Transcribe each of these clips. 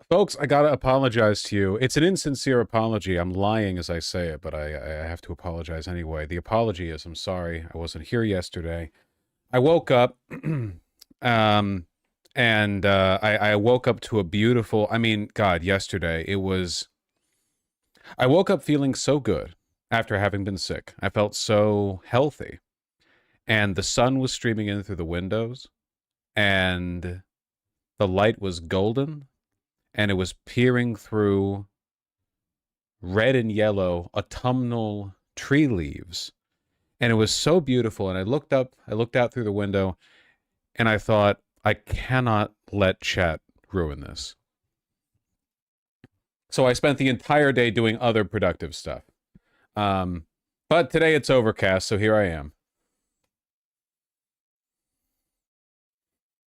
Folks, I gotta apologize to you. It's an insincere apology. I'm lying as I say it, but I have to apologize anyway. The apology is, I'm sorry. I wasn't here yesterday. I woke up, and I woke up to a beautiful, I mean, God, yesterday, I woke up feeling so good after having been sick. I felt so healthy. And the sun was streaming in through the windows, and the light was golden, and it was peering through red and yellow autumnal tree leaves. And it was so beautiful. And I looked out through the window, and I thought, I cannot let chat ruin this. So I spent the entire day doing other productive stuff. But today it's overcast, so here I am.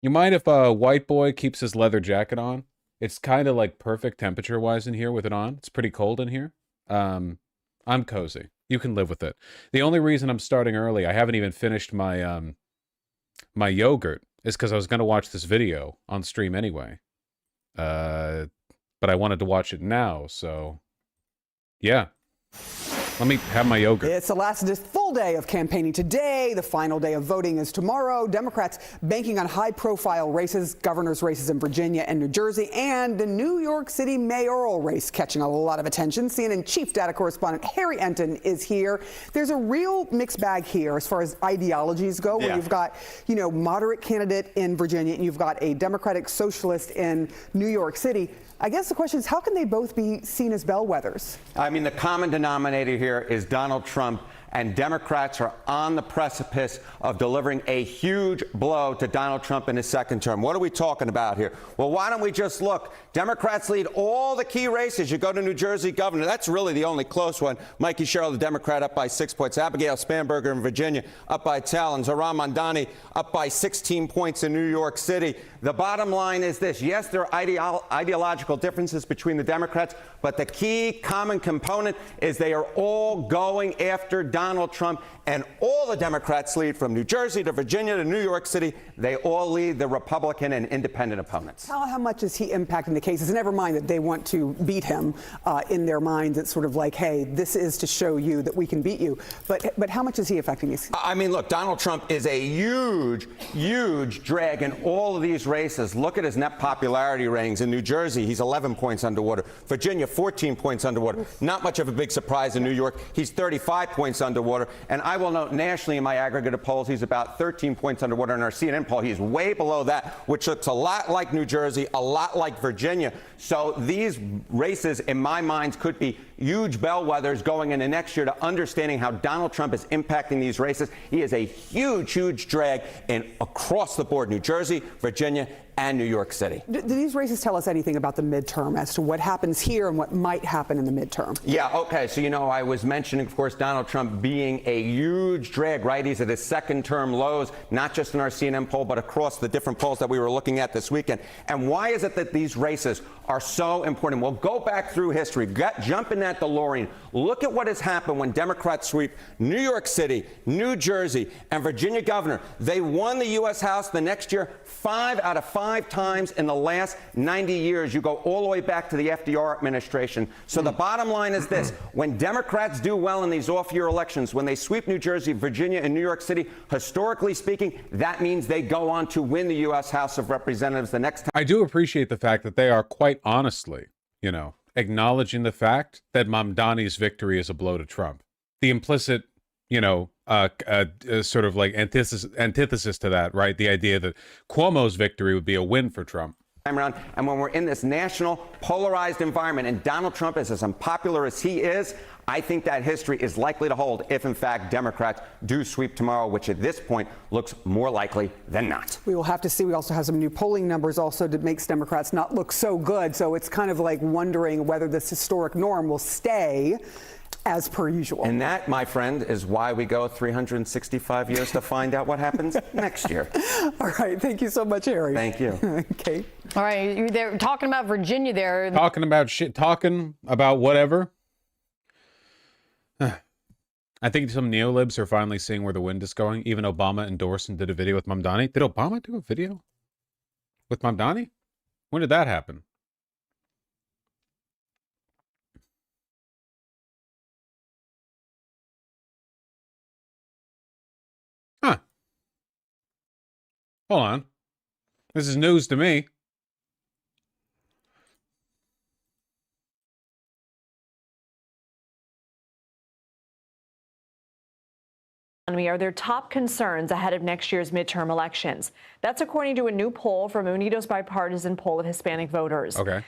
You mind if a white boy keeps his leather jacket on? It's kind of like perfect temperature-wise in here with it on. It's pretty cold in here. I'm cozy. You can live with it. The only reason I'm starting early, I haven't even finished my my yogurt, is because I was going to watch this video on stream anyway. But I wanted to watch it now, so yeah. Let me have my yogurt. It's the last full day of campaigning today. The final day of voting is tomorrow. Democrats banking on high-profile races, governor's races in Virginia and New Jersey, and the New York City mayoral race catching a lot of attention. CNN chief data correspondent Harry Enton is here. There's a real mixed bag here as far as ideologies go, where you've got, you know, moderate candidate in Virginia, and you've got a Democratic socialist in New York City. I guess the question is, how can they both be seen as bellwethers? I mean, the common denominator here is Donald Trump, and Democrats are on the precipice of delivering a huge blow to Donald Trump in his second term. What are we talking about here? Well, why don't we just look? Democrats lead all the key races. You go to New Jersey governor. That's really the only close one. Mikey Sherrill, the Democrat, up by 6 points. Abigail Spanberger in Virginia, up by 10. And Zohran Mamdani, up by 16 points in New York City. The bottom line is this. Yes, there are ideological differences between the Democrats, but the key common component is they are all going after Donald Trump, and all the Democrats lead from New Jersey to Virginia to New York City. They all lead the Republican and independent opponents. How much is he impacting the cases? Never mind that they want to beat him in their minds. It's sort of like, hey, this is to show you that we can beat you. But how much is he affecting these? I mean, look, Donald Trump is a huge drag in all of these races. Look at his net popularity ratings. In New Jersey, he's 11 points underwater. Virginia, 14 points underwater. Not much of a big surprise in New York. He's 35 points underwater. And I will note nationally in my aggregate polls, he's about 13 points underwater. In our CNN poll, he's way below that, which looks a lot like New Jersey, a lot like Virginia. So these races, in my mind, could be huge bellwethers going into next year to understanding how Donald Trump is impacting these races. He is a huge drag in across the board, New Jersey, Virginia, and New York City. Do these races tell us anything about the midterm as to what happens here and what might happen in the midterm? Yeah, okay. So, you know, I was mentioning, of course, Donald Trump being a huge drag, right? He's at his second term lows, not just in our CNN poll, but across the different polls that we were looking at this weekend. And why is it that these races are so important? Well, go back through history, jump in that DeLorean. Look at what has happened when Democrats sweep New York City, New Jersey, and Virginia governor. They won the U.S. House the next year 5 out of 5 times in the last 90 years. You go all the way back to the FDR administration. So the bottom line is this. When Democrats do well in these off-year elections, when they sweep New Jersey, Virginia, and New York City, historically speaking, that means they go on to win the U.S. House of Representatives the next time. I do appreciate the fact that they are quite honestly, you know, acknowledging the fact that Mamdani's victory is a blow to Trump. The implicit, you know, sort of like antithesis to that, right? The idea that Cuomo's victory would be a win for Trump. Around, and when we're in this national polarized environment and Donald Trump is as unpopular as he is, I think that history is likely to hold if, in fact, Democrats do sweep tomorrow, which at this point looks more likely than not. We will have to see. We also have some new polling numbers also that makes Democrats not look so good. So it's kind of like wondering whether this historic norm will stay as per usual. And that, my friend, is why we go 365 years to find out what happens next year. All right. Thank you so much, Harry. Thank you. Okay. All right. They're talking about Virginia there. Talking about shit, talking about whatever. I think some neolibs are finally seeing where the wind is going. Even Obama endorsed and did a video with Mamdani. Did Obama do a video with Mamdani? When did that happen? Hold on. This is news to me. Are their top concerns ahead of next year's midterm elections. That's according to a new poll from Unidos Bipartisan Poll of Hispanic Voters. Okay.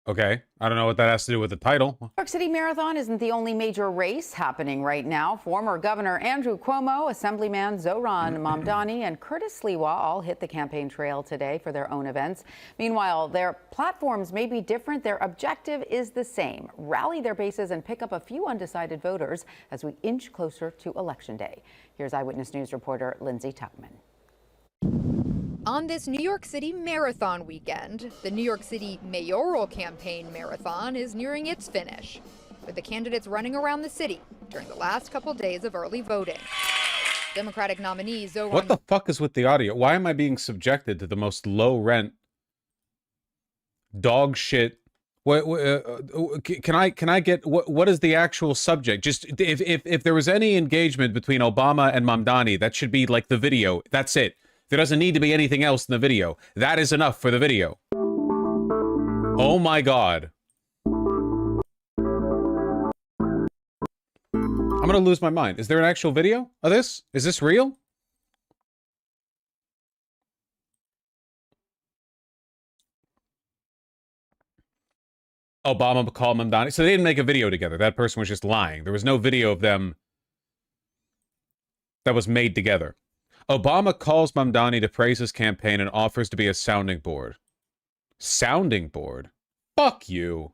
Okay. I don't know what that has to do with the title. New York City Marathon isn't the only major race happening right now. Former Governor Andrew Cuomo, Assemblyman Zohran Mamdani, and Curtis Sliwa all hit the campaign trail today for their own events. Meanwhile, their platforms may be different. Their objective is the same: rally their bases and pick up a few undecided voters as we inch closer to Election Day. Here's Eyewitness News reporter Lindsay Tuckman. On this New York City Marathon weekend, the New York City mayoral campaign marathon is nearing its finish, with the candidates running around the city during the last couple days of early voting. Democratic nominee Zohran... What the fuck is with the audio? Why am I being subjected to the most low-rent dog shit? Can I get what is the actual subject? Just if there was any engagement between Obama and Mamdani, that should be like the video. That's it. There doesn't need to be anything else in the video. That is enough for the video. Oh my God. I'm gonna lose my mind. Is there an actual video of this? Is this real? Obama called Mamdani. So they didn't make a video together. That person was just lying. There was no video of them that was made together. Obama calls Mamdani to praise his campaign and offers to be a sounding board. Sounding board? Fuck you.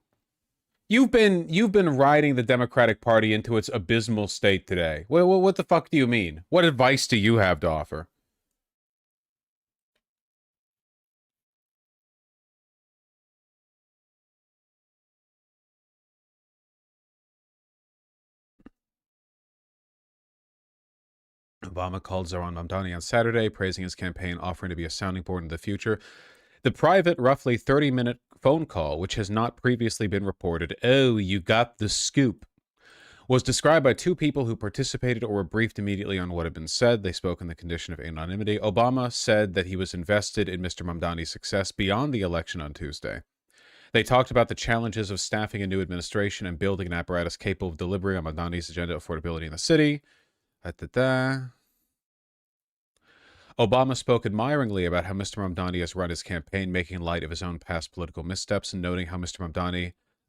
You've been riding the Democratic Party into its abysmal state today. What the fuck do you mean? What advice do you have to offer? Obama called Zohran Mamdani on Saturday, praising his campaign, offering to be a sounding board in the future. The private, roughly 30-minute phone call, which has not previously been reported, oh, you got the scoop, was described by two people who participated or were briefed immediately on what had been said. They spoke in the condition of anonymity. Obama said that he was invested in Mr. Mamdani's success beyond the election on Tuesday. They talked about the challenges of staffing a new administration and building an apparatus capable of delivering on Mamdani's agenda of affordability in the city. Obama spoke admiringly about how Mr. Mamdani has run his campaign, making light of his own past political missteps and noting how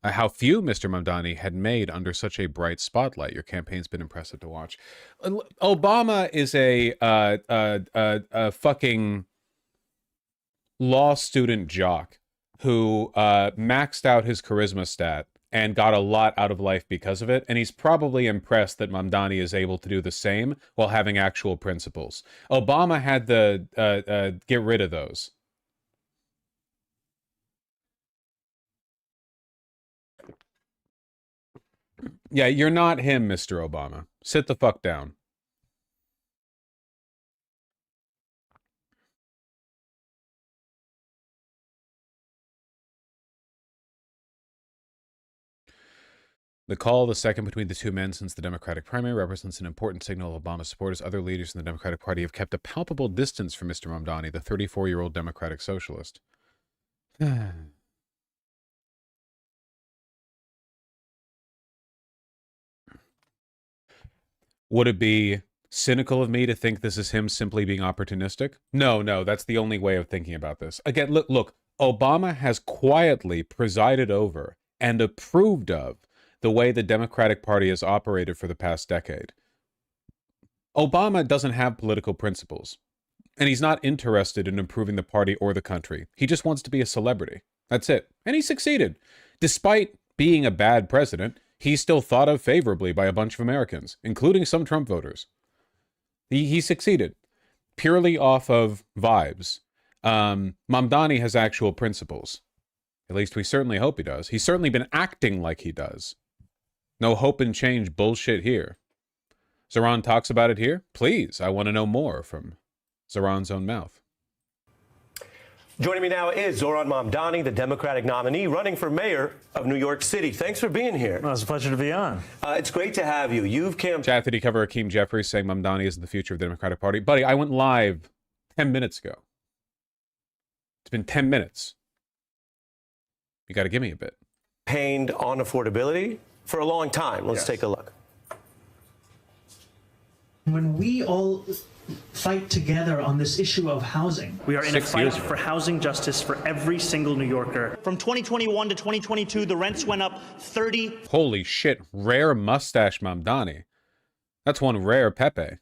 how few Mr. Mamdani had made under such a bright spotlight. Your campaign's been impressive to watch. Obama is a fucking law student jock who maxed out his charisma stat and got a lot out of life because of it, and he's probably impressed that Mamdani is able to do the same while having actual principles. Obama had to get rid of those. Yeah, you're not him, Mr. Obama. Sit the fuck down. The call, the second between the two men since the Democratic primary, represents an important signal of Obama's supporters. Other leaders in the Democratic Party have kept a palpable distance from Mr. Mamdani, the 34-year-old Democratic socialist. Would it be cynical of me to think this is him simply being opportunistic? No, that's the only way of thinking about this. Again, look, Obama has quietly presided over and approved of the way the Democratic Party has operated for the past decade. Obama doesn't have political principles, and he's not interested in improving the party or the country. He just wants to be a celebrity. That's it. And he succeeded. Despite being a bad president, he's still thought of favorably by a bunch of Americans, including some Trump voters. He succeeded purely off of vibes. Mamdani has actual principles. At least we certainly hope he does. He's certainly been acting like he does. No hope and change bullshit here. Zohran talks about it here? Please, I want to know more from Zohran's own mouth. Joining me now is Zoran Mamdani, the Democratic nominee running for mayor of New York City. Thanks for being here. Well, it's a pleasure to be on. It's great to have you. You've campaigned. Chat, did he cover Akeem Jeffries saying Mamdani is the future of the Democratic Party? Buddy, I went live 10 minutes ago. It's been 10 minutes. You got to give me a bit. Campaigned on affordability for a long time. Let's take a look. When we all fight together on this issue of housing, we are in a fight for housing justice for every single New Yorker. From 2021 to 2022, the rents went up 30. Holy shit, rare mustache Mamdani. That's one rare Pepe.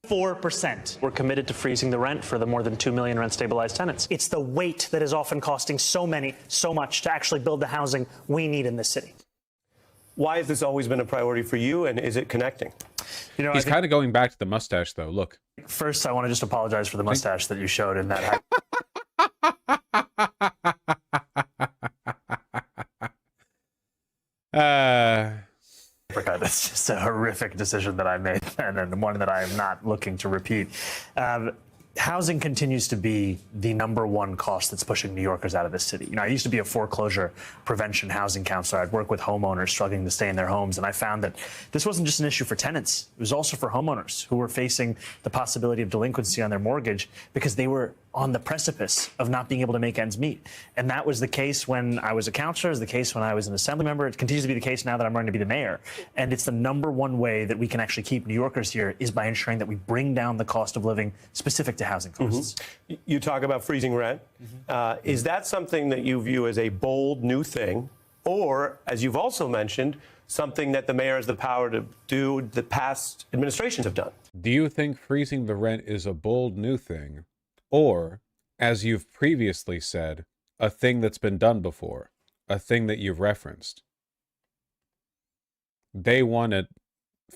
4%. We're committed to freezing the rent for the more than 2 million rent-stabilized tenants. It's the wait that is often costing so much to actually build the housing we need in this city. Why has this always been a priority for you, and is it connecting? You know, he's kind of going back to the mustache, though. Look. First, I want to just apologize for the mustache that you showed in that. That's just a horrific decision that I made, and one that I am not looking to repeat. Housing continues to be the #1 cost that's pushing New Yorkers out of this city. You know, I used to be a foreclosure prevention housing counselor. I'd work with homeowners struggling to stay in their homes, and I found that this wasn't just an issue for tenants. It was also for homeowners who were facing the possibility of delinquency on their mortgage because they were on the precipice of not being able to make ends meet. And that was the case when I was a counselor, it was the case when I was an assembly member. It continues to be the case now that I'm running to be the mayor. And it's the #1 way that we can actually keep New Yorkers here is by ensuring that we bring down the cost of living specific to housing costs. Mm-hmm. You talk about freezing rent. Mm-hmm. Is that something that you view as a bold new thing? Or, as you've also mentioned, something that the mayor has the power to do that past administrations have done? Do you think freezing the rent is a bold new thing? Or, as you've previously said, a thing that's been done before, a thing that you've referenced? Day one at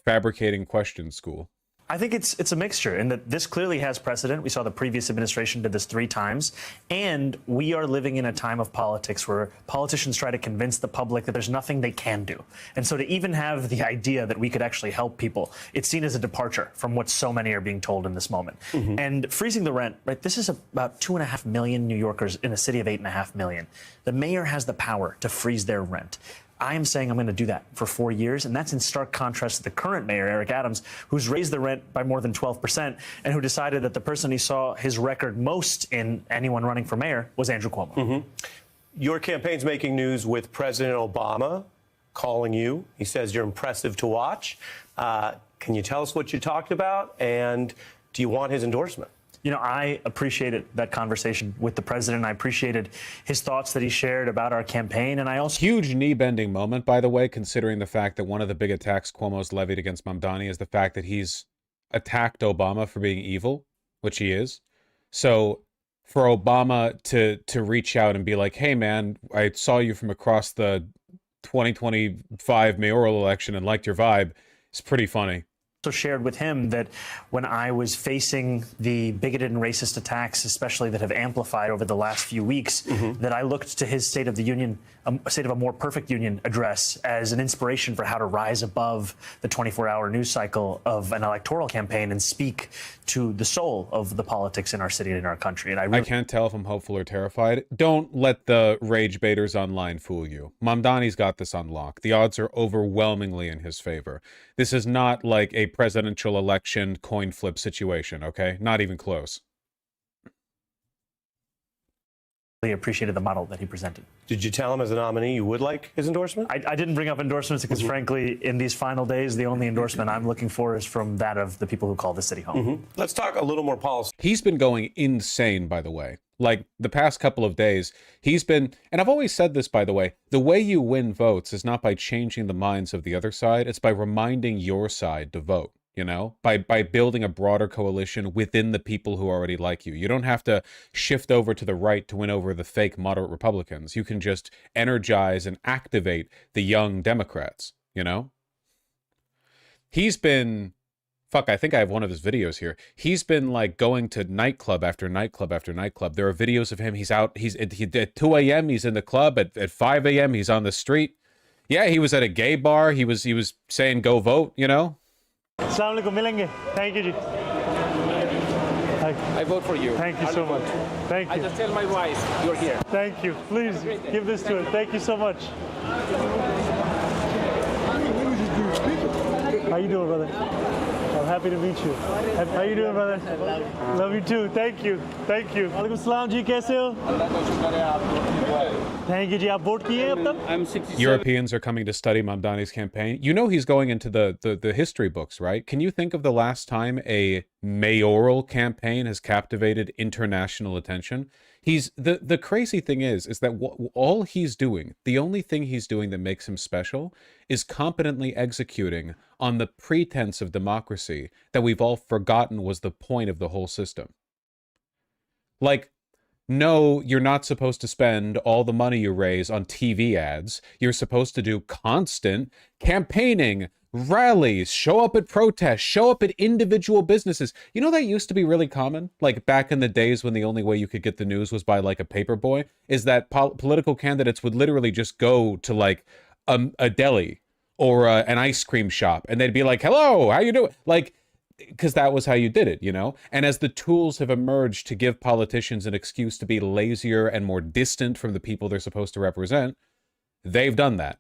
fabricating question school. I think it's a mixture in that this clearly has precedent. We saw the previous administration did this 3 times. And we are living in a time of politics where politicians try to convince the public that there's nothing they can do. And so to even have the idea that we could actually help people, it's seen as a departure from what so many are being told in this moment. Mm-hmm. And freezing the rent, right? This is about 2.5 million New Yorkers in a city of 8.5 million. The mayor has the power to freeze their rent. I am saying I'm going to do that for 4 years, and that's in stark contrast to the current mayor, Eric Adams, who's raised the rent by more than 12%, and who decided that the person he saw his record most in anyone running for mayor was Andrew Cuomo. Mm-hmm. Your campaign's making news with President Obama calling you. He says you're impressive to watch. Can you tell us what you talked about, and do you want his endorsement? You know, I appreciated that conversation with the president. I appreciated his thoughts that he shared about our campaign. And I also... Huge knee-bending moment, by the way, considering the fact that one of the big attacks Cuomo's levied against Mamdani is the fact that he's attacked Obama for being evil, which he is. So for Obama to reach out and be like, hey, man, I saw you from across the 2025 mayoral election and liked your vibe, is pretty funny. Shared with him that when I was facing the bigoted and racist attacks, especially that have amplified over the last few weeks, that I looked to his State of the Union, State of a More Perfect Union address as an inspiration for how to rise above the 24-hour news cycle of an electoral campaign and speak to the soul of the politics in our city and in our country. And I can't tell if I'm hopeful or terrified. Don't let the rage baiters online fool you. Mamdani's got this on lock. The odds are overwhelmingly in his favor. This is not like a presidential election coin flip situation, okay? Not even close. really appreciated the model that he presented. Did you tell him as a nominee you would like his endorsement? I didn't bring up endorsements because, frankly, in these final days, the only endorsement I'm looking for is from that of the people who call the city home. Let's talk a little more policy. He's been going insane, by the way. Like, the past couple of days, he's been, and I've always said this, by the way, the way you win votes is not by changing the minds of the other side, it's by reminding your side to vote. You know, by building a broader coalition within the people who already like you. You don't have to shift over to the right to win over the fake moderate Republicans. You can just energize and activate the young Democrats, you know? He's been, fuck, I think I have one of his videos here. He's been like going to nightclub after nightclub after nightclub. There are videos of him. He's out, at 2 a.m. he's in the club. At 5 a.m. he's on the street. Yeah, he was at a gay bar. He was saying, go vote, you know? Assalamualaikum, मिलेंगे. Thank you. I vote for you. Thank you so much. Thank you. I just tell my wife you're here. Thank you. Please give this to her. Thank you so much. How you doing, brother? I'm happy to meet you. How you doing, brother? Love you too. Thank you. Thank you. Walaikum salam ji, kaise ho? Thank you ji. Aap vote kiye ab tak? I'm 67. Europeans are coming to study Mamdani's campaign. You know he's going into the history books, right? Can you think of the last time a mayoral campaign has captivated international attention? The crazy thing is that all he's doing, the only thing he's doing that makes him special is competently executing on the pretense of democracy that we've all forgotten was the point of the whole system. Like, no, you're not supposed to spend all the money you raise on TV ads. You're supposed to do constant campaigning, rallies, show up at protests, show up at individual businesses. You know, that used to be really common. Like back in the days when the only way you could get the news was by like a paper boy, is that political candidates would literally just go to like a deli or an ice cream shop and they'd be like, hello, how you doing? Like, because that was how you did it, you know? And as the tools have emerged to give politicians an excuse to be lazier and more distant from the people they're supposed to represent, they've done that.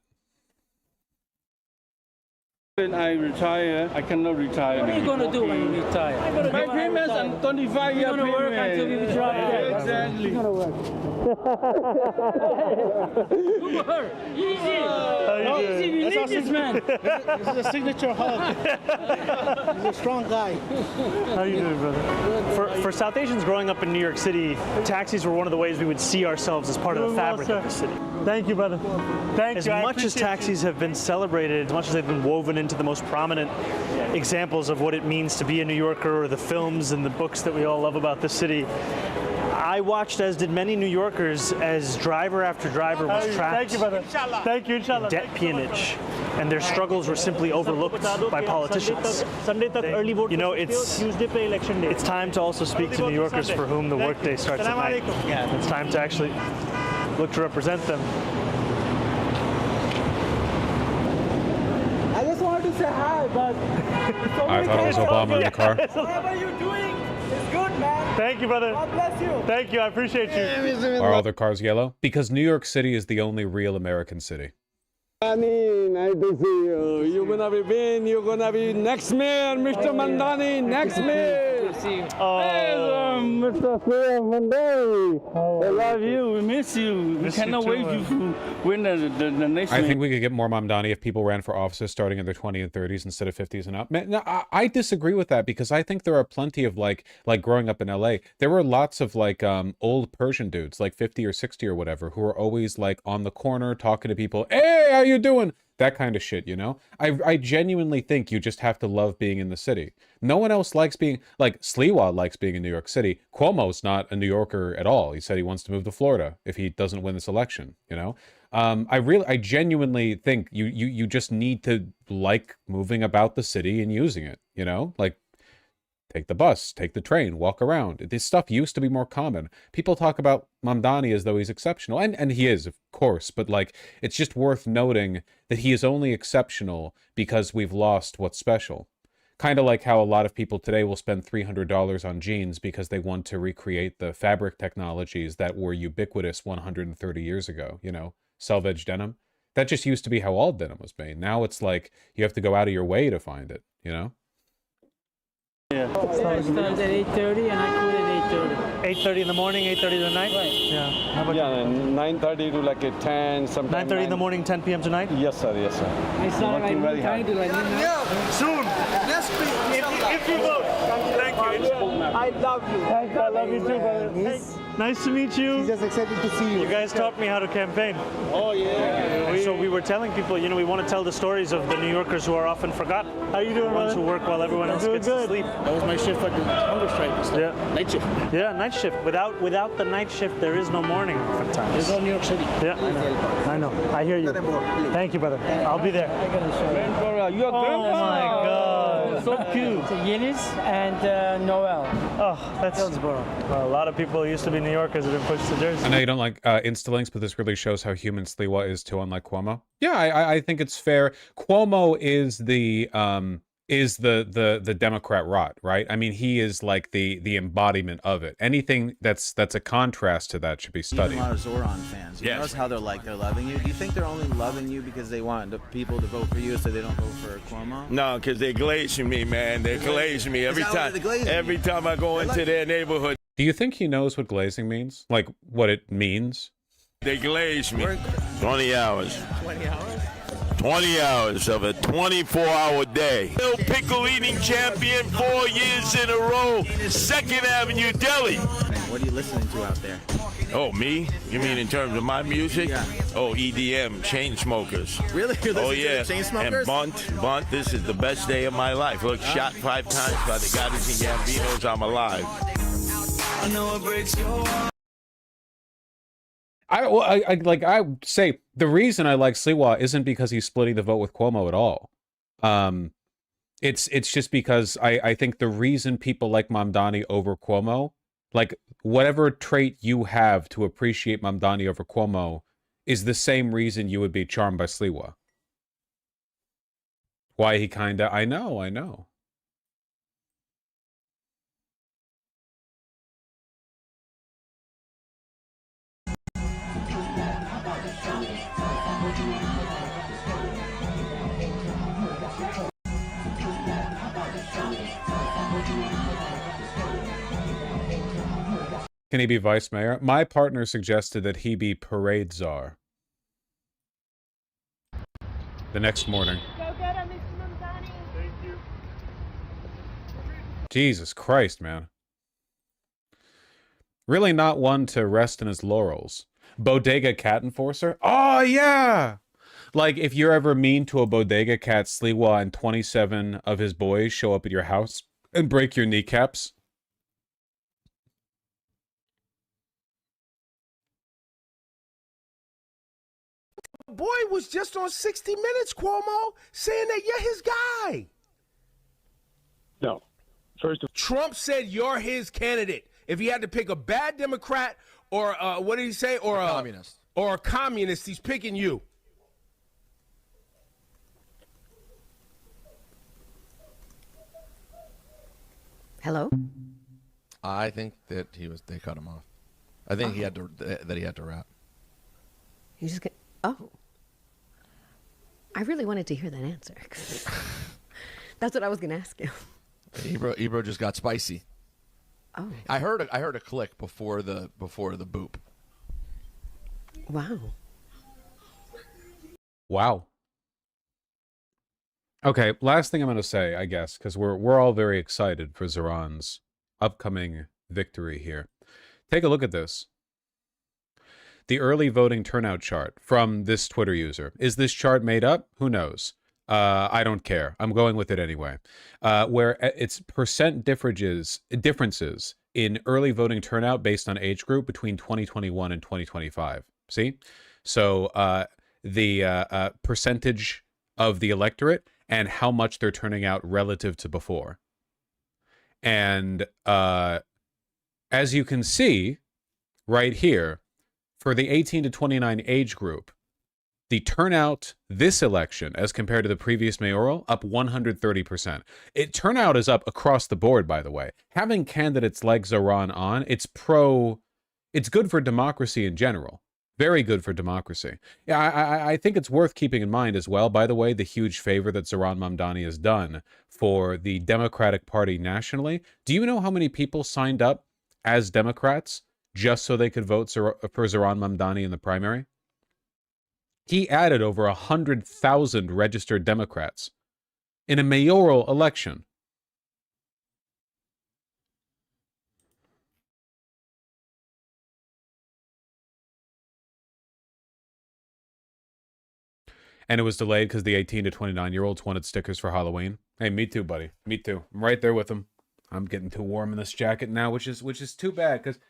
When I retire, I cannot retire. What are you going to do when you retire? My payments and 25-year You're going to work until you retire. Exactly. You're going to work. Easy. Easy. We need this man. This is a signature hug. He's a strong guy. How you doing, brother? For South Asians growing up in New York City, taxis were one of the ways we would see ourselves as part of the fabric of the city. Thank you, brother. Thank you. As much as taxis have been celebrated, as much as they've been woven into the most prominent examples of what it means to be a New Yorker, or the films and the books that we all love about the city, I watched, as did many New Yorkers, as driver after driver was trapped. Thank you, brother. Thank you, inshallah. Debt peonage, and their struggles were simply overlooked by politicians. You know, it's time to also speak to New Yorkers for whom the workday starts at night. It's time to actually look to represent them. I just wanted to say hi, but I thought it was Obama in the car. whatever you're doing is good, man. Thank you, brother. God bless you. Thank you. I appreciate you. Are all their cars yellow? Because New York City is the only real American city. Mandani, nice to see you. You're gonna be Ben. You're gonna be next mayor, Mr. Mandani, next mayor. Mr. Mandani. I love you. We miss you. We cannot wait to win the next. I think we could get more Mamdani if people ran for offices starting in their 20s and 30s instead of 50s and up. Man, no, I disagree with that, because I think there are plenty of like growing up in LA, there were lots of like old Persian dudes, like 50 or 60 or whatever, who were always like on the corner talking to people. Hey, how you doing? That kind of shit, you know? I genuinely think you just have to love being in the city. No one else likes being, like, Sliwa likes being in New York City. Cuomo's not a New Yorker at all. He said he wants to move to Florida if he doesn't win this election, you know? I genuinely think you just need to like moving about the city and using it, you know? Like, take the bus, take the train, walk around. This stuff used to be more common. People talk about Mamdani as though he's exceptional, and he is, of course, but like, it's just worth noting that he is only exceptional because we've lost what's special. Kind of like how a lot of people today will spend $300 on jeans because they want to recreate the fabric technologies that were ubiquitous 130 years ago, you know, selvedge denim. That just used to be how all denim was made. Now it's like you have to go out of your way to find it, you know? Yeah. I started at 8:30 and I quit at 8:30. 8:30 in the morning, 8:30 at night? Right. Yeah. How about 9:30 to like 10, sometimes 9:30 in the morning, 10 p.m. tonight? Yes, sir. Yes, sir. I started at 9:30 to like midnight. Soon. If you vote. Thank you. I love you. Thank you. I love you too, brother. Hey, nice to meet you. He's just excited to see you. You guys taught me how to campaign. Oh, yeah. So we were telling people, you know, we want to tell the stories of the New Yorkers who are often forgotten. How you doing, The ones brother? who work while everyone else gets to sleep. That was my shift at the hunger strike. Yeah. Night shift. Yeah, night shift. Without the night shift, there is no morning oftentimes. There's no New York City. Yeah, I know. I hear you. Thank you, brother. I'll be there. I gotta show you. You're Oh my God. So cute. It's Yeliz and Noel. Oh, that's Hillsborough. a lot of people used to be New Yorkers that have been pushed to Jersey. I know you don't like Insta-links, but this really shows how human Sliwa is too, unlike Cuomo. Yeah, I think it's fair. Cuomo is the is the Democrat rot, right? I mean, he is like the embodiment of it. Anything that's a contrast to that should be studied. Even a lot of Zoran fans. You notice how they're loving you. Do you think they're only loving you because they want the people to vote for you so they don't vote for Cuomo? No, because they're glazing me, man. They're glazing me every time. Every time I go into their neighborhood. Do you think he knows what glazing means? Like what it means? They glaze me. 20 hours. 20 hours? 20 hours of a 24-hour day. Pickle eating champion 4 years in a row. 2nd Avenue Deli. What are you listening to out there? Oh, me? You mean in terms of my music? Yeah. Oh, EDM, Chainsmokers. Really? You're listening yeah. to the Chainsmokers? And Bunt, this is the best day of my life. Look, shot 5 times by the Goddess and Gambinos, I'm alive. I know it breaks your heart. I say the reason I like Sliwa isn't because he's splitting the vote with Cuomo at all. It's just because I think the reason people like Mamdani over Cuomo, like whatever trait you have to appreciate Mamdani over Cuomo, is the same reason you would be charmed by Sliwa. Why he kinda, I know. Can he be vice mayor? My partner suggested that he be parade czar. The next morning. Go get him, Mr. Mamdani. Thank you. Jesus Christ, man. Really not one to rest in his laurels. Bodega cat enforcer? Oh, yeah! Like, if you're ever mean to a bodega cat, Sliwa and 27 of his boys show up at your house and break your kneecaps. Boy was just on 60 Minutes, Cuomo, saying that you're his guy. No. First of Trump said you're his candidate. If he had to pick a bad Democrat or what did he say? Or a communist. Or a communist, he's picking you. Hello? I think that they cut him off. I think he had to rap. You just get oh. I really wanted to hear that answer. That's what I was gonna ask you. Ebro just got spicy. Oh. I heard a click before the boop. Wow. Wow. Okay, last thing I'm going to say, I guess, because we're all very excited for Zoran's upcoming victory here. Take a look at this. The early voting turnout chart from this Twitter user. Is this chart made up? Who knows? I don't care. I'm going with it anyway. Where it's percent differences in early voting turnout based on age group between 2021 and 2025. See? So the percentage of the electorate and how much they're turning out relative to before. And as you can see right here, for the 18 to 29 age group, the turnout this election as compared to the previous mayoral, up 130%. Turnout is up across the board, by the way. Having candidates like Zoran on, it's good for democracy in general. Very good for democracy. Yeah, I think it's worth keeping in mind as well, by the way, the huge favor that Zoran Mamdani has done for the Democratic Party nationally. Do you know how many people signed up as Democrats just so they could vote for Zoran Mamdani in the primary? He added over 100,000 registered Democrats in a mayoral election. And it was delayed because the 18 to 29-year-olds wanted stickers for Halloween. Hey, me too, buddy. Me too. I'm right there with them. I'm getting too warm in this jacket now, which is too bad because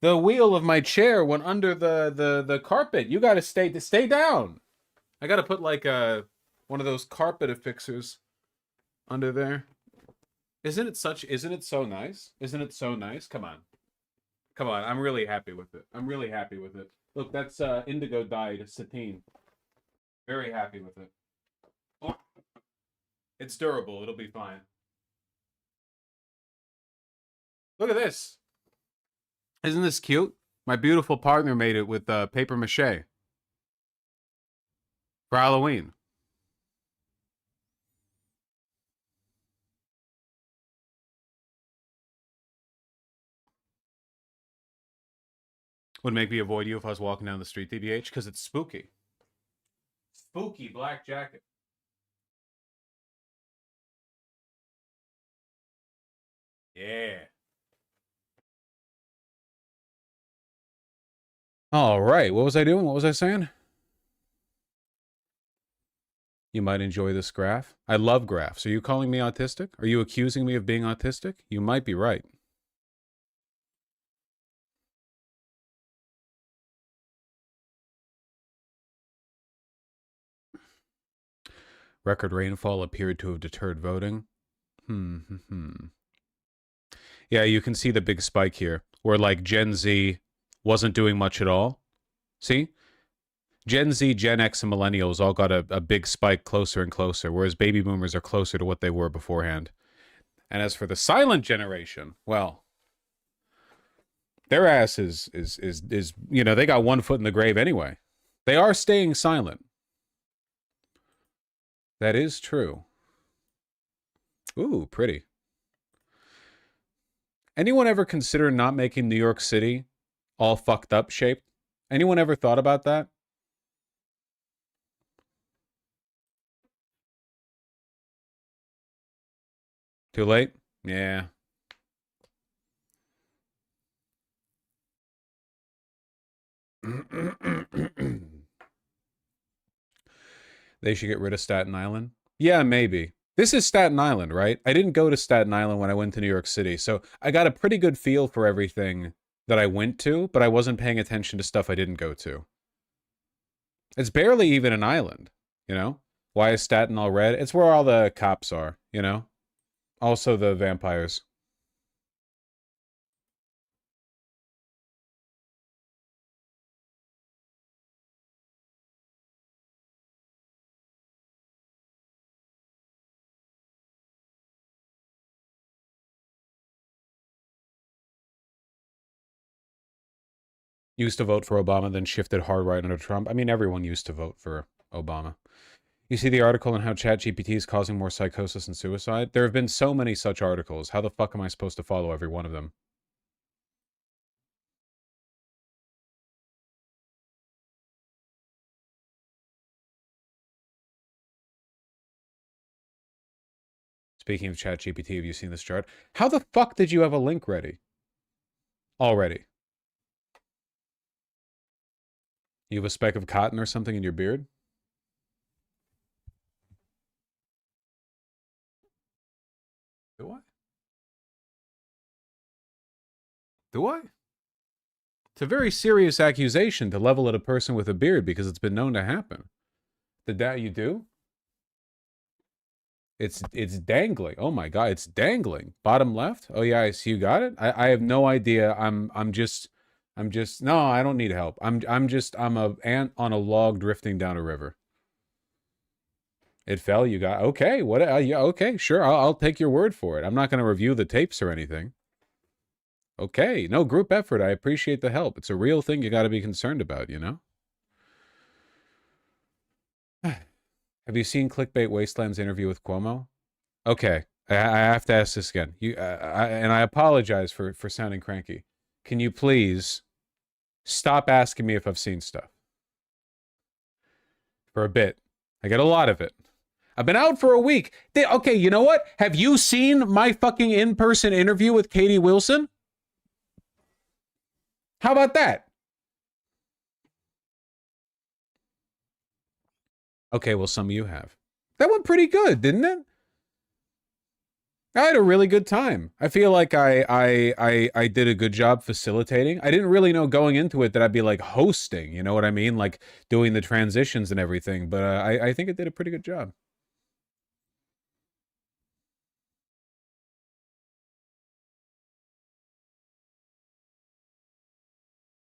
the wheel of my chair went under the carpet. You got to stay down. I got to put like one of those carpet affixers under there. Isn't it so nice? Isn't it so nice? Come on. I'm really happy with it. Look, that's indigo dyed sateen. Very happy with it. It's durable. It'll be fine. Look at this. Isn't this cute? My beautiful partner made it with paper mache for Halloween. Would make me avoid you if I was walking down the street, DBH, because it's spooky. Spooky black jacket. Yeah. All right. What was I doing? What was I saying? You might enjoy this graph. I love graphs. Are you calling me autistic? Are you accusing me of being autistic? You might be right. Record rainfall appeared to have deterred voting. Yeah, you can see the big spike here, where like Gen Z wasn't doing much at all. See? Gen Z, Gen X, and Millennials all got a big spike closer and closer, whereas baby boomers are closer to what they were beforehand. And as for the silent generation, well, their ass is you know, they got one foot in the grave anyway. They are staying silent. That is true. Ooh, pretty. Anyone ever consider not making New York City all fucked up shaped? Anyone ever thought about that? Too late? Yeah. They should get rid of Staten Island? Yeah, maybe. This is Staten Island, right? I didn't go to Staten Island when I went to New York City, so I got a pretty good feel for everything that I went to, but I wasn't paying attention to stuff I didn't go to. It's barely even an island, you know? Why is Staten all red? It's where all the cops are, you know? Also the vampires. Used to vote for Obama, then shifted hard right under Trump. I mean, everyone used to vote for Obama. You see the article on how ChatGPT is causing more psychosis and suicide? There have been so many such articles. How the fuck am I supposed to follow every one of them? Speaking of ChatGPT, have you seen this chart? How the fuck did you have a link ready? Already. You have a speck of cotton or something in your beard? Do I? Do I? It's a very serious accusation to level at a person with a beard because it's been known to happen. Did that you do? It's dangling. Oh my god, it's dangling. Bottom left? Oh yeah, I see you got it. I have no idea. I'm just no, I don't need help. I'm a ant on a log drifting down a river. It fell, you got okay, what yeah, okay, sure. I'll take your word for it. I'm not going to review the tapes or anything. Okay, no, group effort. I appreciate the help. It's a real thing you got to be concerned about, you know? Have you seen Clickbait Wasteland's interview with Cuomo? Okay, I have to ask this again. And I apologize for sounding cranky. Can you please stop asking me if I've seen stuff? For a bit. I get a lot of it. I've been out for a week. Okay, you know what? Have you seen my fucking in-person interview with Katie Wilson? How about that? Okay, well, some of you have. That went pretty good, didn't it? I had a really good time. I feel like I did a good job facilitating. I didn't really know going into it that I'd be like hosting, you know what I mean? Like doing the transitions and everything, but I think it did a pretty good job.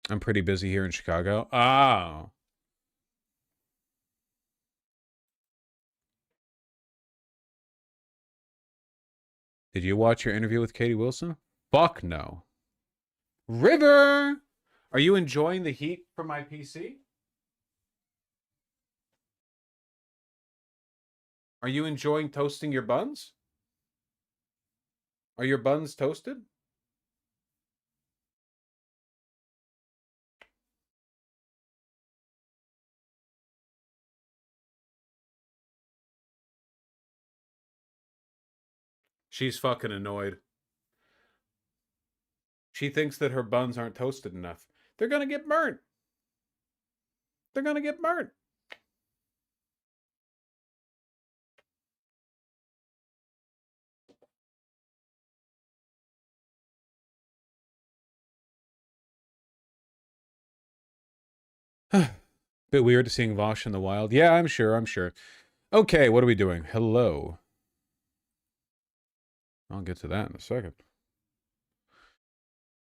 I'm pretty busy here in Chicago. Oh. Did you watch your interview with Katie Wilson? Fuck no. River! Are you enjoying the heat from my PC? Are you enjoying toasting your buns? Are your buns toasted? She's fucking annoyed. She thinks that her buns aren't toasted enough. They're gonna get burnt. They're gonna get burnt. Bit weird seeing Vosh in the wild. Yeah, I'm sure. Okay, what are we doing? Hello. I'll get to that in a second.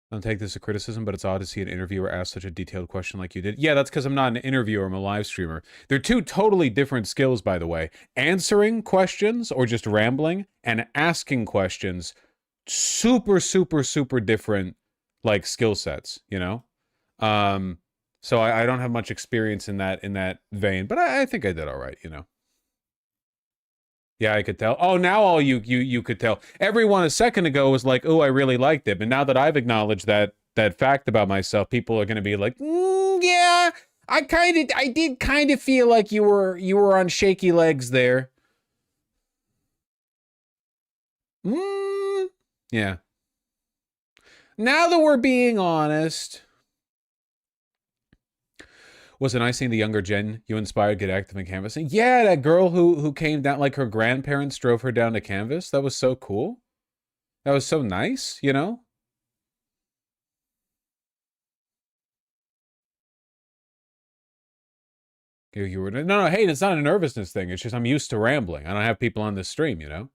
I don't take this as criticism, but it's odd to see an interviewer ask such a detailed question like you did. Yeah, that's because I'm not an interviewer, I'm a live streamer. They're two totally different skills, by the way. Answering questions or just rambling and asking questions, super different, like, skill sets, you know? So I don't have much experience in that vein, but I think I did all right, you know? Yeah, I could tell. Oh, now all you could tell. Everyone a second ago was like, "Oh, I really liked it," but now that I've acknowledged that fact about myself, people are going to be like, "Yeah, I did kind of feel like you were on shaky legs there." Yeah. Now that we're being honest. Was it nice seeing the younger Jen you inspired get active in canvassing? Yeah, that girl who came down, like her grandparents drove her down to canvass. That was so cool. That was so nice, you know? You were no, hey, it's not a nervousness thing. It's just I'm used to rambling. I don't have people on this stream, you know?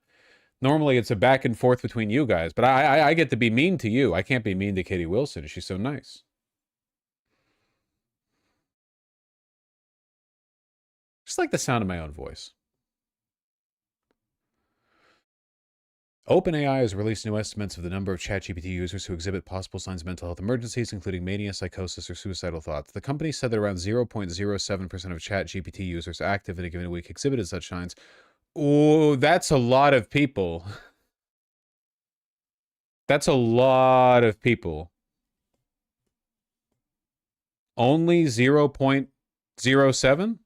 Normally it's a back and forth between you guys, but I get to be mean to you. I can't be mean to Katie Wilson. She's so nice. Just like the sound of my own voice. OpenAI has released new estimates of the number of ChatGPT users who exhibit possible signs of mental health emergencies, including mania, psychosis, or suicidal thoughts. The company said that around 0.07% of ChatGPT users active in a given week exhibited such signs. Oh, that's a lot of people. That's a lot of people. Only 0.07?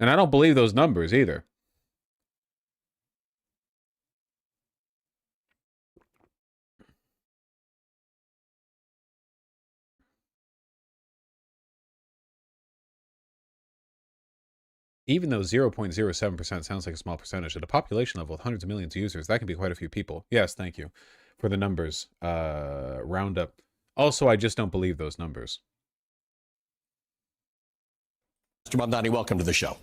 And I don't believe those numbers either. Even though 0.07% sounds like a small percentage, at a population level with hundreds of millions of users, that can be quite a few people. Yes, thank you for the numbers roundup. Also, I just don't believe those numbers. Mr. Mamdani, welcome to the show.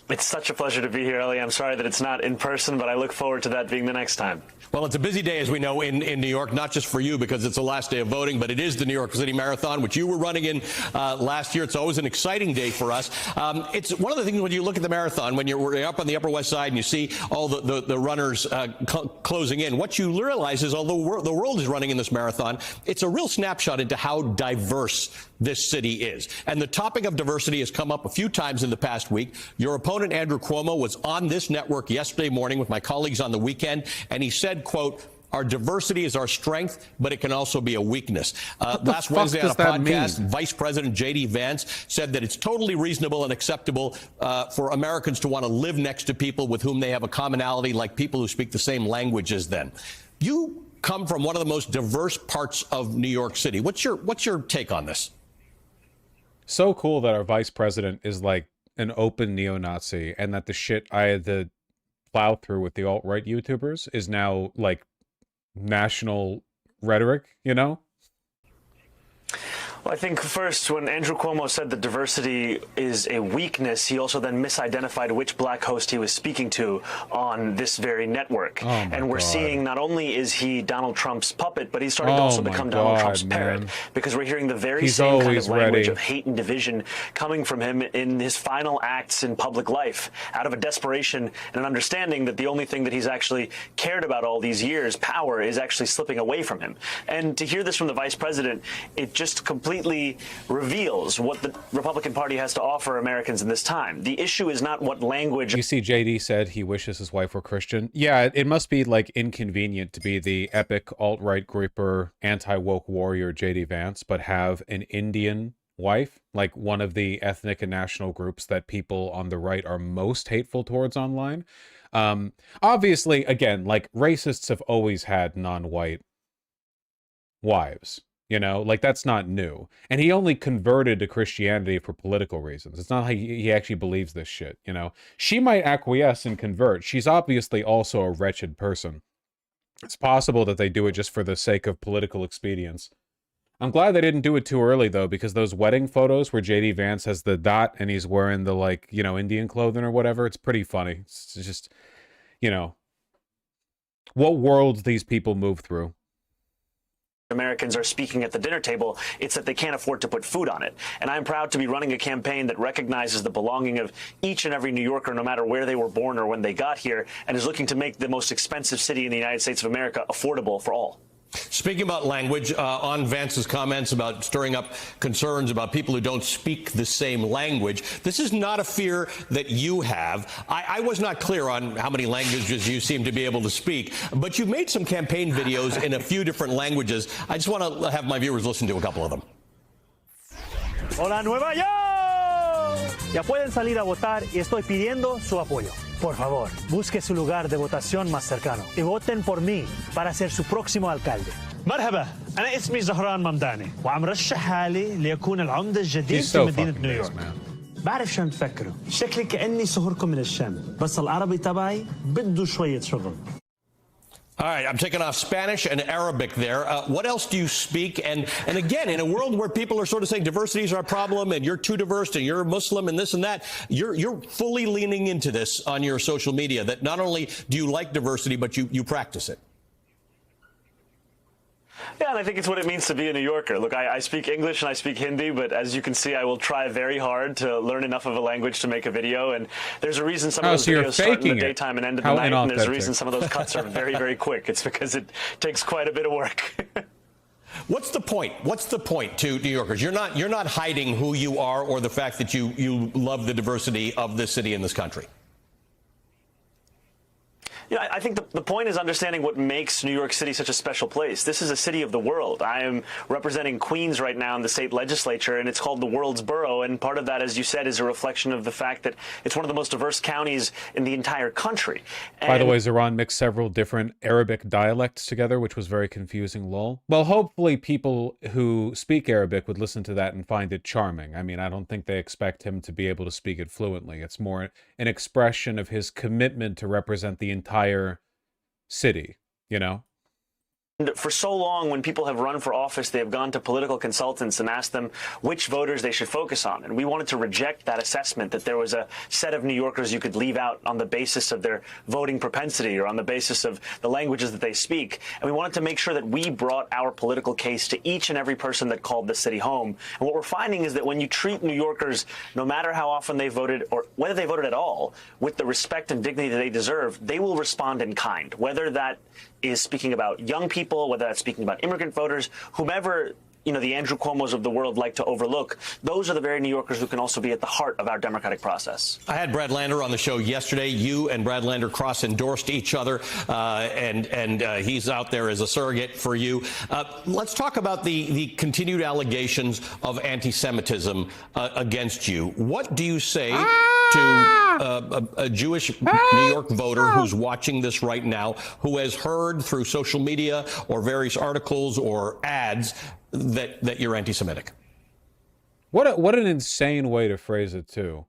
It's such a pleasure to be here, Ellie. I'm sorry that it's not in person, but I look forward to that being the next time. Well, it's a busy day, as we know, in New York, not just for you because it's the last day of voting, but it is the New York City Marathon, which you were running in last year. It's always an exciting day for us. It's one of the things when you look at the marathon, when you're up on the Upper West Side and you see all the runners closing in, what you realize is although the world is running in this marathon, it's a real snapshot into how diverse this city is. And the topic of diversity has come up a few times in the past week. Your opponent, Andrew Cuomo, was on this network yesterday morning with my colleagues on the weekend, and he said, quote, "Our diversity is our strength, but it can also be a weakness." Last Wednesday on a podcast, Vice President J.D. Vance said that it's totally reasonable and acceptable for Americans to want to live next to people with whom they have a commonality, like people who speak the same language as them. You come from one of the most diverse parts of New York City. What's your take on this? So cool that our vice president is like an open neo-Nazi, and that the shit I had to plow through with the alt-right YouTubers is now like national rhetoric, you know? Well, I think first, when Andrew Cuomo said that diversity is a weakness, he also then misidentified which black host he was speaking to on this very network. And we're seeing not only is he Donald Trump's puppet, but he's starting to also become Donald Trump's parrot, because we're hearing the very same kind of language of hate and division coming from him in his final acts in public life, out of a desperation and an understanding that the only thing that he's actually cared about all these years, power, is actually slipping away from him. And to hear this from the vice president, it just completely reveals what the Republican Party has to offer Americans in this time. The issue is not what language. You see, JD said he wishes his wife were Christian. Yeah, it must be like inconvenient to be the epic alt-right groyper, anti-woke warrior JD Vance, but have an Indian wife, like one of the ethnic and national groups that people on the right are most hateful towards online. Obviously, again, like racists have always had non-white wives. You know, like that's not new. And he only converted to Christianity for political reasons. It's not like he actually believes this shit, you know. She might acquiesce and convert. She's obviously also a wretched person. It's possible that they do it just for the sake of political expedience. I'm glad they didn't do it too early, though, because those wedding photos where JD Vance has the dot and he's wearing the, like, you know, Indian clothing or whatever, it's pretty funny. It's just, you know, what worlds these people move through. Americans are speaking at the dinner table, it's that they can't afford to put food on it. And I'm proud to be running a campaign that recognizes the belonging of each and every New Yorker, no matter where they were born or when they got here, and is looking to make the most expensive city in the United States of America affordable for all. Speaking about language, on Vance's comments about stirring up concerns about people who don't speak the same language, this is not a fear that you have. I was not clear on how many languages you seem to be able to speak, but you've made some campaign videos in a few different languages. I just want to have my viewers listen to a couple of them. Hola, Nueva York! Ya pueden salir a votar y estoy pidiendo su apoyo. Por favor, busque su lugar de votación más cercano y voten por mí para ser su próximo alcalde. مرحبا، أنا اسمي زهران ممداني وعم رشح حالي ليكون العمدة الجديد في مدينة نيويورك. بعرف شلون تفكروا، شكلي كأني صهركم من الشام، بس العربي تبعي بده شوية شغل. All right, I'm taking off Spanish and Arabic there. What else do you speak? And again, in a world where people are sort of saying diversity is our problem and you're too diverse and you're a Muslim and this and that, you're fully leaning into this on your social media, that not only do you like diversity, but you practice it. Yeah, and I think it's what it means to be a New Yorker. Look, I speak English and I speak Hindi, but as you can see, I will try very hard to learn enough of a language to make a video. And there's a reason some of those videos start in the daytime and end at the night, and there's a reason some of those cuts are very, very quick. It's because it takes quite a bit of work. What's the point? What's the point to New Yorkers? You're not hiding who you are or the fact that you love the diversity of this city and this country. Yeah, I think the point is understanding what makes New York City such a special place. This is a city of the world. I am representing Queens right now in the state legislature, and it's called the world's borough. And part of that, as you said, is a reflection of the fact that it's one of the most diverse counties in the entire country. And by the way, Zoran mixed several different Arabic dialects together, which was very confusing, lol. Well, hopefully people who speak Arabic would listen to that and find it charming. I mean, I don't think they expect him to be able to speak it fluently. It's more an expression of his commitment to represent the entire city, you know? For so long, when people have run for office, they have gone to political consultants and asked them which voters they should focus on. And we wanted to reject that assessment that there was a set of New Yorkers you could leave out on the basis of their voting propensity or on the basis of the languages that they speak. And we wanted to make sure that we brought our political case to each and every person that called the city home. And what we're finding is that when you treat New Yorkers, no matter how often they voted or whether they voted at all, with the respect and dignity that they deserve, they will respond in kind, whether that is speaking about young people, whether that's speaking about immigrant voters, whomever, you know, the Andrew Cuomos of the world like to overlook. Those are the very New Yorkers who can also be at the heart of our democratic process. I had Brad Lander on the show yesterday. You and Brad Lander cross-endorsed each other, and he's out there as a surrogate for you. Let's talk about the continued allegations of anti-Semitism against you. What do you say to a Jewish New York voter who's watching this right now, who has heard through social media or various articles or ads that you're anti-Semitic? What an insane way to phrase it too.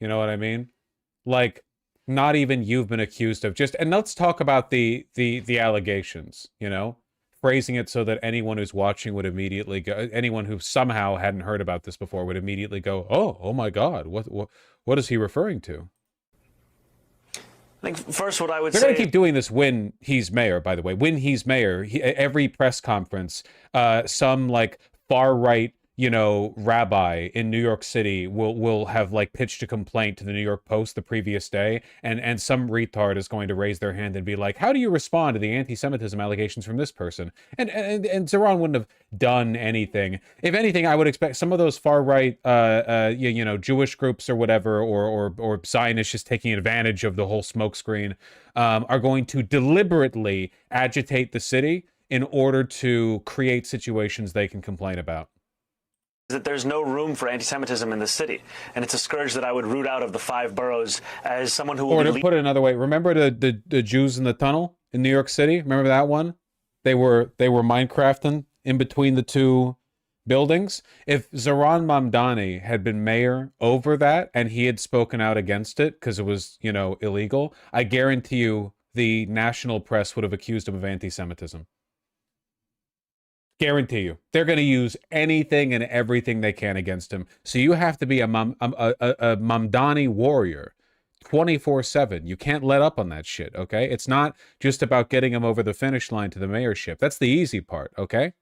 You know what I mean? Like, not even you've been accused of just, and let's talk about the allegations, you know? phrasing it so that anyone who's watching would immediately go, anyone who somehow hadn't heard about this before would immediately go, oh my God, what is he referring to? I think first what I would They're say... going to keep doing this when he's mayor, by the way. When he's mayor, every press conference, some like far-right, rabbi in New York City will have like pitched a complaint to the New York Post the previous day, and some retard is going to raise their hand and be like, how do you respond to the anti-Semitism allegations from this person? And Zoran wouldn't have done anything. If anything, I would expect some of those far-right, Jewish groups or whatever, or Zionists just taking advantage of the whole smokescreen, are going to deliberately agitate the city in order to create situations they can complain about. That there's no room for anti-Semitism in the city, and it's a scourge that I would root out of the 5 boroughs as someone who will Or to put it another way, remember the Jews in the tunnel in New York City? Remember that one? They were Minecrafting in between the two buildings. If Zoran Mamdani had been mayor over that and he had spoken out against it because it was, illegal, I guarantee you the national press would have accused him of anti-Semitism. Guarantee you. They're going to use anything and everything they can against him. So you have to be a Mamdani warrior 24/7. You can't let up on that shit, okay? It's not just about getting him over the finish line to the mayorship. That's the easy part, okay?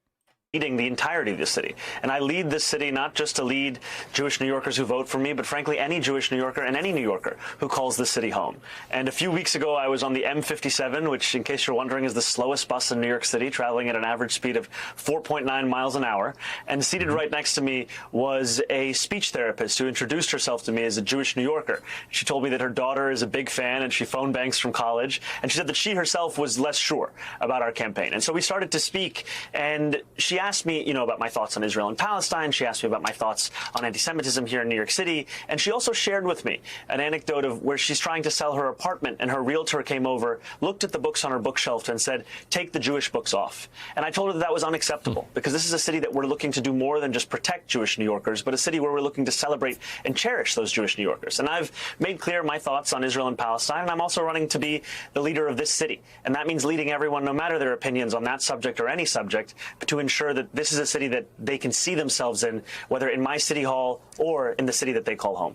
leading the entirety of the city. And I lead this city not just to lead Jewish New Yorkers who vote for me, but frankly, any Jewish New Yorker and any New Yorker who calls this city home. And a few weeks ago, I was on the M57, which, in case you're wondering, is the slowest bus in New York City, traveling at an average speed of 4.9 miles an hour. And seated right next to me was a speech therapist who introduced herself to me as a Jewish New Yorker. She told me that her daughter is a big fan and she phone banks from college. And she said that she herself was less sure about our campaign. And so we started to speak, and she asked me, about my thoughts on Israel and Palestine. She asked me about my thoughts on anti-Semitism here in New York City. And she also shared with me an anecdote of where she's trying to sell her apartment, and her realtor came over, looked at the books on her bookshelf and said, take the Jewish books off. And I told her that that was unacceptable, because this is a city that we're looking to do more than just protect Jewish New Yorkers, but a city where we're looking to celebrate and cherish those Jewish New Yorkers. And I've made clear my thoughts on Israel and Palestine, and I'm also running to be the leader of this city. And that means leading everyone, no matter their opinions on that subject or any subject, but to ensure that this is a city that they can see themselves in, whether in my city hall or in the city that they call home.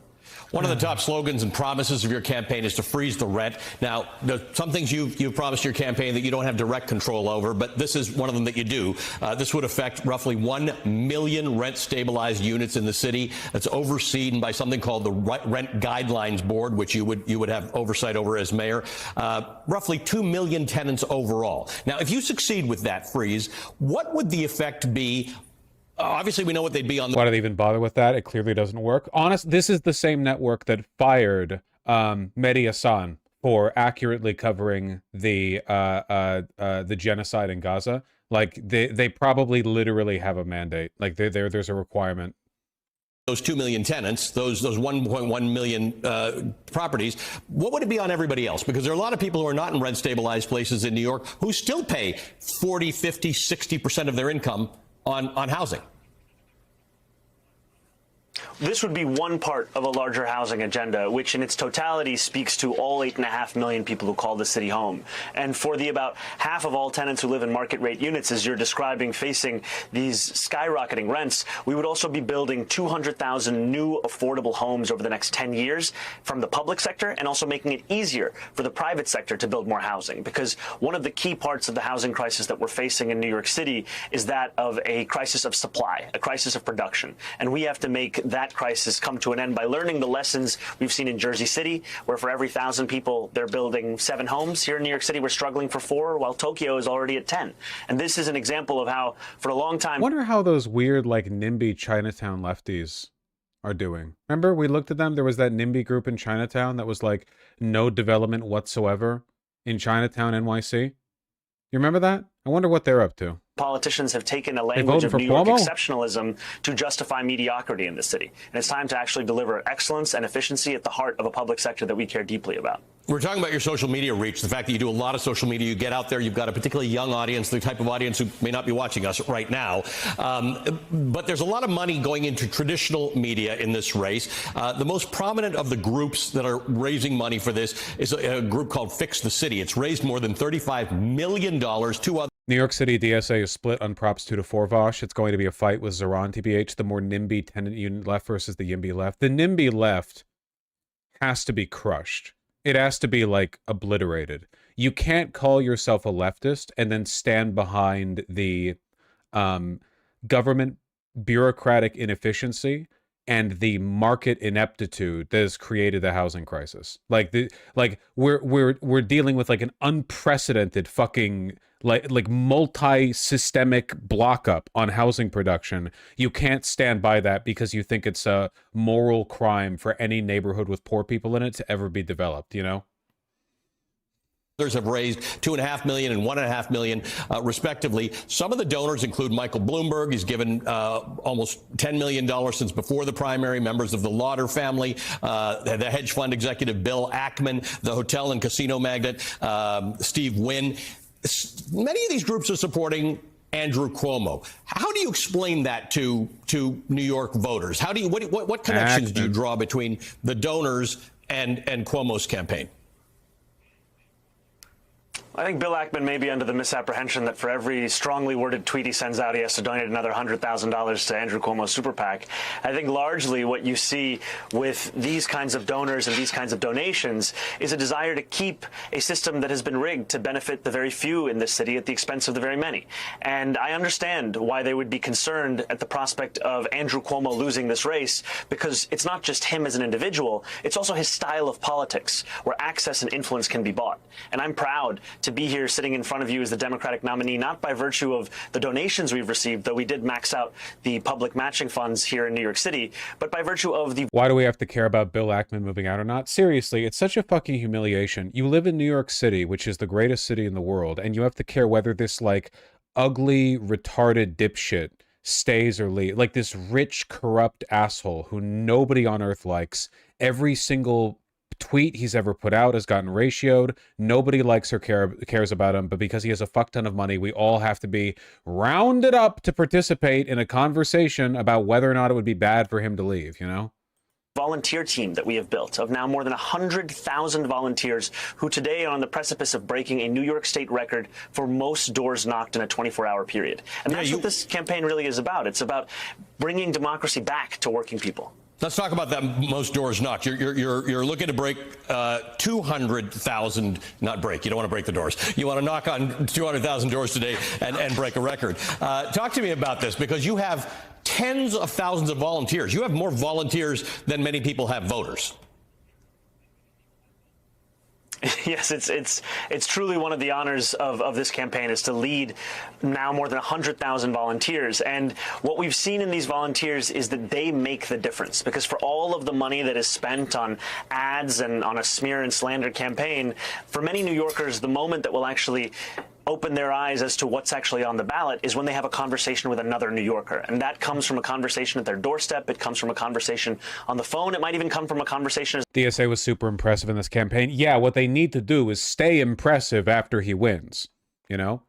One of the top slogans and promises of your campaign is to freeze the rent. Now, there's some things you've promised your campaign that you don't have direct control over, but this is one of them that you do. This would affect roughly 1 million rent-stabilized units in the city. That's overseen by something called the Rent Guidelines Board, which you would have oversight over as mayor. Roughly 2 million tenants overall. Now, if you succeed with that freeze, what would the effect be? Obviously, we know what they'd be on. Why do they even bother with that? It clearly doesn't work. This is the same network that fired Mehdi Hassan for accurately covering the genocide in Gaza. Like they probably literally have a mandate. Like there's a requirement. Those 2 million tenants, those 1.1 million properties, what would it be on everybody else? Because there are a lot of people who are not in rent-stabilized places in New York who still pay 40, 50, 60% of their income on housing. This would be one part of a larger housing agenda, which in its totality speaks to all 8.5 million people who call the city home. And for the about half of all tenants who live in market rate units, as you're describing, facing these skyrocketing rents, we would also be building 200,000 new affordable homes over the next 10 years from the public sector, and also making it easier for the private sector to build more housing. Because one of the key parts of the housing crisis that we're facing in New York City is that of a crisis of supply, a crisis of production. And we have to make that crisis come to an end by learning the lessons we've seen in Jersey City, where for every 1,000 people, they're building 7 homes. Here in New York City, we're struggling for 4, while Tokyo is already at 10. And this is an example of how, for a long time... I wonder how those weird, like, NIMBY Chinatown lefties are doing. Remember, we looked at them? There was that NIMBY group in Chinatown that was, like, no development whatsoever in Chinatown, NYC. You remember that? I wonder what they're up to. Politicians have taken a language of New York exceptionalism to justify mediocrity in the city. And it's time to actually deliver excellence and efficiency at the heart of a public sector that we care deeply about. We're talking about your social media reach, the fact that you do a lot of social media, you get out there, you've got a particularly young audience, the type of audience who may not be watching us right now. But there's a lot of money going into traditional media in this race. The most prominent of the groups that are raising money for this is a group called Fix the City. It's raised more than $35 million. 2 other New York City DSA is split on props 2 to 4, Vosh. It's going to be a fight with Zoran, TBH, the more NIMBY tenant unit left versus the YIMBY left. The NIMBY left has to be crushed. It has to be, like, obliterated. You can't call yourself a leftist and then stand behind the government bureaucratic inefficiency and the market ineptitude that has created the housing crisis. We're dealing with like an unprecedented fucking like multi-systemic block up on housing production. You can't stand by that because you think it's a moral crime for any neighborhood with poor people in it to ever be developed, you know? Others have raised $2.5 million and $1.5 million, respectively. Some of the donors include Michael Bloomberg. He's given almost $10 million since before the primary. Members of the Lauder family, the hedge fund executive Bill Ackman, the hotel and casino magnate Steve Wynn. Many of these groups are supporting Andrew Cuomo. How do you explain that to New York voters? How do you what connections do you draw between the donors and Cuomo's campaign? I think Bill Ackman may be under the misapprehension that for every strongly worded tweet he sends out, he has to donate another $100,000 to Andrew Cuomo's super PAC. I think largely what you see with these kinds of donors and these kinds of donations is a desire to keep a system that has been rigged to benefit the very few in this city at the expense of the very many. And I understand why they would be concerned at the prospect of Andrew Cuomo losing this race, because it's not just him as an individual, it's also his style of politics, where access and influence can be bought. And I'm proud to be here sitting in front of you as the Democratic nominee, not by virtue of the donations we've received, though we did max out the public matching funds here in New York City, but by virtue of the... Why do we have to care about Bill Ackman moving out or not? Seriously, it's such a fucking humiliation. You live in New York City, which is the greatest city in the world, and you have to care whether this, like, ugly, retarded dipshit stays or leaves. Like, this rich, corrupt asshole who nobody on earth likes. Every single tweet he's ever put out has gotten ratioed. Nobody likes or cares about him, but because he has a fuck ton of money, we all have to be rounded up to participate in a conversation about whether or not it would be bad for him to leave, you know? Volunteer team that we have built of now more than 100,000 volunteers who today are on the precipice of breaking a New York State record for most doors knocked in a 24-hour period. And that's what this campaign really is about. It's about bringing democracy back to working people. Let's talk about that most doors knocked. You're looking to break 200,000, not break. You don't want to break the doors. You want to knock on 200,000 doors today and break a record. Talk to me about this, because you have tens of thousands of volunteers. You have more volunteers than many people have voters. Yes, it's truly one of the honors of this campaign is to lead now more than 100,000 volunteers. And what we've seen in these volunteers is that they make the difference, because for all of the money that is spent on ads and on a smear and slander campaign, for many New Yorkers, the moment that will actually open their eyes as to what's actually on the ballot is when they have a conversation with another New Yorker. And that comes from a conversation at their doorstep. It comes from a conversation on the phone. It might even come from a conversation. DSA was super impressive in this campaign. Yeah, what they need to do is stay impressive after he wins, you know?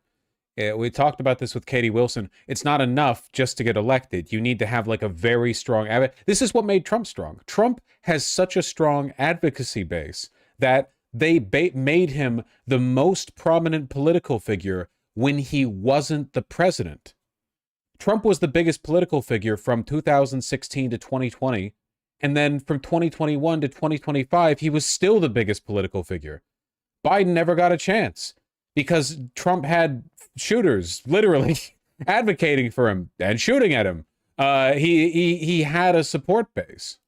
We talked about this with Katie Wilson. It's not enough just to get elected. You need to have like a very strong This is what made Trump strong. Trump has such a strong advocacy base that they made him the most prominent political figure when he wasn't the president. Trump was the biggest political figure from 2016 to 2020. And then from 2021 to 2025, he was still the biggest political figure. Biden never got a chance because Trump had shooters literally advocating for him and shooting at him. He had a support base.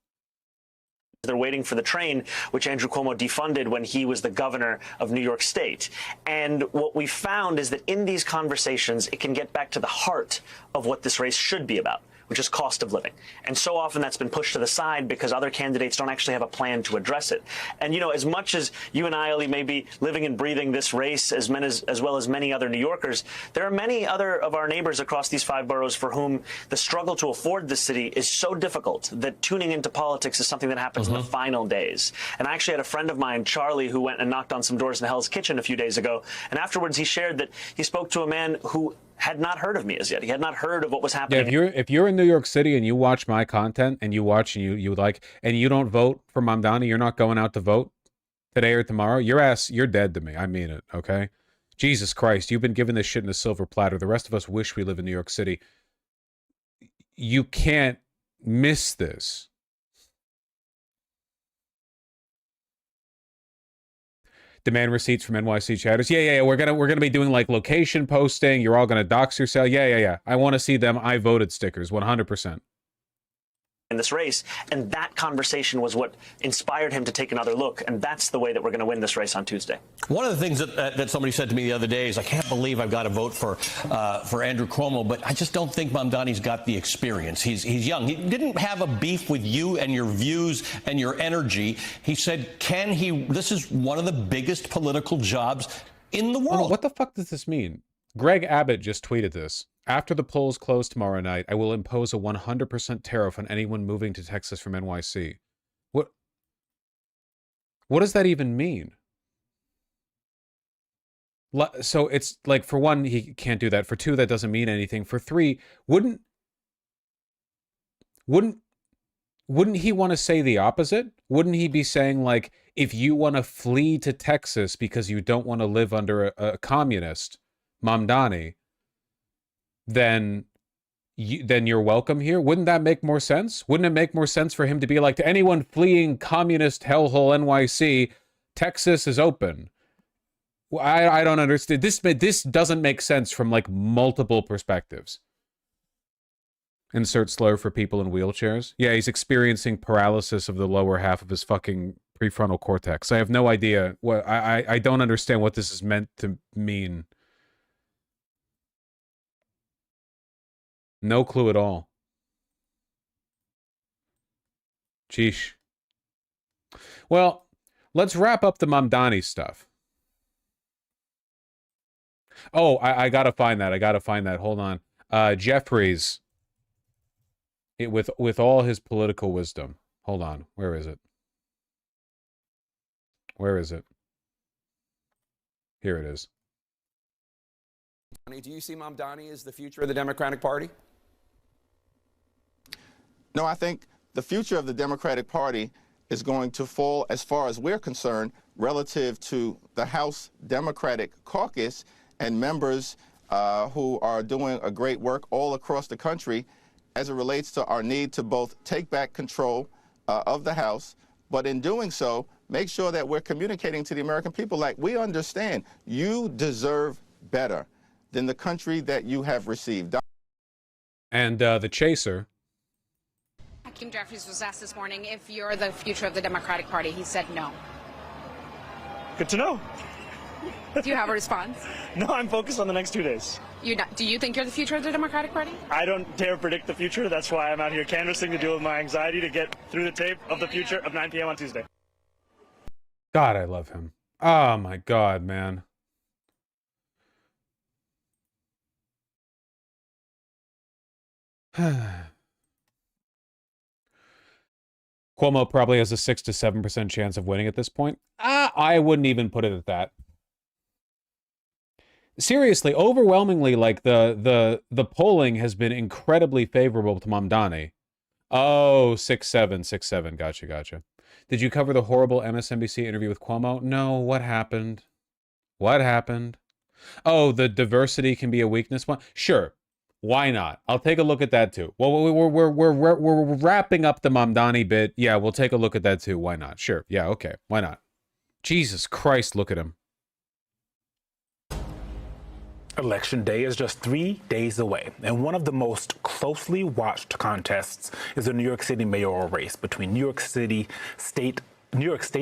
They're waiting for the train, which Andrew Cuomo defunded when he was the governor of New York State. And what we found is that in these conversations, it can get back to the heart of what this race should be about, which is cost of living. And so often that's been pushed to the side because other candidates don't actually have a plan to address it. And, you know, as much as you and I, Ali, may be living and breathing this race as well as many other New Yorkers, there are many other of our neighbors across these 5 boroughs for whom the struggle to afford this city is so difficult that tuning into politics is something that happens in the final days. And I actually had a friend of mine, Charlie, who went and knocked on some doors in Hell's Kitchen a few days ago. And afterwards he shared that he spoke to a man who had not heard of me as yet. He had not heard of what was happening. Yeah, if you're in New York City and you watch my content and you watch and you like and you don't vote for Mamdani, you're not going out to vote today or tomorrow, you're dead to me. I mean it, okay? Jesus Christ, you've been given this shit in a silver platter. The rest of us wish we live in New York City. You can't miss this. Demand receipts from NYC chatters. Yeah. We're gonna be doing like location posting. You're all gonna dox yourself. Yeah. I want to see them I voted stickers. 100%. In this race, and that conversation was what inspired him to take another look, and that's the way that we're going to win this race on Tuesday. One of the things that somebody said to me the other day is, I can't believe I've got to vote for Andrew Cuomo, but I just don't think Mamdani's got the experience. He's young. He didn't have a beef with you and your views and your energy. He said, this is one of the biggest political jobs in the world. What the fuck does this mean? Greg Abbott just tweeted this. After the polls close tomorrow night, I will impose a 100% tariff on anyone moving to Texas from NYC. What does that even mean? So it's like, for one, he can't do that. For two, that doesn't mean anything. For three, wouldn't he want to say the opposite? Wouldn't he be saying, like, if you want to flee to Texas because you don't want to live under a communist, Mamdani, then you're welcome here? Wouldn't that make more sense? Wouldn't it make more sense for him to be like, to anyone fleeing communist hellhole NYC, Texas is open? I don't understand. This doesn't make sense from like multiple perspectives. Insert slur for people in wheelchairs. Yeah, he's experiencing paralysis of the lower half of his fucking prefrontal cortex. I have no idea what I don't understand what this is meant to mean. No clue at all. Sheesh. Well, let's wrap up the Mamdani stuff. Oh, I gotta find that. Hold on. Jeffries. With all his political wisdom. Hold on. Where is it? Here it is. Do you see Mamdani as the future of the Democratic Party? No, I think the future of the Democratic Party is going to fall, as far as we're concerned, relative to the House Democratic Caucus and members who are doing a great work all across the country as it relates to our need to both take back control of the House, but in doing so, make sure that we're communicating to the American people, like, we understand you deserve better than the country that you have received. And the chaser. Hakeem Jeffries was asked this morning if you're the future of the Democratic Party. He said no. Good to know. Do you have a response? No, I'm focused on the next 2 days. Do you think you're the future of the Democratic Party? I don't dare predict the future. That's why I'm out here canvassing to deal with my anxiety to get through the tape of the future of 9 p.m. on Tuesday. God, I love him. Oh my God, man. Cuomo probably has a 6 to 7% chance of winning at this point. I wouldn't even put it at that. Seriously, overwhelmingly, like the polling has been incredibly favorable to Mamdani. Oh, 6-7. Gotcha. Did you cover the horrible MSNBC interview with Cuomo? No. What happened? Oh, the diversity can be a weakness one? Sure. Why not? I'll take a look at that too. Well, we're wrapping up the Mamdani bit. Yeah, we'll take a look at that too. Why not? Sure. Yeah, okay. Why not? Jesus Christ, look at him. Election Day is just 3 days away, and one of the most closely watched contests is the New York City mayoral race between New York State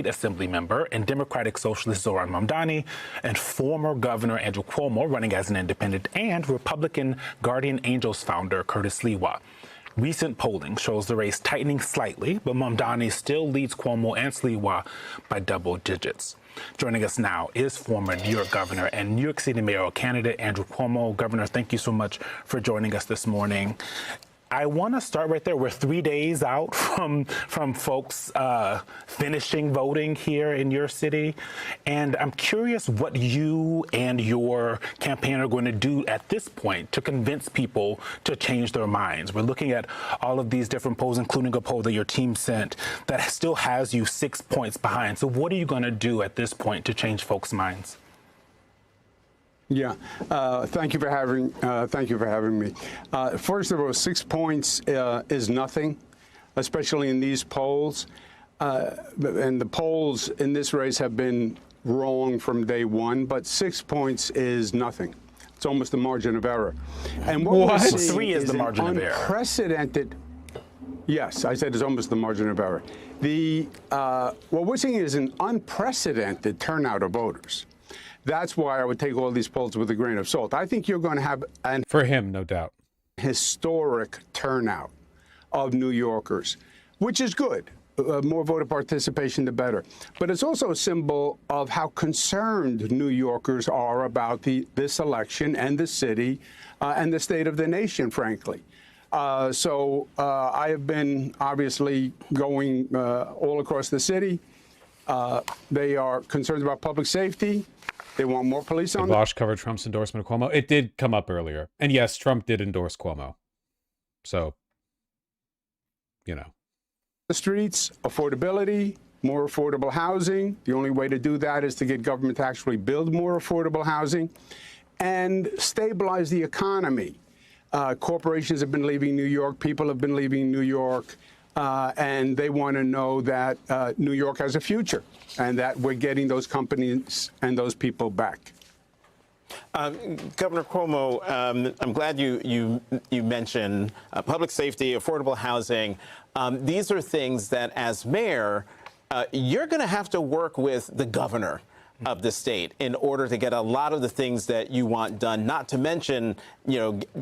Assembly member and Democratic Socialist Zoran Mamdani and former Governor Andrew Cuomo running as an independent, and Republican Guardian Angels founder Curtis Lewa. Recent polling shows the race tightening slightly, but Mamdani still leads Cuomo and Sliwa by double digits. Joining us now is former New York Governor and New York City mayoral candidate Andrew Cuomo. Governor, thank you so much for joining us this morning. I want to start right there. We're 3 days out from folks finishing voting here in your city. And I'm curious what you and your campaign are going to do at this point to convince people to change their minds. We're looking at all of these different polls, including a poll that your team sent that still has you 6 points behind. So what are you going to do at this point to change folks' minds? Yeah, thank you for having me. First of all, 6 points is nothing, especially in these polls. And the polls in this race have been wrong from day one, but 6 points is nothing. It's almost the margin of error. And what we're seeing 3 is the margin of error. Unprecedented. Yes, I said it's almost the margin of error. What we're seeing is an unprecedented turnout of voters. That's why I would take all these polls with a grain of salt. I think you're going to have an For him, no doubt. historic turnout of New Yorkers, which is good. More voter participation, the better. But it's also a symbol of how concerned New Yorkers are about this election and the city and the state of the nation, frankly. So I have been obviously going all across the city. They are concerned about public safety. They want more police on. Bosch covered Trump's endorsement of Cuomo. It did come up earlier. And yes, Trump did endorse Cuomo. So, you know. The streets, affordability, more affordable housing. The only way to do that is to get government to actually build more affordable housing and stabilize the economy. Corporations have been leaving New York. People have been leaving New York. And they want to know that New York has a future and that we're getting those companies and those people back. Governor Cuomo, I'm glad you mentioned public safety, affordable housing. These are things that, as mayor, you're going to have to work with the governor of the state in order to get a lot of the things that you want done, not to mention,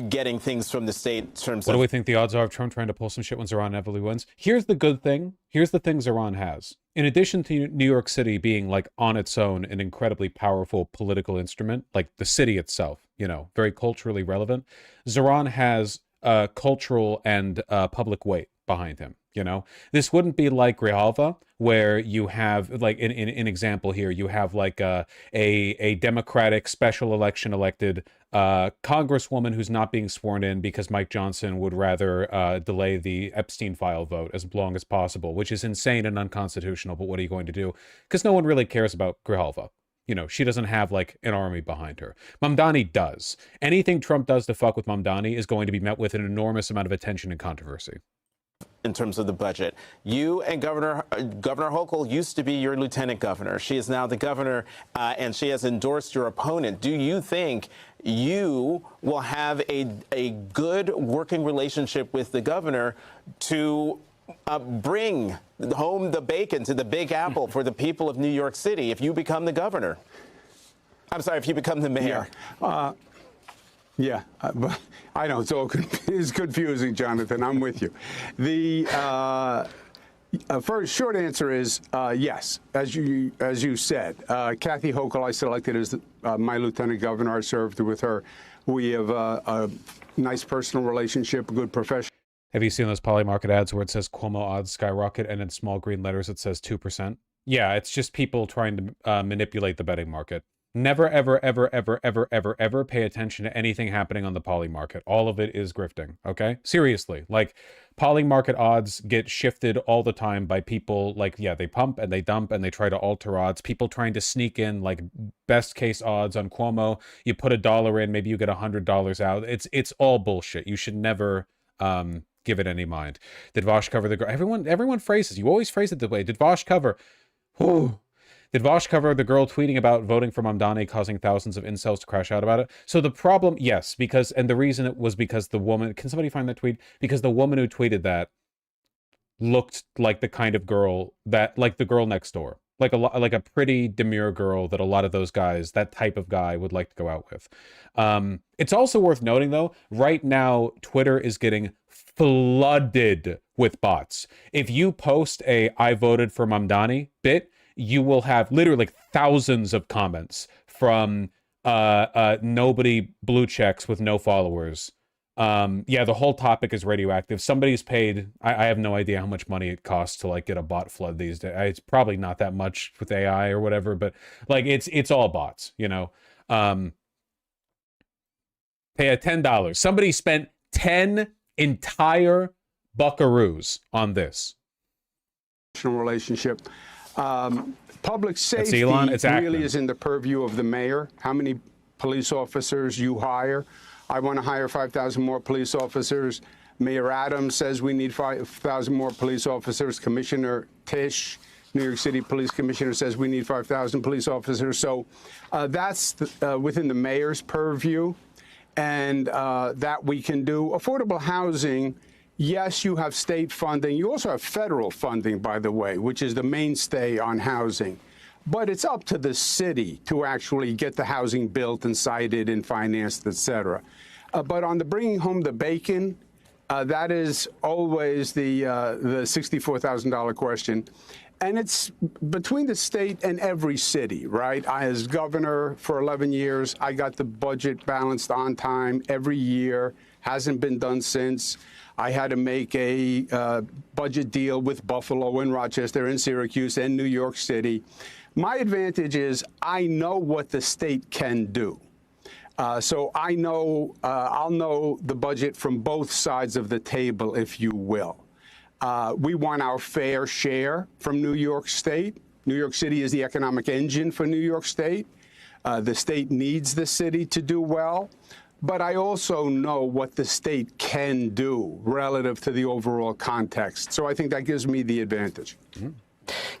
getting things from the state in terms of... What do we think the odds are of Trump trying to pull some shit when Zoran inevitably wins? Here's the good thing. Here's the thing Zoran has. In addition to New York City being, like, on its own, an incredibly powerful political instrument, like the city itself, very culturally relevant, Zoran has cultural and public weight behind him. This wouldn't be like Grijalva, where you have, like, in example here, you have like a Democratic special election elected congresswoman who's not being sworn in because Mike Johnson would rather delay the Epstein file vote as long as possible, which is insane and unconstitutional. But what are you going to do? Because no one really cares about Grijalva. She doesn't have, like, an army behind her. Mamdani does. Anything Trump does to fuck with Mamdani is going to be met with an enormous amount of attention and controversy. In terms of the budget, you and Governor Hochul used to be your lieutenant governor. She is now the governor, and she has endorsed your opponent. Do you think you will have a good working relationship with the governor to bring home the bacon to the Big Apple for the people of New York City if you become the governor? I'm sorry, if you become the mayor. Yeah, but I know it's confusing, Jonathan. I'm with you. The first short answer is yes, as you said. Kathy Hochul, I selected as my lieutenant governor. I served with her. We have a nice personal relationship, a good profession. Have you seen those Polymarket ads where it says Cuomo odds skyrocket and in small green letters it says 2%? Yeah, it's just people trying to manipulate the betting market. Never, ever, ever, ever, ever, ever, ever pay attention to anything happening on the poly market. All of it is grifting, okay? Seriously, like, poly market odds get shifted all the time by people, like, yeah, they pump and they dump and they try to alter odds. People trying to sneak in, like, best case odds on Cuomo. You put $1 in, maybe you get $100 out. It's all bullshit. You should never give it any mind. Did Vosh cover the... Everyone phrases. You always phrase it the way. Did Vosh cover... Whew. Did Vosh cover the girl tweeting about voting for Mamdani causing thousands of incels to crash out about it? So the problem, yes, and the reason it was because the woman, can somebody find that tweet? Because the woman who tweeted that looked like the kind of girl that, like the girl next door. Like a pretty demure girl that a lot of those guys, that type of guy, would like to go out with. It's also worth noting, though, right now, Twitter is getting flooded with bots. If you post a "I voted for Mamdani" bit, you will have literally thousands of comments from nobody blue checks with no followers. Yeah, the whole topic is radioactive. Somebody's paid, I have no idea how much money it costs to, like, get a bot flood these days. It's probably not that much with AI or whatever, but, like, it's all bots, Pay $10. Somebody spent 10 entire buckaroos on this. Relationship. Public safety Elon, it's really is in the purview of the mayor. How many police officers you hire. I want to hire 5,000 more police officers. Mayor Adams says we need 5,000 more police officers. Commissioner Tisch, New York City Police Commissioner, says we need 5,000 police officers. So that's within the mayor's purview, and that we can do. Affordable housing, yes, you have state funding. You also have federal funding, by the way, which is the mainstay on housing. But it's up to the city to actually get the housing built and sited and financed, et cetera. But on the bringing home the bacon, that is always the $64,000 question. And it's between the state and every city, right? As governor for 11 years, I got the budget balanced on time every year. Hasn't been done since. I had to make a budget deal with Buffalo and Rochester and Syracuse and New York City. My advantage is I know what the state can do. So I know, I'll know the budget from both sides of the table, if you will. We want our fair share from New York State. New York City is the economic engine for New York State. The state needs the city to do well. But I also know what the state can do relative to the overall context. So I think that gives me the advantage. Mm-hmm.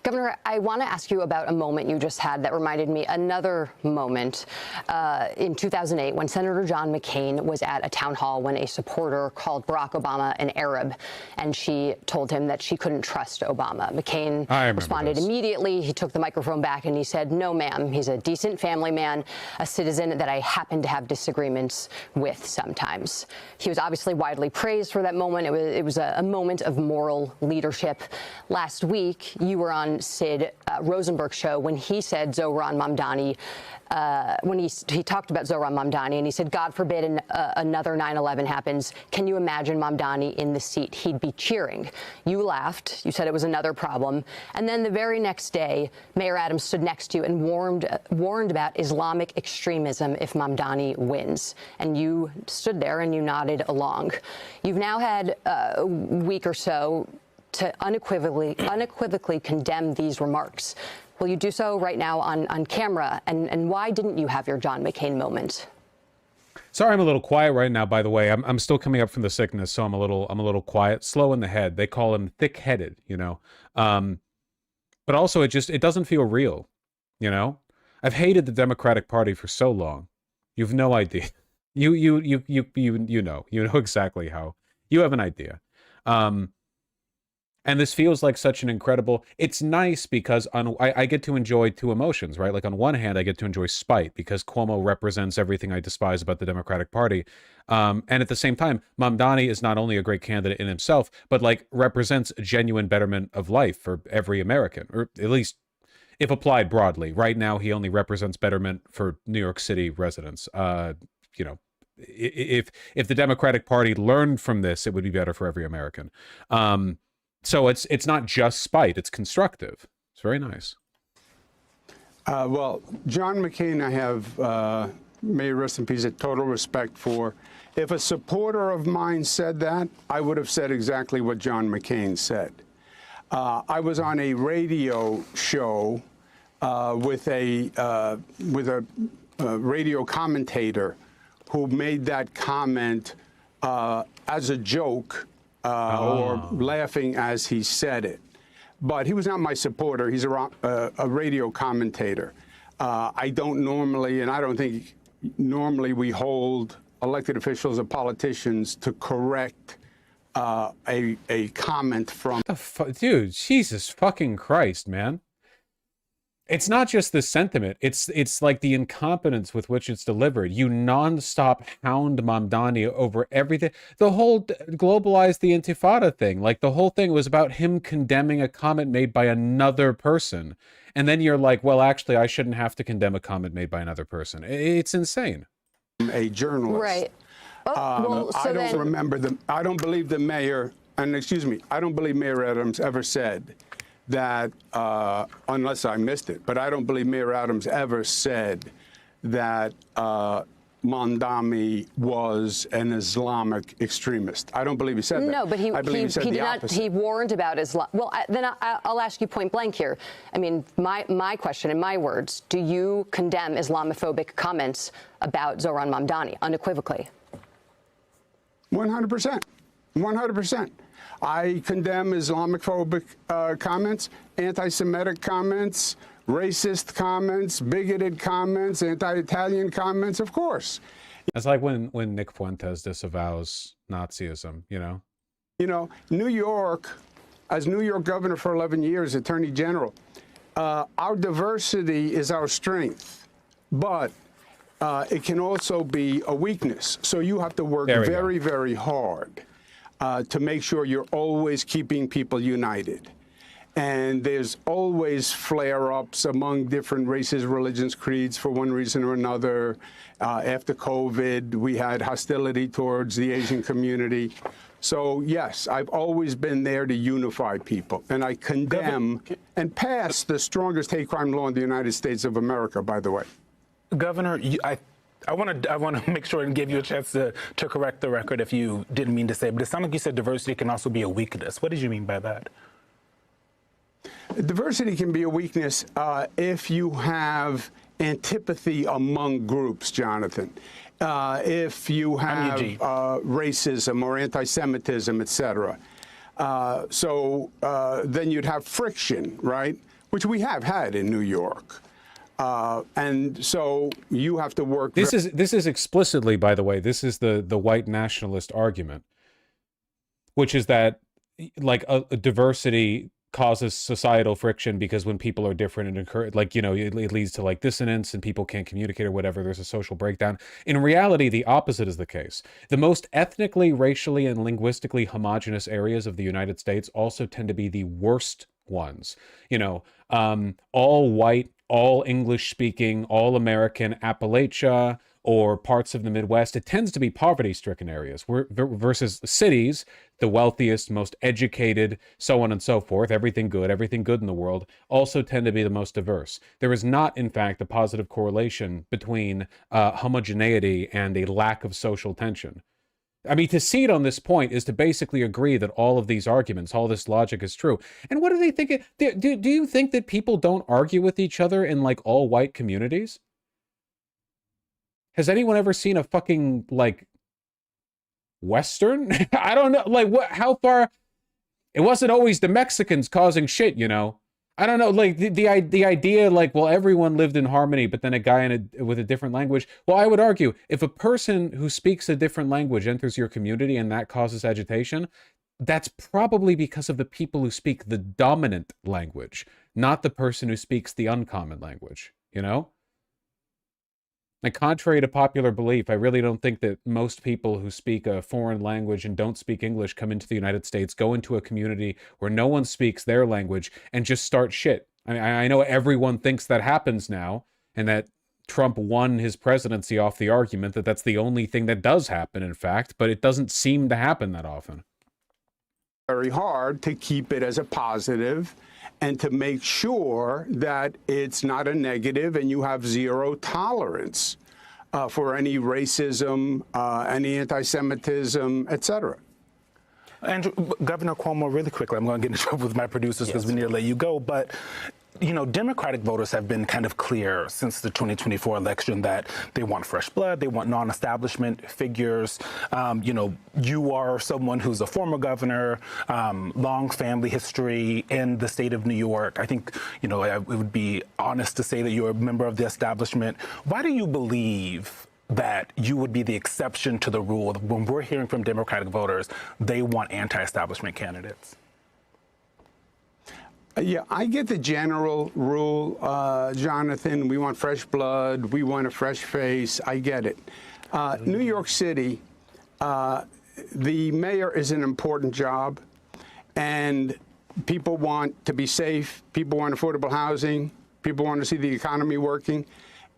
Governor, I want to ask you about a moment you just had that reminded me another moment in 2008 when Senator John McCain was at a town hall when a supporter called Barack Obama an Arab, and she told him that she couldn't trust Obama. McCain responded immediately. He took the microphone back and he said, "No, ma'am. He's a decent family man, a citizen that I happen to have disagreements with sometimes." He was obviously widely praised for that moment. It was a moment of moral leadership. Last week, you were on Sid Rosenberg's show when he said Zohran Mamdani, when he talked about Zohran Mamdani, and he said, God forbid another 9/11 happens. Can you imagine Mamdani in the seat? He'd be cheering. You laughed. You said it was another problem. And then the very next day, Mayor Adams stood next to you and warned about Islamic extremism if Mamdani wins. And you stood there and you nodded along. You've now had a week or so to unequivocally condemn these remarks. Will you do so right now on camera? And why didn't you have your John McCain moment? Sorry, I'm a little quiet right now, by the way. I'm still coming up from the sickness, so I'm a little quiet, slow in the head. They call him thick-headed, you know. But also it doesn't feel real, you know. I've hated the Democratic Party for so long. You've no idea. You know exactly how. You have an idea. And this feels like such an incredible, it's nice because I get to enjoy two emotions, right? Like on one hand, I get to enjoy spite because Cuomo represents everything I despise about the Democratic Party. And at the same time, Mamdani is not only a great candidate in himself, but like represents a genuine betterment of life for every American, or at least if applied broadly. Right now, he only represents betterment for New York City residents. You know, if the Democratic Party learned from this, it would be better for every American. So it's not just spite, it's constructive. It's very nice. Well, John McCain, I have, may he rest in peace, a total respect for. If a supporter of mine said that, I would have said exactly what John McCain said. I was on a radio show with a radio commentator who made that comment as a joke. Or laughing as he said it. But he was not my supporter. He's a radio commentator. I don't normally, and I don't think normally we hold elected officials or politicians to correct a comment from... Dude, Jesus fucking Christ, man. It's not just the sentiment. It's like the incompetence with which it's delivered. You nonstop hound Mamdani over everything. The whole globalize the Intifada thing. Like the whole thing was about him condemning a comment made by another person. And then you're like, well, actually, I shouldn't have to condemn a comment made by another person. It's insane. A journalist. Right. Oh, well, so I don't believe the mayor, and excuse me, I don't believe Mayor Adams ever said that, unless I missed it, but I don't believe Mayor Adams ever said that Mamdani was an Islamic extremist. I don't believe he said that. No, but I believe he said the not. opposite. He warned about Islam. Well, then I'll ask you point blank here. I mean, my question, in my words, do you condemn Islamophobic comments about Zohran Mamdani unequivocally? 100%. 100%. I condemn Islamophobic comments, anti-Semitic comments, racist comments, bigoted comments, anti-Italian comments, of course. It's like when Nick Fuentes disavows Nazism, you know? You know, New York, as New York governor for 11 years, attorney general, our diversity is our strength, but it can also be a weakness. So you have to work very, very hard to make sure you're always keeping people united. And there's always flare-ups among different races, religions, creeds for one reason or another. After COVID, we had hostility towards the Asian community. So, yes, I've always been there to unify people. And I condemn and pass the strongest hate crime law in the United States of America, by the way. Governor, I want to make sure and give you a chance to correct the record if you didn't mean to say, but it sounded like you said diversity can also be a weakness. What did you mean by that? Diversity can be a weakness if you have antipathy among groups, Jonathan. If you have racism or anti-Semitism, et cetera. So then you'd have friction, right? Which we have had in New York. And so you have to work. This is explicitly, by the way, this is the white nationalist argument, which is that like a diversity causes societal friction because when people are different and encourage, like, you know, it leads to like dissonance and people can't communicate or whatever. There's a social breakdown. In reality, the opposite is the case. The most ethnically, racially, and linguistically homogenous areas of the United States also tend to be the worst ones. You know, all white, all English speaking, all American Appalachia or parts of the Midwest, it tends to be poverty-stricken areas versus cities, the wealthiest, most educated, so on and so forth, everything good in the world, also tend to be the most diverse. There is not, in fact, a positive correlation between homogeneity and a lack of social tension. I mean, to see it on this point is to basically agree that all of these arguments, all this logic is true. And what do they think? Do you think that people don't argue with each other in, like, all-white communities? Has anyone ever seen a fucking, like, Western? I don't know. Like, what? How far? It wasn't always the Mexicans causing shit, you know? I don't know. Like, the idea, like, well, everyone lived in harmony, but then a guy with a different language. Well, I would argue, if a person who speaks a different language enters your community and that causes agitation, that's probably because of the people who speak the dominant language, not the person who speaks the uncommon language, you know? And contrary to popular belief, I really don't think that most people who speak a foreign language and don't speak English come into the United States, go into a community where no one speaks their language and just start shit. I mean, I know everyone thinks that happens now and that Trump won his presidency off the argument that that's the only thing that does happen, in fact, but it doesn't seem to happen that often. Very hard to keep it as a positive and to make sure that it's not a negative and you have zero tolerance for any racism, any anti-Semitism, et cetera. And Governor Cuomo, really quickly, I'm going to get in trouble with my producers because we need to let you go, but you know, Democratic voters have been kind of clear since the 2024 election that they want fresh blood, they want non-establishment figures. You know, you are someone who's a former governor, long family history in the state of New York. I think, you know, it would be honest to say that you're a member of the establishment. Why do you believe that you would be the exception to the rule when we're hearing from Democratic voters they want anti-establishment candidates? Yeah, I get the general rule, Jonathan. We want fresh blood. We want a fresh face. I get it. New York City, the mayor is an important job, and people want to be safe. People want affordable housing. People want to see the economy working.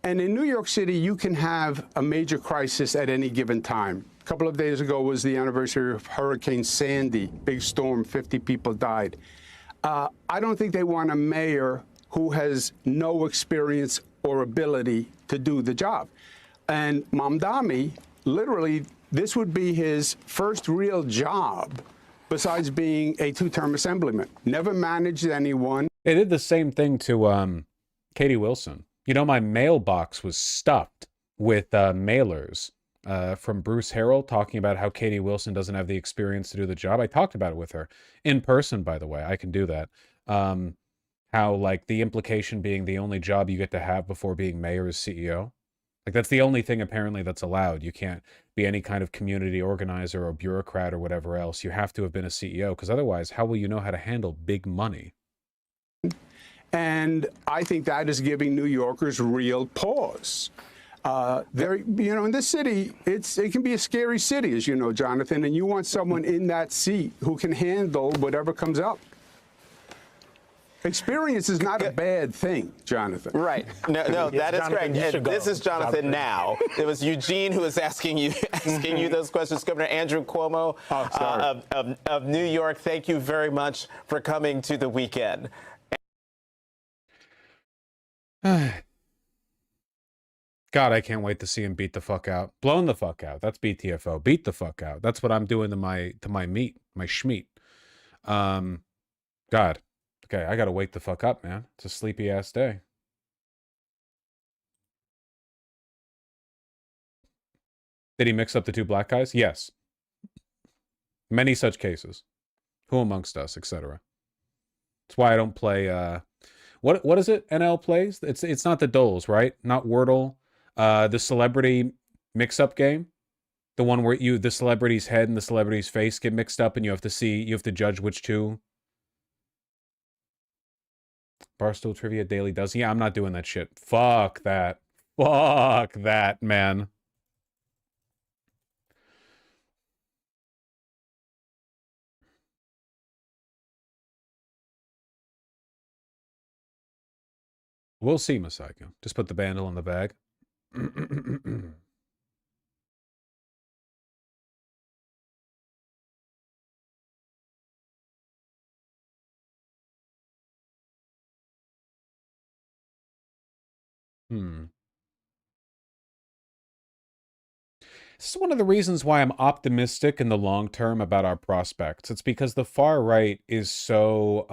And in New York City, you can have a major crisis at any given time. A couple of days ago was the anniversary of Hurricane Sandy, big storm, 50 people died. I don't think they want a mayor who has no experience or ability to do the job. And Mamdani, literally, this would be his first real job besides being a two-term assemblyman. Never managed anyone. They did the same thing to Katie Wilson. You know, my mailbox was stuffed with mailers from Bruce Harrell talking about how Katie Wilson doesn't have the experience to do the job. I talked about it with her in person, by the way. I can do that. How, like, the implication being the only job you get to have before being mayor is CEO. Like, that's the only thing apparently that's allowed. You can't be any kind of community organizer or bureaucrat or whatever else. You have to have been a CEO, because otherwise, how will you know how to handle big money? And I think that is giving New Yorkers real pause. In this city, it can be a scary city, as you know, Jonathan, and you want someone in that seat who can handle whatever comes up. Experience is not a bad thing, Jonathan. Right. No, that is correct. And this is Jonathan now. It was Eugene who was asking you those questions. Governor Andrew Cuomo of New York, thank you very much for coming to the weekend. God, I can't wait to see him beat the fuck out. Blown the fuck out. That's BTFO. Beat the fuck out. That's what I'm doing to my meat, my schmeat. God. Okay, I gotta wake the fuck up, man. It's a sleepy ass day. Did he mix up the two black guys? Yes. Many such cases. Who amongst us, etc. That's why I don't play what is it NL plays? It's not the Doles, right? Not Wordle. The celebrity mix-up game. The one where the celebrity's head and the celebrity's face get mixed up and you have to judge which two. Barstool Trivia Daily does. Yeah, I'm not doing that shit. Fuck that. Fuck that, man. We'll see, Masako. Just put the bundle in the bag. This is one of the reasons why I'm optimistic in the long term about our prospects. It's because the far right is so,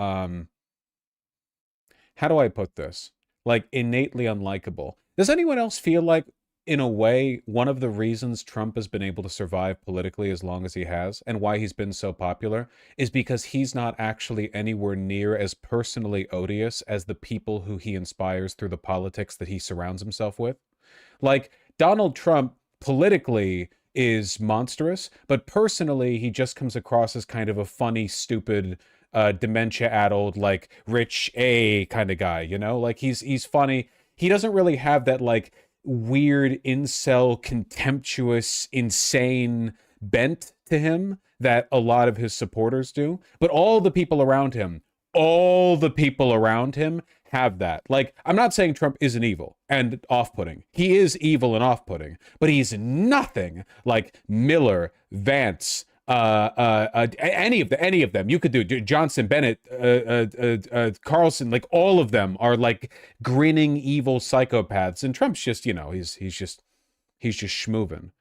how do I put this? Like, innately unlikable. Does anyone else feel like, in a way, one of the reasons Trump has been able to survive politically as long as he has, and why he's been so popular, is because he's not actually anywhere near as personally odious as the people who he inspires through the politics that he surrounds himself with? Like, Donald Trump, politically, is monstrous, but personally, he just comes across as kind of a funny, stupid, dementia-addled, like, rich A kind of guy, you know? Like, he's funny. He doesn't really have that, like, weird incel, contemptuous, insane bent to him that a lot of his supporters do. But all the people around him have that. Like, I'm not saying Trump isn't evil and off-putting. He is evil and off-putting, but he's nothing like Miller, Vance, any of them. You could do Johnson, Bennett, Carlson. Like, all of them are like grinning evil psychopaths, and Trump's just, you know, he's just schmoovin',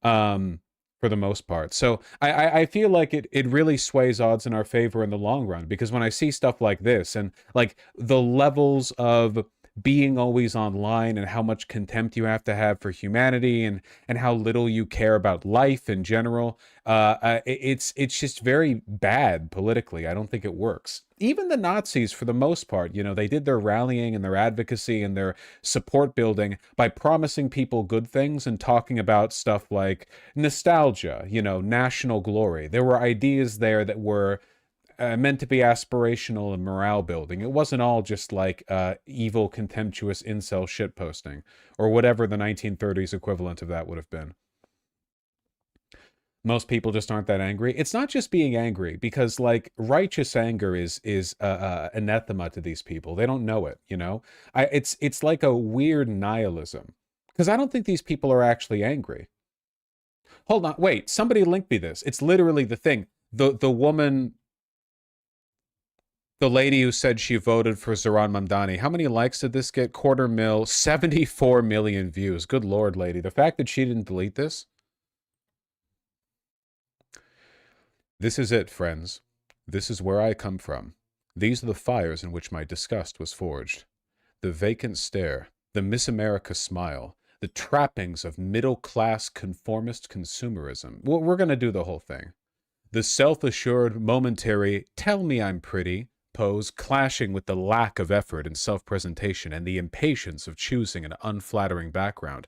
for the most part. So I feel like it really sways odds in our favor in the long run, because when I see stuff like this and like the levels of being always online and how much contempt you have to have for humanity and how little you care about life in general, it's just very bad politically. I don't think it works. Even the Nazis, for the most part, you know, they did their rallying and their advocacy and their support building by promising people good things and talking about stuff like nostalgia, you know, national glory. There were ideas there that were meant to be aspirational and morale building. It wasn't all just like evil, contemptuous incel shitposting, or whatever the 1930s equivalent of that would have been. Most people just aren't that angry. It's not just being angry, because like righteous anger is anathema to these people. They don't know it, you know? It's like a weird nihilism, because I don't think these people are actually angry. Hold on, wait, somebody linked me this. It's literally the thing. The The lady who said she voted for Zohran Mamdani. How many likes did this get? 250,000, 74 million views. Good Lord, lady. The fact that she didn't delete this. This is it, friends. This is where I come from. These are the fires in which my disgust was forged. The vacant stare, the Miss America smile, the trappings of middle-class conformist consumerism. Well, we're going to do the whole thing. The self-assured, momentary, tell me I'm pretty pose clashing with the lack of effort and self-presentation and the impatience of choosing an unflattering background.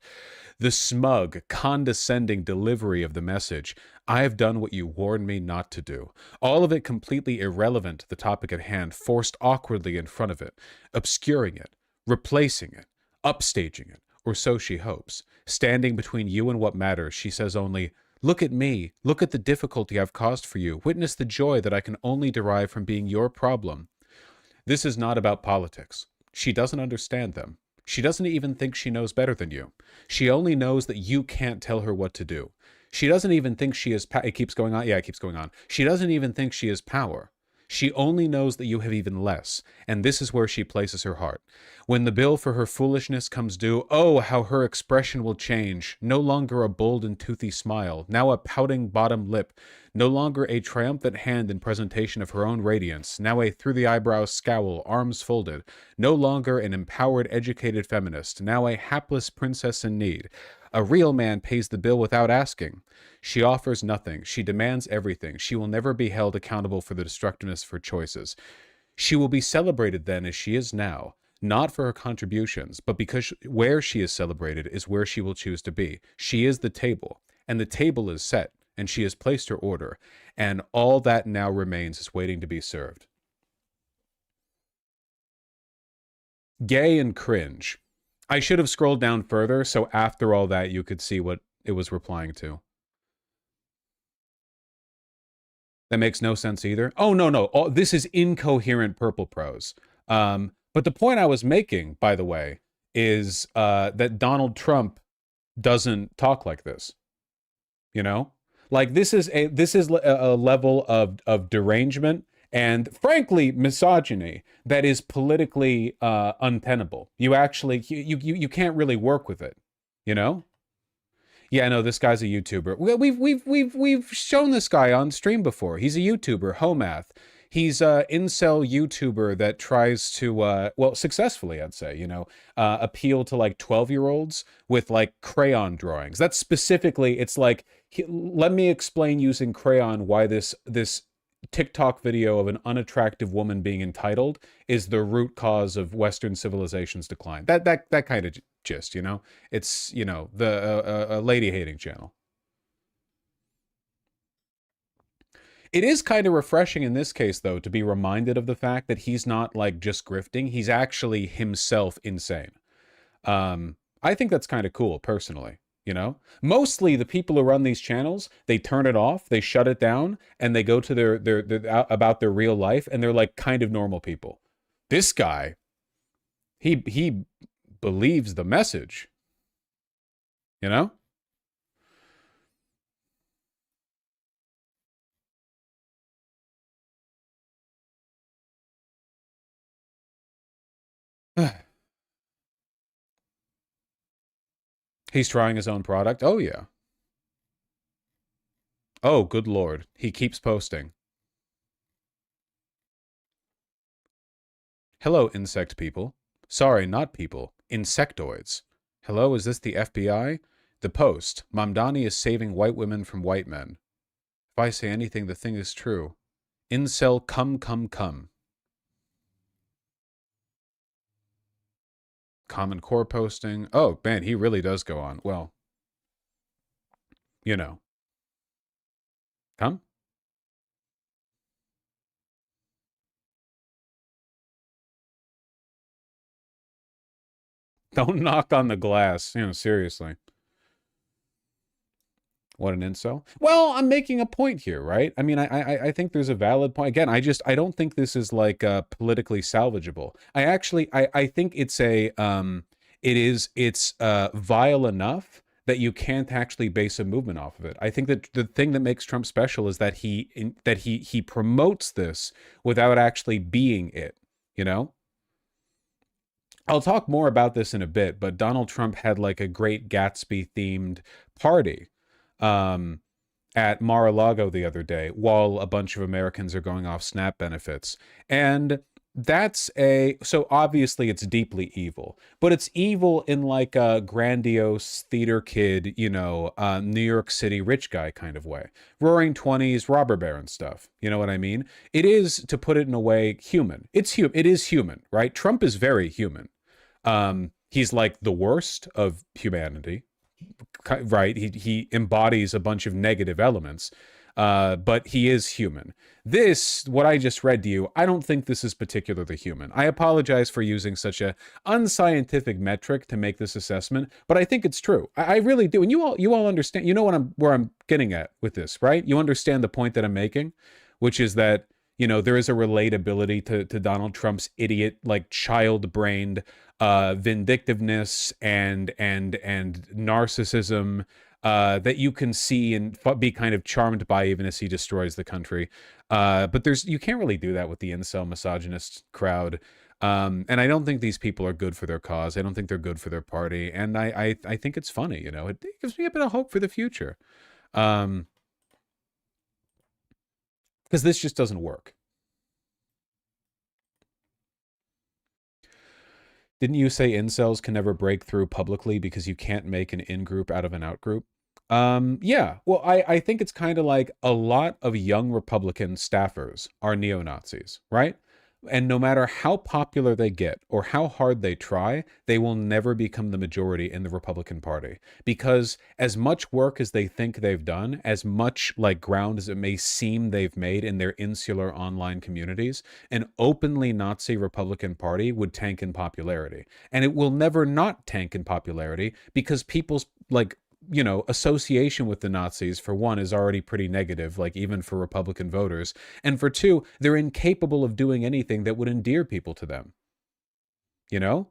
The smug, condescending delivery of the message, I have done what you warned me not to do. All of it completely irrelevant to the topic at hand, forced awkwardly in front of it, obscuring it, replacing it, upstaging it, or so she hopes. Standing between you and what matters, she says only, look at me. Look at the difficulty I've caused for you. Witness the joy that I can only derive from being your problem. This is not about politics. She doesn't understand them. She doesn't even think she knows better than you. She only knows that you can't tell her what to do. She doesn't even think she is... It keeps going on. Yeah, it keeps going on. She doesn't even think she is power. She only knows that you have even less, and this is where she places her heart. When the bill for her foolishness comes due, oh, how her expression will change. No longer a bold and toothy smile, now a pouting bottom lip. No longer a triumphant hand in presentation of her own radiance, now a through-the-eyebrows scowl, arms folded. No longer an empowered, educated feminist, now a hapless princess in need. A real man pays the bill without asking. She offers nothing. She demands everything. She will never be held accountable for the destructiveness of her choices. She will be celebrated then as she is now, not for her contributions, but because where she is celebrated is where she will choose to be. She is the table, and the table is set, and she has placed her order, and all that now remains is waiting to be served. Gay and cringe. I should have scrolled down further, so after all that, you could see what it was replying to. That makes no sense either. Oh, no. This is incoherent purple prose. But the point I was making, by the way, is that Donald Trump doesn't talk like this. You know? Like, this is a level of derangement and, frankly, misogyny that is politically untenable. You actually, you can't really work with it, you know? Yeah, no, this guy's a YouTuber. We've shown this guy on stream before. He's a YouTuber, Homath. He's a incel YouTuber that tries to, well, successfully, I'd say, you know, appeal to like 12-year-olds with like crayon drawings. That's specifically, it's like, let me explain using crayon why this TikTok video of an unattractive woman being entitled is the root cause of Western civilization's decline. That kind of gist, you know? It's, you know, the lady-hating channel. It is kind of refreshing in this case, though, to be reminded of the fact that he's not, like, just grifting. He's actually himself insane. I think that's kind of cool, personally. You know, mostly the people who run these channels, they turn it off, they shut it down, and they go to their about their real life, and they're like kind of normal people. This guy, he believes the message. You know? He's trying his own product? Oh, yeah. Oh, good Lord. He keeps posting. Hello, insect people. Sorry, not people. Insectoids. Hello, is this the FBI? The Post. Mamdani is saving white women from white men. If I say anything, the thing is true. Incel, come. Common Core posting. Oh, man, he really does go on. Well, you know. Come? Don't knock on the glass. You know, seriously. What an incel. Well, I'm making a point here, right? I mean, I think there's a valid point. Again, I don't think this is like politically salvageable. I think it's a it's vile enough that you can't actually base a movement off of it. I think that the thing that makes Trump special is that he promotes this without actually being it, you know? I'll talk more about this in a bit, but Donald Trump had like a Great Gatsby themed party at Mar-a-Lago the other day while a bunch of Americans are going off SNAP benefits. And that's so obviously it's deeply evil, but it's evil in like a grandiose theater kid, you know, New York City rich guy kind of way. Roaring 20s, robber baron stuff. You know what I mean? It is, to put it in a way, human. It is human, right? Trump is very human. He's like the worst of humanity, right? He embodies a bunch of negative elements, but he is human. This, what I just read to you, I don't think this is particularly human. I apologize for using such a unscientific metric to make this assessment, but I think it's true. I really do. And you all understand, you know where I'm getting at with this, right? You understand the point that I'm making, which is that, you know, there is a relatability to Donald Trump's idiot, like child-brained vindictiveness and narcissism that you can see and be kind of charmed by even as he destroys the country. But you can't really do that with the incel misogynist crowd. And I don't think these people are good for their cause. I don't think they're good for their party. And I think it's funny, you know, it gives me a bit of hope for the future. Because this just doesn't work. Didn't you say incels can never break through publicly because you can't make an in-group out of an out-group? Yeah, well, I think it's kind of like a lot of young Republican staffers are neo-Nazis, right? And no matter how popular they get or how hard they try, they will never become the majority in the Republican Party. Because as much work as they think they've done, as much like ground as it may seem they've made in their insular online communities, an openly Nazi Republican Party would tank in popularity. And it will never not tank in popularity because people's like, you know, association with the Nazis, for one, is already pretty negative, like even for Republican voters. And for two, they're incapable of doing anything that would endear people to them. You know?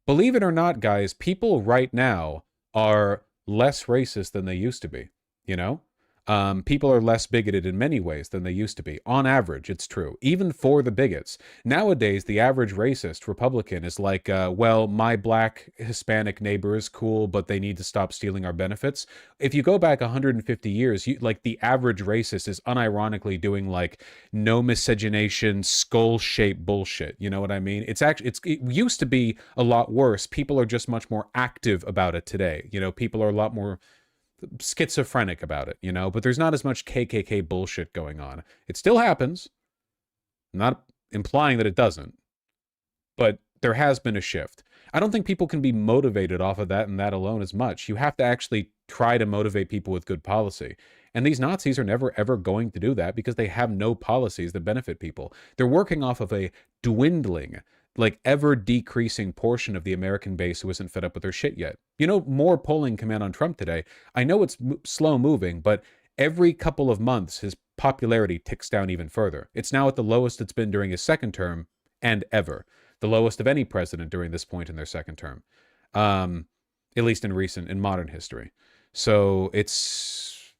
Believe it or not, guys, people right now are less racist than they used to be, you know? People are less bigoted in many ways than they used to be. On average, it's true. Even for the bigots. Nowadays, the average racist Republican is like, well, my black Hispanic neighbor is cool, but they need to stop stealing our benefits. If you go back 150 years, like the average racist is unironically doing like no miscegenation, skull-shaped bullshit. You know what I mean? It used to be a lot worse. People are just much more active about it today. You know, people are a lot more schizophrenic about it, you know, but there's not as much KKK bullshit going on. It still happens. I'm not implying that it doesn't, but there has been a shift. I don't think people can be motivated off of that and that alone as much. You have to actually try to motivate people with good policy. And these Nazis are never, ever going to do that because they have no policies that benefit people. They're working off of a dwindling, like ever decreasing portion of the American base who isn't fed up with their shit yet. You know, more polling come out on Trump today. I know it's slow moving, but every couple of months, his popularity ticks down even further. It's now at the lowest it's been during his second term and ever. The lowest of any president during this point in their second term. At least in modern history. So it's,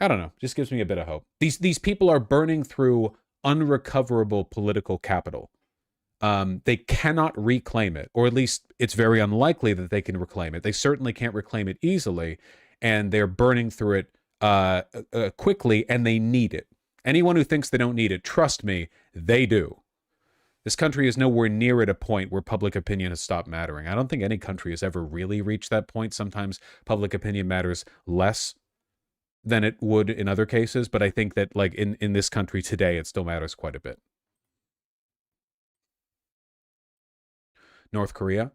I don't know, just gives me a bit of hope. These people are burning through unrecoverable political capital. They cannot reclaim it, or at least it's very unlikely that they can reclaim it. They certainly can't reclaim it easily, and they're burning through it quickly, and they need it. Anyone who thinks they don't need it, trust me, they do. This country is nowhere near at a point where public opinion has stopped mattering. I don't think any country has ever really reached that point. Sometimes public opinion matters less than it would in other cases, but I think that like in this country today, it still matters quite a bit. North Korea.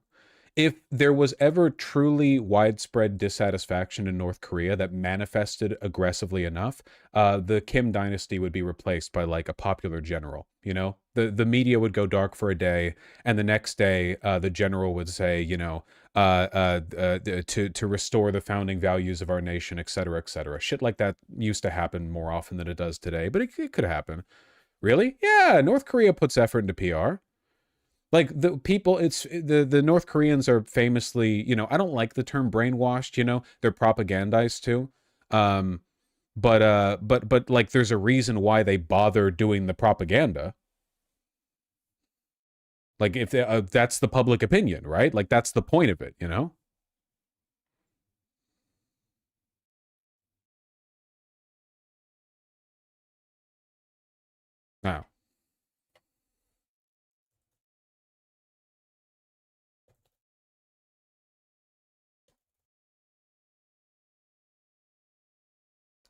If there was ever truly widespread dissatisfaction in North Korea that manifested aggressively enough, the Kim dynasty would be replaced by like a popular general, you know? The media would go dark for a day, and the next day, the general would say, you know, to restore the founding values of our nation, et cetera, et cetera. Shit like that used to happen more often than it does today, but it could happen. Really? Yeah, North Korea puts effort into PR. Like the people, it's the North Koreans are famously, you know, I don't like the term brainwashed, you know, they're propagandized too. But like there's a reason why they bother doing the propaganda. Like if they, that's the public opinion, right? Like that's the point of it, you know? Now.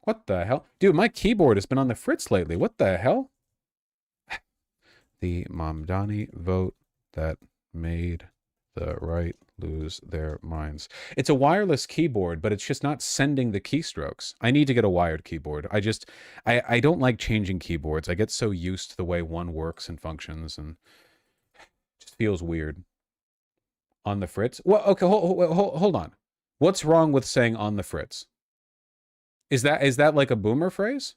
What the hell? Dude, my keyboard has been on the fritz lately. What the hell? The Mamdani vote that made the right lose their minds. It's a wireless keyboard, but it's just not sending the keystrokes. I need to get a wired keyboard. I don't like changing keyboards. I get so used to the way one works and functions, and it just feels weird. On the fritz? Well, okay, hold on. What's wrong with saying on the fritz? Is that like a boomer phrase?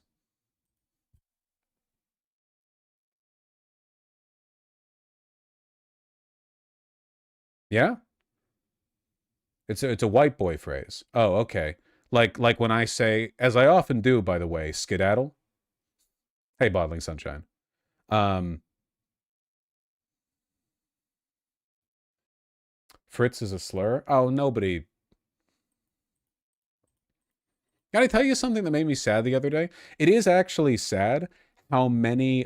Yeah? It's a white boy phrase. Oh, okay. Like when I say, as I often do, by the way, skedaddle. Hey, bottling sunshine. Fritz is a slur? Oh, nobody. Gotta tell you something that made me sad the other day? It is actually sad how many,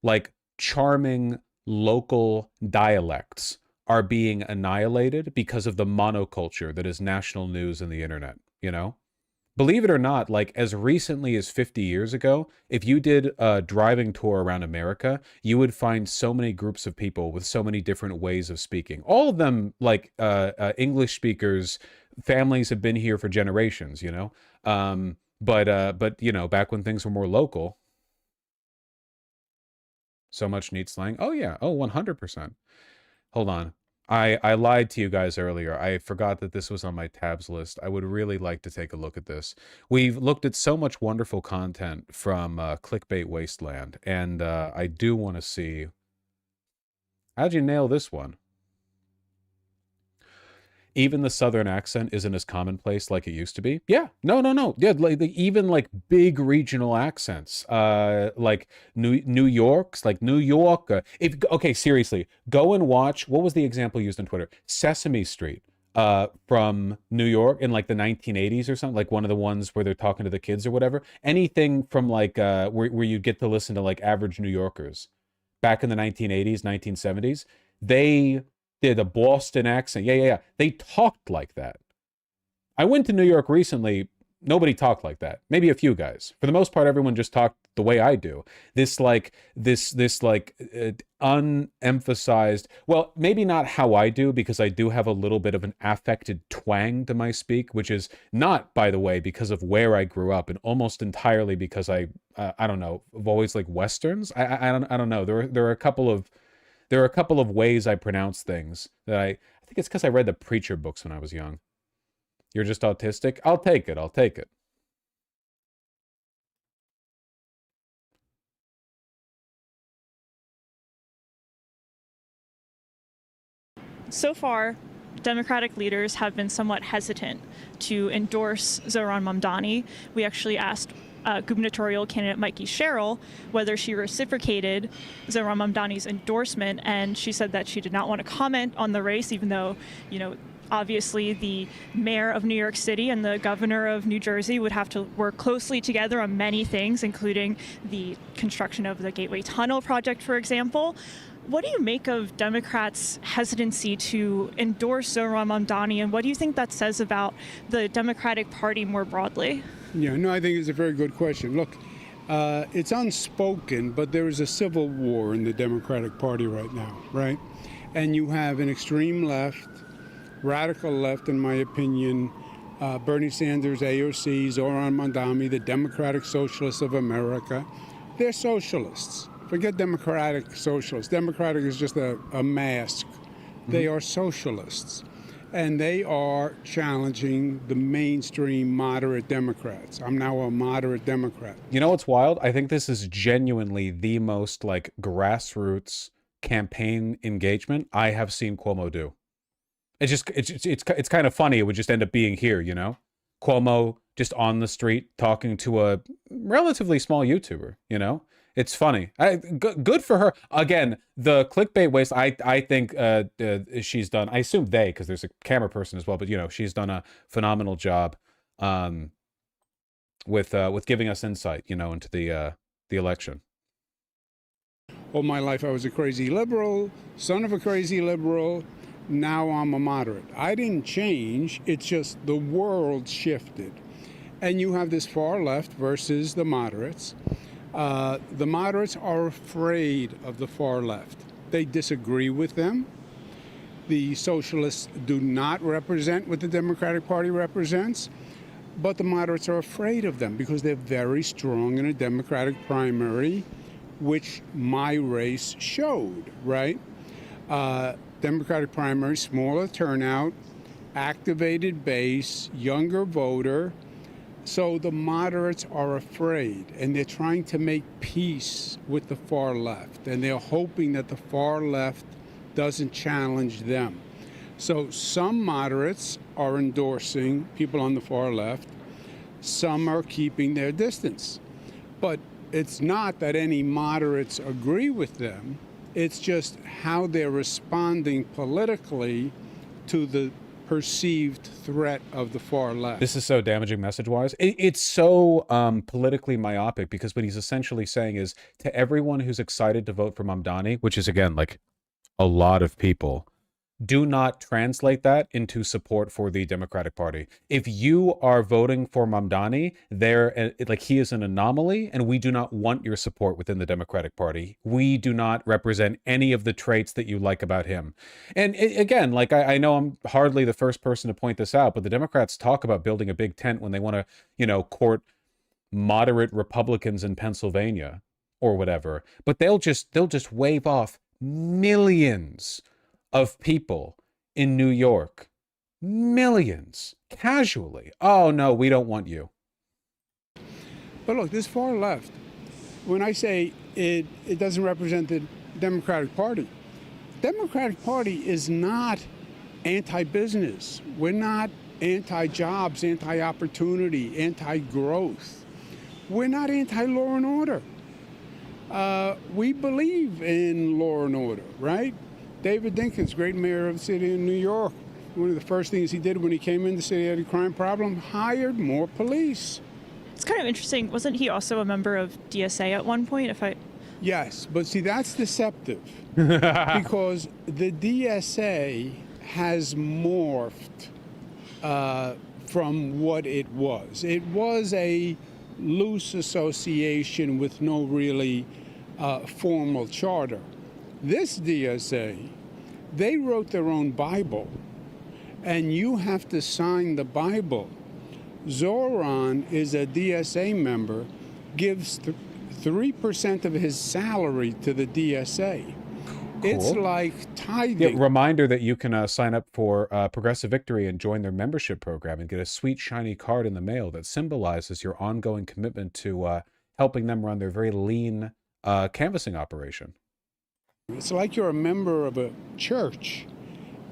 like, charming local dialects are being annihilated because of the monoculture that is national news and the internet, you know? Believe it or not, like as recently as 50 years ago, if you did a driving tour around America, you would find so many groups of people with so many different ways of speaking. All of them like English speakers, families have been here for generations, you know? But you know, back when things were more local, so much neat slang. Oh yeah, oh 100%. Hold on. I lied to you guys earlier. I forgot that this was on my tabs list. I would really like to take a look at this. We've looked at so much wonderful content from Clickbait Wasteland, and I do want to see... How'd you nail this one? Even the Southern accent isn't as commonplace like it used to be. Yeah, no. Yeah, like even like big regional accents, like New York's, like New York. Okay, seriously, go and watch. What was the example used on Twitter? Sesame Street, from New York in like the 1980s or something. Like one of the ones where they're talking to the kids or whatever. Anything from like where you get to listen to like average New Yorkers back in the 1980s, 1970s. They did a Boston accent. Yeah. They talked like that. I went to New York recently. Nobody talked like that. Maybe a few guys. For the most part, everyone just talked the way I do. This unemphasized, well, maybe not how I do, because I do have a little bit of an affected twang to my speak, which is not, by the way, because of where I grew up, and almost entirely because I don't know, I've always like Westerns. I don't know. There are a couple of ways I pronounce things that I think it's because I read the Preacher books when I was young. You're just autistic? I'll take it. So far, Democratic leaders have been somewhat hesitant to endorse Zohran Mamdani. We actually asked gubernatorial candidate Mikey Sherrill whether she reciprocated Zohran Mamdani's endorsement, and she said that she did not want to comment on the race, even though, you know, obviously the mayor of New York City and the governor of New Jersey would have to work closely together on many things, including the construction of the Gateway Tunnel project, for example. What do you make of Democrats' hesitancy to endorse Zohran Mamdani, and what do you think that says about the Democratic Party more broadly? Yeah, no, I think it's a very good question. Look, it's unspoken, but there is a civil war in the Democratic Party right now, right? And you have an extreme left, radical left, in my opinion, Bernie Sanders, AOC, Zohran Mamdani, the Democratic Socialists of America. They're socialists. Forget democratic socialists. Democratic is just a mask. They are socialists. And they are challenging the mainstream moderate Democrats. I'm now a moderate Democrat. You know what's wild? I think this is genuinely the most like grassroots campaign engagement I have seen Cuomo do. It's kind of funny. It would just end up being here, you know? Cuomo just on the street talking to a relatively small YouTuber, you know? It's funny. Good for her. Again, the clickbait waste, I think she's done, I assume they, because there's a camera person as well, but, you know, she's done a phenomenal job with giving us insight, you know, into the election. All my life I was a crazy liberal, son of a crazy liberal. Now I'm a moderate. I didn't change. It's just the world shifted. And you have this far left versus the moderates. The moderates are afraid of the far left. They disagree with them. The socialists do not represent what the Democratic Party represents, but the moderates are afraid of them because they're very strong in a Democratic primary, which my race showed, right? Democratic primary, smaller turnout, activated base, younger voter. So the moderates are afraid, and they're trying to make peace with the far left, and they're hoping that the far left doesn't challenge them. So some moderates are endorsing people on the far left. Some are keeping their distance. But it's not that any moderates agree with them. It's just how they're responding politically to the perceived threat of the far left. This is so damaging message-wise. It's so politically myopic, because what he's essentially saying is to everyone who's excited to vote for Mamdani, which is, again, like a lot of people, do not translate that into support for the Democratic Party. If you are voting for Mamdani, he is an anomaly, and we do not want your support within the Democratic Party. We do not represent any of the traits that you like about him. And again, like I know I'm hardly the first person to point this out, but the Democrats talk about building a big tent when they want to, you know, court moderate Republicans in Pennsylvania or whatever. But they'll just wave off millions of people in New York, millions, casually. Oh no, we don't want you. But look, this far left, when I say it doesn't represent the Democratic Party, the Democratic Party is not anti-business. We're not anti-jobs, anti-opportunity, anti-growth. We're not anti-law and order. We believe in law and order, right? David Dinkins, great mayor of the city of New York, one of the first things he did when he came in the city, had a crime problem, hired more police. It's kind of interesting. Wasn't he also a member of DSA at one point? Yes, but see, that's deceptive because the DSA has morphed from what it was. It was a loose association with no really formal charter. This DSA, they wrote their own Bible, and you have to sign the Bible. Zoran is a DSA member, gives 3% of his salary to the DSA. Cool. It's like tithing. Yeah, reminder that you can sign up for Progressive Victory and join their membership program and get a sweet, shiny card in the mail that symbolizes your ongoing commitment to helping them run their very lean canvassing operation. It's like you're a member of a church,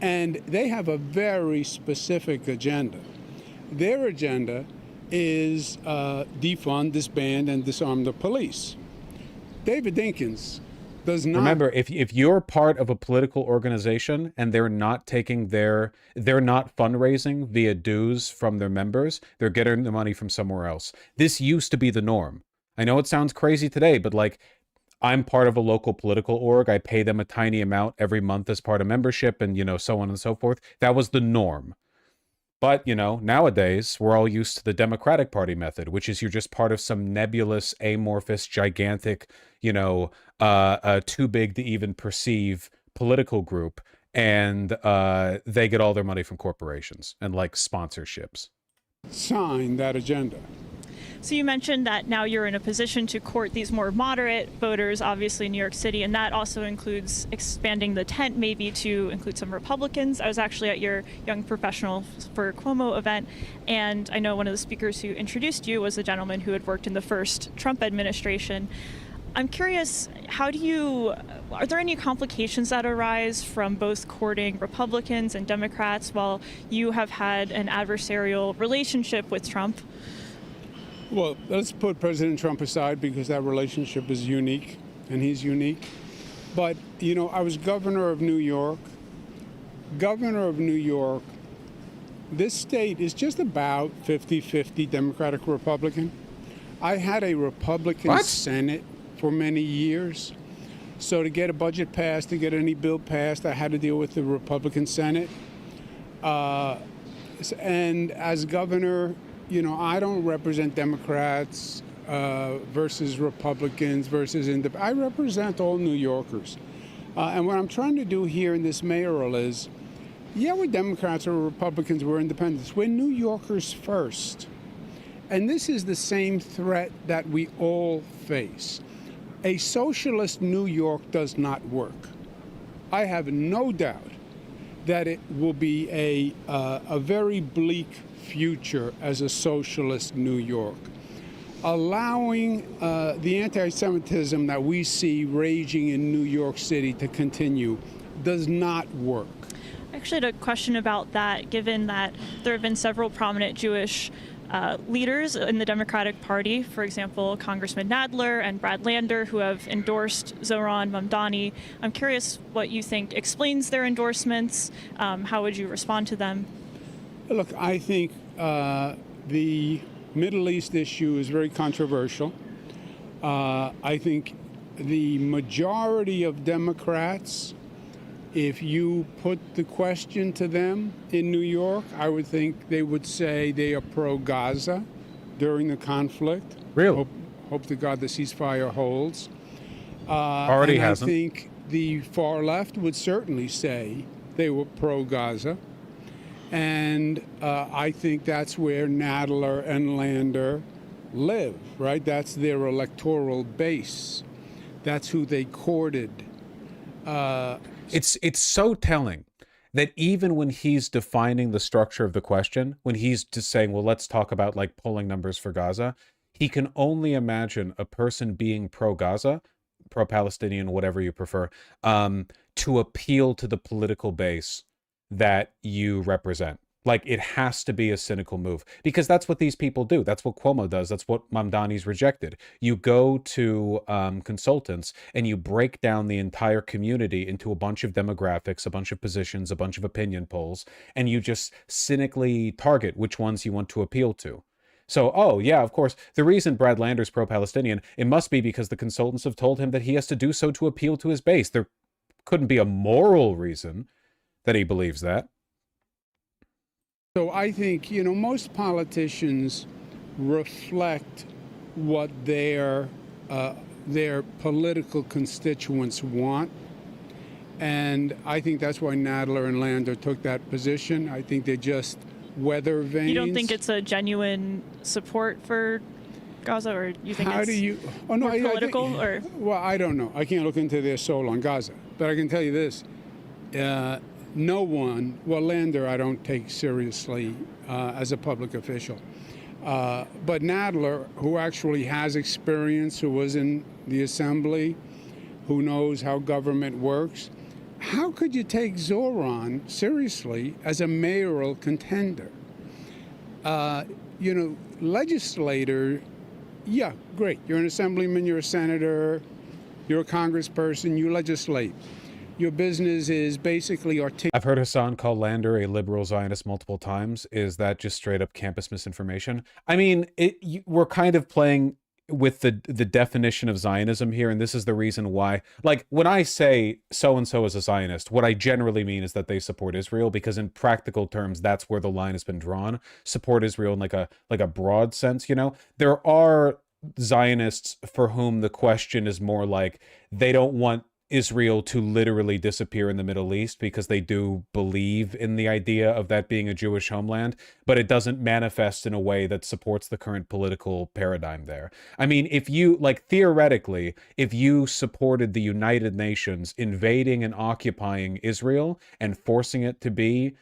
and they have a very specific agenda. Their agenda is defund, disband, and disarm the police. David Dinkins does not. Remember, if you're part of a political organization and they're not fundraising via dues from their members, they're getting the money from somewhere else. This used to be the norm. I know it sounds crazy today, but like, I'm part of a local political org. I pay them a tiny amount every month as part of membership, and, you know, so on and so forth. That was the norm. But, you know, nowadays, we're all used to the Democratic Party method, which is you're just part of some nebulous, amorphous, gigantic, you know, too big to even perceive political group. And they get all their money from corporations and, like, sponsorships. Sign that agenda. So you mentioned that now you're in a position to court these more moderate voters, obviously in New York City, and that also includes expanding the tent maybe to include some Republicans. I was actually at your Young Professional for Cuomo event, and I know one of the speakers who introduced you was a gentleman who had worked in the first Trump administration. I'm curious, are there any complications that arise from both courting Republicans and Democrats while you have had an adversarial relationship with Trump? Well, let's put President Trump aside because that relationship is unique and he's unique. But, you know, I was governor of New York. Governor of New York, this state is just about 50-50 Democratic Republican. I had a Republican Senate for many years. So to get a budget passed, to get any bill passed, I had to deal with the Republican Senate. And as governor, you know, I don't represent Democrats versus Republicans versus independents. I represent all New Yorkers. And what I'm trying to do here in this mayoral is, yeah, we're Democrats or Republicans, we're independents. We're New Yorkers first. And this is the same threat that we all face. A socialist New York does not work. I have no doubt that it will be a very bleak future as a socialist New York. Allowing the anti-Semitism that we see raging in New York City to continue does not work. I actually had a question about that, given that there have been several prominent Jewish leaders in the Democratic Party, for example, Congressman Nadler and Brad Lander, who have endorsed Zohran Mamdani. I'm curious what you think explains their endorsements. How would you respond to them? Look, I think the Middle East issue is very controversial. I think the majority of Democrats, if you put the question to them in New York, I would think they would say they are pro-Gaza during the conflict. Really? Hope to God the ceasefire holds. Already and hasn't. I think the far left would certainly say they were pro-Gaza. And I think that's where Nadler and Lander live, right? That's their electoral base. That's who they courted. It's so telling that even when he's defining the structure of the question, when he's just saying, well, let's talk about like polling numbers for Gaza, he can only imagine a person being pro-Gaza, pro-Palestinian, whatever you prefer, to appeal to the political base that you represent. Like, it has to be a cynical move because that's what these people do. That's what Cuomo does. That's what Mamdani's rejected. You go to consultants and you break down the entire community into a bunch of demographics, a bunch of positions, a bunch of opinion polls, and you just cynically target which ones you want to appeal to. So, oh, yeah, of course, the reason Brad Lander's pro-Palestinian, it must be because the consultants have told him that he has to do so to appeal to his base. There couldn't be a moral reason that he believes that. So I think, you know, most politicians reflect what their political constituents want. And I think that's why Nadler and Lander took that position. I think they just weather vanes. You don't think it's a genuine support for Gaza, or you think it's more political? Well, I don't know. I can't look into their soul on Gaza. But I can tell you this. No one, well, Lander I don't take seriously as a public official. But Nadler, who actually has experience, who was in the assembly, who knows how government works, how could you take Zohran seriously as a mayoral contender? You know, legislator, yeah, great. You're an assemblyman, you're a senator, you're a congressperson, you legislate. Your business is basically I've heard Hassan call Lander a liberal Zionist multiple times. Is that just straight up campus misinformation? I mean, we're kind of playing with the definition of Zionism here, and this is the reason why. Like, when I say so-and-so is a Zionist, what I generally mean is that they support Israel, because in practical terms, that's where the line has been drawn. Support Israel in like a broad sense, you know? There are Zionists for whom the question is more like they don't want Israel to literally disappear in the Middle East because they do believe in the idea of that being a Jewish homeland, but it doesn't manifest in a way that supports the current political paradigm there. I mean, if you, like, theoretically, if you supported the United Nations invading and occupying Israel and forcing it to be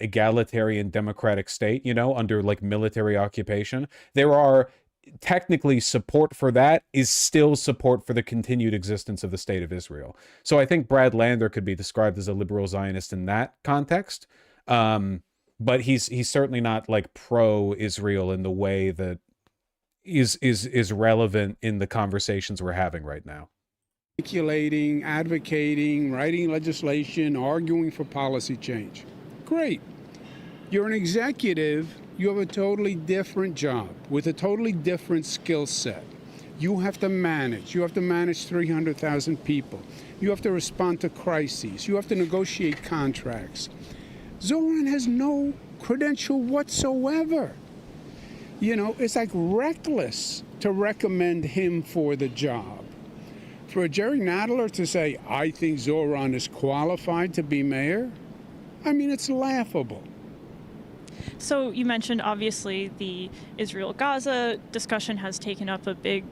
egalitarian democratic state, you know, under like military occupation, there are technically support for that is still support for the continued existence of the state of Israel. So I think Brad Lander could be described as a liberal Zionist in that context. But he's certainly not like pro-Israel in the way that is relevant in the conversations we're having right now. Articulating, advocating, writing legislation, arguing for policy change. Great. You're an executive. You have a totally different job with a totally different skill set. You have to manage. You have to manage 300,000 people. You have to respond to crises. You have to negotiate contracts. Zoran has no credential whatsoever. You know, it's like reckless to recommend him for the job. For Jerry Nadler to say, I think Zoran is qualified to be mayor, I mean, it's laughable. So you mentioned, obviously, the Israel-Gaza discussion has taken up a big,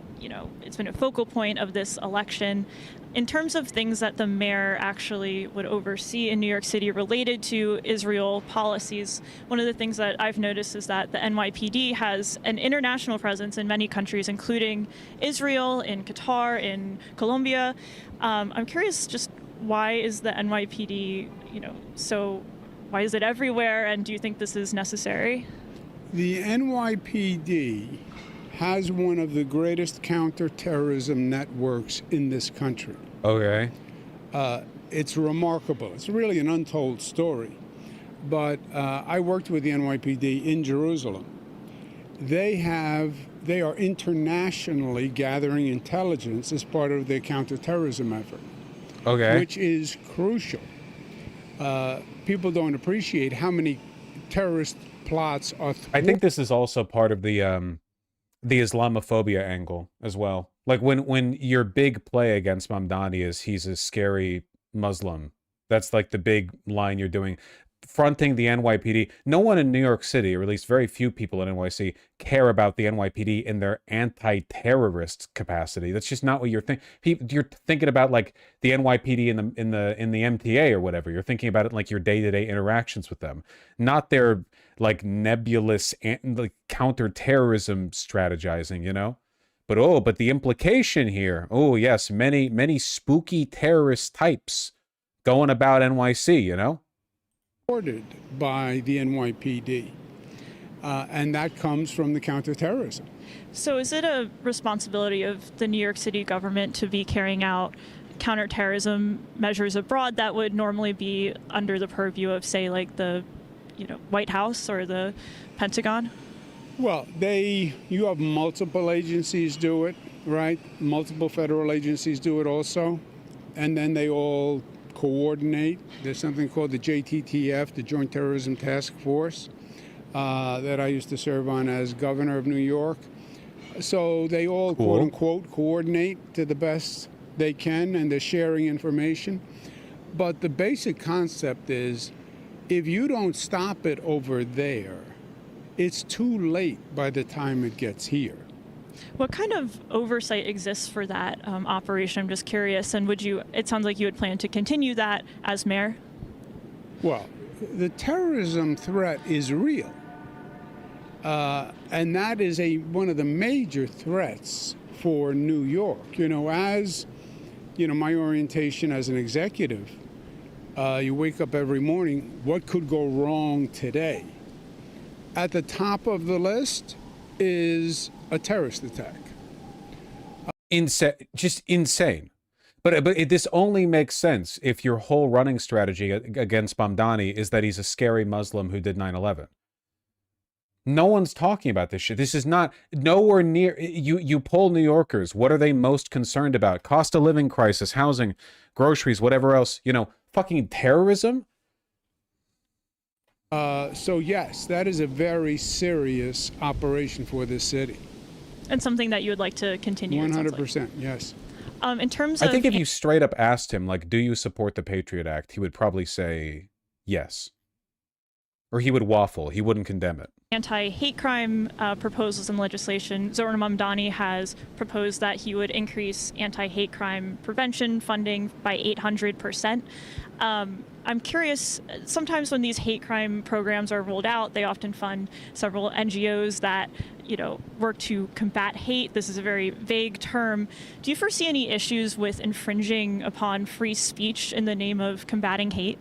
it's been a focal point of this election. In terms of things that the mayor actually would oversee in New York City related to Israel policies, one of the things that I've noticed is that the NYPD has an international presence in many countries, including Israel, in Qatar, in Colombia. I'm curious, just why is the NYPD, why is it everywhere, and do you think this is necessary? The NYPD has one of the greatest counterterrorism networks in this country. Okay. It's remarkable. It's really an untold story. But I worked with the NYPD in Jerusalem. They are internationally gathering intelligence as part of their counterterrorism effort. Okay. Which is crucial. People don't appreciate how many terrorist plots are I think this is also part of the Islamophobia angle as well. Like when your big play against Mamdani is he's a scary Muslim. That's like the big line you're doing. Fronting the NYPD. No one in New York City, or at least very few people in NYC, care about the NYPD in their anti-terrorist capacity. That's just not what you're thinking. You're thinking about like the NYPD in the MTA or whatever. You're thinking about it like your day-to-day interactions with them, not their like nebulous like counter-terrorism strategizing, But the implication here, yes, many spooky terrorist types going about NYC, Supported by the NYPD, and that comes from the counterterrorism. So is it a responsibility of the New York City government to be carrying out counterterrorism measures abroad that would normally be under the purview of, say, like the White House or the Pentagon? Well, you have multiple agencies do it, right? Multiple federal agencies do it also, and then they all coordinate. There's something called the JTTF, the Joint Terrorism Task Force, that I used to serve on as governor of New York. So they all, quote unquote, coordinate to the best they can, and they're sharing information. But the basic concept is, if you don't stop it over there, it's too late by the time it gets here. What kind of oversight exists for that operation? I'm just curious. And it sounds like you would plan to continue that as mayor? Well, the terrorism threat is real. And that is one of the major threats for New York. My orientation as an executive, you wake up every morning, what could go wrong today? At the top of the list is a terrorist attack. Just insane. But this only makes sense if your whole running strategy against Mamdani is that he's a scary Muslim who did 9/11. No one's talking about this shit. This is not nowhere near. You poll New Yorkers. What are they most concerned about? Cost of living crisis, housing, groceries, whatever else. Fucking terrorism. So yes, that is a very serious operation for this city. And something that you would like to continue. 100%, yes. In terms of, I think if you straight up asked him, like, do you support the Patriot Act, he would probably say yes. Or he would waffle. He wouldn't condemn it. Anti-hate crime proposals in legislation, Zoran Mamdani has proposed that he would increase anti-hate crime prevention funding by 800%. I'm curious, sometimes when these hate crime programs are rolled out, they often fund several NGOs that, work to combat hate. This is a very vague term. Do you foresee any issues with infringing upon free speech in the name of combating hate?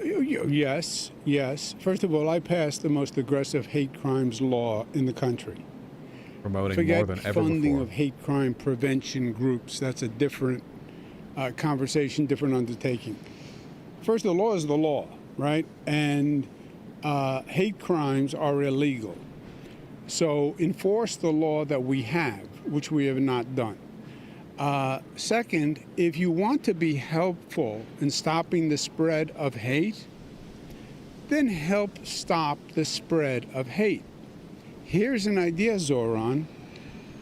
Yes, yes. First of all, I passed the most aggressive hate crimes law in the country. Promoting Forget more than ever funding before. of hate crime prevention groups. That's a different conversation, different undertaking. First, the law is the law, right? And hate crimes are illegal. So enforce the law that we have, which we have not done. Second, if you want to be helpful in stopping the spread of hate, then help stop the spread of hate. Here's an idea, Zoran.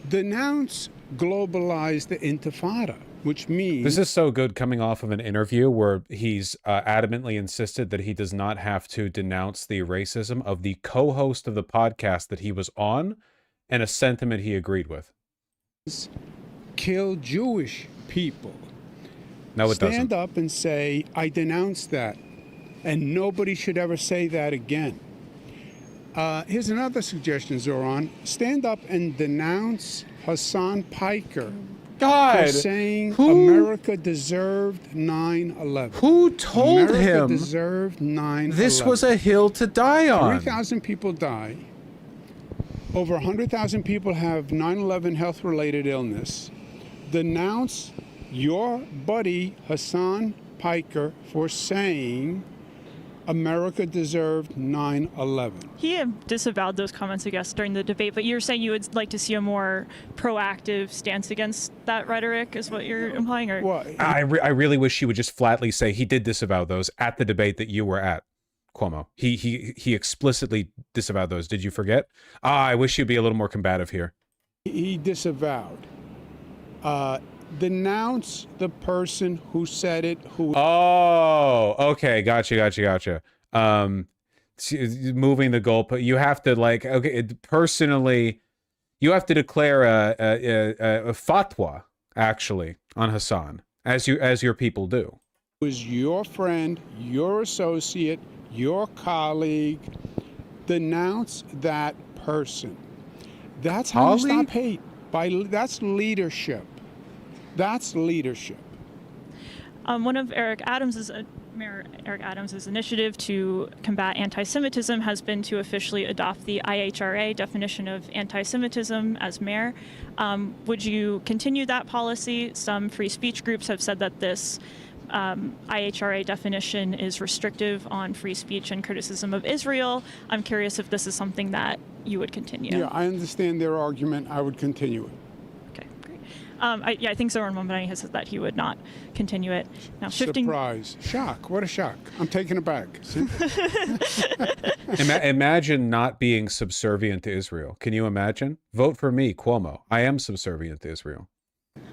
Denounce globalize the intifada, which means... This is so good coming off of an interview where he's adamantly insisted that he does not have to denounce the racism of the co-host of the podcast that he was on and a sentiment he agreed with. Kill Jewish people. No, it doesn't. Stand up and say, I denounce that. And nobody should ever say that again. Here's another suggestion, Zoran. Stand up and denounce Hassan Piker for saying America deserved 9/11. Who told America him deserved 9/11? this was a hill to die on? 3,000 people die. Over 100,000 people have 9/11 health-related illness. Denounce your buddy Hassan Piker for saying America deserved 9/11. He disavowed those comments, I guess, during the debate, but you're saying you would like to see a more proactive stance against that rhetoric, is what you're implying? Or Well, I really wish he would just flatly say he did disavow those at the debate that you were at, Cuomo. He explicitly disavowed those. Did you forget? I wish you'd be a little more combative here. he disavowed. Denounce the person who said it. Oh, okay, gotcha. Moving the goalpost. You have to personally, you have to declare a fatwa actually on Hassan, as your people do. Was your friend, your associate, your colleague. Denounce that person. That's how you stop hate. That's leadership. That's leadership. One of Mayor Eric Adams' initiative to combat anti-Semitism has been to officially adopt the IHRA definition of anti-Semitism as mayor. Would you continue that policy? Some free speech groups have said that this IHRA definition is restrictive on free speech and criticism of Israel. I'm curious if this is something that you would continue. Yeah, I understand their argument. I would continue it. I think Zoran Mamdani has said that he would not continue it. Now, shifting. Surprise. Shock. What a shock. I'm taking it back. Imagine not being subservient to Israel. Can you imagine? Vote for me, Cuomo. I am subservient to Israel.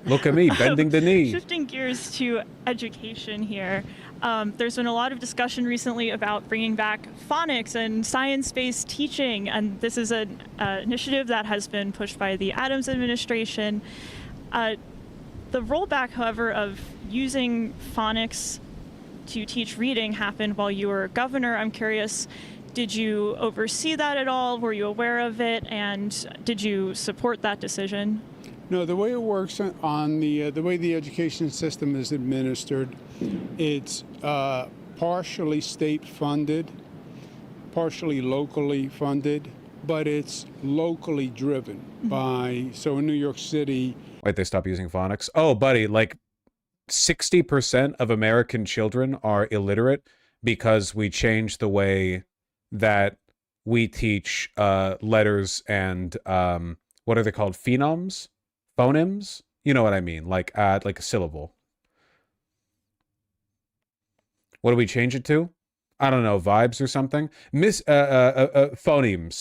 Look at me, bending the knee. Shifting gears to education here. There's been a lot of discussion recently about bringing back phonics and science-based teaching, and this is an initiative that has been pushed by the Adams administration. The rollback, however, of using phonics to teach reading happened while you were governor. I'm curious, did you oversee that at all? Were you aware of it? And did you support that decision? No, the way it works on the way the education system is administered, it's partially state funded, partially locally funded, but it's locally driven by, so in New York City. Wait, they stopped using phonics? Oh, buddy, like 60% of American children are illiterate because we changed the way that we teach letters and what are they called? Phonemes? Phonemes? You know what I mean? Like a syllable. What do we change it to? I don't know, vibes or something? Phonemes,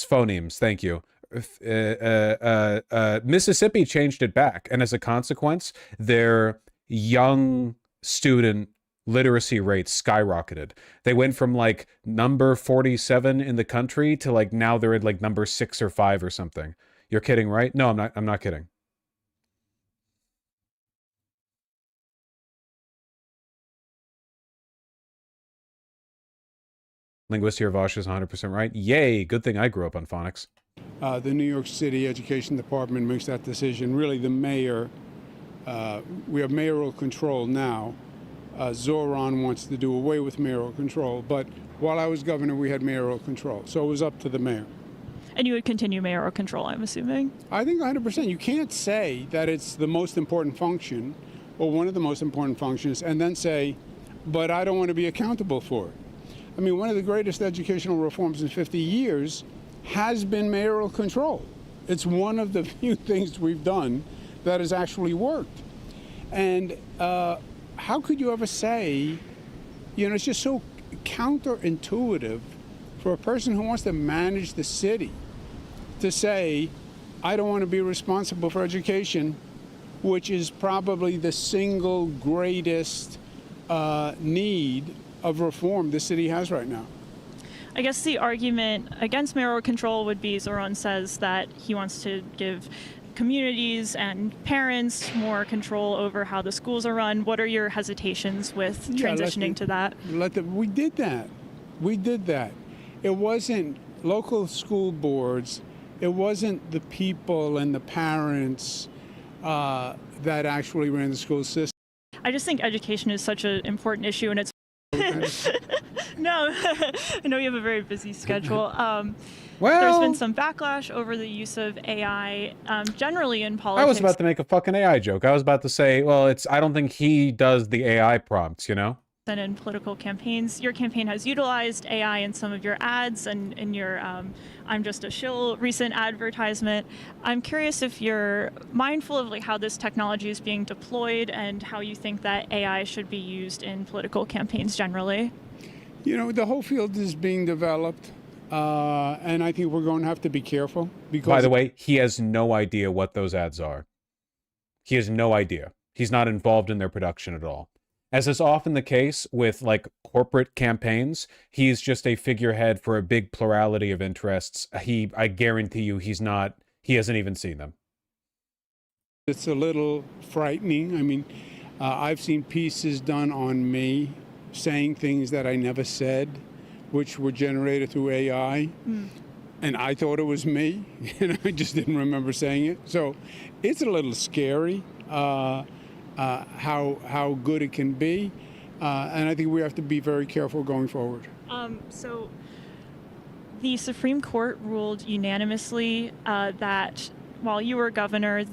thank you. Mississippi changed it back, and as a consequence, their young student literacy rates skyrocketed. They went from like number 47 in the country to like now they're at like number 6 or 5 or something. You're kidding, right? No, I'm not kidding. Linguist here, Vosh is 100% right. Yay! Good thing I grew up on phonics. The New York City Education Department makes that decision. Really, the mayor, we have mayoral control now. Zoran wants to do away with mayoral control, but while I was governor, we had mayoral control. So it was up to the mayor. And you would continue mayoral control, I'm assuming? I think 100%. You can't say that it's the most important function or one of the most important functions and then say, but I don't want to be accountable for it. I mean, one of the greatest educational reforms in 50 years has been mayoral control. It's one of the few things we've done that has actually worked. And how could you ever say, you know, it's just so counterintuitive for a person who wants to manage the city to say, I don't want to be responsible for education, which is probably the single greatest need of reform the city has right now. I guess the argument against mayoral control would be Zoran says that he wants to give communities and parents more control over how the schools are run. What are your hesitations with transitioning to that? We did that. We did that. It wasn't local school boards. It wasn't the people and the parents that actually ran the school system. I just think education is such an important issue, and it's no, I know you have a very busy schedule. There's been some backlash over the use of AI generally in politics. I was about to make a fucking AI joke. I was about to say, well, I don't think he does the AI prompts, you know? And in political campaigns, your campaign has utilized AI in some of your ads and in your I'm Just a Shill recent advertisement. I'm curious if you're mindful of like how this technology is being deployed and how you think that AI should be used in political campaigns generally. You know, the whole field is being developed, and I think we're going to have to be careful. Because, by the way, he has no idea what those ads are. He has no idea. He's not involved in their production at all. As is often the case with like corporate campaigns, he's just a figurehead for a big plurality of interests. I guarantee you he hasn't even seen them. It's a little frightening. I mean, I've seen pieces done on me saying things that I never said, which were generated through AI. And I thought it was me, and I just didn't remember saying it. So it's a little scary. How good it can be, and I think we have to be very careful going forward. So the Supreme Court ruled unanimously that while you were governor, an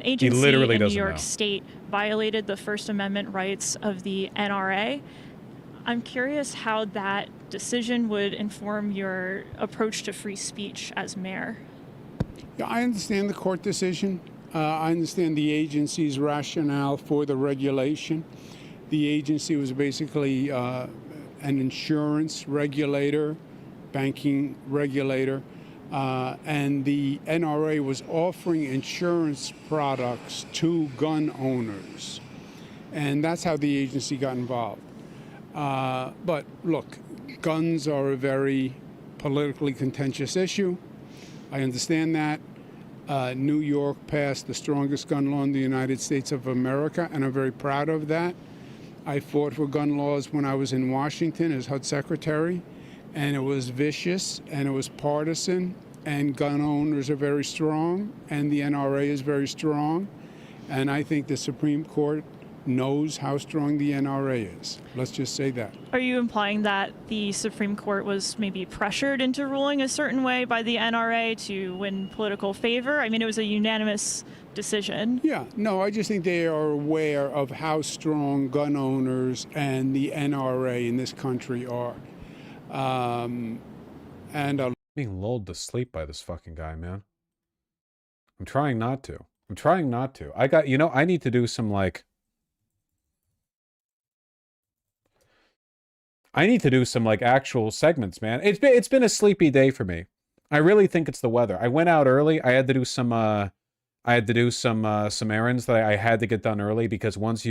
agency in New York State violated the First Amendment rights of the NRA. I'm curious how that decision would inform your approach to free speech as mayor. Yeah, I understand the court decision. I understand the agency's rationale for the regulation. The agency was basically an insurance regulator, banking regulator, and the NRA was offering insurance products to gun owners. And that's how the agency got involved. But look, guns are a very politically contentious issue. I understand that. New York passed the strongest gun law in the United States of America, and I'm very proud of that. I fought for gun laws when I was in Washington as HUD secretary, and it was vicious, and it was partisan, and gun owners are very strong, and the NRA is very strong, and I think the Supreme Court knows how strong the NRA is. Let's just say that. Are you implying that the Supreme Court was maybe pressured into ruling a certain way by the NRA to win political favor? I mean, it was a unanimous decision. Yeah, no, I just think they are aware of how strong gun owners and the NRA in this country are. Being lulled to sleep by this fucking guy, man. I'm trying not to. I need to do some actual segments, man. It's been a sleepy day for me. I really think it's the weather. I went out early. I had to do some errands that I had to get done early because once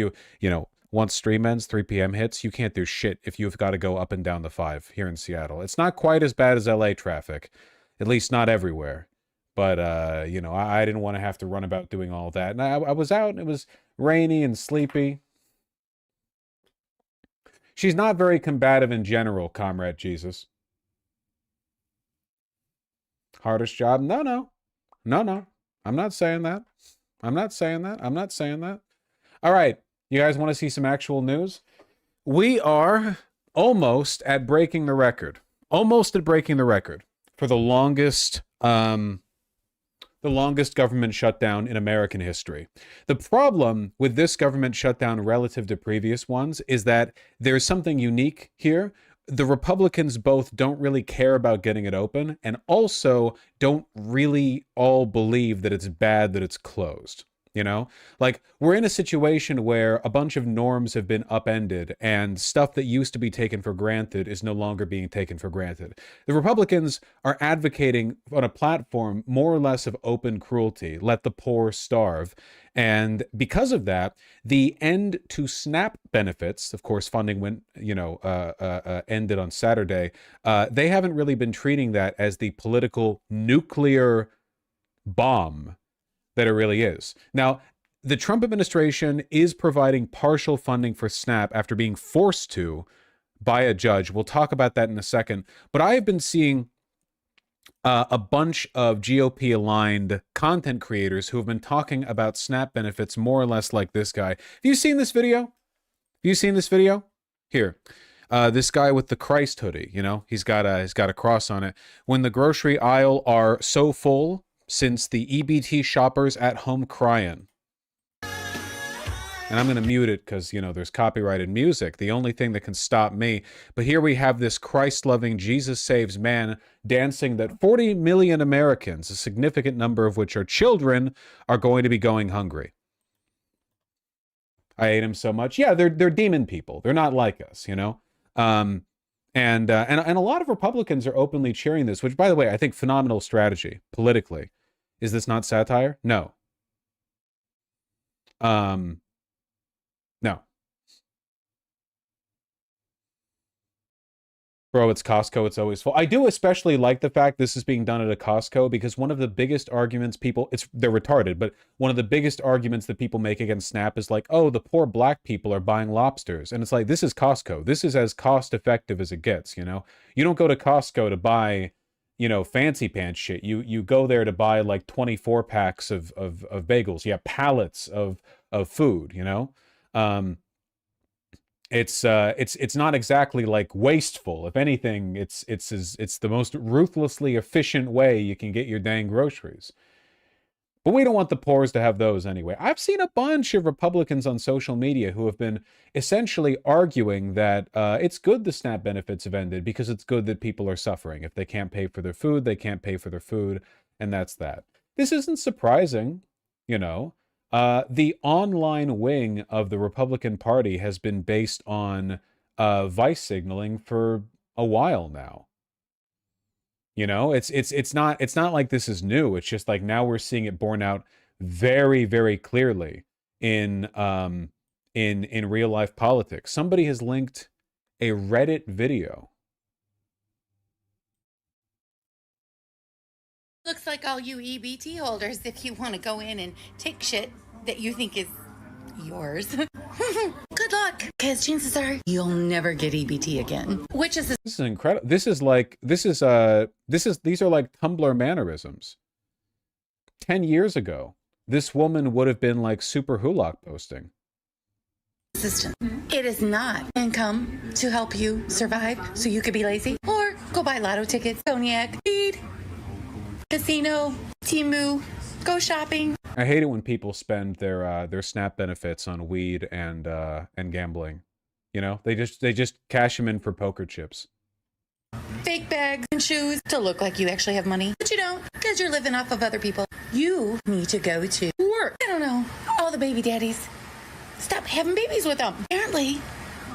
once stream ends, 3 p.m. hits, you can't do shit if you've got to go up and down the 5 here in Seattle. It's not quite as bad as LA traffic, at least not everywhere. But I didn't want to have to run about doing all that. And I was out and it was rainy and sleepy. She's not very combative in general, Comrade Jesus. Hardest job? No, no. No, no. I'm not saying that. I'm not saying that. I'm not saying that. All right. You guys want to see some actual news? We are almost at breaking the record. Almost at breaking the record for the longest government shutdown in American history. The problem with this government shutdown relative to previous ones is that there's something unique here. The Republicans both don't really care about getting it open and also don't really all believe that it's bad that it's closed. You know, like we're in a situation where a bunch of norms have been upended and stuff that used to be taken for granted is no longer being taken for granted. The Republicans are advocating on a platform more or less of open cruelty, let the poor starve. And because of that, the end to SNAP benefits, of course, funding went, ended on Saturday. They haven't really been treating that as the political nuclear bomb that it really is. Now, the Trump administration is providing partial funding for SNAP after being forced to by a judge. We'll talk about that in a second. But I have been seeing a bunch of GOP-aligned content creators who have been talking about SNAP benefits more or less like this guy. Have you seen this video? Have you seen this video? Here. This guy with the Christ hoodie, he's got a cross on it. When the grocery aisle are so full, since the EBT shoppers at home crying. And I'm going to mute it because, there's copyrighted music. The only thing that can stop me. But here we have this Christ-loving, Jesus saves man dancing that 40 million Americans, a significant number of which are children, are going to be going hungry. I hate him so much. Yeah, they're demon people. They're not like us, And a lot of Republicans are openly cheering this, which, by the way, I think phenomenal strategy politically. Is this not satire? No. No. Bro, it's Costco. It's always full. I do especially like the fact this is being done at a Costco because one of the biggest arguments they're retarded, but one of the biggest arguments that people make against SNAP is like, oh, the poor black people are buying lobsters. And it's like, this is Costco. This is as cost effective as it gets, You don't go to Costco to buy, fancy pants shit. You go there to buy like 24 packs of bagels. Yeah, pallets of food, It's not exactly like wasteful. If anything, it's the most ruthlessly efficient way you can get your dang groceries. But we don't want the poors to have those anyway. I've seen a bunch of Republicans on social media who have been essentially arguing that it's good the SNAP benefits have ended because it's good that people are suffering. If they can't pay for their food, they can't pay for their food, and that's that. This isn't surprising, The online wing of the Republican Party has been based on vice signaling for a while now. It's not like this is new. It's just like now we're seeing it borne out very, very clearly in real life politics. Somebody has linked a Reddit video. Looks like all you EBT holders, if you want to go in and take shit that you think is yours. Good luck, because chances are you'll never get EBT again. Which is this is incredible. These are like Tumblr mannerisms. 10 years ago, this woman would have been like super Hulak posting. System. It is not income to help you survive so you could be lazy or go buy lotto tickets, cognac, feed, casino, Temu, go shopping. I hate it when people spend their SNAP benefits on weed and gambling. They just cash them in for poker chips. Fake bags and shoes to look like you actually have money, but you don't because you're living off of other people. You need to go to work. I don't know. All the baby daddies, stop having babies with them. Apparently,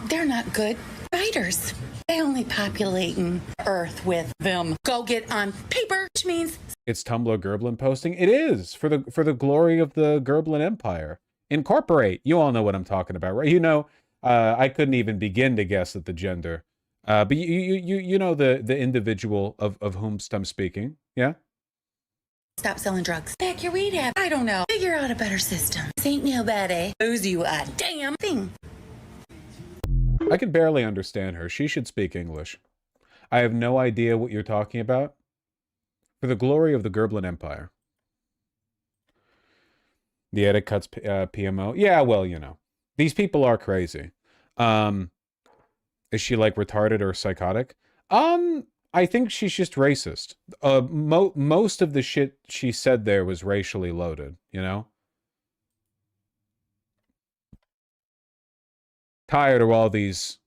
they're not good fighters. They only populating Earth with them. Go get on paper, which means it's Tumblr Gerblin posting. It is for the glory of the Gerblin Empire. Incorporate. You all know what I'm talking about, right? I couldn't even begin to guess at the gender. But you know the individual of whom I'm speaking. Yeah. Stop selling drugs. Pack your weed up. I don't know. Figure out a better system. This ain't nobody owes you a damn thing. I can barely understand her. She should speak English. I have no idea what you're talking about. For the glory of the Gerblin Empire. The edit cuts PMO. Yeah, well, you know. These people are crazy. Is she like retarded or psychotic? I think she's just racist. Most of the shit she said there was racially loaded, you know? Tired of all these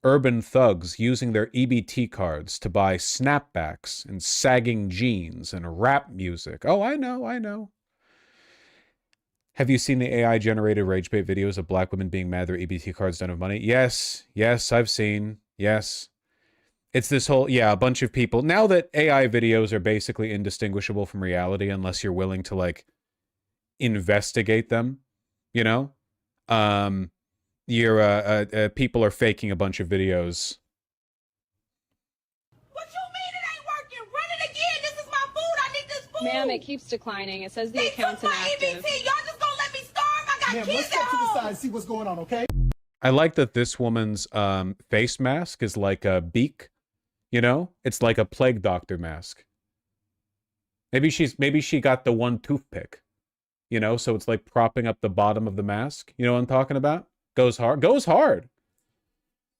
urban thugs using their EBT cards to buy snapbacks and sagging jeans and rap music. Oh, I know. Have you seen the AI-generated rage bait videos of black women being mad their EBT cards don't have money? Yes, I've seen. Yes. It's this whole, a bunch of people. Now that AI videos are basically indistinguishable from reality unless you're willing to, like, investigate them, you know? People are faking a bunch of videos. What you mean it ain't working? Run it again. This is my food. I need this food. Ma'am, it keeps declining. It says the account's inactive. EBT. Y'all just gonna let me starve? I got Ma'am, kids let's step at to the home. side and see what's going on, okay? I like that this woman's face mask is like a beak, you know? It's like a plague doctor mask. Maybe she got the one toothpick, you know? So it's like propping up the bottom of the mask. You know what I'm talking about? Goes hard.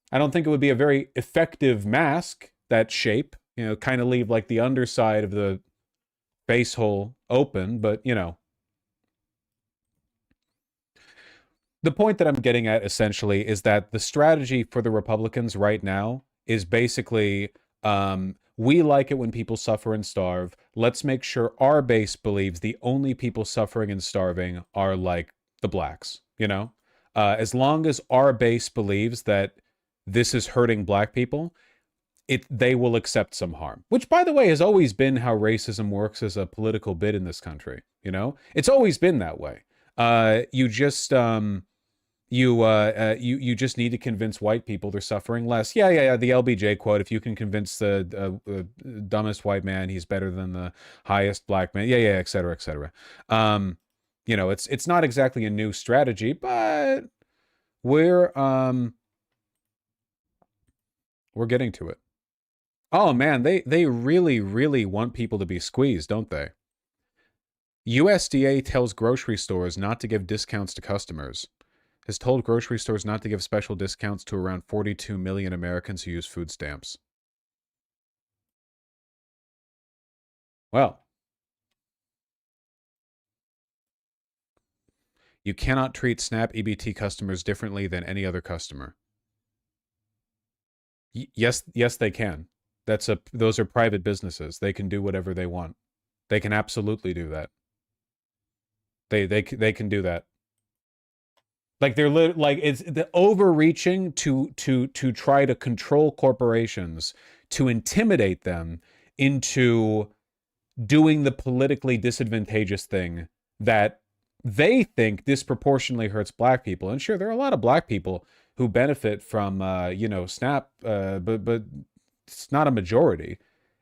I don't think it would be a very effective mask, that shape. You know, kind of leave like the underside of the face hole open, but you know. The point that I'm getting at essentially is that the strategy for the Republicans right now is basically, we like it when people suffer and starve. Let's make sure our base believes the only people suffering and starving are like the blacks, you know? As long as our base believes that this is hurting black people, they will accept some harm. Which, by the way, has always been how racism works as a political bit in this country. You know, it's always been that way. You just just need to convince white people they're suffering less. Yeah. The LBJ quote: "If you can convince the dumbest white man he's better than the highest black man." Yeah, et cetera, et cetera. You know, it's not exactly a new strategy, but we're getting to it. Oh man, they really want people to be squeezed, don't they? USDA tells grocery stores not to give discounts to customers. Has told grocery stores not to give special discounts to around 42 million Americans who use food stamps. Well, you cannot treat SNAP EBT customers differently than any other customer. Yes, they can. Those are private businesses. They can do whatever they want. They can absolutely do that. They can do that. Like they're like it's the overreaching to try to control corporations, to intimidate them into doing the politically disadvantageous thing that they think disproportionately hurts black people. And sure, there are a lot of black people who benefit from SNAP, but it's not a majority.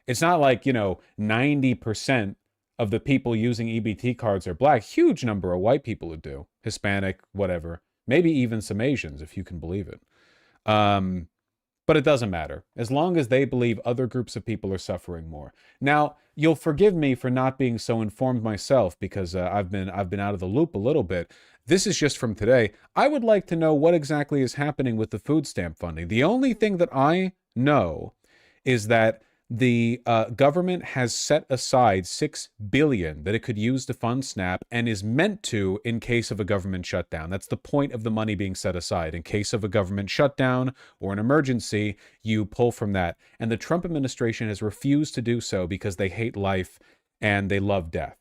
It's not like 90% of the people using EBT cards are black. Huge number of white people who do, Hispanic, whatever, maybe even some Asians, if you can believe it. But it doesn't matter as long as they believe other groups of people are suffering more. Now, you'll forgive me for not being so informed myself because I've been out of the loop a little bit. This is just from today. I would like to know what exactly is happening with the food stamp funding. The only thing that I know is that the government has set aside $6 billion that it could use to fund SNAP and is meant to in case of a government shutdown. That's the point of the money being set aside. In case of a government shutdown or an emergency, you pull from that. And the Trump administration has refused to do so because they hate life and they love death.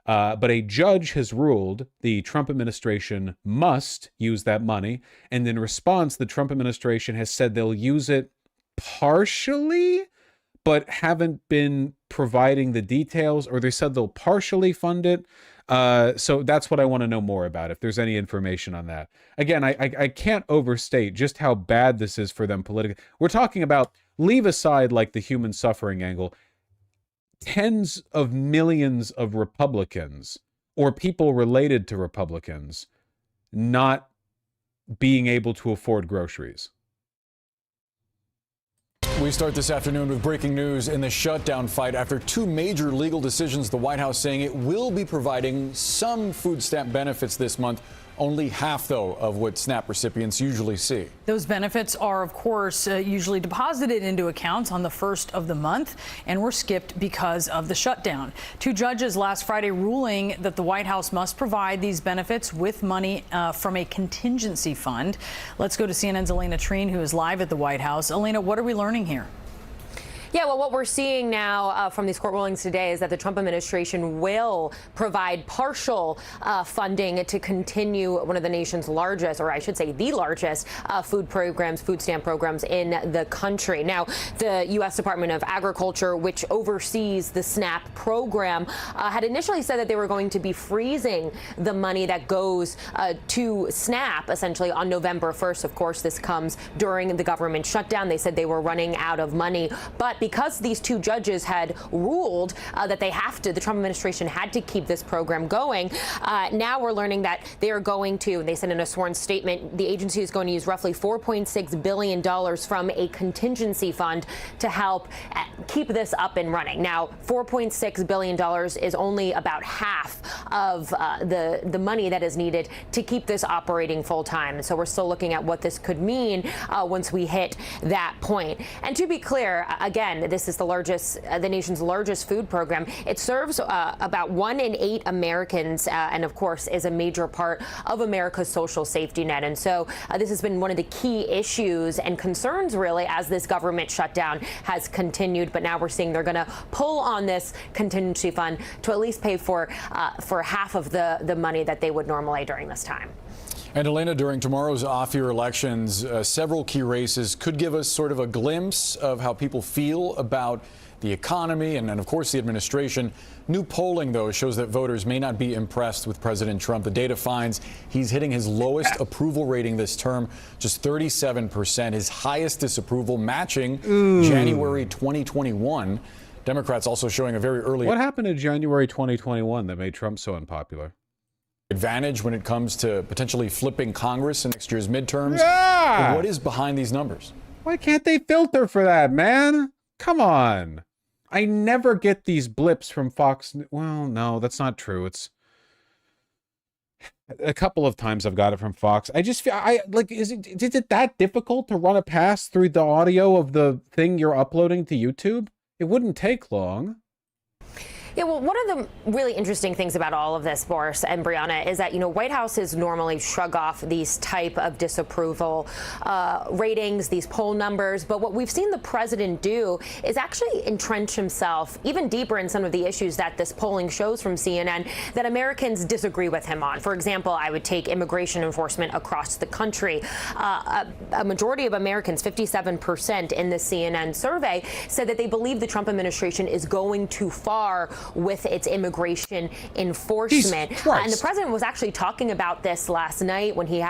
But a judge has ruled the Trump administration must use that money. And in response, the Trump administration has said they'll use it partially, but haven't been providing the details, or they said they'll partially fund it. So that's what I want to know more about, if there's any information on that. Again, I can't overstate just how bad this is for them politically. We're talking about, leave aside like the human suffering angle, tens of millions of Republicans or people related to Republicans not being able to afford groceries. We start this afternoon with breaking news in the shutdown fight after two major legal decisions. The White House saying it will be providing some food stamp benefits this month. Only half, though, of what SNAP recipients usually see. Those benefits are, of course, usually deposited into accounts on the first of the month and were skipped because of the shutdown. Two judges last Friday ruling that the White House must provide these benefits with money from a contingency fund. Let's go to CNN's Elena Treen, who is live at the White House. Elena, what are we learning here? Yeah, well, what we're seeing now from these court rulings today is that the Trump administration will provide partial funding to continue one of the nation's largest, or I should say the largest, food stamp programs in the country. Now, the U.S. Department of Agriculture, which oversees the SNAP program, had initially said that they were going to be freezing the money that goes to SNAP, essentially, on November 1st. Of course, this comes during the government shutdown. They said they were running out of money, but because these two judges had ruled that the Trump administration had to keep this program going, now we're learning that they are going to, they said in a sworn statement, the agency is going to use roughly $4.6 billion from a contingency fund to help keep this up and running. Now, $4.6 billion is only about half of the money that is needed to keep this operating full time. So we're still looking at what this could mean once we hit that point. And to be clear, again, this is the nation's largest food program. It serves about 1 in 8 Americans, and of course is a major part of America's social safety net. And so this has been one of the key issues and concerns, really, as this government shutdown has continued. But now we're seeing they're going to pull on this contingency fund to at least pay for half of the money that they would normally during this time. And Elena, during tomorrow's off-year elections, several key races could give us sort of a glimpse of how people feel about the economy and of course, the administration. New polling, though, shows that voters may not be impressed with President Trump. The data finds he's hitting his lowest approval rating this term, just 37%, his highest disapproval, matching January 2021. Democrats also showing a very early... What happened in January 2021 that made Trump so unpopular? Advantage when it comes to potentially flipping Congress in next year's midterms. Yeah! But what is behind these numbers? Why can't they filter for that, man? Come on. I never get these blips from Fox. Well, no, that's not true. It's a couple of times I've got it from Fox. I just feel is it that difficult to run a pass through the audio of the thing you're uploading to YouTube? It wouldn't take long. Yeah, well, one of the really interesting things about all of this, Boris and Brianna, is that, White Houses normally shrug off these type of disapproval ratings, these poll numbers. But what we've seen the president do is actually entrench himself even deeper in some of the issues that this polling shows from CNN that Americans disagree with him on. For example, I would take immigration enforcement across the country. A majority of Americans, 57% in the CNN survey, said that they believe the Trump administration is going too far with its immigration enforcement. And the president was actually talking about this last night when he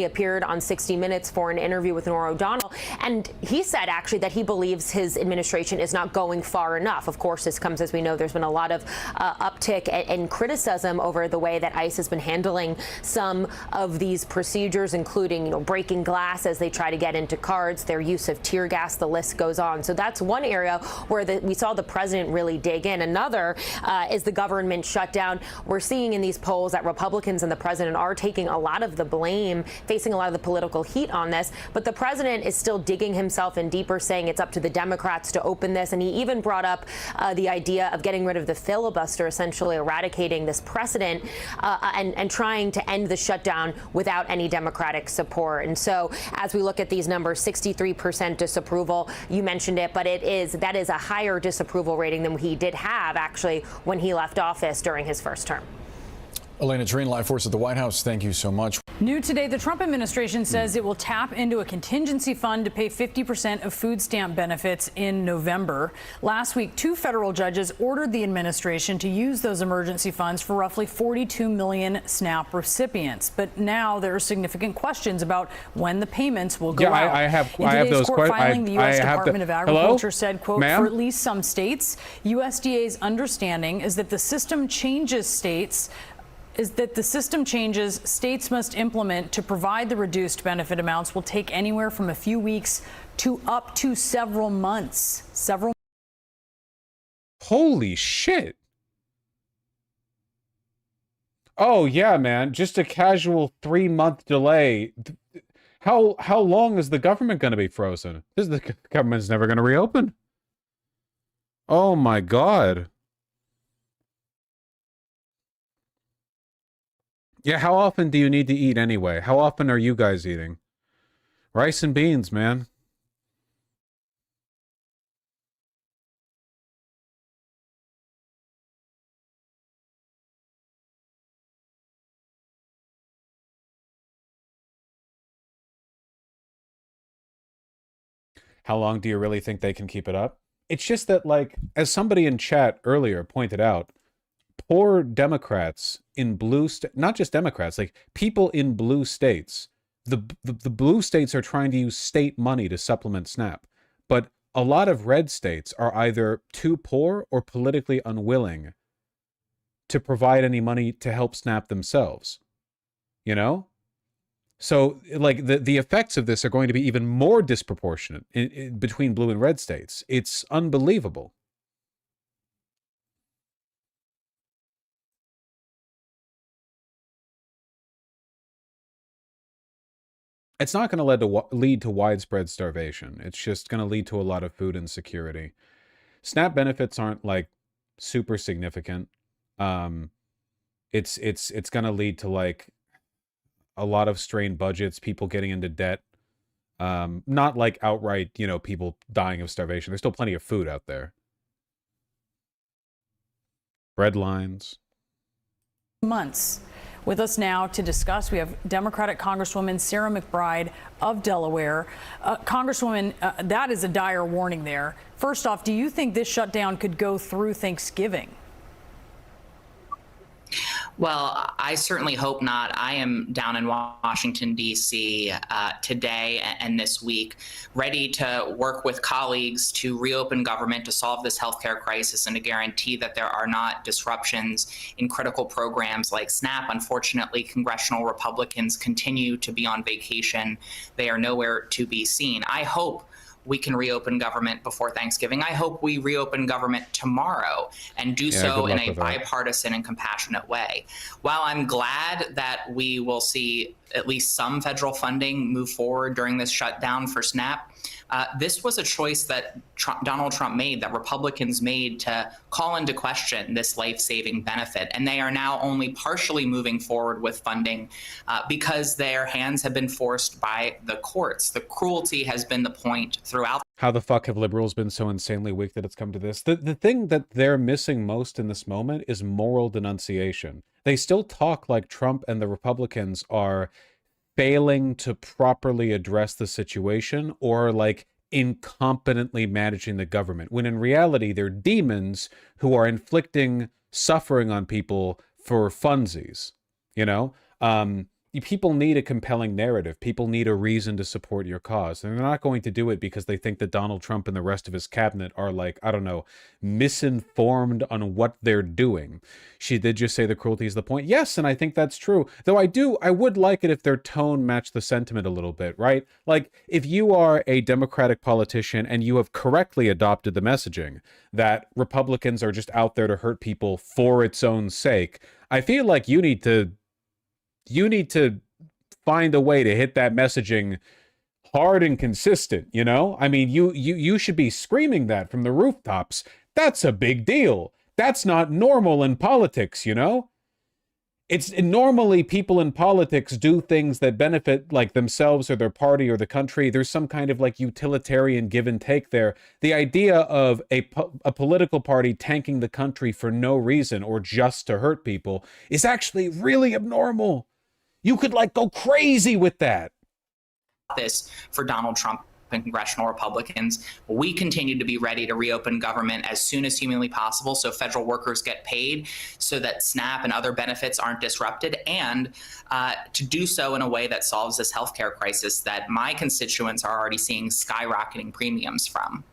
appeared on 60 Minutes for an interview with Norah O'Donnell. And he said actually that he believes his administration is not going far enough. Of course, this comes, as we know, there's been a lot of uptick and criticism over the way that ICE has been handling some of these procedures, including, breaking glass as they try to get into cars, their use of tear gas, the list goes on. So that's one area where we saw the president really dig in. Another is the government shutdown. We're seeing in these polls that Republicans and the president are taking a lot of the blame, facing a lot of the political heat on this. But the president is still digging himself in deeper, saying it's up to the Democrats to open this. And he even brought up the idea of getting rid of the filibuster, essentially eradicating this precedent and trying to end the shutdown without any Democratic support. And so as we look at these numbers, 63% disapproval, you mentioned it, but that is a higher disapproval rating than he did have actually when he left office during his first term. Elena Treen, live for us at the White House. Thank you so much. New today, the Trump administration says it will tap into a contingency fund to pay 50% of food stamp benefits in November. Last week, 2 federal judges ordered the administration to use those emergency funds for roughly 42 million SNAP recipients. But now there are significant questions about when the payments will go out. I have those questions. The U.S. Department of Agriculture said, quote, for at least some states, USDA's understanding is that the system changes states must implement to provide the reduced benefit amounts will take anywhere from a few weeks to up to several months. Holy shit. Oh yeah, man, just a casual 3-month delay. How long is the government going to be frozen? The government's never going to reopen. Oh my God. Yeah, how often do you need to eat anyway? How often are you guys eating? Rice and beans, man. How long do you really think they can keep it up? It's just that, like, as somebody in chat earlier pointed out, poor Democrats in blue not just Democrats, like people in blue states, the blue states are trying to use state money to supplement SNAP, but a lot of red states are either too poor or politically unwilling to provide any money to help SNAP themselves, you know? So, like, the effects of this are going to be even more disproportionate between blue and red states. It's unbelievable. It's not going to lead to widespread starvation. It's just going to lead to a lot of food insecurity. SNAP benefits aren't, like, super significant. It's going to lead to, like, a lot of strained budgets, people getting into debt. Not like outright, you know, people dying of starvation. There's still plenty of food out there. Bread lines. Months. With us now to discuss, we have Democratic Congresswoman Sarah McBride of Delaware. Congresswoman, that is a dire warning there. First off, do you think this shutdown could go through Thanksgiving? Well, I certainly hope not. I am down in Washington, D.C. Today and this week, ready to work with colleagues to reopen government, to solve this healthcare crisis, and to guarantee that there are not disruptions in critical programs like SNAP. Unfortunately, congressional Republicans continue to be on vacation. They are nowhere to be seen. I hope we can reopen government before Thanksgiving. I hope we reopen government tomorrow and do so in a bipartisan and compassionate way. While I'm glad that we will see at least some federal funding move forward during this shutdown for SNAP, this was a choice that Donald Trump made, that Republicans made, to call into question this life-saving benefit. And they are now only partially moving forward with funding because their hands have been forced by the courts. The cruelty has been the point throughout. How the fuck have liberals been so insanely weak that it's come to this? The thing that they're missing most in this moment is moral denunciation. They still talk like Trump and the Republicans are failing to properly address the situation or like incompetently managing the government, when in reality they're demons who are inflicting suffering on people for funsies, you know? People need a compelling narrative. People need a reason to support your cause. And they're not going to do it because they think that Donald Trump and the rest of his cabinet are, like, I don't know, misinformed on what they're doing. She did just say the cruelty is the point. Yes, and I think that's true. Though I would like it if their tone matched the sentiment a little bit, right? Like, if you are a Democratic politician and you have correctly adopted the messaging that Republicans are just out there to hurt people for its own sake, I feel like you need to find a way to hit that messaging hard and consistent, you know? I mean, you should be screaming that from the rooftops. That's a big deal. That's not normal in politics, you know? It's normally people in politics do things that benefit like themselves or their party or the country. There's some kind of like utilitarian give and take there. The idea of a political party tanking the country for no reason or just to hurt people is actually really abnormal. You could like go crazy with that. This for Donald Trump and congressional Republicans. We continue to be ready to reopen government as soon as humanly possible so federal workers get paid, so that SNAP and other benefits aren't disrupted, and to do so in a way that solves this healthcare crisis that my constituents are already seeing skyrocketing premiums from.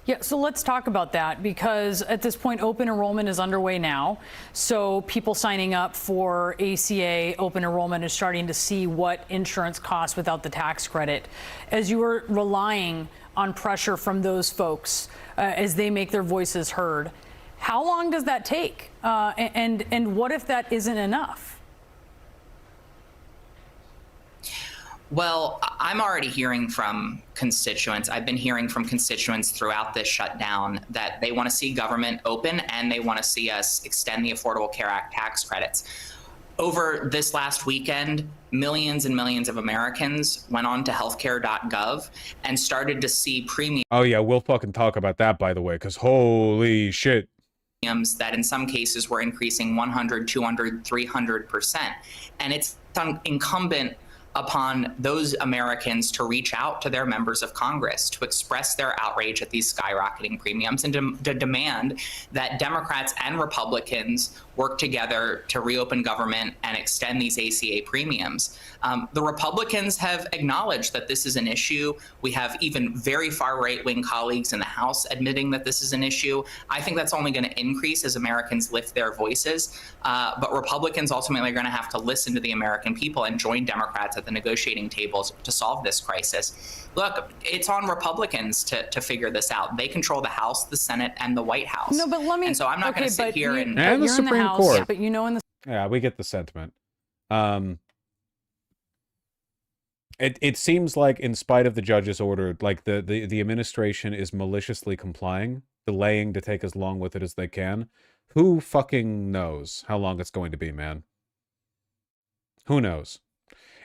Yeah, so let's talk about that, because at this point, open enrollment is underway now. So people signing up for ACA open enrollment is starting to see what insurance costs without the tax credit. As you were relying on pressure from those folks as they make their voices heard. How long does that take? And what if that isn't enough? Well, I'm already hearing from constituents. I've been hearing from constituents throughout this shutdown that they want to see government open and they want to see us extend the Affordable Care Act tax credits. Over this last weekend, millions and millions of Americans went on to healthcare.gov and started to see premiums. Oh yeah, we'll fucking talk about that, by the way, because holy shit. That in some cases were increasing 100, 200, 300%. And it's incumbent upon those Americans to reach out to their members of Congress to express their outrage at these skyrocketing premiums and to demand that Democrats and Republicans work together to reopen government and extend these ACA premiums. The Republicans have acknowledged that this is an issue. We have even very far right-wing colleagues in the House admitting that this is an issue. I think that's only going to increase as Americans lift their voices. But Republicans ultimately are going to have to listen to the American people and join Democrats at the negotiating tables to solve this crisis. Look, it's on Republicans to figure this out. They control the House, the Senate, and the White House. No, but let me. And so I'm not going to sit here and the Supreme Court. But you know, in the Yeah, we get the sentiment. It seems like, in spite of the judge's order, like the administration is maliciously complying, delaying to take as long with it as they can. Who fucking knows how long it's going to be, man? Who knows?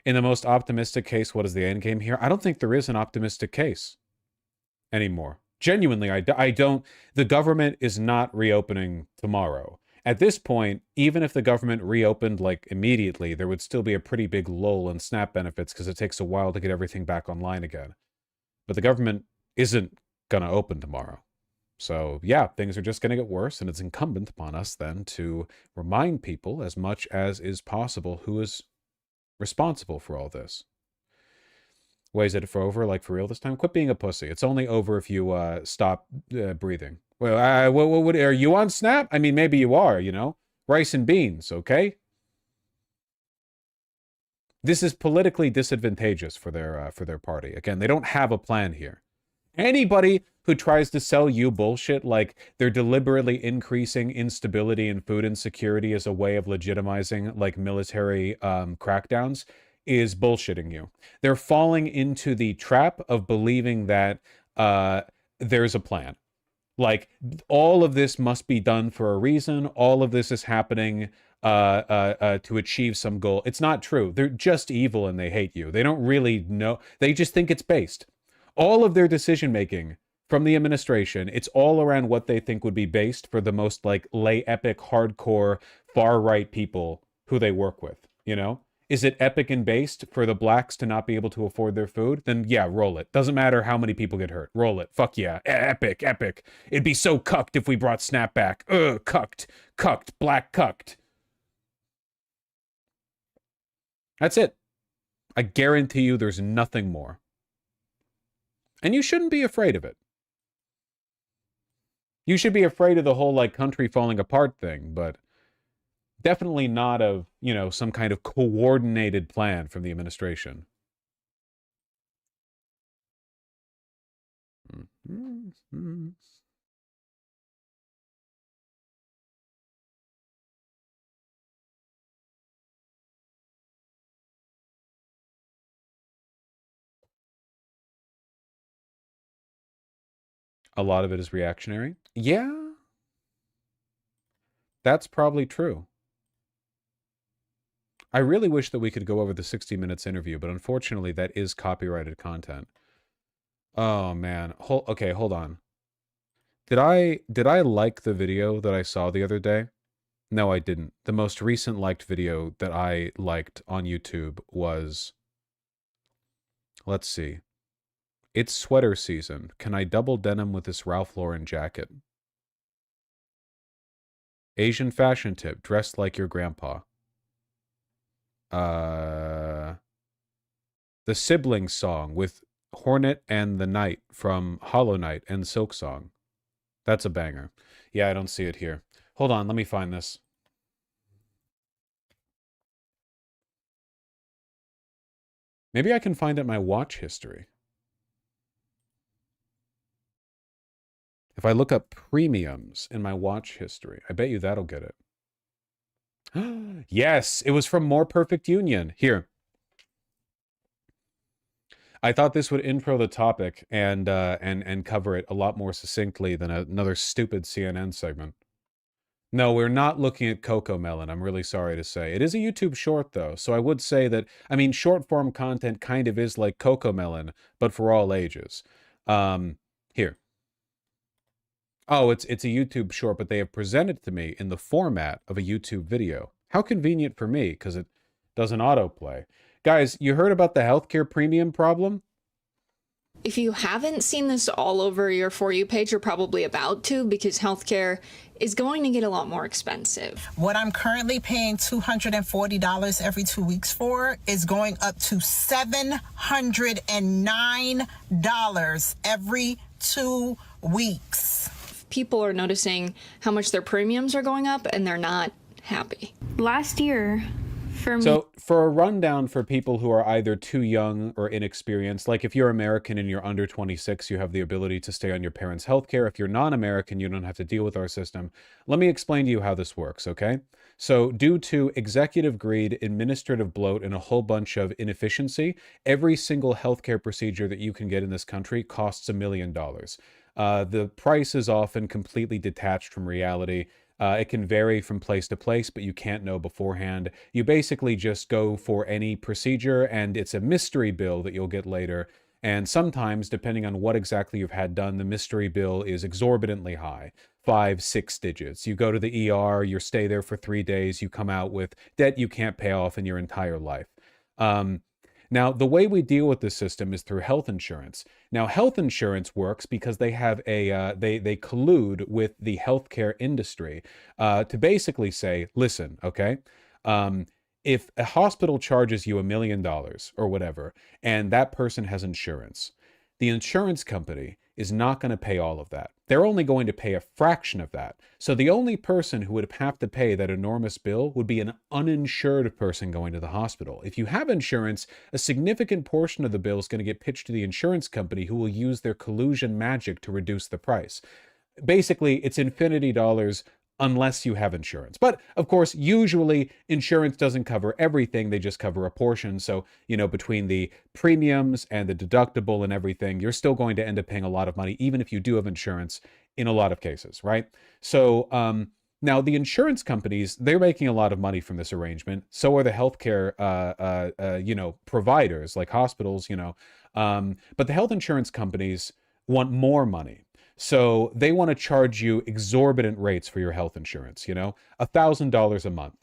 In the most optimistic case, what is the end game here? I don't think there is an optimistic case anymore. Genuinely, I don't. The government is not reopening tomorrow. At this point, even if the government reopened like immediately, there would still be a pretty big lull in SNAP benefits because it takes a while to get everything back online again. But the government isn't going to open tomorrow. So yeah, things are just going to get worse, and it's incumbent upon us then to remind people as much as is possible who is responsible for all this. Wait, is it for over, like for real this time? Quit being a pussy. It's only over if you stop breathing. Well, what are you on Snap? I mean, maybe you are, you know? Rice and beans, okay? This is politically disadvantageous for their party. Again, they don't have a plan here. Anybody who tries to sell you bullshit like they're deliberately increasing instability and food insecurity as a way of legitimizing like military crackdowns is bullshitting you. They're falling into the trap of believing that there's a plan. Like, all of this must be done for a reason. All of this is happening to achieve some goal. It's not true. They're just evil and they hate you. They don't really know. They just think it's based. All of their decision-making from the administration, it's all around what they think would be based for the most, like, lay epic, hardcore, far-right people who they work with, you know? Is it epic and based for the blacks to not be able to afford their food? Then yeah, roll it. Doesn't matter how many people get hurt. Roll it. Fuck yeah. Epic, epic. It'd be so cucked if we brought Snap back. Cucked. Cucked. Black cucked. That's it. I guarantee you there's nothing more. And you shouldn't be afraid of it. You should be afraid of the whole, like, country falling apart thing, but definitely not of, you know, some kind of coordinated plan from the administration. A lot of it is reactionary. Yeah. That's probably true. I really wish that we could go over the 60 Minutes interview, but unfortunately that is copyrighted content. Oh man. Okay, hold on. Did I like the video that I saw the other day? No, I didn't. The most recent liked video that I liked on YouTube was, let's see. It's sweater season. Can I double denim with this Ralph Lauren jacket? Asian fashion tip. Dressed like your grandpa. The sibling song with Hornet and the Knight from Hollow Knight and Silk Song. That's a banger. Yeah, I don't see it here. Hold on, let me find this. Maybe I can find it in my watch history. If I look up premiums in my watch history, I bet you that'll get it. Yes, it was from More Perfect Union. Here. I thought this would intro the topic and cover it a lot more succinctly than another stupid CNN segment. No, we're not looking at Coco Melon, I'm really sorry to say. It is a YouTube short, though, so I would say that, I mean, short-form content kind of is like Coco Melon, but for all ages. Here. Oh, it's a YouTube short, but they have presented it to me in the format of a YouTube video. How convenient for me, because it doesn't autoplay. Guys, you heard about the healthcare premium problem? If you haven't seen this all over your For You page, you're probably about to, because healthcare is going to get a lot more expensive. What I'm currently paying $240 every 2 weeks for is going up to $709 every 2 weeks. People are noticing how much their premiums are going up, and they're not happy. Last year, for me... So, for a rundown for people who are either too young or inexperienced, like if you're American and you're under 26, you have the ability to stay on your parents' health care. If you're non-American, you don't have to deal with our system. Let me explain to you how this works, okay? So, due to executive greed, administrative bloat, and a whole bunch of inefficiency, every single healthcare procedure that you can get in this country costs $1 million. The price is often completely detached from reality. It can vary from place to place, but you can't know beforehand. You basically just go for any procedure, and it's a mystery bill that you'll get later. And sometimes, depending on what exactly you've had done, the mystery bill is exorbitantly high. 5, 6 digits. You go to the ER, you stay there for 3 days, you come out with debt you can't pay off in your entire life. Now, the way we deal with this system is through health insurance. Now, health insurance works because they have a they collude with the healthcare industry to basically say, listen, okay, if a hospital charges you $1 million or whatever, and that person has insurance, the insurance company is not going to pay all of that. They're only going to pay a fraction of that. So the only person who would have to pay that enormous bill would be an uninsured person going to the hospital. If you have insurance, a significant portion of the bill is going to get pitched to the insurance company, who will use their collusion magic to reduce the price. Basically, it's infinity dollars unless you have insurance. But of course, usually insurance doesn't cover everything. They just cover a portion. So, you know, between the premiums and the deductible and everything, you're still going to end up paying a lot of money, even if you do have insurance in a lot of cases, right? So now the insurance companies, they're making a lot of money from this arrangement. So are the healthcare, providers like hospitals, but the health insurance companies want more money. So they want to charge you exorbitant rates for your health insurance, $1,000 a month.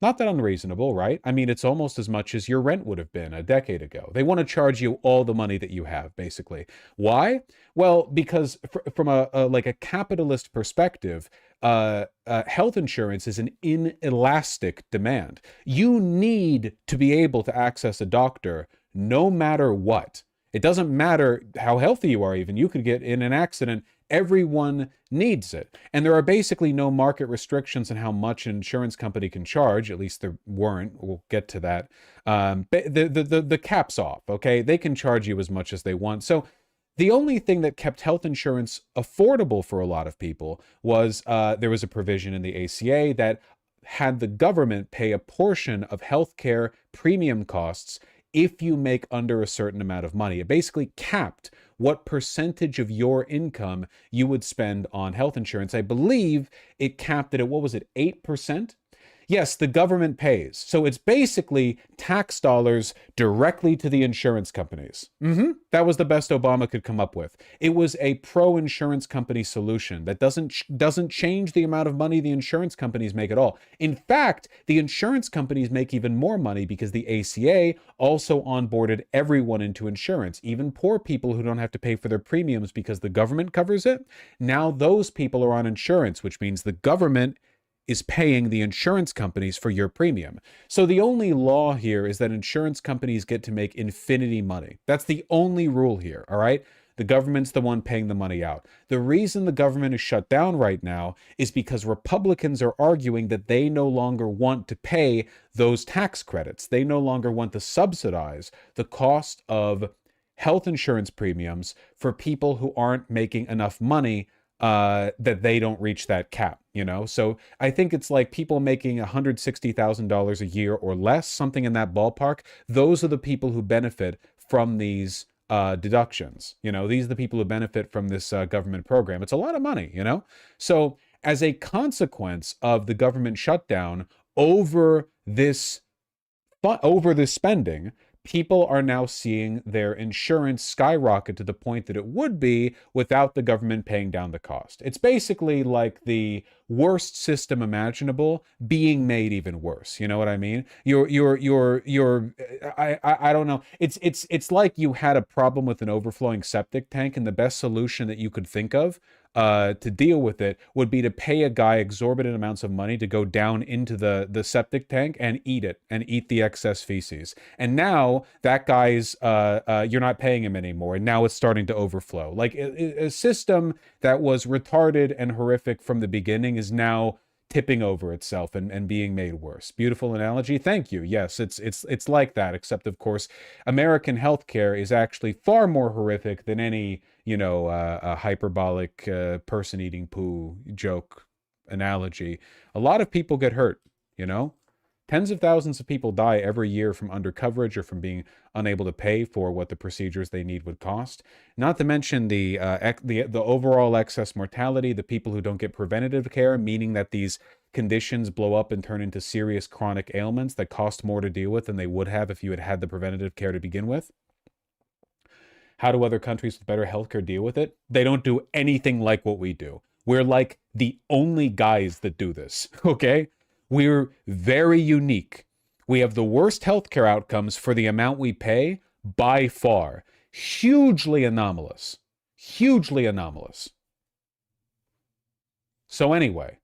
Not that unreasonable, right? I mean, it's almost as much as your rent would have been a decade ago. They want to charge you all the money that you have, basically. Why? Well, because from a capitalist perspective, health insurance is an inelastic demand. You need to be able to access a doctor no matter what. It doesn't matter how healthy you are even. You could get in an accident. Everyone needs it. And there are basically no market restrictions on how much an insurance company can charge. At least there weren't. We'll get to that. The cap's off, okay? They can charge you as much as they want. So the only thing that kept health insurance affordable for a lot of people was there was a provision in the ACA that had the government pay a portion of healthcare premium costs if you make under a certain amount of money. It basically capped what percentage of your income you would spend on health insurance. I believe it capped it at, 8%? Yes, the government pays. So it's basically tax dollars directly to the insurance companies. That was the best Obama could come up with. It was a pro-insurance company solution that doesn't change the amount of money the insurance companies make at all. In fact, the insurance companies make even more money because the ACA also onboarded everyone into insurance, even poor people who don't have to pay for their premiums because the government covers it. Now those people are on insurance, which means the government is paying the insurance companies for your premium. So the only law here is that insurance companies get to make infinity money. That's the only rule here, all right? The government's the one paying the money out. The reason the government is shut down right now is because Republicans are arguing that they no longer want to pay those tax credits. They no longer want to subsidize the cost of health insurance premiums for people who aren't making enough money that they don't reach that cap, you know? So I think it's like people making $160,000 a year or less, something in that ballpark. Those are the people who benefit from these deductions. You know, these are the people who benefit from this government program. It's a lot of money, you know? So as a consequence of the government shutdown over this spending, people are now seeing their insurance skyrocket to the point that it would be without the government paying down the cost. It's basically like the worst system imaginable being made even worse. You know what I mean? I don't know. It's like you had a problem with an overflowing septic tank, and the best solution that you could think of to deal with it would be to pay a guy exorbitant amounts of money to go down into the septic tank and eat it, and eat the excess feces. And now that guy's you're not paying him anymore, and now it's starting to overflow. Like a system that was retarded and horrific from the beginning is now tipping over itself and being made worse. Beautiful analogy. Thank you. Yes, it's like that, except of course American healthcare is actually far more horrific than any, you know, a hyperbolic person eating poo joke analogy. A lot of people get hurt, you know? Tens of thousands of people die every year from undercoverage or from being unable to pay for what the procedures they need would cost. Not to mention the overall excess mortality, the people who don't get preventative care, meaning that these conditions blow up and turn into serious chronic ailments that cost more to deal with than they would have if you had had the preventative care to begin with. How do other countries with better healthcare deal with it? They don't do anything like what we do. We're like the only guys that do this, okay? We're very unique. We have the worst healthcare outcomes for the amount we pay by far. Hugely anomalous. Hugely anomalous. So anyway,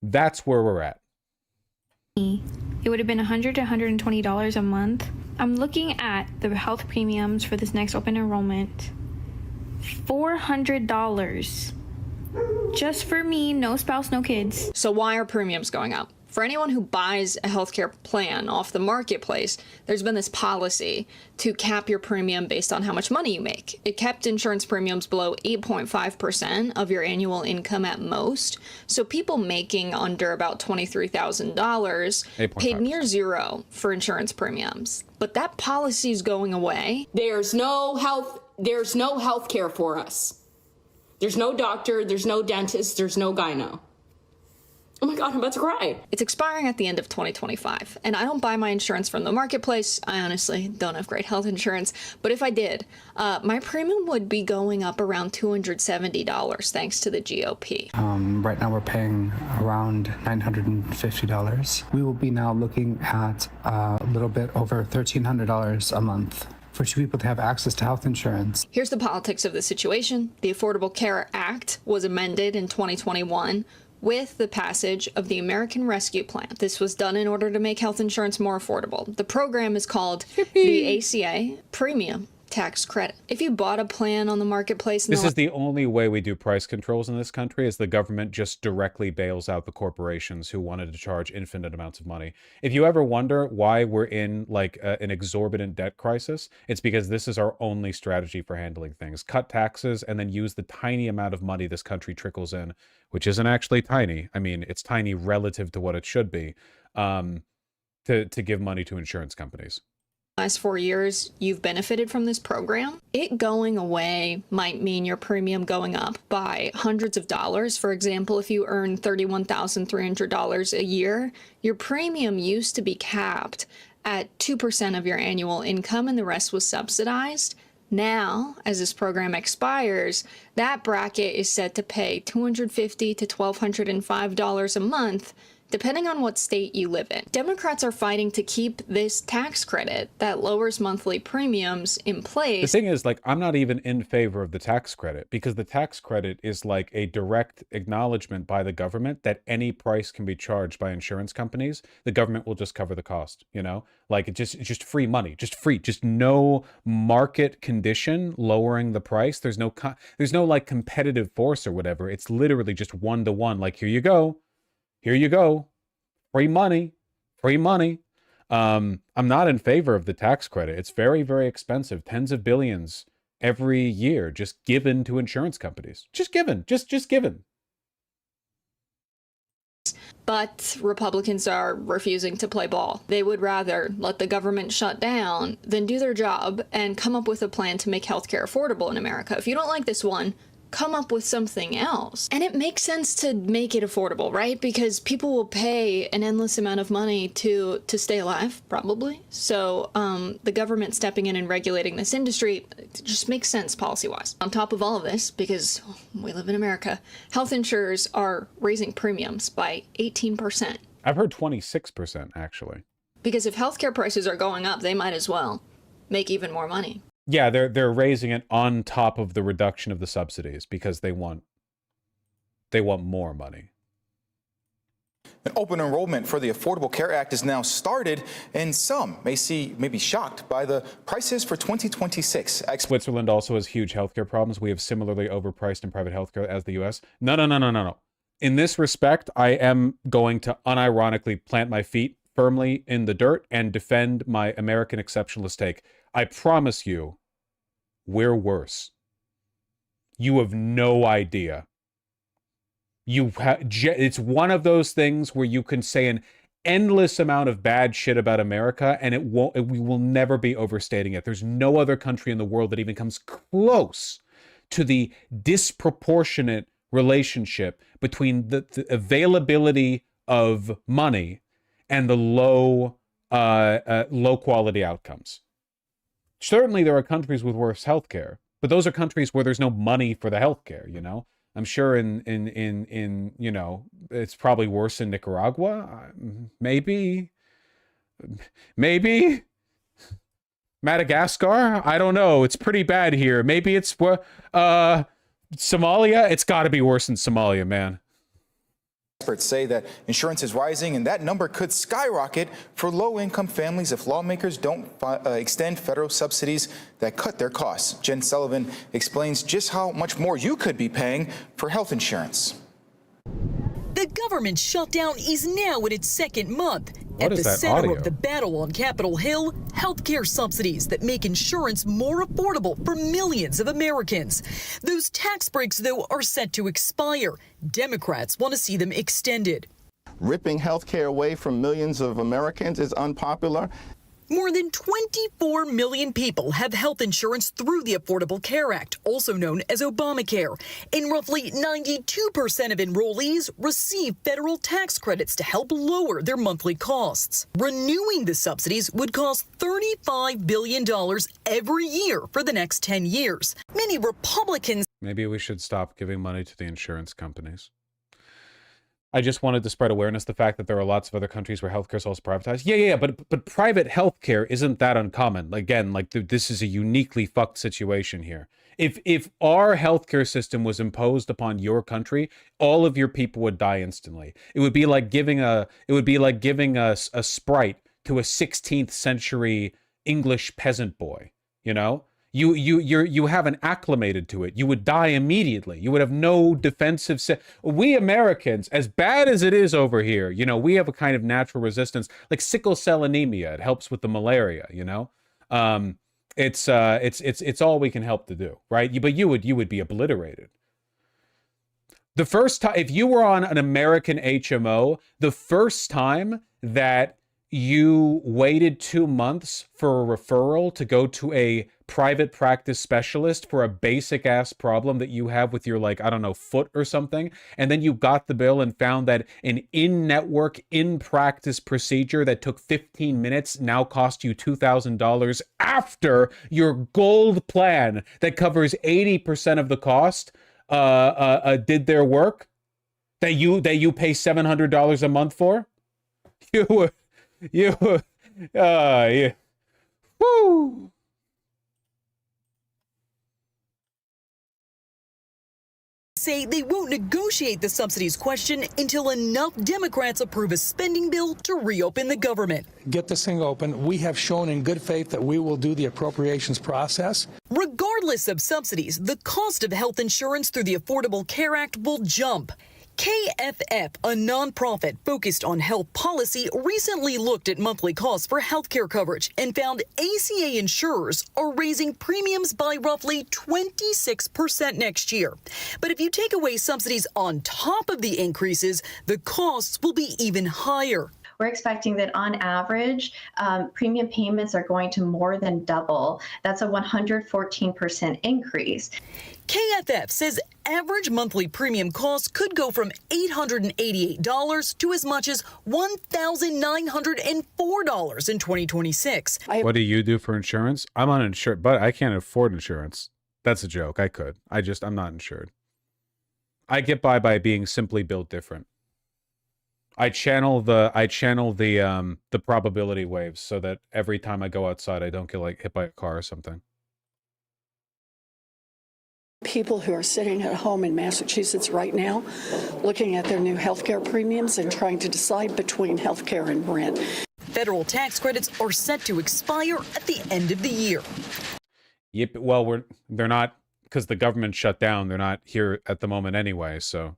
that's where we're at. It would have been $100 to $120 a month. I'm looking at the health premiums for this next open enrollment. $400. Just for me, no spouse, no kids. So why are premiums going up? For anyone who buys a healthcare plan off the marketplace, there's been this policy to cap your premium based on how much money you make. It kept insurance premiums below 8.5% of your annual income at most. So people making under about $23,000 paid near zero for insurance premiums. But that policy is going away. There's no health care for us. There's no doctor, there's no dentist, there's no gyno. Oh my God, I'm about to cry. It's expiring at the end of 2025, and I don't buy my insurance from the marketplace. I honestly don't have great health insurance, but if I did, my premium would be going up around $270 thanks to the GOP. Right now we're paying around $950. We will be now looking at a little bit over $1,300 a month for two people to have access to health insurance. Here's the politics of the situation. The Affordable Care Act was amended in 2021 with the passage of the American Rescue Plan. This was done in order to make health insurance more affordable. The program is called the ACA Premium Tax Credit. If you bought a plan on the marketplace... This is the only way we do price controls in this country, is the government just directly bails out the corporations who wanted to charge infinite amounts of money. If you ever wonder why we're in like an exorbitant debt crisis, it's because this is our only strategy for handling things. Cut taxes and then use the tiny amount of money this country trickles in, which isn't actually tiny. I mean, it's tiny relative to what it should be, to give money to insurance companies. Last 4 years, you've benefited from this program. It going away might mean your premium going up by hundreds of dollars. For example, if you earn $31,300 a year, your premium used to be capped at 2% of your annual income and the rest was subsidized. Now, as this program expires, that bracket is set to pay $250 to $1,205 a month, depending on what state you live in. Democrats are fighting to keep this tax credit that lowers monthly premiums in place. The thing is, like, I'm not even in favor of the tax credit, because the tax credit is like a direct acknowledgement by the government that any price can be charged by insurance companies. The government will just cover the cost, you know? Like, it's just free money, just no market condition lowering the price. There's no like competitive force or whatever. It's literally just one-to-one, like, here you go. Here you go. Free money. Free money. I'm not in favor of the tax credit. It's very, very expensive. Tens of billions every year just given to insurance companies. Just given. Just given. But Republicans are refusing to play ball. They would rather let the government shut down than do their job and come up with a plan to make healthcare affordable in America. If you don't like this one, come up with something else. And it makes sense to make it affordable, right? Because people will pay an endless amount of money to stay alive, probably. So the government stepping in and regulating this industry just makes sense policy-wise. On top of all of this, because we live in America, health insurers are raising premiums by 18%. I've heard 26%, actually. Because if healthcare prices are going up, they might as well make even more money. Yeah, they're raising it on top of the reduction of the subsidies because they want more money. An open enrollment for the Affordable Care Act is now started, and some may be shocked by the prices for 2026. Switzerland also has huge healthcare problems. We have similarly overpriced in private healthcare as the U.S. No. In this respect, I am going to unironically plant my feet firmly in the dirt and defend my American exceptionalist take. I promise you, we're worse. You have no idea. It's one of those things where you can say an endless amount of bad shit about America, and we will never be overstating it. There's no other country in the world that even comes close to the disproportionate relationship between the availability of money and the low quality outcomes. Certainly there are countries with worse healthcare, but those are countries where there's no money for the healthcare, you know? I'm sure in you know, it's probably worse in Nicaragua. Maybe Madagascar. I don't know. It's pretty bad here. Maybe it's Somalia. It's got to be worse than Somalia, man. Experts say that insurance is rising, and that number could skyrocket for low-income families if lawmakers don't extend federal subsidies that cut their costs. Jen Sullivan explains just how much more you could be paying for health insurance. The government shutdown is now in its second month. What At is the that center audio? of the battle on Capitol Hill, healthcare subsidies that make insurance more affordable for millions of Americans. Those tax breaks, though, are set to expire. Democrats want to see them extended. Ripping healthcare away from millions of Americans is unpopular. More than 24 million people have health insurance through the Affordable Care Act, also known as Obamacare. And roughly 92% of enrollees receive federal tax credits to help lower their monthly costs. Renewing the subsidies would cost $35 billion every year for the next 10 years. Many Republicans. Maybe we should stop giving money to the insurance companies. I just wanted to spread awareness of the fact that there are lots of other countries where healthcare is also privatized. Yeah, but private healthcare isn't that uncommon. Again, like this is a uniquely fucked situation here. If our healthcare system was imposed upon your country, all of your people would die instantly. It would be like giving a Sprite to a 16th century English peasant boy, you know? You haven't acclimated to it. You would die immediately. You would have no defensive. We Americans, as bad as it is over here, you know, we have a kind of natural resistance, like sickle cell anemia. It helps with the malaria, you know. It's all we can help to do, right? But you would be obliterated. The first time, if you were on an American HMO, the first time that you waited 2 months for a referral to go to a private practice specialist for a basic ass problem that you have with your, like, I don't know, foot or something, and then you got the bill and found that an in-network, in-practice procedure that took 15 minutes now cost you $2,000 after your gold plan that covers 80% of the cost did their work, that you pay $700 a month for? Yeah. Woo! Say they won't negotiate the subsidies question until enough Democrats approve a spending bill to reopen the government. Get this thing open. We have shown in good faith that we will do the appropriations process. Regardless of subsidies, the cost of health insurance through the Affordable Care Act will jump. KFF, a nonprofit focused on health policy, recently looked at monthly costs for healthcare coverage and found ACA insurers are raising premiums by roughly 26% next year. But if you take away subsidies on top of the increases, the costs will be even higher. We're expecting that on average, premium payments are going to more than double. That's a 114% increase. KFF says average monthly premium costs could go from $888 to as much as $1,904 in 2026. What do you do for insurance? I'm uninsured, but I can't afford insurance. That's a joke. I could. I'm not insured. I get by being simply built different. I channel the probability waves so that every time I go outside, I don't get like hit by a car or something. People who are sitting at home in Massachusetts right now, looking at their new healthcare premiums and trying to decide between healthcare and rent. Federal tax credits are set to expire at the end of the year. Yep. Well, they're not, because the government shut down. They're not here at the moment anyway. So.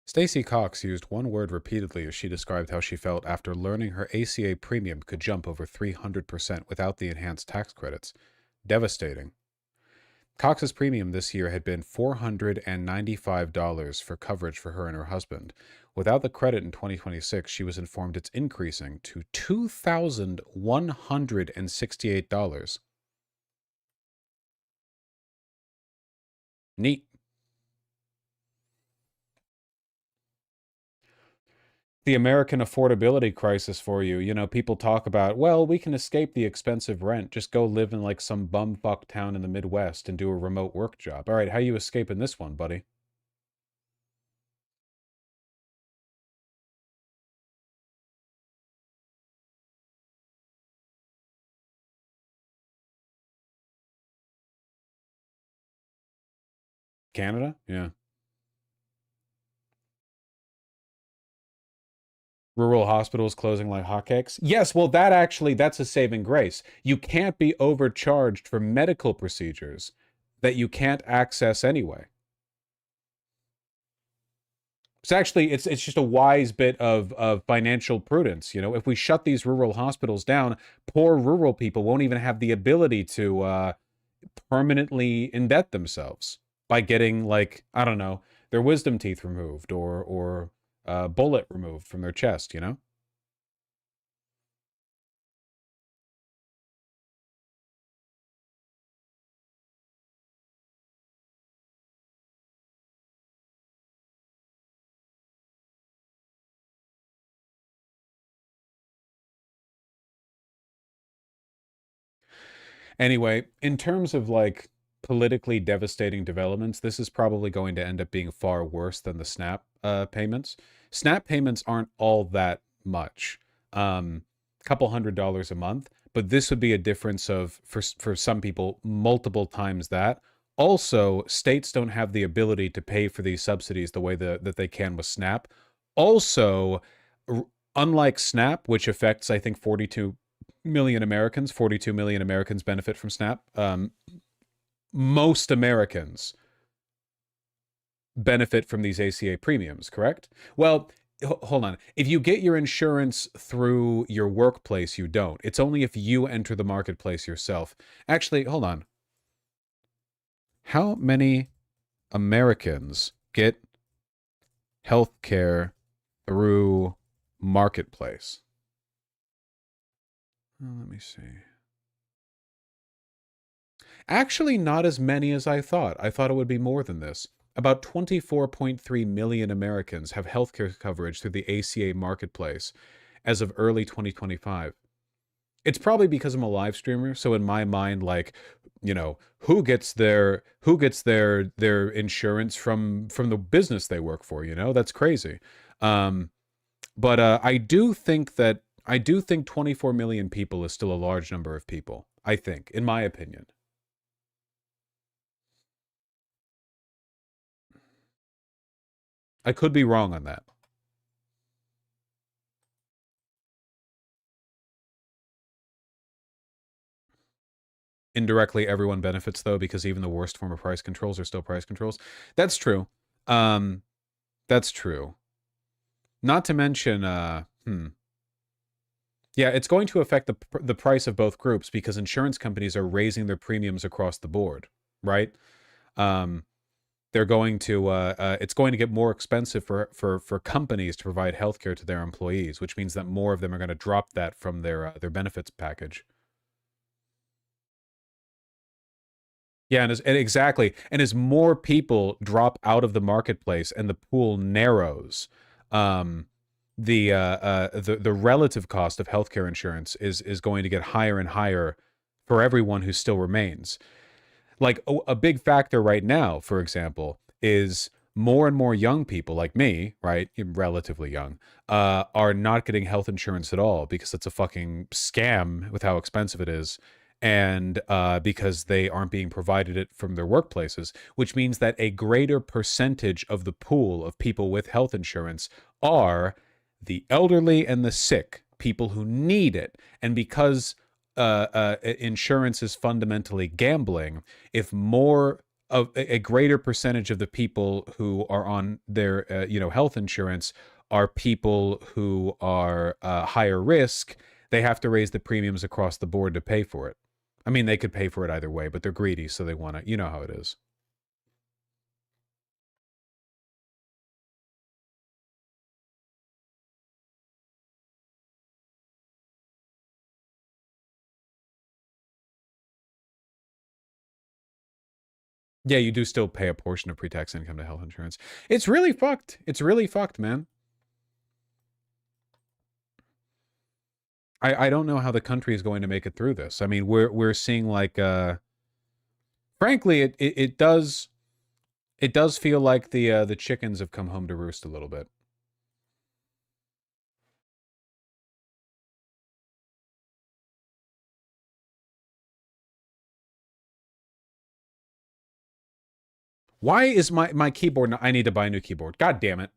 Stacey Cox used one word repeatedly as she described how she felt after learning her ACA premium could jump over 300% without the enhanced tax credits. Devastating. Cox's premium this year had been $495 for coverage for her and her husband. Without the credit in 2026, she was informed it's increasing to $2,168. Neat. The American affordability crisis for you. You know, people talk about, well, we can escape the expensive rent. Just go live in like some bumfuck town in the Midwest and do a remote work job. All right, how you escaping this one, buddy? Canada? Yeah. Rural hospitals closing like hotcakes? Yes, well, that's a saving grace. You can't be overcharged for medical procedures that you can't access anyway. It's actually, it's just a wise bit of financial prudence. You know, if we shut these rural hospitals down, poor rural people won't even have the ability to permanently indebt themselves by getting, like, I don't know, their wisdom teeth removed or bullet removed from their chest, you know? Anyway, in terms of like politically devastating developments, this is probably going to end up being far worse than the SNAP payments. SNAP payments aren't all that much, couple $100s a month, but this would be a difference of, for some people, multiple times that. Also, states don't have the ability to pay for these subsidies the way that they can with SNAP. Also, unlike SNAP, which affects, I think, 42 million Americans benefit from SNAP. Most Americans benefit from these ACA premiums, correct? Well, hold on. If you get your insurance through your workplace, you don't. It's only if you enter the marketplace yourself. Actually, hold on. How many Americans get health care through marketplace? Let me see. Actually, not as many as I thought. I thought it would be more than this. About 24.3 million Americans have healthcare coverage through the ACA marketplace as of early 2025. It's probably because I'm a live streamer, so in my mind, like, you know, who gets their insurance from the business they work for, you know? That's crazy. But I do think 24 million people is still a large number of people. I think, in my opinion. I could be wrong on that. Indirectly, everyone benefits, though, because even the worst form of price controls are still price controls. That's true. That's true. Not to mention, yeah, it's going to affect the price of both groups because insurance companies are raising their premiums across the board, right? They're going to, it's going to get more expensive for companies to provide healthcare to their employees, which means that more of them are going to drop that from their benefits package. Yeah, and exactly. And as more people drop out of the marketplace and the pool narrows, the relative cost of healthcare insurance is going to get higher and higher for everyone who still remains. Like a big factor right now, for example, is more and more young people like me, right, relatively young, are not getting health insurance at all because it's a fucking scam with how expensive it is. And because they aren't being provided it from their workplaces, which means that a greater percentage of the pool of people with health insurance are the elderly and the sick, people who need it. And because insurance is fundamentally gambling, if more of a greater percentage of the people who are on their health insurance are people who are higher risk, they have to raise the premiums across the board to pay for it. I mean, they could pay for it either way, but they're greedy, so they want to, you know how it is. Yeah, you do still pay a portion of pre-tax income to health insurance. It's really fucked. It's really fucked, man. I don't know how the country is going to make it through this. I mean, we're seeing like frankly, it does feel like the chickens have come home to roost a little bit. Why is my keyboard not, I need to buy a new keyboard. God damn it.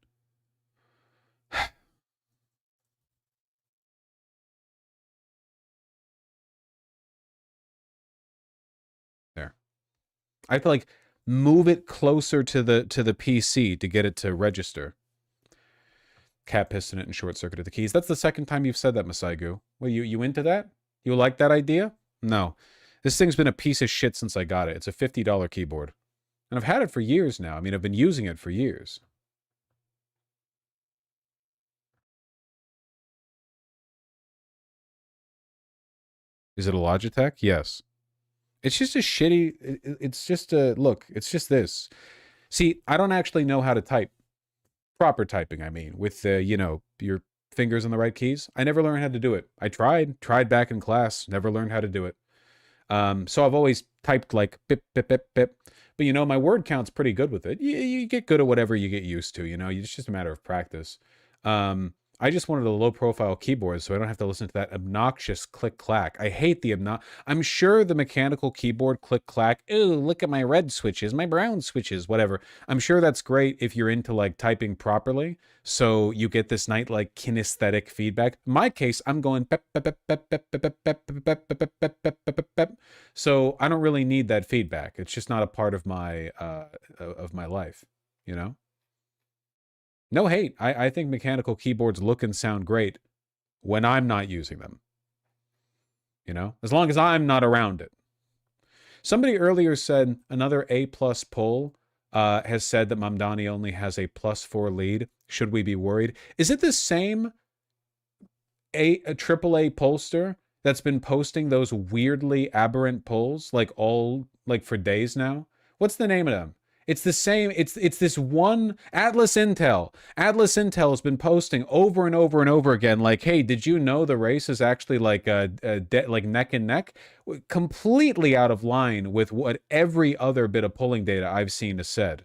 There. I have to like move it closer to the PC to get it to register. Cat piston it and short circuited the keys. That's the second time you've said that, Masaigu. Well, you into that? You like that idea? No. This thing's been a piece of shit since I got it. It's a $50 keyboard. And I've had it for years now. I mean, I've been using it for years. Is it a Logitech? Yes. It's just a shitty, it's just a, look, it's just this. See, I don't actually know how to type. Proper typing, I mean, with, your fingers on the right keys. I never learned how to do it. I tried back in class, never learned how to do it. So I've always typed like bip, bip, bip, bip. But, my word count's pretty good with it. You get good at whatever you get used to, it's just a matter of practice. I just wanted a low-profile keyboard so I don't have to listen to that obnoxious click-clack. I hate the I'm sure the mechanical keyboard click-clack, ooh, look at my red switches, my brown switches, whatever. I'm sure that's great if you're into, like, typing properly, so you get this nice, like, kinesthetic feedback. In my case, I'm going pep, pep, pep, pep, pep, pep, pep, pep, pep, pep, pep, pep, pep, pep, pep. So I don't really need that feedback. It's just not a part of my life, No hate. I think mechanical keyboards look and sound great when I'm not using them. As long as I'm not around it. Somebody earlier said another A+ poll has said that Mamdani only has a +4 lead. Should we be worried? Is it the same a AAA pollster that's been posting those weirdly aberrant polls like for days now? What's the name of them? It's the same. It's this one Atlas Intel. Atlas Intel has been posting over and over and over again, like, "Hey, did you know the race is actually like like neck and neck?" Completely out of line with what every other bit of polling data I've seen has said.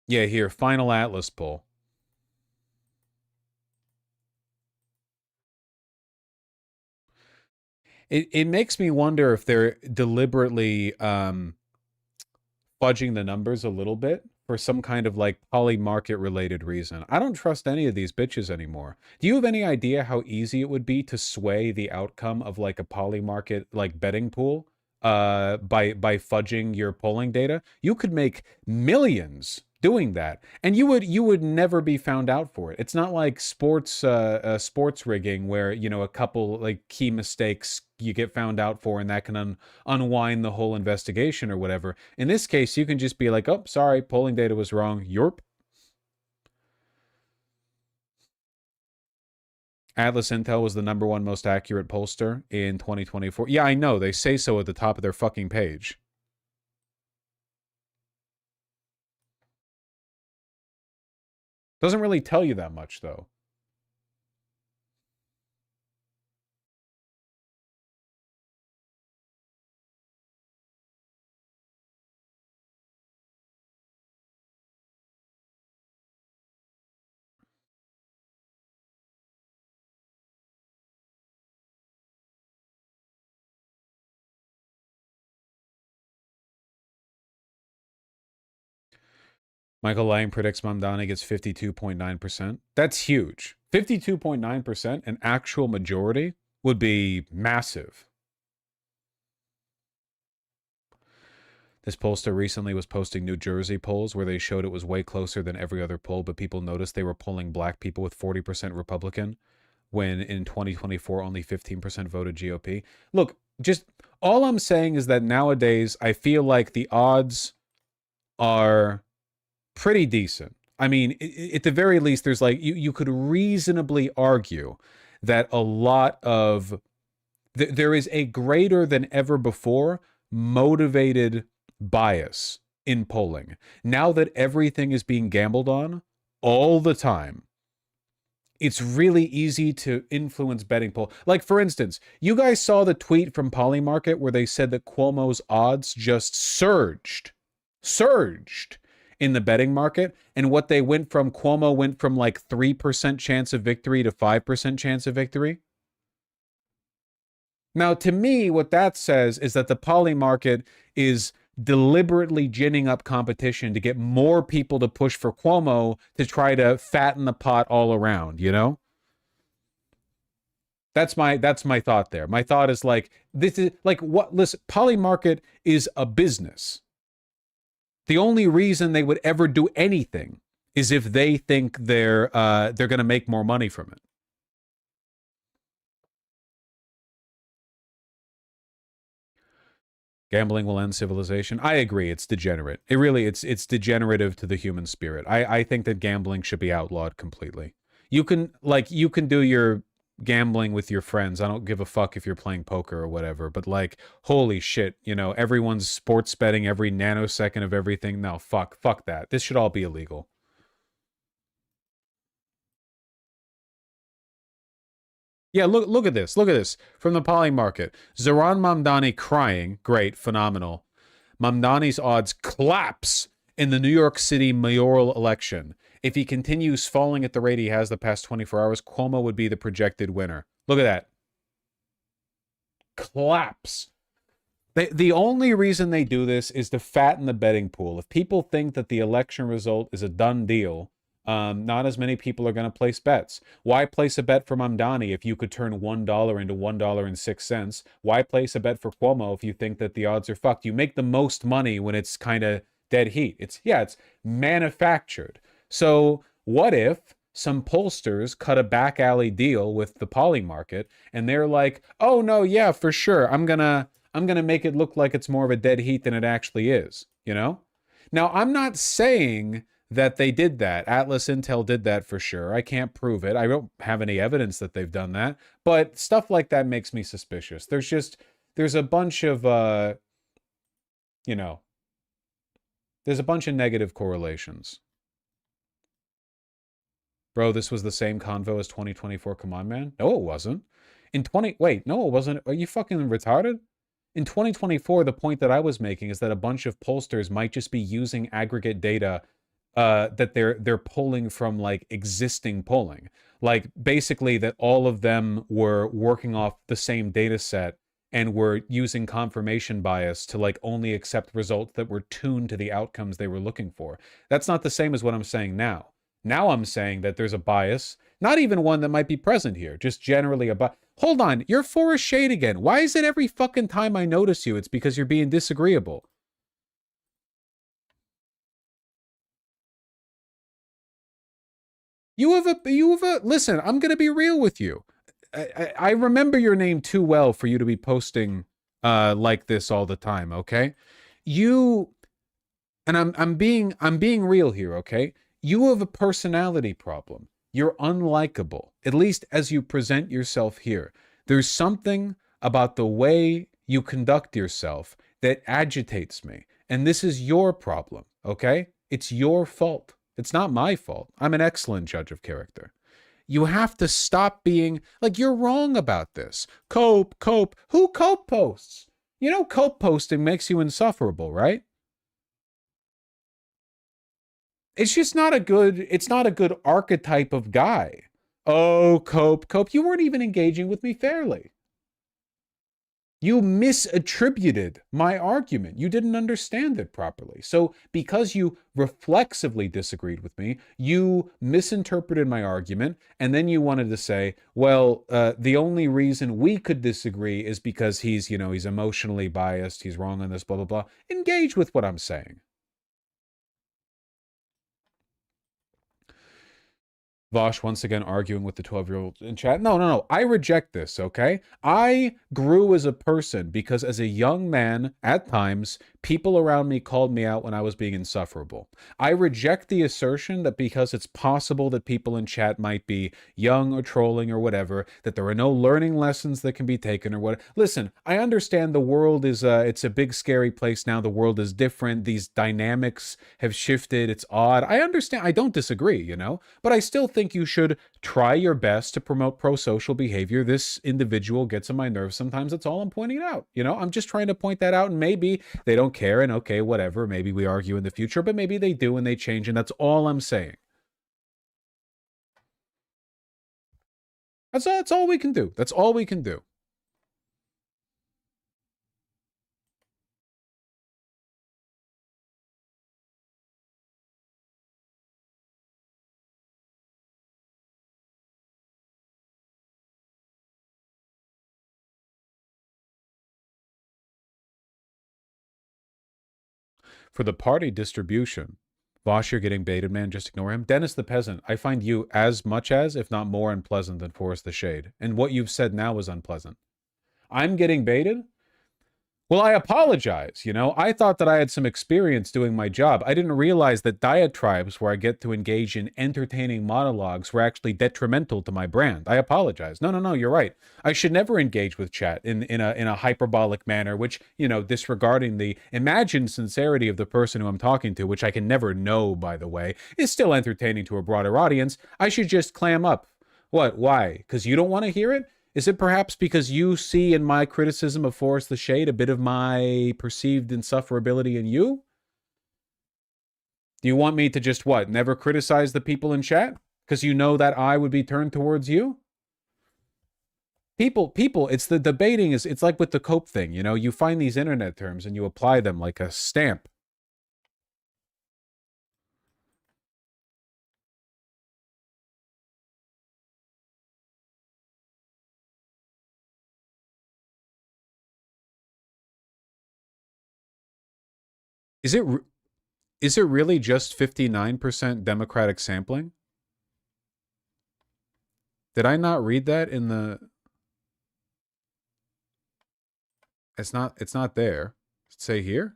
Yeah, here, final Atlas poll. It makes me wonder if they're deliberately fudging the numbers a little bit for some kind of like poly market related reason. I don't trust any of these bitches anymore. Do you have any idea how easy it would be to sway the outcome of like a poly market like betting pool by fudging your polling data? You could make millions doing that, and you would never be found out for it. It's not like sports rigging where, you know, a couple like key mistakes you get found out for and that can unwind the whole investigation or whatever. In this case, you can just be like, oh, sorry, polling data was wrong. Yorp. Atlas Intel was the #1 most accurate pollster in 2024. Yeah, I know. They say so at the top of their fucking page. Doesn't really tell you that much, though. Michael Lang predicts Mamdani gets 52.9%. That's huge. 52.9%, an actual majority, would be massive. This pollster recently was posting New Jersey polls where they showed it was way closer than every other poll, but people noticed they were polling black people with 40% Republican, when in 2024 only 15% voted GOP. Look, just all I'm saying is that nowadays I feel like the odds are pretty decent. I mean, at the very least, there's like, you could reasonably argue that a lot of, there is a greater than ever before motivated bias in polling. Now that everything is being gambled on all the time, it's really easy to influence betting poll. Like, for instance, you guys saw the tweet from Polymarket where they said that Cuomo's odds just surged in the betting market, and what they went from, Cuomo went from like 3% chance of victory to 5% chance of victory. Now, to me, what that says is that the poly market is deliberately ginning up competition to get more people to push for Cuomo to try to fatten the pot all around, you know? That's my thought there. My thought is like, this is like, what, listen, poly market is a business. The only reason they would ever do anything is if they think they're going to make more money from it. Gambling will end civilization. I agree. It's degenerate. It's degenerative to the human spirit. I think that gambling should be outlawed completely. You can do your gambling with your friends. I don't give a fuck if you're playing poker or whatever, but like, holy shit, you know, everyone's sports betting every nanosecond of everything. No, fuck that. This should all be illegal. Yeah, look at this. Look at this. From the poly market. Zohran Mamdani crying. Great, phenomenal. Mamdani's odds collapse in the New York City mayoral election. If he continues falling at the rate he has the past 24 hours, Cuomo would be the projected winner. Look at that. Collapse. The only reason they do this is to fatten the betting pool. If people think that the election result is a done deal, not as many people are going to place bets. Why place a bet for Mamdani if you could turn $1 into $1.06? Why place a bet for Cuomo if you think that the odds are fucked? You make the most money when it's kind of dead heat. It's manufactured. So what if some pollsters cut a back alley deal with the poly market and they're like, oh no, yeah, for sure, I'm gonna make it look like it's more of a dead heat than it actually is, you know? Now, I'm not saying that they did that. Atlas Intel did that for sure. I can't prove it. I don't have any evidence that they've done that. But stuff like that makes me suspicious. There's a bunch of, there's a bunch of negative correlations. Bro, this was the same convo as 2024. Come on, man. No, it wasn't. Wait, no, it wasn't. Are you fucking retarded? In 2024, the point that I was making is that a bunch of pollsters might just be using aggregate data that they're pulling from like existing polling. Like basically that all of them were working off the same data set and were using confirmation bias to like only accept results that were tuned to the outcomes they were looking for. That's not the same as what I'm saying now. Now I'm saying that there's a bias, not even one that might be present here, just generally a bias. Hold on, you're for a shade again. Why is it every fucking time I notice you, it's because you're being disagreeable? Listen, I'm going to be real with you. I remember your name too well for you to be posting like this all the time, okay? And I'm being real here, okay? You have a personality problem. You're unlikable, at least as you present yourself here. There's something about the way you conduct yourself that agitates me. And this is your problem, okay? It's your fault. It's not my fault. I'm an excellent judge of character. You have to stop being like, you're wrong about this. Cope. Who cope posts? You know, cope posting makes you insufferable, right? It's just not a good archetype of guy. Oh, cope. You weren't even engaging with me fairly. You misattributed my argument. You didn't understand it properly. So because you reflexively disagreed with me, you misinterpreted my argument, and then you wanted to say, well, the only reason we could disagree is because he's emotionally biased, he's wrong on this, blah, blah, blah. Engage with what I'm saying. Vosh once again arguing with the 12-year-old in chat. No. I reject this, okay? I grew as a person because as a young man, at times, people around me called me out when I was being insufferable. I reject the assertion that because it's possible that people in chat might be young or trolling or whatever, that there are no learning lessons that can be taken or what. Listen, I understand the world is, it's a big scary place now. The world is different. These dynamics have shifted. It's odd. I understand. I don't disagree, but I still think you should try your best to promote pro-social behavior. This individual gets on my nerves sometimes. That's all I'm pointing out. I'm just trying to point that out, and maybe they don't care, and okay, whatever. Maybe we argue in the future, but maybe they do and they change, and that's all I'm saying. That's all we can do. That's all we can do. For the party distribution, Vosh, you're getting baited, man. Just ignore him. Dennis the Peasant, I find you as much as, if not more, unpleasant than Forrest the Shade. And what you've said now is unpleasant. I'm getting baited? Well, I apologize. I thought that I had some experience doing my job. I didn't realize that diatribes where I get to engage in entertaining monologues were actually detrimental to my brand. I apologize. No, you're right. I should never engage with chat in a hyperbolic manner, which, disregarding the imagined sincerity of the person who I'm talking to, which I can never know, by the way, is still entertaining to a broader audience. I should just clam up. What? Why? Because you don't want to hear it? Is it perhaps because you see in my criticism of Forrest the Shade a bit of my perceived insufferability in you? Do you want me to just, never criticize the people in chat? Because you know that eye would be turned towards you? People, it's the debating it's like with the cope thing, you find these internet terms and you apply them like a stamp. Is it really just 59% Democratic sampling? Did I not read that in the... It's not there. Does it say here?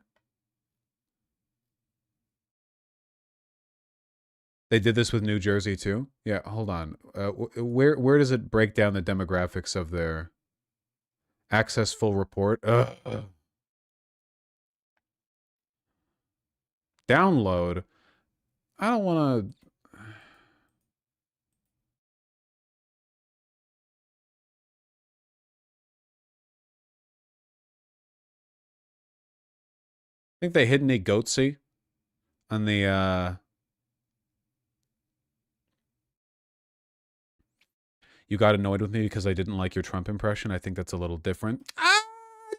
They did this with New Jersey too? Yeah, hold on. Where does it break down the demographics of their access full report? Download. I don't want to... I think they hit Nate Goatsy on the You got annoyed with me because I didn't like your Trump impression. I think that's a little different.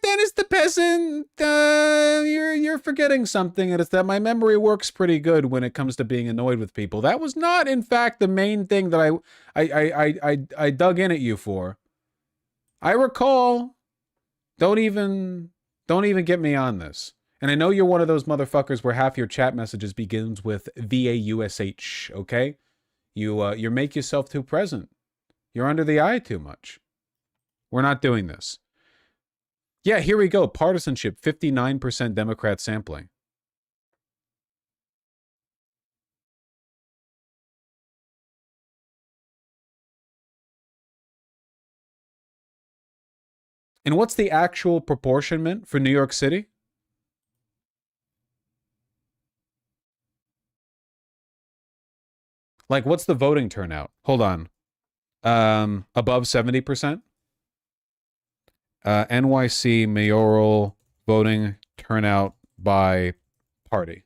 Dennis the Peasant, you're forgetting something, and it's that my memory works pretty good when it comes to being annoyed with people. That was not, in fact, the main thing that I dug in at you for. I recall. Don't even get me on this. And I know you're one of those motherfuckers where half your chat messages begins with VAUSH, okay? You make yourself too present. You're under the eye too much. We're not doing this. Yeah, here we go. Partisanship, 59% Democrat sampling. And what's the actual proportionment for New York City? Like, what's the voting turnout? Hold on. Above 70%? NYC mayoral voting turnout by party.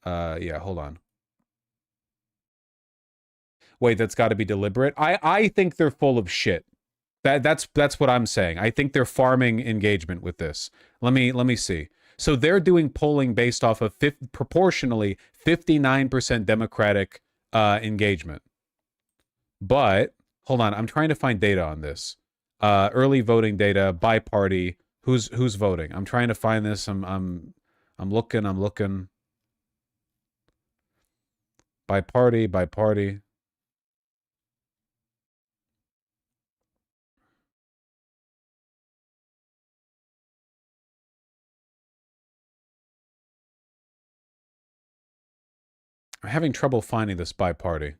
Yeah, hold on. Wait, that's got to be deliberate. I think they're full of shit. That's what I'm saying. I think they're farming engagement with this. Let me see. So they're doing polling based off of proportionally 59% Democratic engagement. But hold on, I'm trying to find data on this. Early voting data by party. Who's voting? I'm trying to find this. I'm looking. By party. I'm having trouble finding this by party.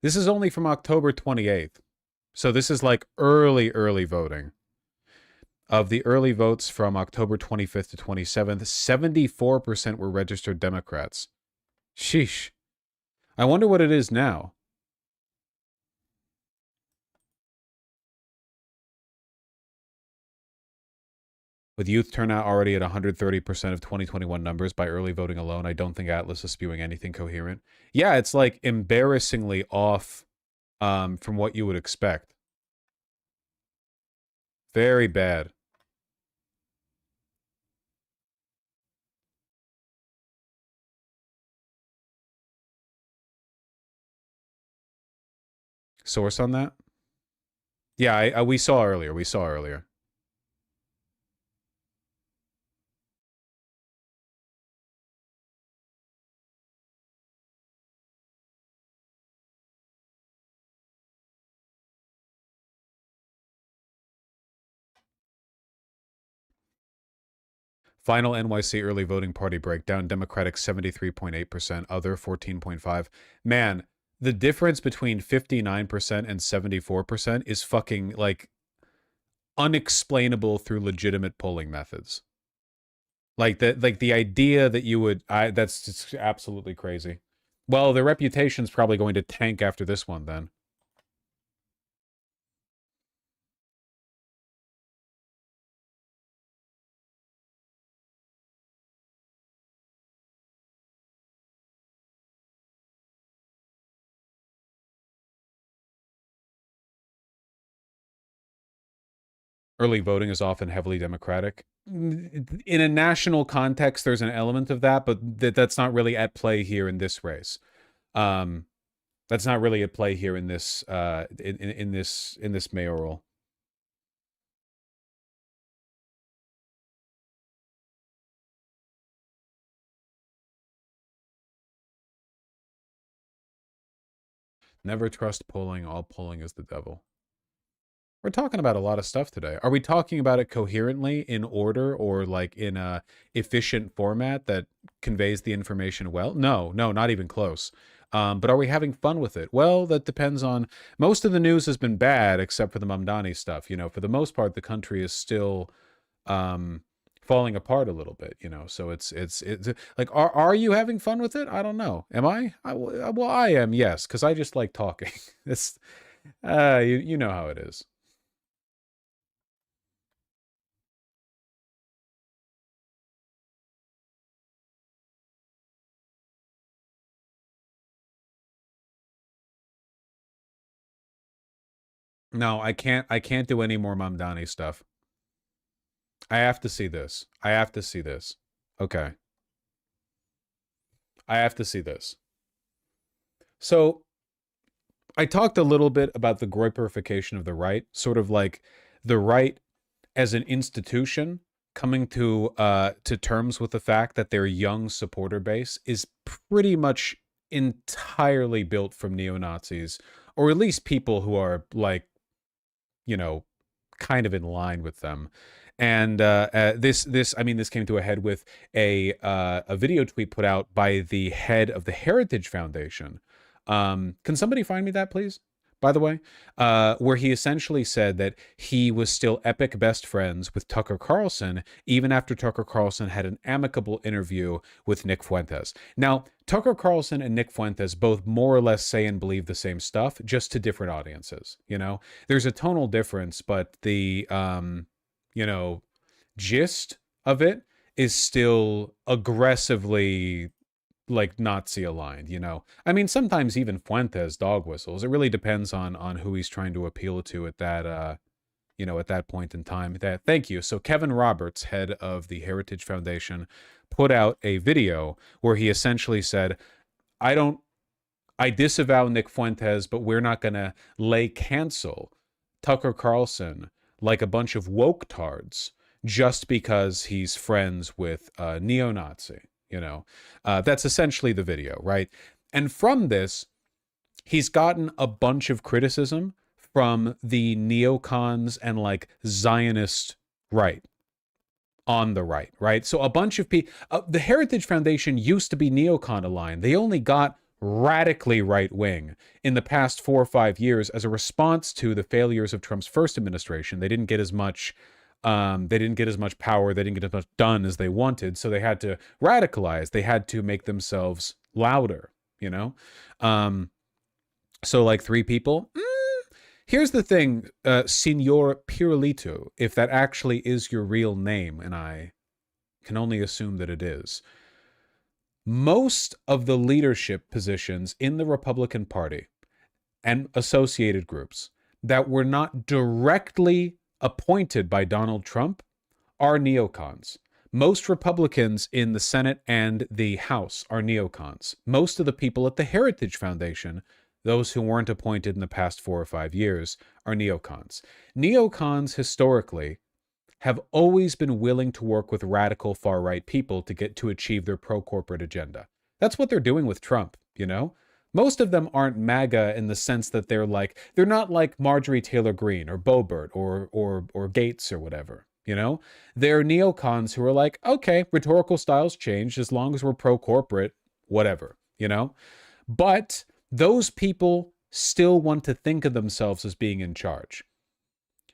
This is only from October 28th. So this is like early voting. Of the early votes from October 25th to 27th, 74% were registered Democrats. Sheesh. I wonder what it is now. With youth turnout already at 130% of 2021 numbers by early voting alone, I don't think Atlas is spewing anything coherent. Yeah, it's like embarrassingly off from what you would expect. Very bad. Source on that? Yeah, we saw earlier. Final NYC early voting party breakdown. Democratic 73.8%, other 14.5%. Man, the difference between 59% and 74% is fucking like unexplainable through legitimate polling methods. Like the idea that you would that's just absolutely crazy. Well, their reputation's probably going to tank after this one then. Early voting is often heavily Democratic. In a national context, there's an element of that, but that's not really at play here in this race. That's not really at play here in this in this mayoral. Never trust polling. All polling is the devil. We're talking about a lot of stuff today. Are we talking about it coherently, in order, or like in a efficient format that conveys the information well? No, not even close. But are we having fun with it? Well, that depends on... Most of the news has been bad, except for the Mamdani stuff. You know, for the most part, the country is still falling apart a little bit, you know. So it's like, are you having fun with it? I don't know. Am I? Well, I am, yes, because I just like talking. It's you know how it is. No, I can't do any more Mamdani stuff. I have to see this. I have to see this. Okay. I have to see this. So I talked a little bit about the Groyperification of the right, sort of like the right as an institution coming to terms with the fact that their young supporter base is pretty much entirely built from neo-Nazis, or at least people who are like, you know, kind of in line with them. And this came to a head with a video tweet put out by the head of the Heritage Foundation. Can somebody find me that, please? By the way, where he essentially said that he was still epic best friends with Tucker Carlson, even after Tucker Carlson had an amicable interview with Nick Fuentes. Now, Tucker Carlson and Nick Fuentes both more or less say and believe the same stuff, just to different audiences. You know, there's a tonal difference, but the, you know, gist of it is still aggressively like Nazi aligned, you know. I mean, sometimes even Fuentes dog whistles. It really depends on who he's trying to appeal to at that you know, at that point in time. That thank you. So Kevin Roberts, head of the Heritage Foundation, put out a video where he essentially said, I disavow Nick Fuentes, but we're not going to lay cancel Tucker Carlson like a bunch of woke tards just because he's friends with a neo-Nazi. You know, that's essentially the video, right? And from this, he's gotten a bunch of criticism from the neocons and like Zionist right on the right? So a bunch of people, the Heritage Foundation used to be neocon aligned. They only got radically right wing in the past 4 or 5 years as a response to the failures of Trump's first administration. They didn't get as much power, they didn't get as much done as they wanted, so they had to radicalize. They had to make themselves louder, you know? So like 3 people? Here's the thing, Signor Pirulito, if that actually is your real name, and I can only assume that it is. Most of the leadership positions in the Republican Party and associated groups that were not directly appointed by Donald Trump are neocons. Most Republicans in the Senate and the House are neocons. Most of the people at the Heritage Foundation, those who weren't appointed in the past 4 or 5 years, are neocons. Neocons historically have always been willing to work with radical far-right people to achieve their pro-corporate agenda. That's what they're doing with Trump, you know? Most of them aren't MAGA in the sense that they're not like Marjorie Taylor Greene or Boebert or Gates or whatever, you know? They're neocons who are like, okay, rhetorical styles change as long as we're pro-corporate, whatever, you know? But those people still want to think of themselves as being in charge.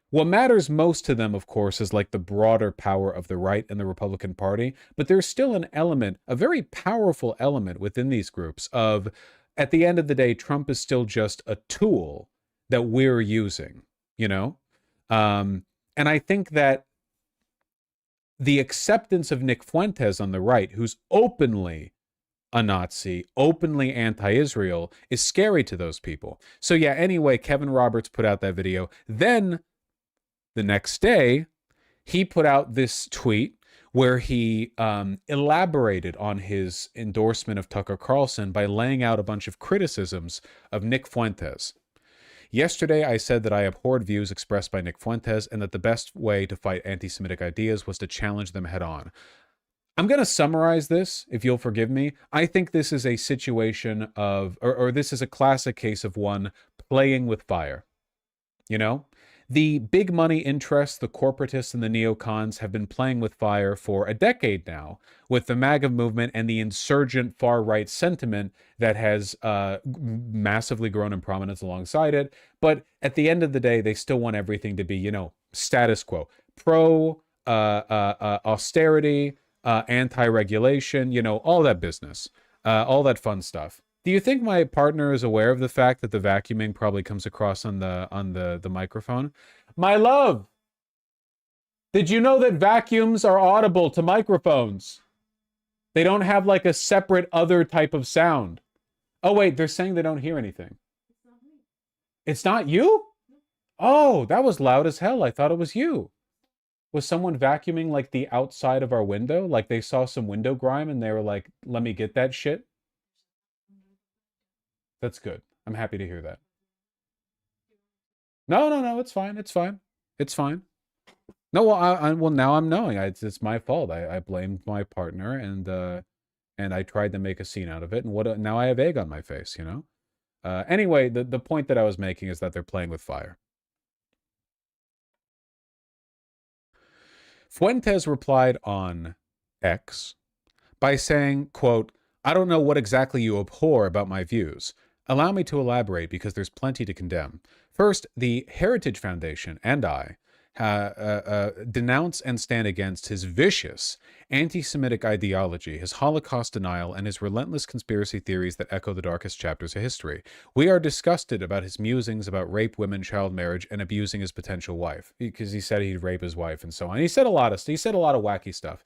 What matters most to them, of course, is like the broader power of the right and the Republican Party, but there's still an element, a very powerful element within these groups of, at the end of the day, Trump is still just a tool that we're using, you know? And I think that the acceptance of Nick Fuentes on the right, who's openly a Nazi, openly anti-Israel, is scary to those people. So yeah, anyway, Kevin Roberts put out that video. Then the next day, he put out this tweet where he elaborated on his endorsement of Tucker Carlson by laying out a bunch of criticisms of Nick Fuentes. Yesterday, I said that I abhorred views expressed by Nick Fuentes and that the best way to fight anti-Semitic ideas was to challenge them head on. I'm going to summarize this, if you'll forgive me. I think this is a situation of, or this is a classic case of one playing with fire. You know? The big money interests, the corporatists and the neocons have been playing with fire for a decade now with the MAGA movement and the insurgent far-right sentiment that has massively grown in prominence alongside it. But at the end of the day, they still want everything to be, you know, status quo. austerity, anti-regulation, you know, all that business, all that fun stuff. Do you think my partner is aware of the fact that the vacuuming probably comes across on the microphone? My love, did you know that vacuums are audible to microphones? They don't have like a separate other type of sound. Oh wait, they're saying they don't hear anything. It's not you? Oh, that was loud as hell. I thought it was you. Was someone vacuuming like the outside of our window? Like they saw some window grime and they were like, let me get that shit? That's good. I'm happy to hear that. No, it's fine. It's fine. It's fine. No, well, now I'm knowing. It's my fault. I blamed my partner and I tried to make a scene out of it. And now I have egg on my face, you know? Anyway, the point that I was making is that they're playing with fire. Fuentes replied on X by saying, quote, I don't know what exactly you abhor about my views. Allow me to elaborate because there's plenty to condemn. First, the Heritage Foundation and I denounce and stand against his vicious anti-Semitic ideology, his Holocaust denial, and his relentless conspiracy theories that echo the darkest chapters of history. We are disgusted about his musings about rape, women, child marriage, and abusing his potential wife, because he said he'd rape his wife and so on. He said a lot of wacky stuff.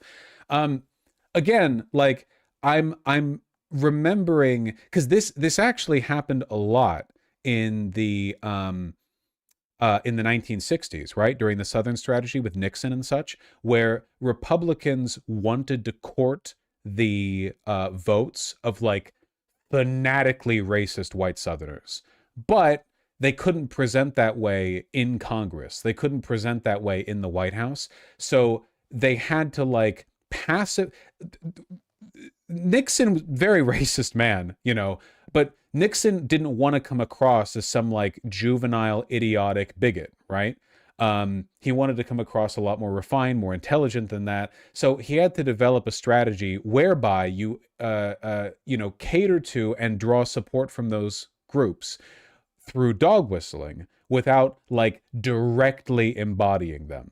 Again, like I'm remembering, because this actually happened a lot in the 1960s, right? During the Southern strategy with Nixon and such, where Republicans wanted to court the votes of like fanatically racist white Southerners. But they couldn't present that way in Congress. They couldn't present that way in the White House. So they had to like pass it. Nixon, very racist man, you know, but Nixon didn't want to come across as some like juvenile, idiotic bigot, right? He wanted to come across a lot more refined, more intelligent than that. So he had to develop a strategy whereby you, cater to and draw support from those groups through dog whistling without like directly embodying them,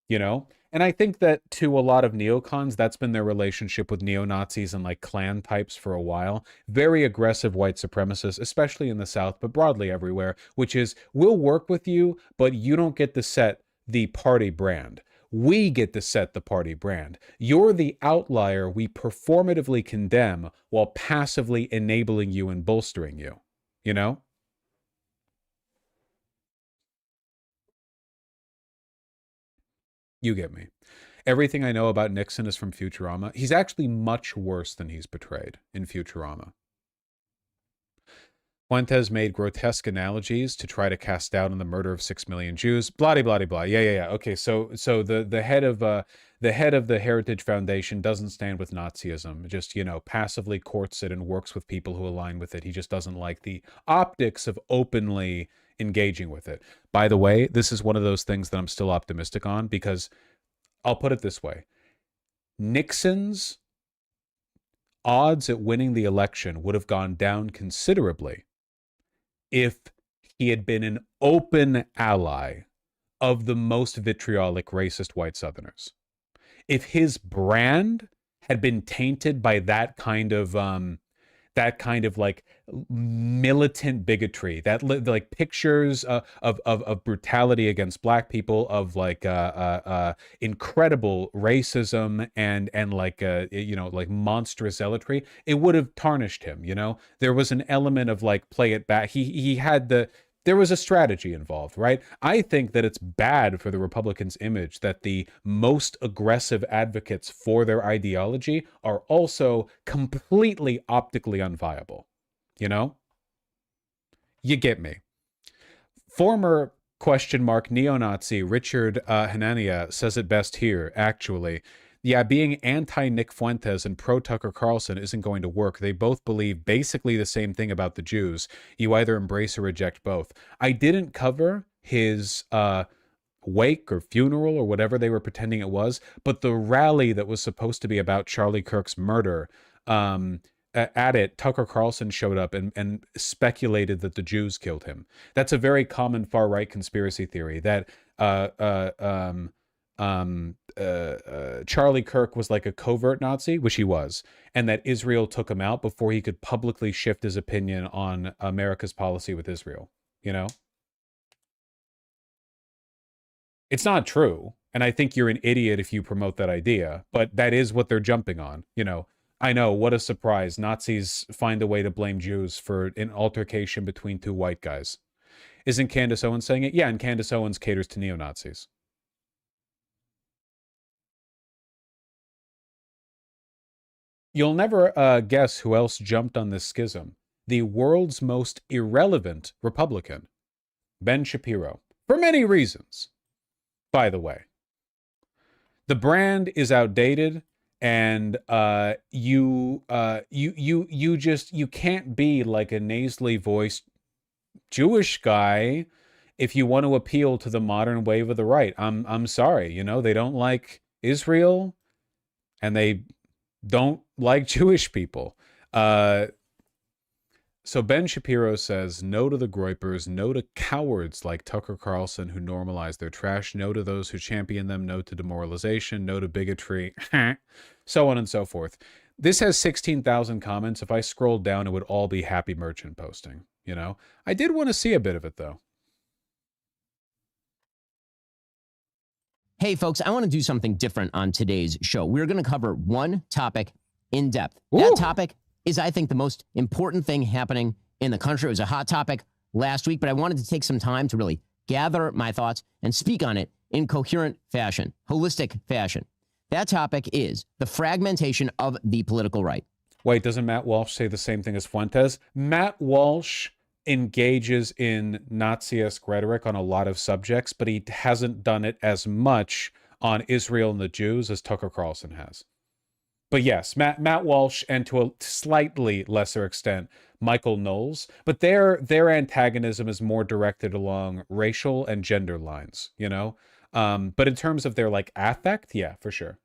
you know? And I think that to a lot of neocons, that's been their relationship with neo-Nazis and like Klan types for a while. Very aggressive white supremacists, especially in the South, but broadly everywhere, which is, we'll work with you, but you don't get to set the party brand. We get to set the party brand. You're the outlier we performatively condemn while passively enabling you and bolstering you, you know? You get me. Everything I know about Nixon is from Futurama. He's actually much worse than he's portrayed in Futurama. Fuentes made grotesque analogies to try to cast doubt on the murder of 6 million Jews. Blah, blah, blah, blah. Yeah. Okay, so the head of the Heritage Foundation doesn't stand with Nazism. Just, you know, passively courts it and works with people who align with it. He just doesn't like the optics of openly engaging with it. By the way, this is one of those things that I'm still optimistic on, because I'll put it this way. Nixon's odds at winning the election would have gone down considerably if he had been an open ally of the most vitriolic racist white Southerners. If his brand had been tainted by that kind of like militant bigotry, that like pictures of brutality against black people, of like incredible racism and like like monstrous zealotry, it would have tarnished him. You know, there was an element of like play it back. There was a strategy involved, right? I think that it's bad for the Republicans' image that the most aggressive advocates for their ideology are also completely optically unviable. You know? You get me. Former neo-Nazi Richard Hanania says it best here, actually. Yeah, being anti-Nick Fuentes and pro-Tucker Carlson isn't going to work. They both believe basically the same thing about the Jews. You either embrace or reject both. I didn't cover his wake or funeral or whatever they were pretending it was, but the rally that was supposed to be about Charlie Kirk's murder, at it, Tucker Carlson showed up and speculated that the Jews killed him. That's a very common far-right conspiracy theory, that Charlie Kirk was like a covert Nazi, which he was, and that Israel took him out before he could publicly shift his opinion on America's policy with Israel. You know? It's not true. And I think you're an idiot if you promote that idea, but that is what they're jumping on. You know, I know, what a surprise. Nazis find a way to blame Jews for an altercation between two white guys. Isn't Candace Owens saying it? Yeah, and Candace Owens caters to neo-Nazis. You'll never guess who else jumped on this schism. The world's most irrelevant Republican, Ben Shapiro, for many reasons, by the way. The brand is outdated, and you can't be like a nasally voiced Jewish guy if you want to appeal to the modern wave of the right. I'm sorry, you know, they don't like Israel, and they don't like Jewish people. So Ben Shapiro says, no to the Groypers, no to cowards like Tucker Carlson who normalize their trash, no to those who champion them, no to demoralization, no to bigotry, so on and so forth. This has 16,000 comments. If I scrolled down, it would all be Happy Merchant posting, you know? I did want to see a bit of it, though. Hey, folks, I want to do something different on today's show. We're going to cover one topic in depth. That topic is, I think, the most important thing happening in the country. It was a hot topic last week, but I wanted to take some time to really gather my thoughts and speak on it in coherent fashion, holistic fashion. That topic is the fragmentation of the political right. Wait, doesn't Matt Walsh say the same thing as Fuentes? Matt Walsh engages in Nazi-esque rhetoric on a lot of subjects, but he hasn't done it as much on Israel and the Jews as Tucker Carlson has. But yes, Matt Walsh, and to a slightly lesser extent, Michael Knowles, but their antagonism is more directed along racial and gender lines, you know? But in terms of their, like, affect, yeah, for sure.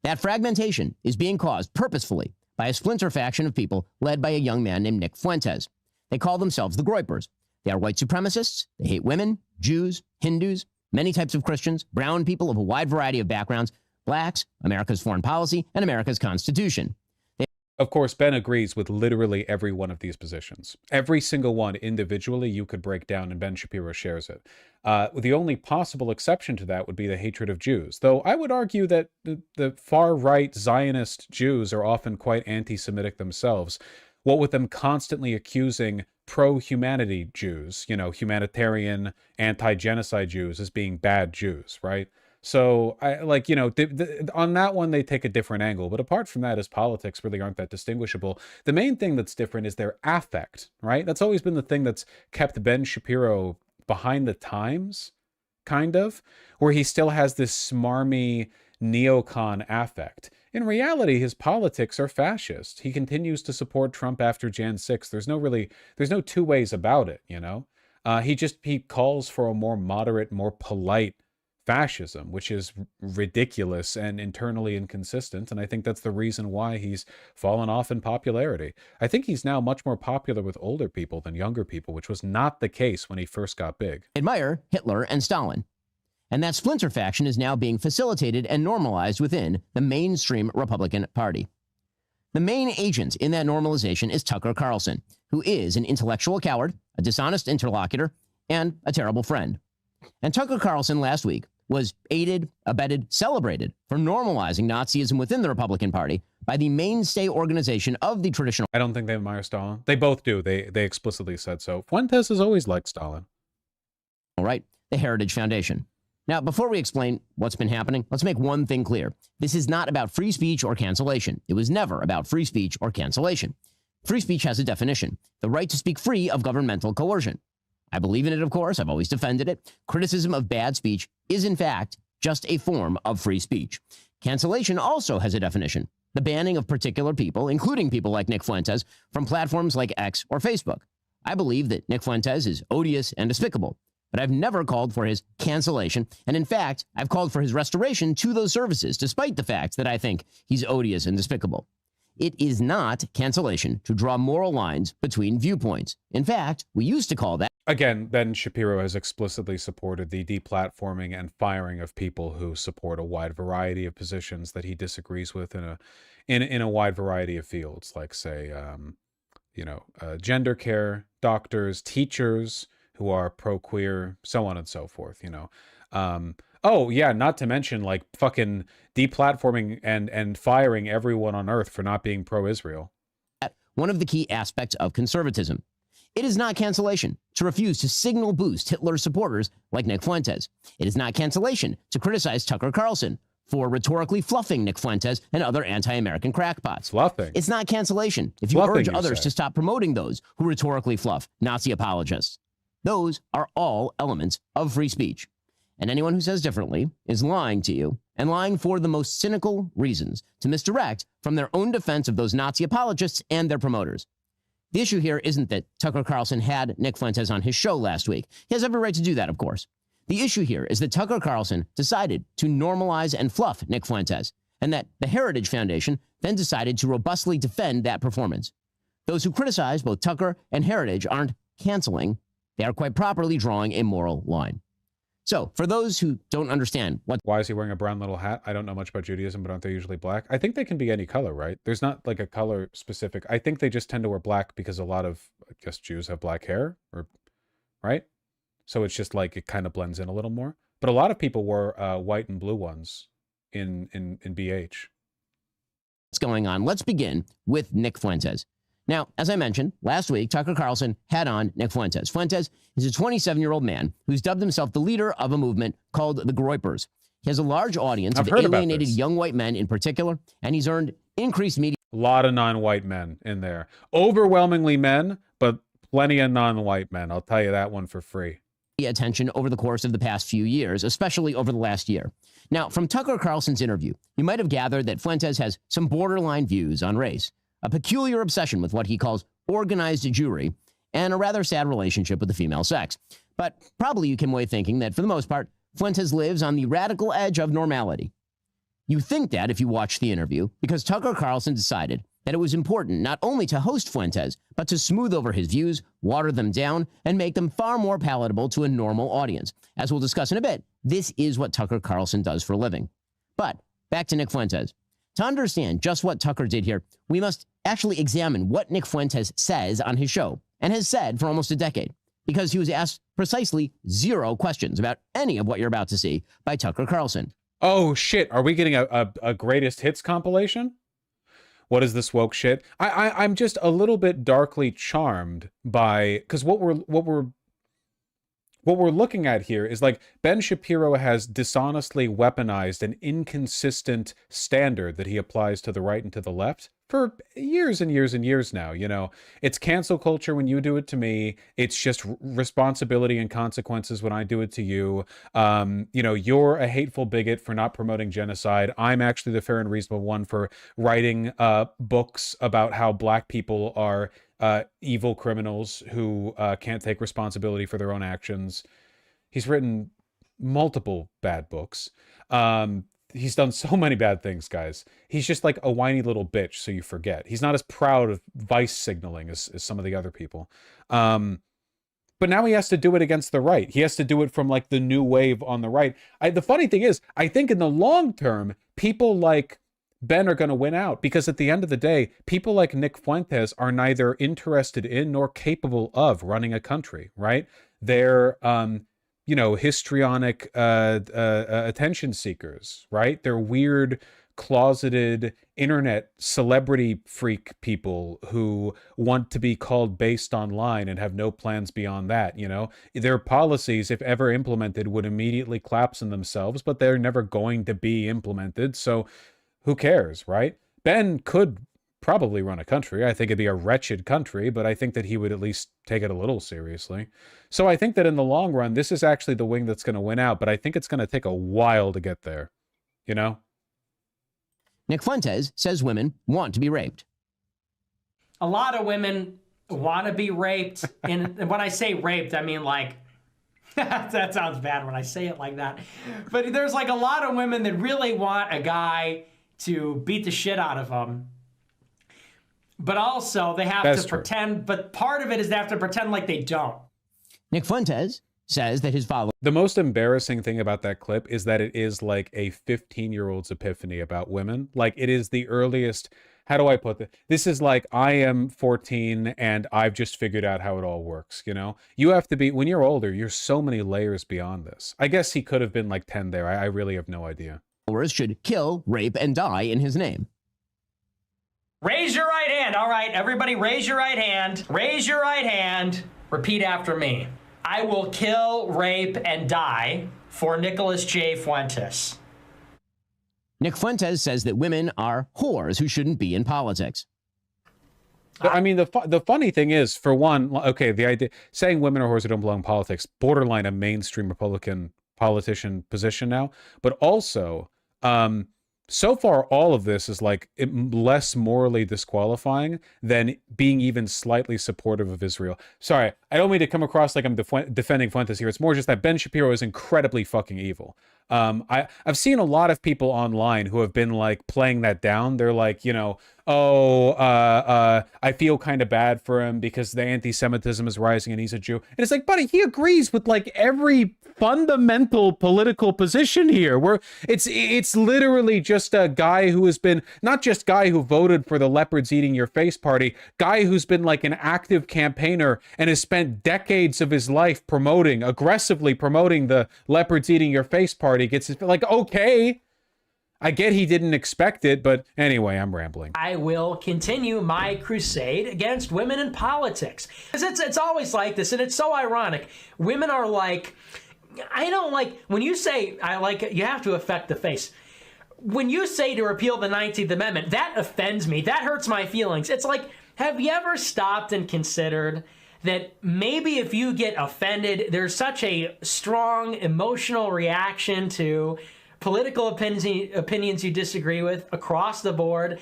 That fragmentation is being caused purposefully by a splinter faction of people led by a young man named Nick Fuentes. They call themselves the Groypers. They are white supremacists. They hate women, Jews, Hindus, many types of Christians, brown people of a wide variety of backgrounds, blacks, America's foreign policy, and America's Constitution. Of course, Ben agrees with literally every one of these positions. Every single one individually you could break down, and Ben Shapiro shares it. The only possible exception to that would be the hatred of Jews, though I would argue that the far-right Zionist Jews are often quite anti-Semitic themselves, what with them constantly accusing pro-humanity Jews, you know, humanitarian, anti-genocide Jews as being bad Jews, right? So, like, you know, on that one, they take a different angle. But apart from that, his politics really aren't that distinguishable. The main thing that's different is their affect, right? That's always been the thing that's kept Ben Shapiro behind the times, kind of, where he still has this smarmy neocon affect. In reality, his politics are fascist. He continues to support Trump after Jan 6th. There's no two ways about it, you know? He calls for a more moderate, more polite fascism, which is ridiculous and internally inconsistent, and I think that's the reason why he's fallen off in popularity. I think he's now much more popular with older people than younger people, which was not the case when he first got big. Admire Hitler and Stalin. And that splinter faction is now being facilitated and normalized within the mainstream Republican Party. The main agent in that normalization is Tucker Carlson, who is an intellectual coward, a dishonest interlocutor, and a terrible friend. And Tucker Carlson last week was aided, abetted, celebrated for normalizing Nazism within the Republican Party by the mainstay organization of the traditional... I don't think they admire Stalin. They both do. They explicitly said so. Fuentes has always liked Stalin. All right, the Heritage Foundation. Now, before we explain what's been happening, let's make one thing clear. This is not about free speech or cancellation. It was never about free speech or cancellation. Free speech has a definition: the right to speak free of governmental coercion. I believe in it, of course. I've always defended it. Criticism of bad speech is, in fact, just a form of free speech. Cancellation also has a definition: the banning of particular people, including people like Nick Fuentes, from platforms like X or Facebook. I believe that Nick Fuentes is odious and despicable, but I've never called for his cancellation, and in fact, I've called for his restoration to those services, despite the fact that I think he's odious and despicable. It is not cancellation to draw moral lines between viewpoints. In fact, we used to call that... Again, Ben Shapiro has explicitly supported the deplatforming and firing of people who support a wide variety of positions that he disagrees with in a wide variety of fields, like say, gender care, doctors, teachers who are pro-queer, so on and so forth. Oh yeah, not to mention like fucking deplatforming and firing everyone on earth for not being pro-Israel. One of the key aspects of conservatism. It is not cancellation to refuse to signal boost Hitler supporters like Nick Fuentes. It is not cancellation to criticize Tucker Carlson for rhetorically fluffing Nick Fuentes and other anti-American crackpots. Fluffing. It's not cancellation if you urge others to stop promoting those who rhetorically fluff Nazi apologists. Those are all elements of free speech. And anyone who says differently is lying to you, and lying for the most cynical reasons, to misdirect from their own defense of those Nazi apologists and their promoters. The issue here isn't that Tucker Carlson had Nick Fuentes on his show last week. He has every right to do that, of course. The issue here is that Tucker Carlson decided to normalize and fluff Nick Fuentes, and that the Heritage Foundation then decided to robustly defend that performance. Those who criticize both Tucker and Heritage aren't canceling. They are quite properly drawing a moral line. So, for those who don't understand why is he wearing a brown little hat? I don't know much about Judaism, but aren't they usually black? I think they can be any color, right? There's not like a color specific. I think they just tend to wear black because a lot of, I guess, Jews have black hair, or right? So it's just like it kind of blends in a little more. But a lot of people wore white and blue ones in BH. What's going on? Let's begin with Nick Fuentes. Now, as I mentioned, last week, Tucker Carlson had on Nick Fuentes. Fuentes is a 27-year-old man who's dubbed himself the leader of a movement called the GROYPERS. He has a large audience of alienated young white men in particular, and he's earned increased media. A lot of non-white men in there. Overwhelmingly men, but plenty of non-white men. I'll tell you that one for free. Attention over the course of the past few years, especially over the last year. Now, from Tucker Carlson's interview, you might have gathered that Fuentes has some borderline views on race, a peculiar obsession with what he calls organized Jewry, and a rather sad relationship with the female sex. But probably you came away thinking that, for the most part, Fuentes lives on the radical edge of normality. You think that if you watch the interview, because Tucker Carlson decided that it was important not only to host Fuentes, but to smooth over his views, water them down, and make them far more palatable to a normal audience. As we'll discuss in a bit, this is what Tucker Carlson does for a living. But back to Nick Fuentes. To understand just what Tucker did here, we must actually examine what Nick Fuentes says on his show, and has said for almost a decade, because he was asked precisely 0 questions about any of what you're about to see by Tucker Carlson. Oh shit, are we getting a greatest hits compilation? What is this woke shit? I'm just a little bit darkly charmed by, because what we're looking at here is like Ben Shapiro has dishonestly weaponized an inconsistent standard that he applies to the right and to the left for years and years and years now. You know, it's cancel culture when you do it to me. It's just responsibility and consequences when I do it to you. You know, you're a hateful bigot for not promoting genocide. I'm actually the fair and reasonable one for writing books about how black people are evil criminals who can't take responsibility for their own actions. He's written multiple bad books. He's done so many bad things, guys. He's just like a whiny little bitch, so you forget. He's not as proud of vice signaling as some of the other people. But now he has to do it against the right. He has to do it from like the new wave on the right. The funny thing is, I think in the long term, people like Ben are going to win out, because at the end of the day, people like Nick Fuentes are neither interested in nor capable of running a country, right? They're, you know, histrionic attention seekers, right? They're weird, closeted internet celebrity freak people who want to be called based online and have no plans beyond that. You know, their policies, if ever implemented, would immediately collapse in themselves, but they're never going to be implemented. So who cares, right? Ben could probably run a country. I think it'd be a wretched country, but I think that he would at least take it a little seriously. So I think that in the long run, this is actually the wing that's going to win out, but I think it's going to take a while to get there, you know? Nick Fuentes says women want to be raped. A lot of women want to be raped. And when I say raped, I mean like, that sounds bad when I say it like that. But there's like a lot of women that really want a guy to beat the shit out of them. But also they have to pretend, but part of it is they have to pretend like they don't. Nick Fuentes says that his followers... The most embarrassing thing about that clip is that it is like a 15-year-old's epiphany about women. Like, it is the earliest... How do I put this? This is like, I am 14 and I've just figured out how it all works, you know? You have to be... When you're older, you're so many layers beyond this. I guess he could have been like 10 there. I really have no idea. ...should kill, rape, and die in his name. Raise your right hand. All right, everybody raise your right hand. Raise your right hand. Repeat after me. I will kill, rape, and die for Nicholas J. Fuentes. Nick Fuentes says that women are whores who shouldn't be in politics. I mean, the funny thing is, for one, okay, the idea saying women are whores who don't belong in politics, borderline a mainstream Republican politician position now, but also, so far, all of this is like less morally disqualifying than being even slightly supportive of Israel. Sorry, I don't mean to come across like I'm defending Fuentes here. It's more just that Ben Shapiro is incredibly fucking evil. I've seen a lot of people online who have been like playing that down. They're like, you know, I feel kind of bad for him because the anti-Semitism is rising and he's a Jew. And it's like, buddy, he agrees with like every fundamental political position here. Where it's literally just a guy who has been, not just guy who voted for the leopards eating your face party, guy who's been like an active campaigner and has spent decades of his life aggressively promoting the leopards eating your face party. Gets like, okay, I get he didn't expect it, but anyway, I'm rambling. I will continue my crusade against women in politics. It's always like this, and it's so ironic. Women are like, I don't like, when you say, I like it, you have to affect the face. When you say to repeal the 19th Amendment, that offends me. That hurts my feelings. It's like, have you ever stopped and considered that maybe if you get offended, there's such a strong emotional reaction to political opinions you disagree with across the board.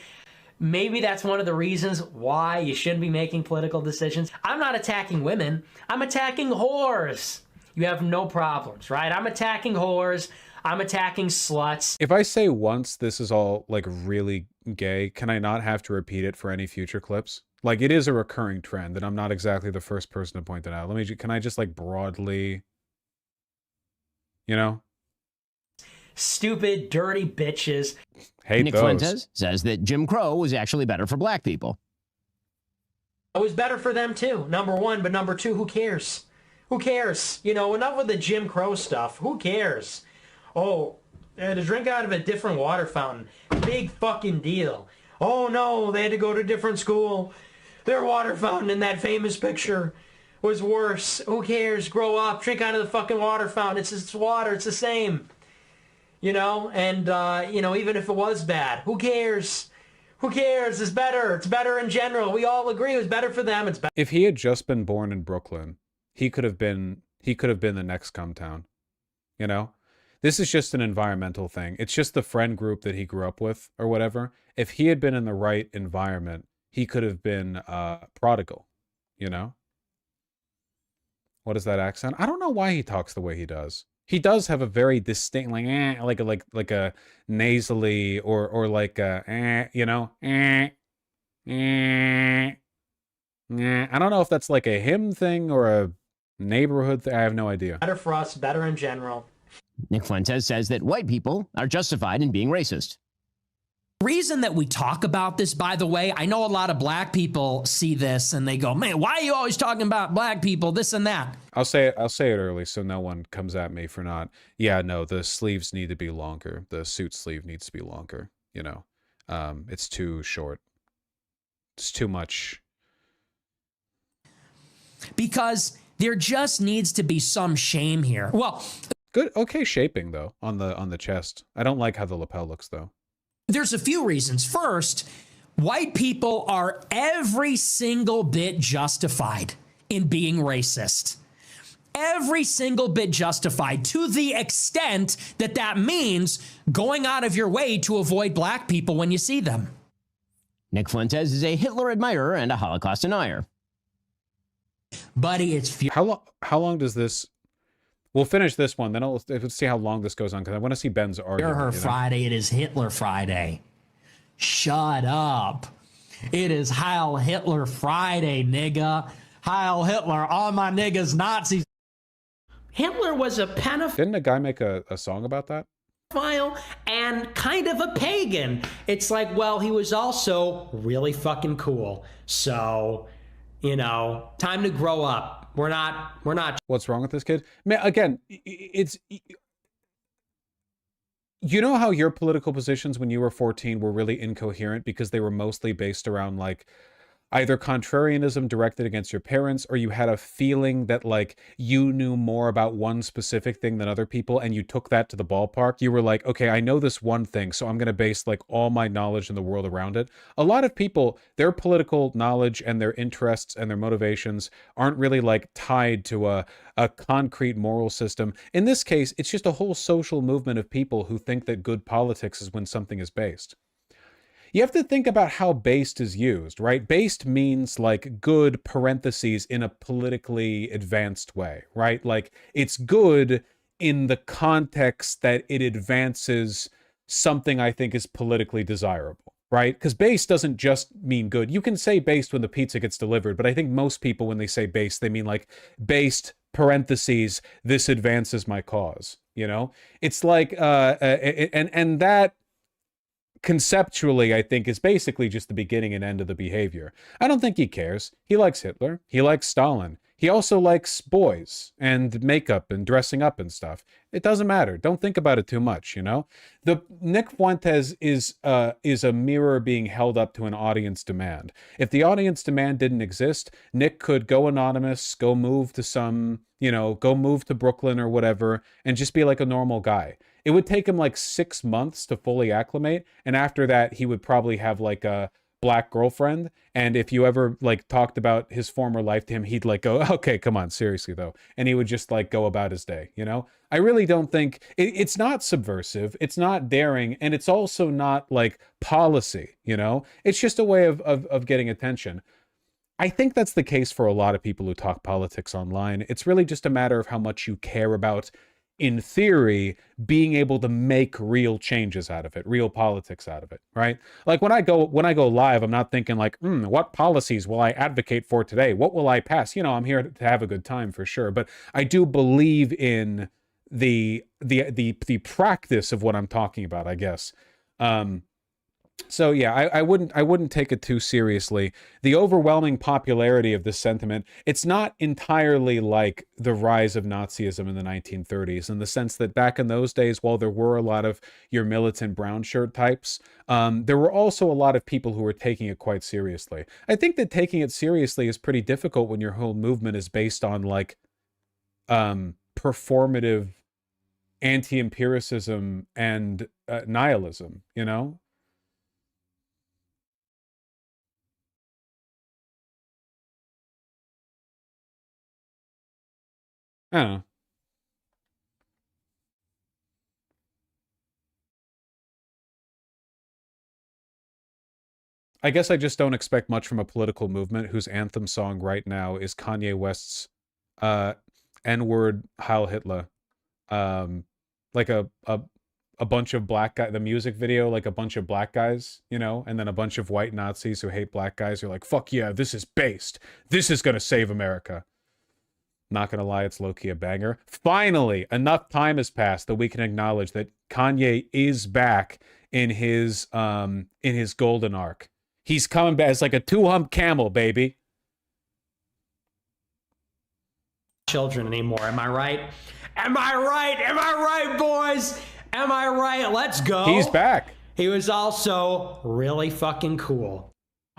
Maybe that's one of the reasons why you shouldn't be making political decisions. I'm not attacking women. I'm attacking whores. You have no problems, right? I'm attacking whores. I'm attacking sluts. If I say once this is all like really gay, can I not have to repeat it for any future clips? Like, it is a recurring trend, and I'm not exactly the first person to point it out. Can I just like broadly, you know? Stupid, dirty bitches. Nick Fuentes says that Jim Crow was actually better for black people. It was better for them too, number one, but number two, who cares? Who cares? You know, enough with the Jim Crow stuff. Who cares? Oh, they had to drink out of a different water fountain. Big fucking deal. Oh no, they had to go to a different school. Their water fountain in that famous picture was worse. Who cares? Grow up, drink out of the fucking water fountain. It's water, it's the same. You know, and, you know, even if it was bad, who cares? Who cares? It's better. It's better in general. We all agree it was better for them. It's better. If he had just been born in Brooklyn, he could have been the next come town. You know? This is just an environmental thing. It's just the friend group that he grew up with or whatever. If he had been in the right environment, he could have been prodigal, you know? What is that accent? I don't know why he talks the way he does. He does have a very distinct, like a nasally or like a, you know, I don't know if that's like a him thing or a neighborhood thing. I have no idea. Better for us, better in general. Nick Fuentes says that white people are justified in being racist. The reason that we talk about this, by the way, I know a lot of black people see this and they go, man, why are you always talking about black people, this and that? I'll say it early so no one comes at me for not. Yeah, no, the sleeves need to be longer. The suit sleeve needs to be longer, you know. It's too short. It's too much. Because there just needs to be some shame here. Well, good, okay shaping though on the chest. I don't like how the lapel looks though. There's a few reasons. First, white people are every single bit justified in being racist. Every single bit justified, to the extent that that means going out of your way to avoid black people when you see them. Nick Fuentes is a Hitler admirer and a Holocaust denier. Buddy, it's how long does this? We'll finish this one, then let's see how long this goes on, because I want to see Ben's argument. Her Friday, it is Hitler Friday. Shut up. It is Heil Hitler Friday, nigga. Heil Hitler, all my niggas, Nazis. Hitler was a pedophile. Didn't a guy make a song about that? And kind of a pagan. It's like, well, he was also really fucking cool. So, you know, time to grow up. We're not. What's wrong with this kid? Man, again, it's, you know how your political positions when you were 14 were really incoherent because they were mostly based around like either contrarianism directed against your parents, or you had a feeling that like you knew more about one specific thing than other people and you took that to the ballpark. You were like, okay, I know this one thing, so I'm going to base like all my knowledge in the world around it. A lot of people, their political knowledge and their interests and their motivations aren't really like tied to a concrete moral system. In this case, it's just a whole social movement of people who think that good politics is when something is based. You have to think about how based is used, right? Based means like good parentheses in a politically advanced way, right? Like it's good in the context that it advances something I think is politically desirable, right? Because based doesn't just mean good. You can say based when the pizza gets delivered, but I think most people when they say based, they mean like based parentheses, this advances my cause, you know? It's like, and that, conceptually, I think, is basically just the beginning and end of the behavior. I don't think he cares. He likes Hitler. He likes Stalin. He also likes boys and makeup and dressing up and stuff. It doesn't matter. Don't think about it too much, you know? The Nick Fuentes is a mirror being held up to an audience demand. If the audience demand didn't exist, Nick could go anonymous, go move to some, you know, go move to Brooklyn or whatever, and just be like a normal guy. It would take him like 6 months to fully acclimate, and after that, he would probably have like a black girlfriend, and if you ever like talked about his former life to him, he'd like go, okay, come on, seriously though, and he would just like go about his day, you know? I really don't think, it's not subversive, it's not daring, and it's also not like policy, you know? It's just a way of getting attention. I think that's the case for a lot of people who talk politics online. It's really just a matter of how much you care about, in theory, being able to make real changes out of it, real politics out of it, right? Like when I go live, I'm not thinking like, what policies will I advocate for today? What will I pass? You know, I'm here to have a good time for sure, but I do believe in the practice of what I'm talking about, I guess. So yeah, I wouldn't take it too seriously. The overwhelming popularity of this sentiment, it's not entirely like the rise of Nazism in the 1930s, in the sense that back in those days, while there were a lot of your militant brown shirt types, there were also a lot of people who were taking it quite seriously. I think that taking it seriously is pretty difficult when your whole movement is based on like performative anti-empiricism and nihilism, you know? I don't know. I guess I just don't expect much from a political movement whose anthem song right now is Kanye West's N-word Heil Hitler. Like a bunch of black guys, the music video, like a bunch of black guys, you know, and then a bunch of white Nazis who hate black guys who are like, fuck yeah, this is based. This is gonna save America. Not gonna lie, it's low-key a banger. Finally, enough time has passed that we can acknowledge that Kanye is back in his golden arc. He's coming back. It's like a 2-hump camel, baby. Children anymore. Am I right? Am I right? Am I right, boys? Am I right? Let's go. He's back. He was also really fucking cool.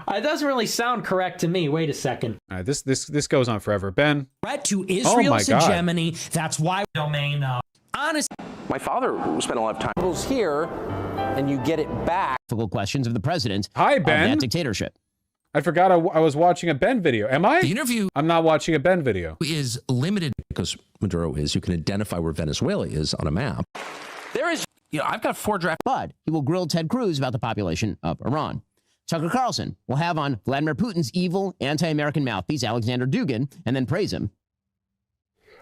It doesn't really sound correct to me. Wait a second. This goes on forever. Ben. Threat to Israel's hegemony. That's why domain. Honest. My father spent a lot of time here, and you get it back. Difficult questions of the president. Hi, Ben. Of that dictatorship. I forgot I was watching a Ben video. Am I? The interview. I'm not watching a Ben video. Is limited because Maduro is. You can identify where Venezuela is on a map. There is. You know, I've got 4 draft. But he will grill Ted Cruz about the population of Iran. Tucker Carlson will have on Vladimir Putin's evil anti-American mouthpiece, Alexander Dugin, and then praise him.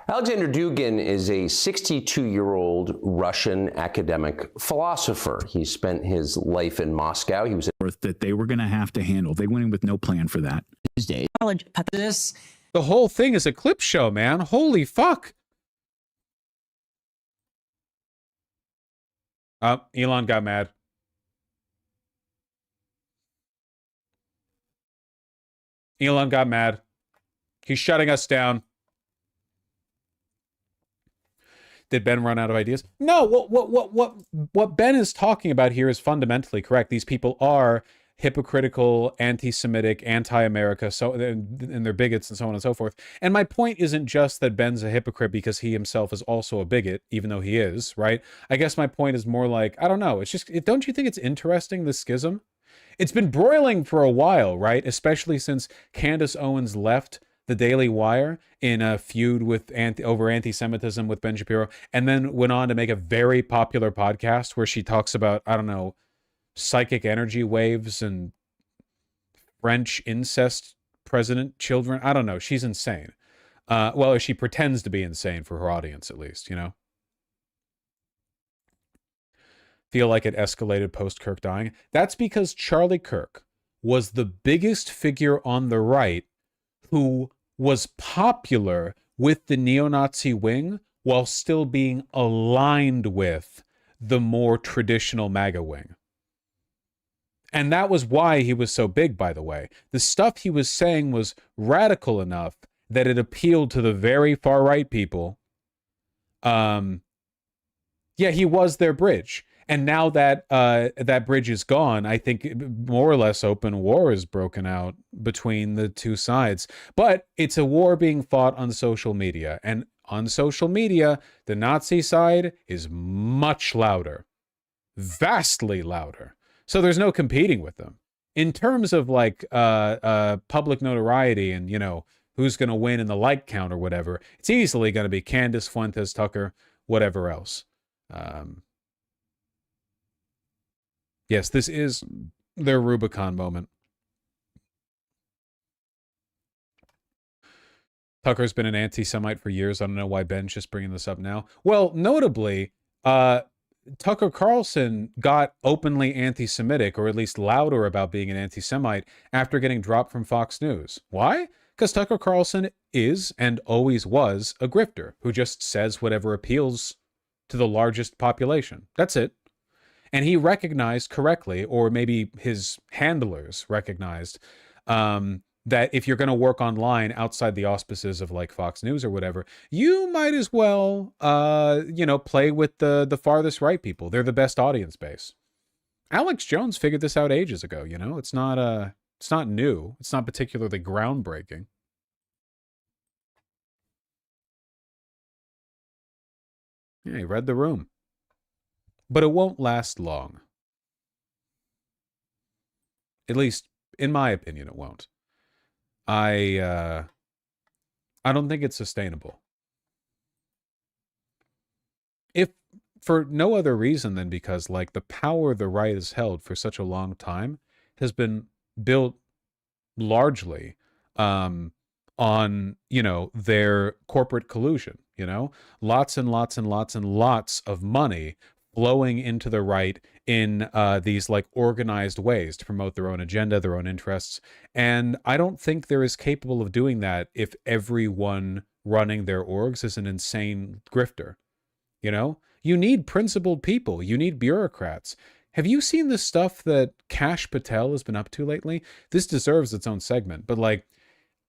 Alexander Dugin is a 62-year-old Russian academic philosopher. He spent his life in Moscow. He was that they were going to have to handle. They went in with no plan for that. Tuesday. The whole thing is a clip show, man. Holy fuck. Elon got mad. Elon got mad. He's shutting us down. Did Ben run out of ideas? No, what Ben is talking about here is fundamentally correct. These people are hypocritical, anti-Semitic, anti-America, and they're bigots and so on and so forth. And my point isn't just that Ben's a hypocrite because he himself is also a bigot, even though he is, right? I guess my point is more like, I don't know. It's just, don't you think it's interesting, this schism? It's been broiling for a while, right? Especially since Candace Owens left the Daily Wire in a feud with over anti-Semitism with Ben Shapiro, and then went on to make a very popular podcast where she talks about, I don't know, psychic energy waves and French incest president children. I don't know. She's insane. Well, she pretends to be insane for her audience, at least, you know? Feel like it escalated post Kirk dying. That's because Charlie Kirk was the biggest figure on the right who was popular with the neo-Nazi wing while still being aligned with the more traditional MAGA wing. And that was why he was so big, by the way. The stuff he was saying was radical enough that it appealed to the very far-right people. Yeah, he was their bridge. And now that that bridge is gone, I think more or less open war is broken out between the two sides. But it's a war being fought on social media. And on social media, the Nazi side is much louder. Vastly louder. So there's no competing with them. In terms of like public notoriety and, you know, who's going to win in the like count or whatever, it's easily going to be Candace, Fuentes, Tucker, whatever else. Yes, this is their Rubicon moment. Tucker's been an anti-Semite for years. I don't know why Ben's just bringing this up now. Well, notably, Tucker Carlson got openly anti-Semitic, or at least louder about being an anti-Semite, after getting dropped from Fox News. Why? Because Tucker Carlson is, and always was, a grifter who just says whatever appeals to the largest population. That's it. And he recognized correctly, or maybe his handlers recognized, that if you're going to work online outside the auspices of like Fox News or whatever, you might as well, you know, play with the farthest right people. They're the best audience base. Alex Jones figured this out ages ago. You know, it's not new. It's not particularly groundbreaking. Yeah, he read the room. But it won't last long. At least, in my opinion, it won't. I don't think it's sustainable. If for no other reason than because, like, the power the right has held for such a long time has been built largely on, you know, their corporate collusion, you know? Lots and lots and lots and lots of money flowing into the right in these like organized ways to promote their own agenda, their own interests. And I don't think they're as capable of doing that if everyone running their orgs is an insane grifter. You know, you need principled people. You need bureaucrats. Have you seen the stuff that Kash Patel has been up to lately? This deserves its own segment, but like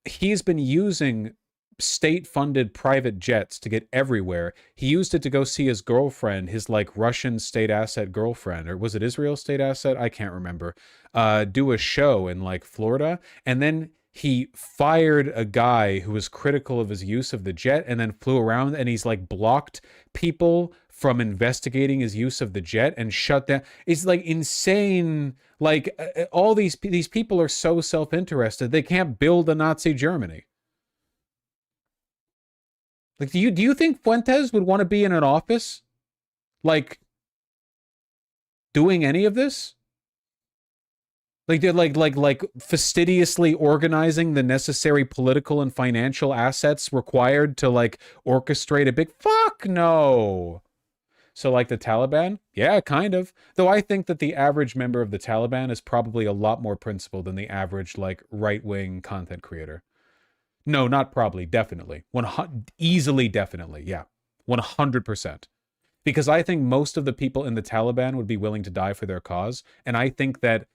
he's been using state-funded private jets to get everywhere. He used it to go see his girlfriend, his like Russian state asset girlfriend, or was it Israel state asset? I can't remember. Do a show in like Florida, and then he fired a guy who was critical of his use of the jet, and then flew around, and he's like blocked people from investigating his use of the jet and shut down. It's like insane. Like all these people are so self-interested they can't build a Nazi Germany. Like, do you think Fuentes would want to be in an office, like, doing any of this? Like, they're like fastidiously organizing the necessary political and financial assets required to like orchestrate a big fuck no. So like the Taliban? Yeah, kind of. Though I think that the average member of the Taliban is probably a lot more principled than the average like right-wing content creator. No, not probably. Definitely. Easily, definitely. Yeah. 100%. Because I think most of the people in the Taliban would be willing to die for their cause. And I think that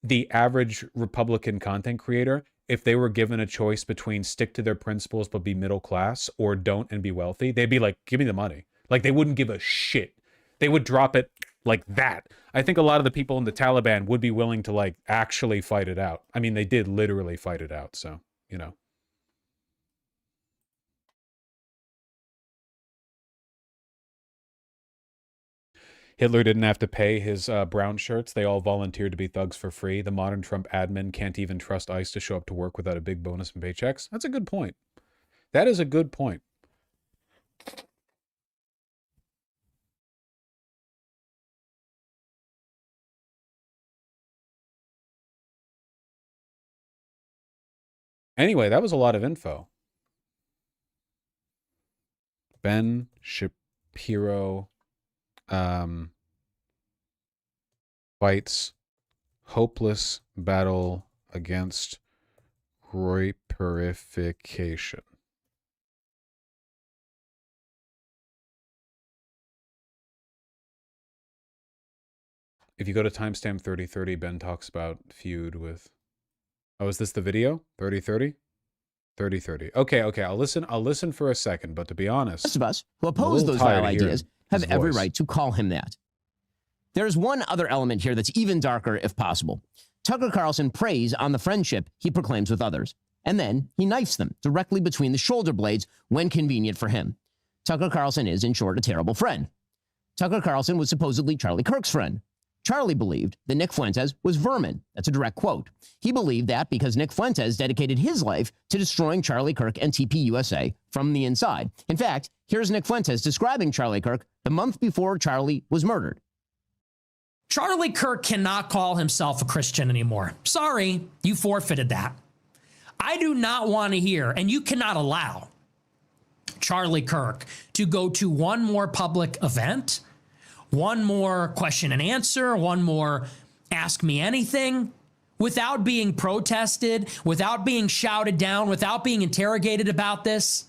the average Republican content creator, if they were given a choice between stick to their principles but be middle class or don't and be wealthy, they'd be like, give me the money. Like, they wouldn't give a shit. They would drop it like that. I think a lot of the people in the Taliban would be willing to, like, actually fight it out. I mean, they did literally fight it out, so, you know. Hitler didn't have to pay his brown shirts. They all volunteered to be thugs for free. The modern Trump admin can't even trust ICE to show up to work without a big bonus and paychecks. That's a good point. That is a good point. Anyway, that was a lot of info. Ben Shapiro fights hopeless battle against groyperification. If you go to timestamp 3030, Ben talks about feud with... Oh, is this the video? 3030? 3030. Okay, I'll listen for a second, but to be honest... Most of us who oppose those vile ideas have every right to call him that. There's one other element here that's even darker if possible. Tucker Carlson preys on the friendship he proclaims with others, and then he knifes them directly between the shoulder blades when convenient for him. Tucker Carlson is, in short, a terrible friend. Tucker Carlson was supposedly Charlie Kirk's friend. Charlie believed that Nick Fuentes was vermin. That's a direct quote. He believed that because Nick Fuentes dedicated his life to destroying Charlie Kirk and TPUSA from the inside. In fact, here's Nick Fuentes describing Charlie Kirk the month before Charlie was murdered. Charlie Kirk cannot call himself a Christian anymore. Sorry, you forfeited that. I do not want to hear, and you cannot allow Charlie Kirk to go to one more public event, one more question and answer, one more ask me anything, without being protested, without being shouted down, without being interrogated about this.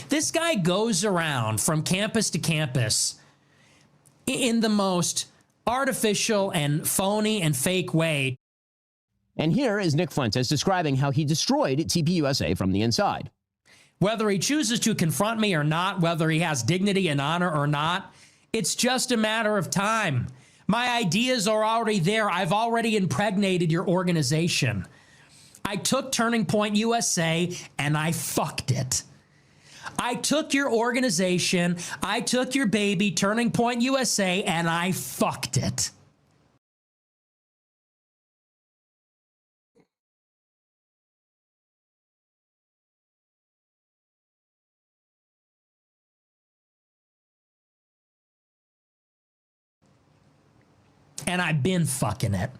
This guy goes around from campus to campus in the most artificial and phony and fake way. And here is Nick Fuentes describing how he destroyed TPUSA from the inside. Whether he chooses to confront me or not, whether he has dignity and honor or not, it's just a matter of time. My ideas are already there. I've already impregnated your organization. I took Turning Point USA and I fucked it. I took your organization, I took your baby, Turning Point USA, and I fucked it. And I've been fucking it.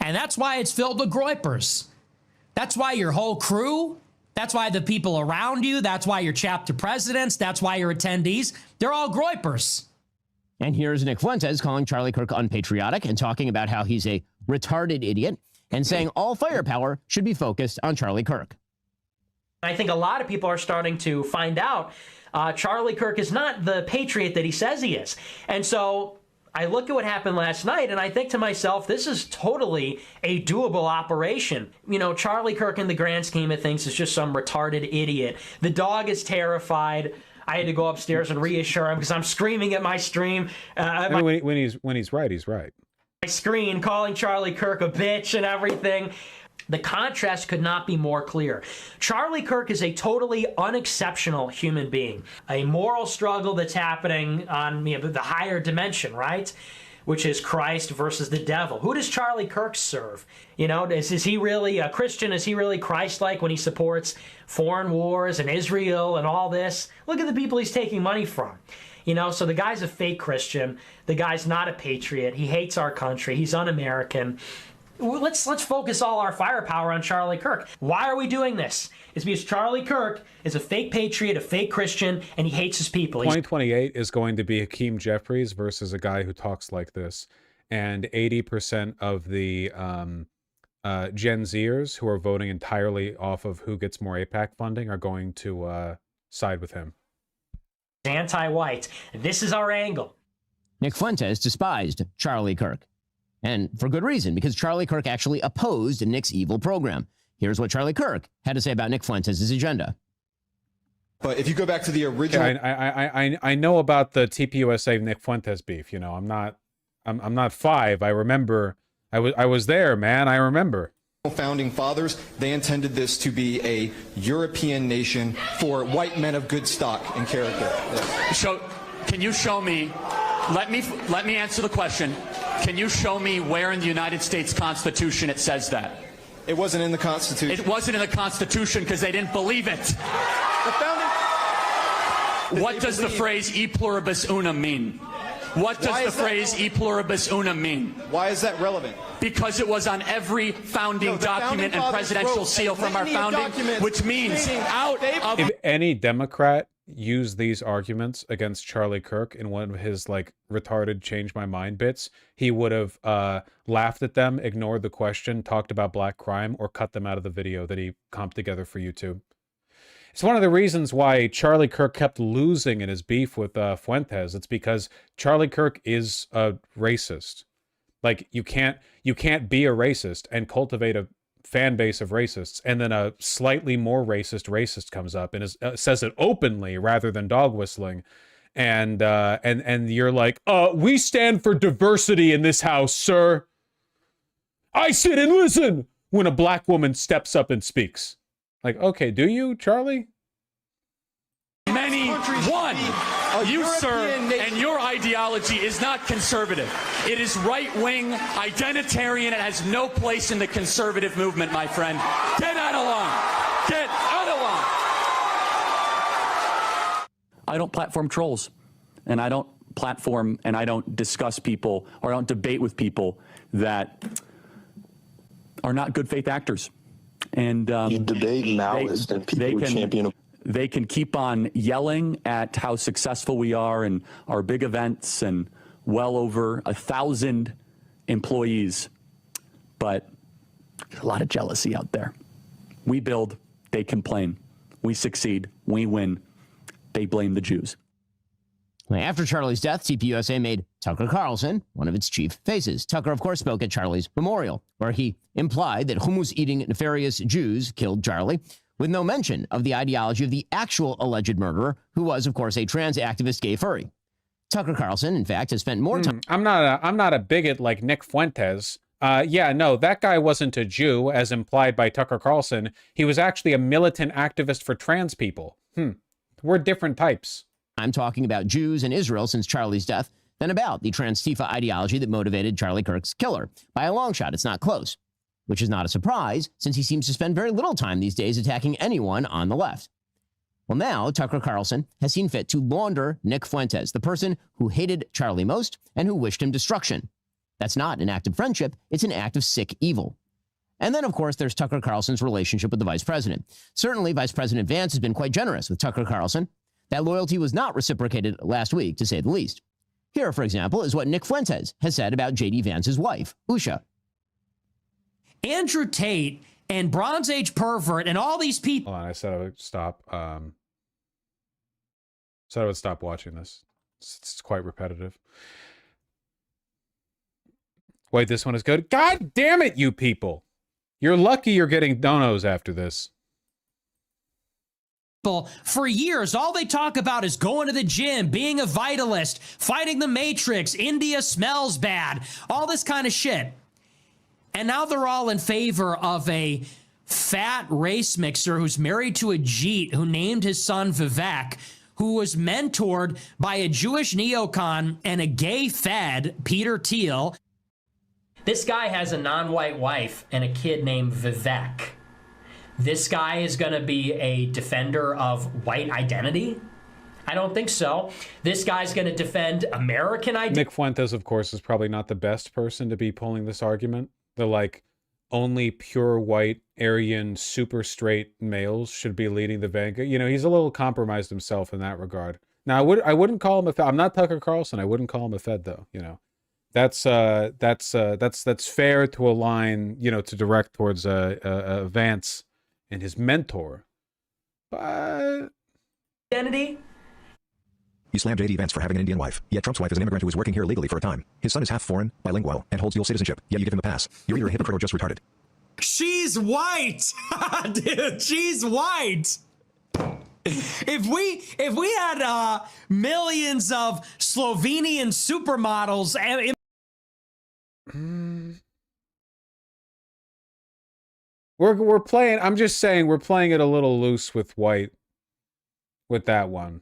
And that's why it's filled with groypers. That's why your whole crew, that's why the people around you, that's why your chapter presidents, that's why your attendees, they're all groypers. And here's Nick Fuentes calling Charlie Kirk unpatriotic and talking about how he's a retarded idiot and saying all firepower should be focused on Charlie Kirk. I think a lot of people are starting to find out Charlie Kirk is not the patriot that he says he is. And so I look at what happened last night and I think to myself, this is totally a doable operation. You know, Charlie Kirk in the grand scheme of things is just some retarded idiot. The dog is terrified. I had to go upstairs and reassure him because I'm screaming at my stream. When he's right, he's right. My screen calling Charlie Kirk a bitch and everything. The contrast could not be more clear. Charlie Kirk is a totally unexceptional human being. A moral struggle that's happening on the higher dimension, right? Which is Christ versus the devil. Who does Charlie Kirk serve? You know, is he really a Christian? Is he really Christ-like when he supports foreign wars and Israel and all this? Look at the people he's taking money from. You know, so the guy's a fake Christian. The guy's not a patriot. He hates our country. He's un-American. Let's focus all our firepower on Charlie Kirk. Why are we doing this? It's because Charlie Kirk is a fake patriot, a fake Christian, and he hates his people. 2028 is going to be Hakeem Jeffries versus a guy who talks like this. And 80% of the Gen Zers who are voting entirely off of who gets more APAC funding are going to side with him. anti-white. This is our angle. Nick Fuentes despised Charlie Kirk. And for good reason, because Charlie Kirk actually opposed Nick's evil program. Here's what Charlie Kirk had to say about Nick Fuentes' agenda. But if you go back to the original, I know about the TPUSA Nick Fuentes beef. You know, I'm not 5. I remember. I was there, man. I remember. Founding fathers, they intended this to be a European nation for white men of good stock and character. So, can you show me? Let me answer the question. Can you show me where in the United States Constitution it says that? It wasn't in the Constitution. It wasn't in the Constitution because they didn't believe it. The founding. What does the phrase "e pluribus unum" mean? What does the phrase "e pluribus unum" mean? Why is that relevant? Because it was on every founding document and presidential seal from our founding, which means out of... If any Democrat used these arguments against Charlie Kirk in one of his like retarded change my mind bits, he would have laughed at them, ignored the question, talked about black crime, or cut them out of the video that he comped together for YouTube. It's one of the reasons why Charlie Kirk kept losing in his beef with Fuentes. It's because Charlie Kirk is a racist. Like, you can't be a racist and cultivate a fan base of racists, and then a slightly more racist comes up and says it openly rather than dog whistling, and you're like, we stand for diversity in this house, sir. I sit and listen when a black woman steps up and speaks. Like, okay, do you, Charlie? You, sir, and your ideology is not conservative. It is right-wing, identitarian, and has no place in the conservative movement, my friend. Get out of line. Get out of line. I don't platform trolls, and I don't platform, and I don't discuss people, or I don't debate with people that are not good faith actors. And you debate Maoists and people who champion. They can keep on yelling at how successful we are and our big events and well over 1,000 employees, but there's a lot of jealousy out there. We build, they complain. We succeed, we win. They blame the Jews. After Charlie's death, TPUSA made Tucker Carlson one of its chief faces. Tucker, of course, spoke at Charlie's memorial, where he implied that hummus-eating nefarious Jews killed Charlie, with no mention of the ideology of the actual alleged murderer, who was, of course, a trans activist gay furry. Tucker Carlson, in fact, has spent more time... I'm not a bigot like Nick Fuentes. Yeah, no, that guy wasn't a Jew, as implied by Tucker Carlson. He was actually a militant activist for trans people. We're different types. I'm talking about Jews and Israel since Charlie's death than about the Trans-Tifa ideology that motivated Charlie Kirk's killer. By a long shot, it's not close. Which is not a surprise, since he seems to spend very little time these days attacking anyone on the left. Well, now Tucker Carlson has seen fit to launder Nick Fuentes, the person who hated Charlie most and who wished him destruction. That's not an act of friendship, it's an act of sick evil. And then, of course, there's Tucker Carlson's relationship with the vice president. Certainly, Vice President Vance has been quite generous with Tucker Carlson. That loyalty was not reciprocated last week, to say the least. Here, for example, is what Nick Fuentes has said about J.D. Vance's wife, Usha. Andrew Tate and Bronze Age pervert and all these people. Hold on, I said I would stop. Said I would stop watching this. It's quite repetitive. Wait, this one is good. God damn it, you people! You're lucky you're getting donos after this. For years, all they talk about is going to the gym, being a vitalist, fighting the Matrix, India smells bad, all this kind of shit. And now they're all in favor of a fat race mixer who's married to a Jeet who named his son Vivek, who was mentored by a Jewish neocon and a gay fed, Peter Thiel. This guy has a non-white wife and a kid named Vivek. This guy is going to be a defender of white identity? I don't think so. This guy's going to defend American identity. Nick Fuentes, of course, is probably not the best person to be pulling this argument. The like only pure white Aryan super straight males should be leading the vanguard. You know, he's a little compromised himself in that regard. Now I wouldn't call him a Fed. I'm not Tucker Carlson. I wouldn't call him a Fed though. You know, that's fair to align. You know, to direct towards Vance and his mentor. But identity. You slammed JD Vance for having an Indian wife. Yet Trump's wife is an immigrant who was working here legally for a time. His son is half foreign, bilingual, and holds dual citizenship. Yet you give him a pass. You're either a hypocrite or just retarded. She's white. Dude, she's white. If we had millions of Slovenian supermodels We're playing, I'm just saying we're playing it a little loose with white with that one.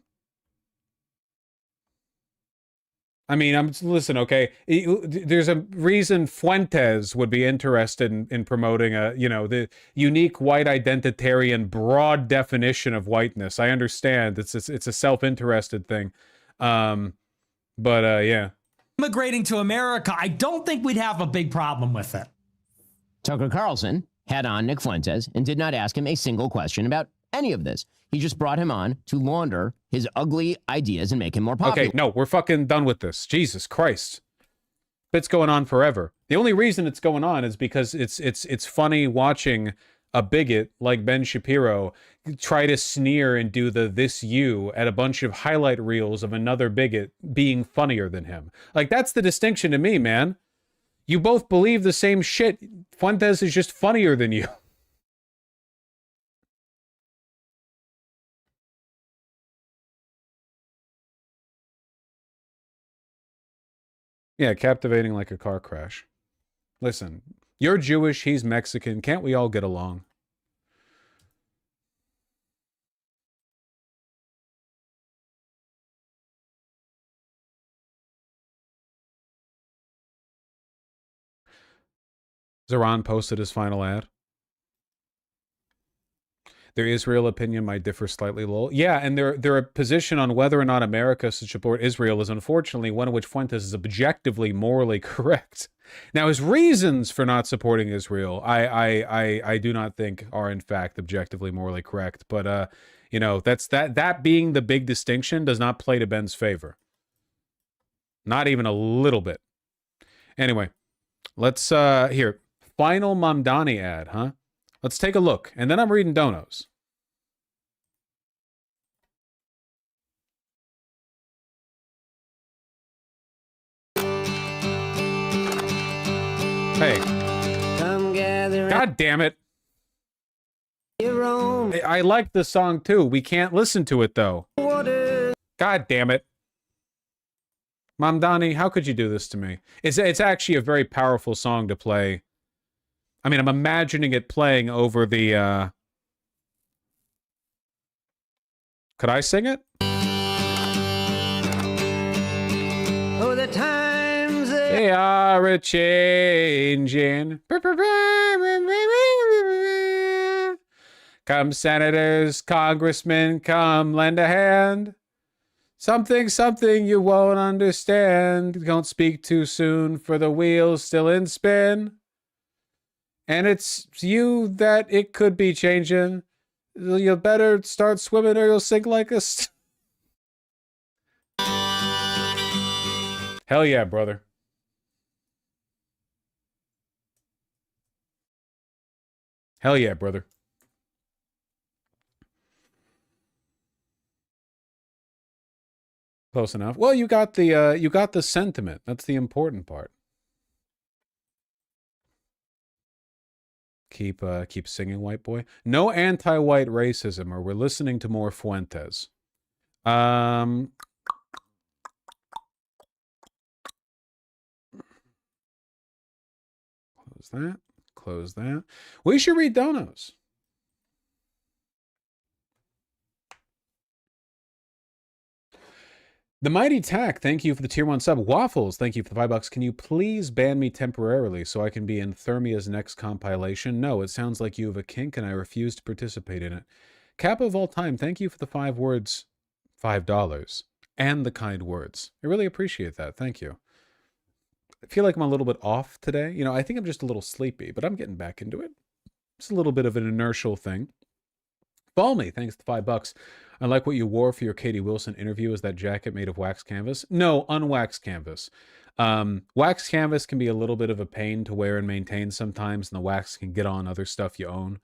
I mean, listen, okay, there's a reason Fuentes would be interested in promoting the unique white identitarian broad definition of whiteness. I understand it's a self-interested thing. Yeah. Immigrating to America, I don't think we'd have a big problem with it. Tucker Carlson had on Nick Fuentes and did not ask him a single question about any of this. He just brought him on to launder his ugly ideas and make him more popular. Okay, no, we're fucking done with this. Jesus Christ. It's going on forever. The only reason it's going on is because it's funny watching a bigot like Ben Shapiro try to sneer and do this you at a bunch of highlight reels of another bigot being funnier than him. Like, that's the distinction to me, man. You both believe the same shit. Fuentes is just funnier than you. Yeah, captivating like a car crash. Listen, you're Jewish, he's Mexican. Can't we all get along? Zaran posted his final ad. Their Israel opinion might differ slightly, lol. Yeah, and their position on whether or not America should support Israel is unfortunately one in which Fuentes is objectively morally correct. Now, his reasons for not supporting Israel, I do not think are in fact objectively morally correct. But that being the big distinction does not play to Ben's favor. Not even a little bit. Anyway, let's here. Final Mamdani ad, huh? Let's take a look, and then I'm reading donos. Hey. God damn it. I like the song too. We can't listen to it though. God damn it. Mamdani, how could you do this to me? It's actually a very powerful song to play. I mean, I'm imagining it playing over the, Could I sing it? Oh, the times they are a-changing. Come senators, congressmen, come lend a hand. Something you won't understand. Don't speak too soon, for the wheel's still in spin. And it's you that it could be changing. You better start swimming or you'll sink like a... Hell yeah, brother. Hell yeah, brother. Close enough. Well, you got the sentiment. That's the important part. Keep singing, white boy. No anti-white racism, or we're listening to more Fuentes. Close that. Close that. We should read donos. The Mighty Tack, thank you for the tier 1 sub. Waffles, thank you for the $5. Can you please ban me temporarily so I can be in Thermia's next compilation? No, it sounds like you have a kink and I refuse to participate in it. Cap of all time, thank you for the 5 words, $5, and the kind words. I really appreciate that. Thank you. I feel like I'm a little bit off today. You know, I think I'm just a little sleepy, but I'm getting back into it. It's a little bit of an inertial thing. Balmy, thanks for the $5. I like what you wore for your Katie Wilson interview. Is that jacket made of wax canvas? No, unwaxed canvas. Wax canvas can be a little bit of a pain to wear and maintain sometimes, and the wax can get on other stuff you own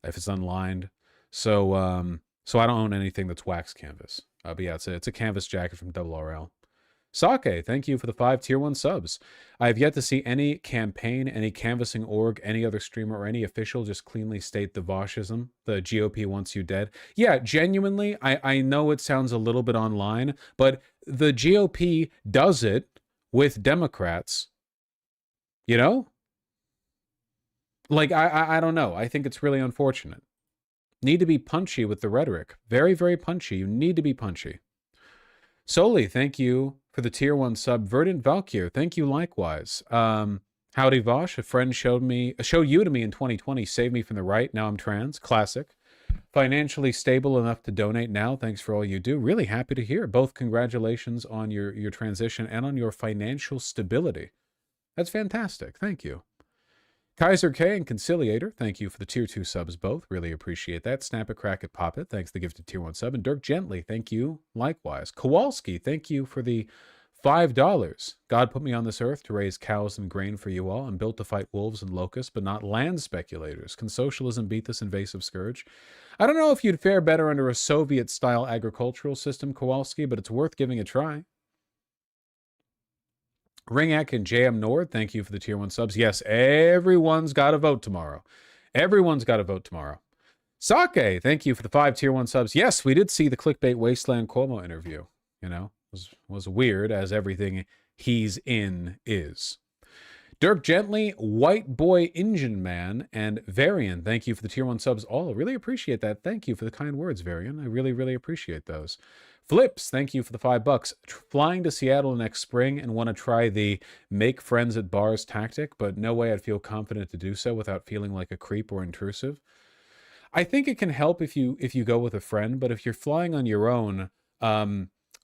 if it's unlined. So I don't own anything that's wax canvas. But yeah, it's a canvas jacket from Double RL. Sake, thank you for the 5 tier 1 subs. I have yet to see any campaign, any canvassing org, any other streamer, or any official just cleanly state the Voshism. The GOP wants you dead. Yeah, genuinely, I know it sounds a little bit online, but the GOP does it with Democrats. You know? Like, I don't know. I think it's really unfortunate. Need to be punchy with the rhetoric. Very, very punchy. You need to be punchy. Soli, thank you for the tier 1 sub. Verdant Valkyr, thank you likewise. Howdy Vosh, a friend showed you to me in 2020, saved me from the right, now I'm trans. Classic. Financially stable enough to donate now, thanks for all you do. Really happy to hear. Both congratulations on your transition and on your financial stability. That's fantastic, thank you. Kaiser K and Conciliator, thank you for the tier 2 subs both. Really appreciate that. Snap it, crack it, pop it. Thanks for the gifted tier 1 sub. And Dirk Gently, thank you likewise. Kowalski, thank you for the $5. God put me on this earth to raise cows and grain for you all. I'm built to fight wolves and locusts, but not land speculators. Can socialism beat this invasive scourge? I don't know if you'd fare better under a Soviet-style agricultural system, Kowalski, but it's worth giving a try. Ringak and JM Nord, thank you for the tier 1 subs. Yes, everyone's got to vote tomorrow. Everyone's got to vote tomorrow. Sake, thank you for the 5 tier 1 subs. Yes, we did see the Clickbait Wasteland Cuomo interview. You know, was weird, as everything he's in is. Dirk Gently, White Boy Engine Man, and Varian, thank you for the tier 1 subs all. Really appreciate that. Thank you for the kind words, Varian. I really, really appreciate those. Flips, thank you for the $5. Flying to Seattle next spring and want to try the make friends at bars tactic, but no way I'd feel confident to do so without feeling like a creep or intrusive. I think it can help if you go with a friend, but if you're flying on your own,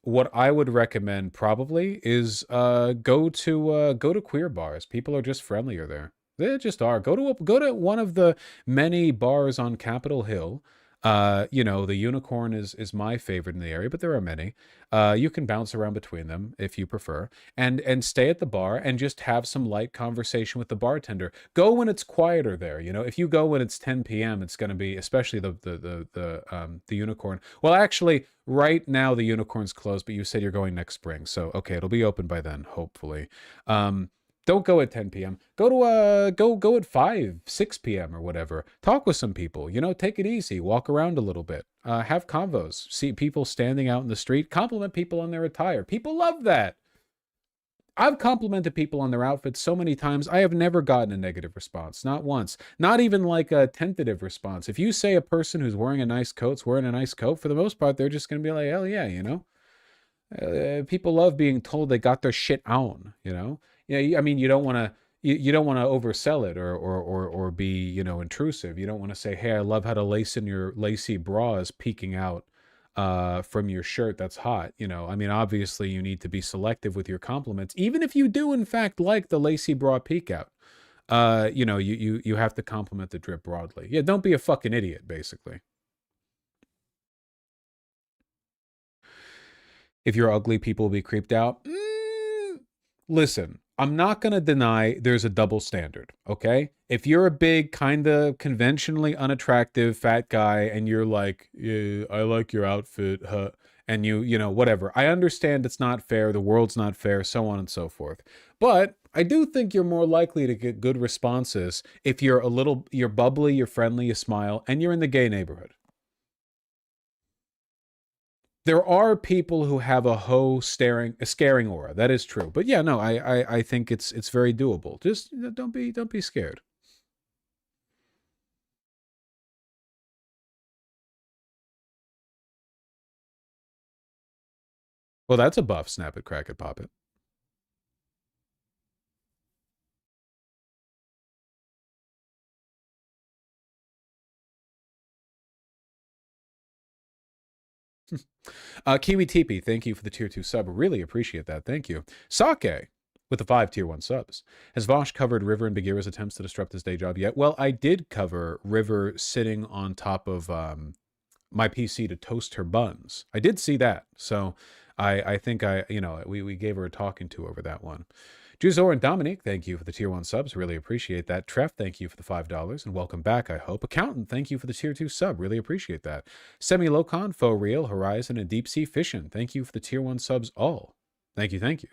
what I would recommend probably is go to queer bars. People are just friendlier there. They just are. Go to one of the many bars on Capitol Hill. You know, the Unicorn is my favorite in the area, but there are many. You can bounce around between them if you prefer, and stay at the bar and just have some light conversation with the bartender. Go when it's quieter there. You know, if you go when it's 10 p.m., it's going to be, especially the Unicorn. Well, actually, right now the Unicorn's closed, but you said you're going next spring, so okay, it'll be open by then, hopefully. Don't go at 10 p.m. Go at 5, 6 p.m. or whatever. Talk with some people, you know, take it easy. Walk around a little bit. Have convos. See people standing out in the street. Compliment people on their attire. People love that. I've complimented people on their outfits so many times. I have never gotten a negative response. Not once. Not even like a tentative response. If you say a person who's wearing a nice coat's wearing a nice coat, for the most part, they're just going to be like, hell yeah, you know. People love being told they got their shit on, you know. Yeah, I mean, you don't want to oversell it or be, you know, intrusive. You don't want to say, hey, I love how the lace in your lacy bra is peeking out from your shirt. That's hot. You know, I mean, obviously you need to be selective with your compliments, even if you do in fact like the lacy bra peek out. You know, you have to compliment the drip broadly. Yeah, don't be a fucking idiot, basically. If you're ugly, people will be creeped out. Listen, I'm not going to deny there's a double standard, okay? If you're a big, kind of conventionally unattractive fat guy and you're like, yeah, I like your outfit, huh? And you know, whatever. I understand it's not fair, the world's not fair, so on and so forth. But I do think you're more likely to get good responses if you're you're bubbly, you're friendly, you smile, and you're in the gay neighborhood. There are people who have a scaring aura. That is true. But yeah, no, I think it's very doable. Just don't be scared. Well, that's a buff. Snap it, crack it, pop it. Kiwi Teepee, thank you for the tier 2 sub. Really appreciate that. Thank you. Sake with the 5 tier 1 subs. Has Vosh covered River and Bagheera's attempts to disrupt his day job yet? Well, I did cover River sitting on top of my PC to toast her buns. I did see that. So I think you know, we gave her a talking to over that one. Juzor and Dominique, thank you for the tier 1 subs. Really appreciate that. Treff, thank you for the $5 and welcome back, I hope. Accountant, thank you for the tier 2 sub. Really appreciate that. Semi-Locon, Faux Real, Horizon, and Deep Sea Fishin', thank you for the tier 1 subs all. Thank you, thank you.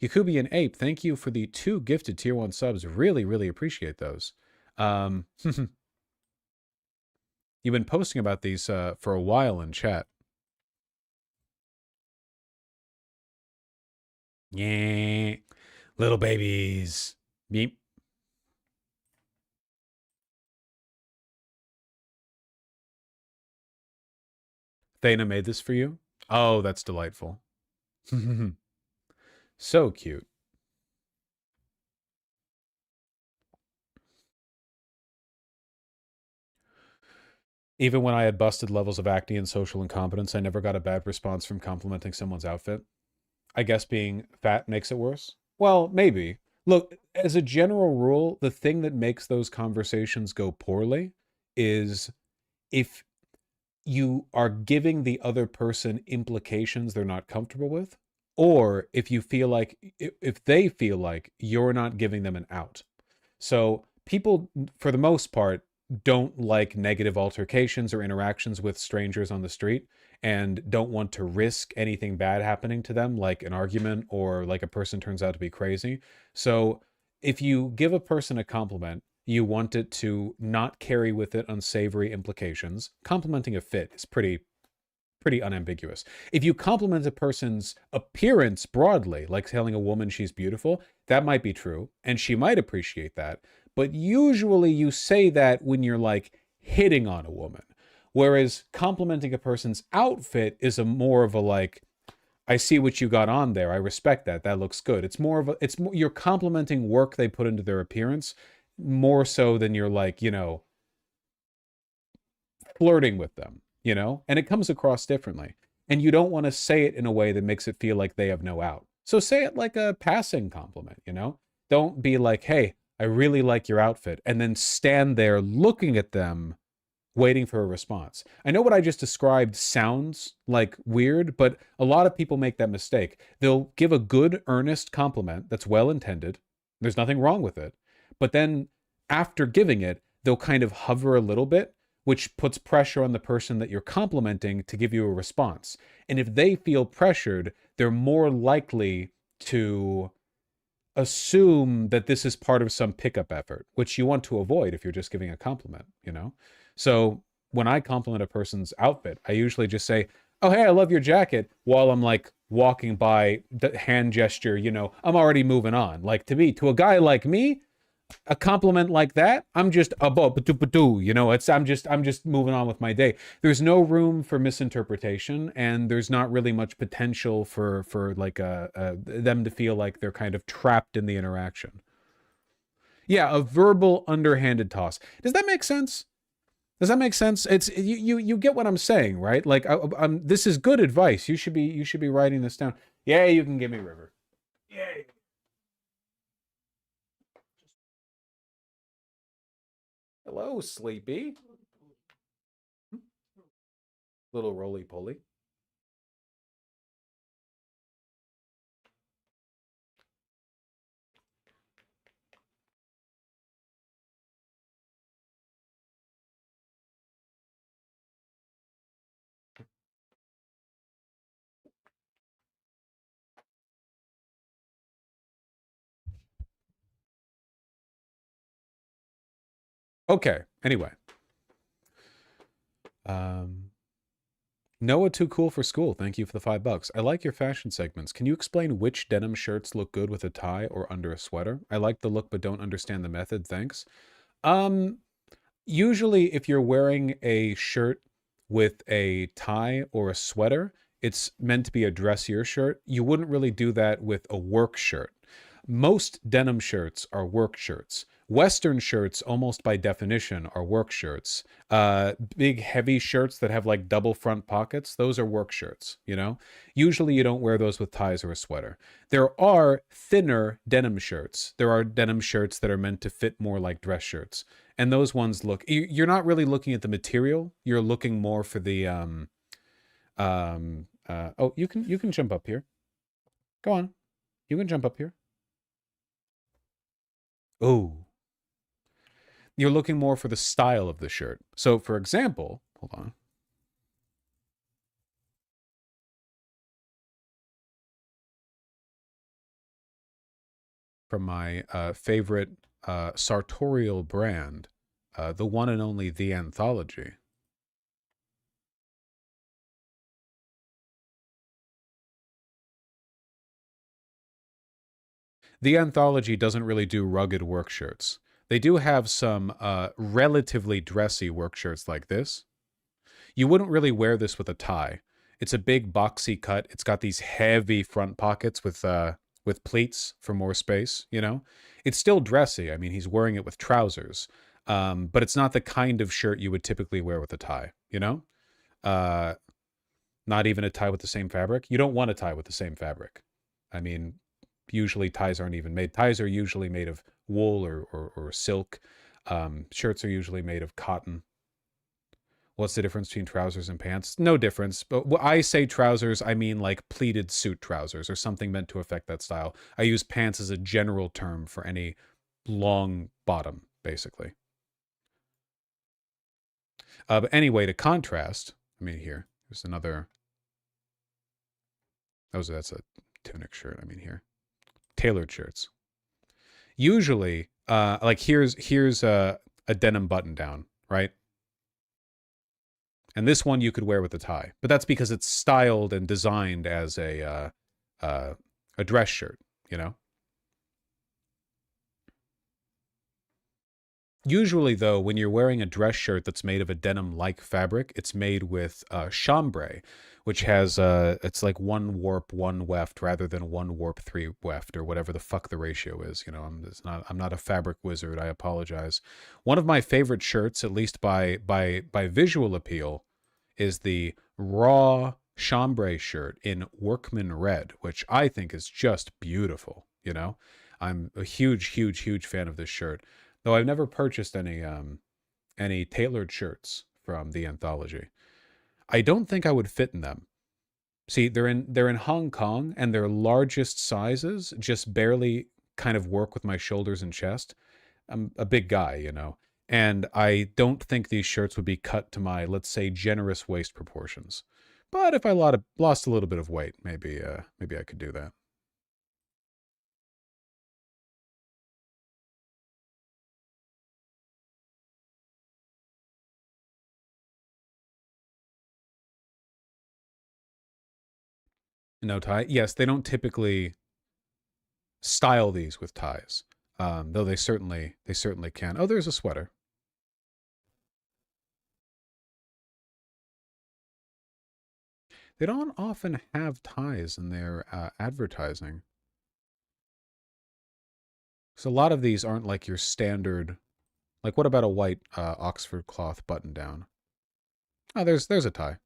Yakubi and Ape, thank you for the 2 gifted tier 1 subs. Really, really appreciate those. You've been posting about these for a while in chat. Yeah. Little babies. Beep. Thana made this for you? Oh, that's delightful. So cute. Even when I had busted levels of acne and social incompetence, I never got a bad response from complimenting someone's outfit. I guess being fat makes it worse? Well, maybe. Look, as a general rule, the thing that makes those conversations go poorly is if you are giving the other person implications they're not comfortable with, or if you feel like, if they feel like you're not giving them an out. So people, for the most part, don't like negative altercations or interactions with strangers on the street and don't want to risk anything bad happening to them, like an argument or like a person turns out to be crazy. So if you give a person a compliment, you want it to not carry with it unsavory implications. Complimenting a fit is pretty unambiguous. If you compliment a person's appearance broadly, like telling a woman she's beautiful, that might be true, and she might appreciate that. But usually you say that when you're like hitting on a woman. Whereas complimenting a person's outfit is a more of a like, I see what you got on there. I respect that. That looks good. It's more of a, it's more, you're complimenting work they put into their appearance more so than you're like, you know, flirting with them, you know, and it comes across differently. And you don't want to say it in a way that makes it feel like they have no out. So say it like a passing compliment, you know? Don't be like, hey, I really like your outfit, and then stand there looking at them, waiting for a response. I know what I just described sounds like weird, but a lot of people make that mistake. They'll give a good, earnest compliment that's well-intended. There's nothing wrong with it. But then after giving it, they'll kind of hover a little bit, which puts pressure on the person that you're complimenting to give you a response. And if they feel pressured, they're more likely to assume that this is part of some pickup effort, which you want to avoid if you're just giving a compliment, you know? So when I compliment a person's outfit, I usually just say, oh, hey, I love your jacket, while I'm like walking by, the hand gesture, you know, I'm already moving on. Like to a guy like me, a compliment like that, I'm just you know, I'm just moving on with my day. There's no room for misinterpretation, and there's not really much potential for like them to feel like they're kind of trapped in the interaction. Yeah, a verbal underhanded toss. Does that make sense? Does that make sense? It's you get what I'm saying, right? Like this is good advice. You should be writing this down. Yeah, you can give me River. Yay. Hello, Sleepy. Little roly-poly. Okay, anyway. Noah Too Cool for School, thank you for the $5. I like your fashion segments. Can you explain which denim shirts look good with a tie or under a sweater? I like the look but don't understand the method, thanks. Usually if you're wearing a shirt with a tie or a sweater, it's meant to be a dressier shirt. You wouldn't really do that with a work shirt. Most denim shirts are work shirts. Western shirts, almost by definition, are work shirts. Big, heavy shirts that have like double front pockets, those are work shirts, you know? Usually you don't wear those with ties or a sweater. There are thinner denim shirts. There are denim shirts that are meant to fit more like dress shirts. And those ones look, you're not really looking at the material. You're looking more for the, oh, you can jump up here. Go on. You can jump up here. Oh. You're looking more for the style of the shirt. So, for example, hold on. From my favorite sartorial brand, the one and only The Anthology. The Anthology doesn't really do rugged work shirts. They do have some relatively dressy work shirts like this. You wouldn't really wear this with a tie. It's a big boxy cut. It's got these heavy front pockets with pleats for more space, you know? It's still dressy. I mean, he's wearing it with trousers. But it's not the kind of shirt you would typically wear with a tie, you know? Not even a tie with the same fabric. You don't want a tie with the same fabric. I mean, usually ties aren't even made. Ties are usually made of wool or silk. Shirts are usually made of cotton. What's the difference between trousers and pants? No difference. But when I say trousers, I mean like pleated suit trousers or something meant to affect that style. I use pants as a general term for any long bottom, basically. But anyway, to contrast, I mean, here's another. That's a tunic shirt. I mean, here. Tailored shirts. Usually, like here's a denim button down, right? And this one you could wear with a tie, but that's because it's styled and designed as a dress shirt, you know? Usually, though, when you're wearing a dress shirt that's made of a denim-like fabric, it's made with chambray, which has, it's like 1 warp, 1 weft, rather than 1 warp, 3 weft, or whatever the fuck the ratio is. You know, I'm not a fabric wizard. I apologize. One of my favorite shirts, at least by visual appeal, is the raw chambray shirt in workman red, which I think is just beautiful. You know, I'm a huge fan of this shirt. Though I've never purchased any tailored shirts from the Anthology. I don't think I would fit in them. See, they're in Hong Kong, and their largest sizes just barely kind of work with my shoulders and chest. I'm a big guy, you know, and I don't think these shirts would be cut to my, let's say, generous waist proportions. But if I lost a little bit of weight, maybe I could do that. No tie? Yes, they don't typically style these with ties, though they certainly can. Oh, there's a sweater. They don't often have ties in their advertising. So a lot of these aren't like your standard. Like, what about a white Oxford cloth button down? Oh, there's a tie.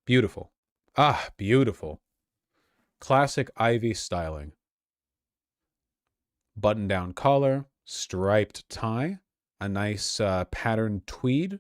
Beautiful. Ah, beautiful. Classic ivy styling. Button-down collar, striped tie, a nice patterned tweed.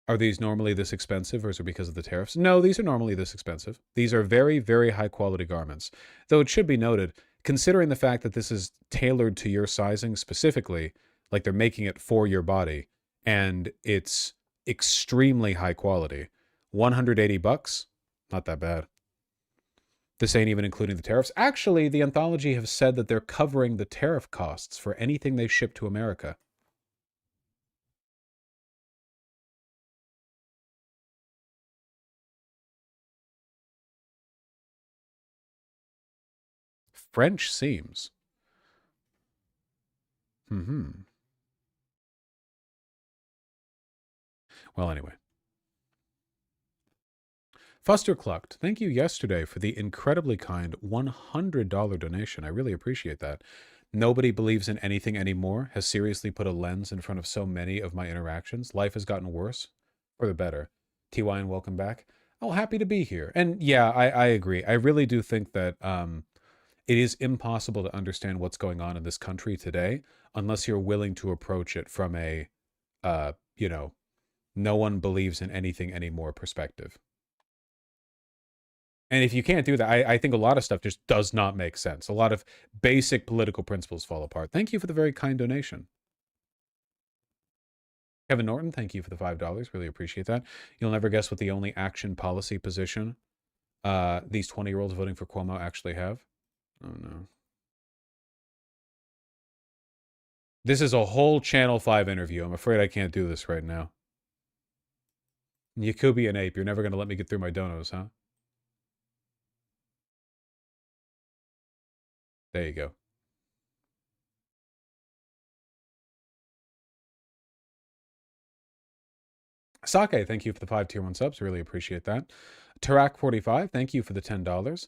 Are these normally this expensive, or is it because of the tariffs? No, these are normally this expensive. These are very high quality garments. Though it should be noted, considering the fact that this is tailored to your sizing specifically, like they're making it for your body, and it's extremely high quality. 180 bucks? Not that bad. This ain't even including the tariffs. Actually, the Anthology have said that they're covering the tariff costs for anything they ship to America. French seams. Well, anyway. Fuster Clucked, thank you yesterday for the incredibly kind $100 donation. I really appreciate that. Nobody believes in anything anymore has seriously put a lens in front of so many of my interactions. Life has gotten worse for the better. TY, and welcome back. Oh, happy to be here. And yeah, I agree. I really do think that it is impossible to understand what's going on in this country today unless you're willing to approach it from a you know, no one believes in anything anymore perspective. And if you can't do that, I think a lot of stuff just does not make sense. A lot of basic political principles fall apart. Thank you for the very kind donation. Kevin Norton, thank you for the $5. Really appreciate that. You'll never guess what the only action policy position these 20-year-olds voting for Cuomo actually have. Oh, no. This is a whole Channel 5 interview. I'm afraid I can't do this right now. Yakubi and Ape, you're never going to let me get through my donos, huh? There you go. Sake, thank you for the 5 tier 1 subs. Really appreciate that. Tarak45, thank you for the $10.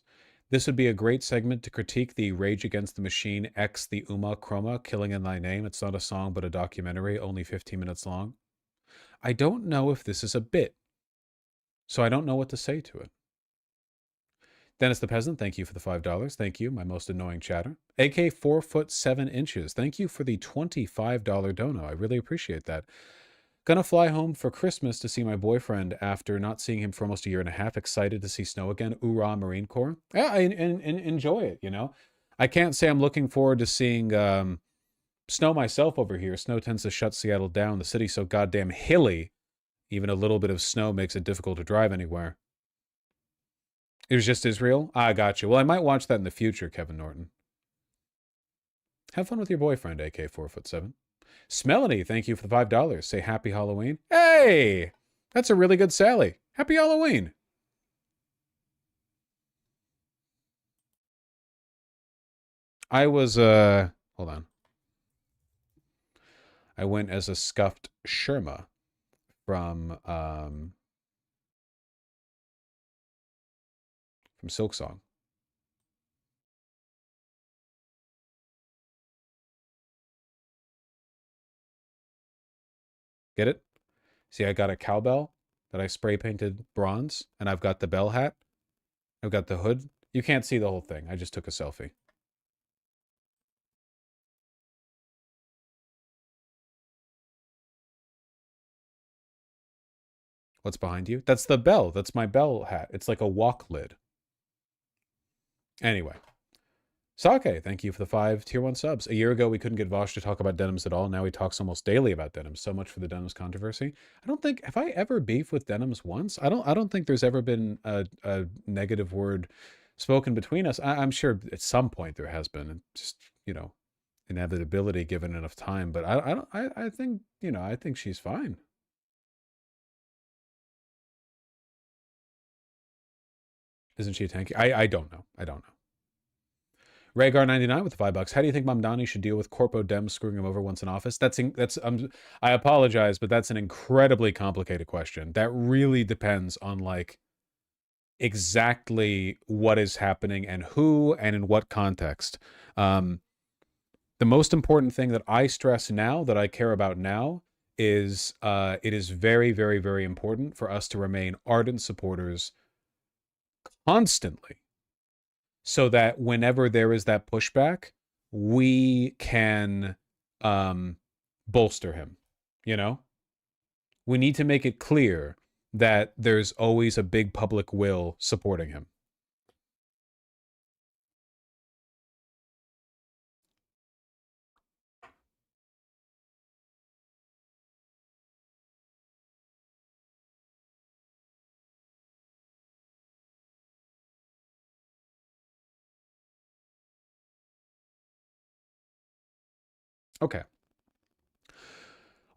This would be a great segment to critique the Rage Against the Machine X the Uma Chroma Killing in Thy Name. It's not a song, but a documentary, only 15 minutes long. I don't know if this is a bit, so I don't know what to say to it. Dennis the Peasant, thank you for the $5. Thank you, my most annoying chatter. AK 4'7". Thank you for the $25 dono. I really appreciate that. Gonna fly home for Christmas to see my boyfriend after not seeing him for almost a year and a half. Excited to see snow again. Hoorah, Marine Corps. Yeah, I enjoy it, you know. I can't say I'm looking forward to seeing snow myself over here. Snow tends to shut Seattle down. The city's so goddamn hilly. Even a little bit of snow makes it difficult to drive anywhere. It was just Israel? I got you. Well, I might watch that in the future, Kevin Norton. Have fun with your boyfriend, AK 4'7". Smelly, thank you for the $5. Say happy Halloween. Hey! That's a really good Sally. Happy Halloween. I was, hold on. I went as a scuffed Sherma from Silksong. Get it? See, I got a cowbell that I spray painted bronze, and I've got the bell hat. I've got the hood. You can't see the whole thing. I just took a selfie. What's behind you? That's the bell. That's my bell hat. It's like a walk lid. Anyway. Sake, thank you for the 5 tier 1 subs. A year ago, we couldn't get Vosh to talk about denims at all. Now he talks almost daily about denims. So much for the denims controversy. I don't think, have I ever beefed with denims once? I don't think there's ever been a negative word spoken between us. I'm sure at some point there has been, just, you know, inevitability given enough time. But I think, you know, I think she's fine. Isn't she a tanky? I don't know. I don't know. Rhaegar99 with the $5. How do you think Mamdani should deal with Corpo Dems screwing him over once in office? I apologize, but that's an incredibly complicated question. That really depends on like exactly what is happening and who and in what context. The most important thing that I stress now, that I care about now, is it is very, very, very important for us to remain ardent supporters constantly, so that whenever there is that pushback, we can bolster him, you know? We need to make it clear that there's always a big public will supporting him. Okay.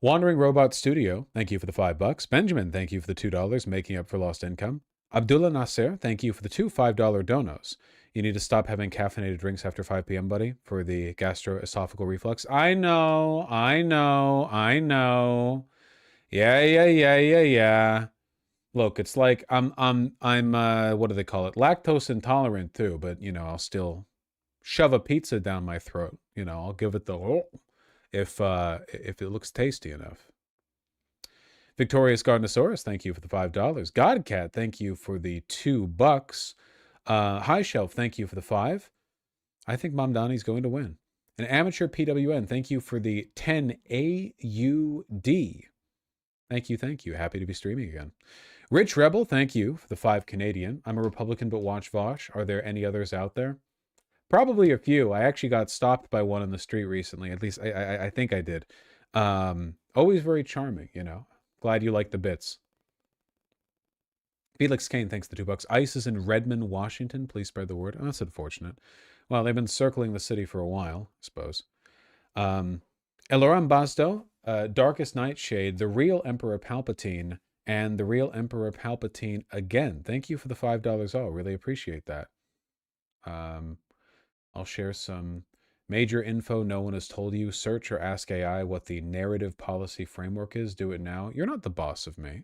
Wandering Robot Studio, thank you for the $5. Benjamin, thank you for the $2, making up for lost income. Abdullah Nasser, thank you for the 2 $5 donos. You need to stop having caffeinated drinks after 5 p.m., buddy, for the gastroesophageal reflux. I know. Yeah. Look, it's like I'm what do they call it? Lactose intolerant too, but you know, I'll still shove a pizza down my throat. You know, I'll give it the if it looks tasty enough. Victorious Gardenosaurus, thank you for the $5. Godcat, thank you for the $2. High Shelf, thank you for the 5. I think Mamdani's going to win. An amateur PWN, thank you for the 10 AUD. Thank you. Happy to be streaming again. Rich Rebel, thank you for the 5 Canadian. I'm a Republican but watch Vosh. Are there any others out there? Probably a few. I actually got stopped by one in the street recently. At least I think I did. Always very charming, you know. Glad you like the bits. Felix Kane, thanks for the $2. ICE is in Redmond, Washington. Please spread the word. Oh, that's unfortunate. Well, they've been circling the city for a while, I suppose. Eloram Basdo, Darkest Nightshade, the real Emperor Palpatine, and the real Emperor Palpatine again. Thank you for the $5 all. Really appreciate that. I'll share some major info no one has told you. Search or ask AI what the narrative policy framework is. Do it now. You're not the boss of me.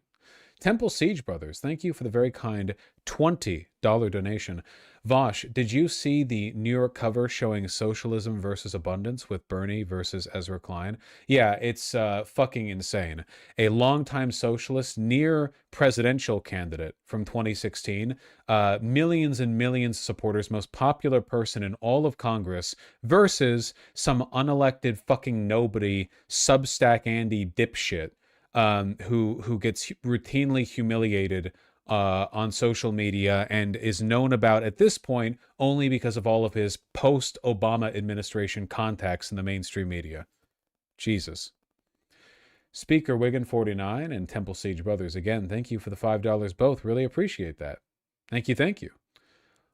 Temple Siege Brothers, thank you for the very kind $20 donation. Vosh, did you see the New York cover showing socialism versus abundance with Bernie versus Ezra Klein? Yeah, it's fucking insane. A longtime socialist, near presidential candidate from 2016, millions and millions of supporters, most popular person in all of Congress, versus some unelected fucking nobody, Substack Andy dipshit, who gets routinely humiliated on social media and is known about at this point only because of all of his post-Obama administration contacts in the mainstream media. Jesus. Speaker Wigan 49 and Temple Siege Brothers, again, thank you for the $5 both. Really appreciate that. Thank you.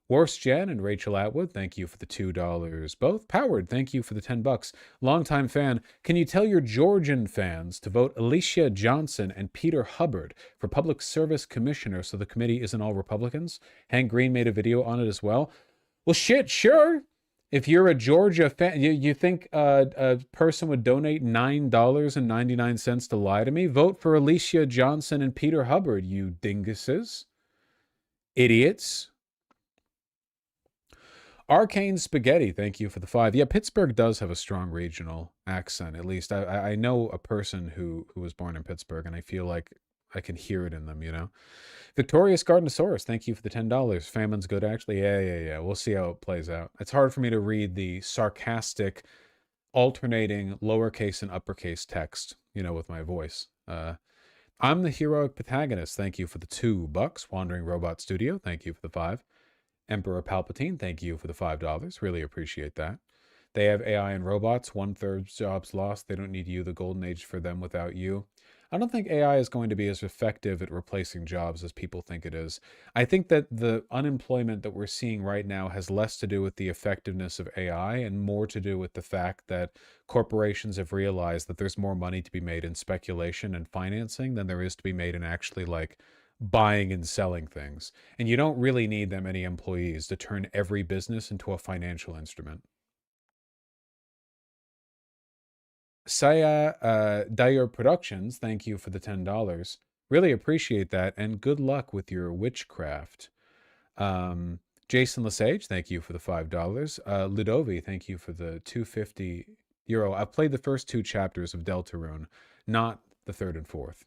Worst Jen and Rachel Atwood, thank you for the $2 both. Powered, thank you for the $10. Longtime fan, can you tell your Georgian fans to vote Alicia Johnson and Peter Hubbard for Public Service Commissioner so the committee isn't all Republicans? Hank Green made a video on it as well. Well, shit, sure. If you're a Georgia fan, you think a person would donate $9.99 to lie to me? Vote for Alicia Johnson and Peter Hubbard, you dinguses. Idiots. Arcane Spaghetti, thank you for the 5. Yeah, Pittsburgh does have a strong regional accent. At least I know a person who was born in Pittsburgh, and I feel like I can hear it in them, you know? Victorious Gardenosaurus, thank you for the $10. Famine's good, actually. Yeah. We'll see how it plays out. It's hard for me to read the sarcastic, alternating lowercase and uppercase text, you know, with my voice. I'm the Heroic Protagonist, thank you for the $2. Wandering Robot Studio, thank you for the 5. Emperor Palpatine, thank you for the $5. Really appreciate that. They have AI and robots. 1/3 jobs lost. They don't need you. The golden age for them without you. I don't think AI is going to be as effective at replacing jobs as people think it is. I think that the unemployment that we're seeing right now has less to do with the effectiveness of AI and more to do with the fact that corporations have realized that there's more money to be made in speculation and financing than there is to be made in actually like buying and selling things. And you don't really need that many employees to turn every business into a financial instrument. Saya Dyer Productions, thank you for the $10. Really appreciate that, and good luck with your witchcraft. Jason Lesage, thank you for the $5. Ludovi, thank you for the €250. I've played the first 2 chapters of Deltarune, not the 3rd and 4th.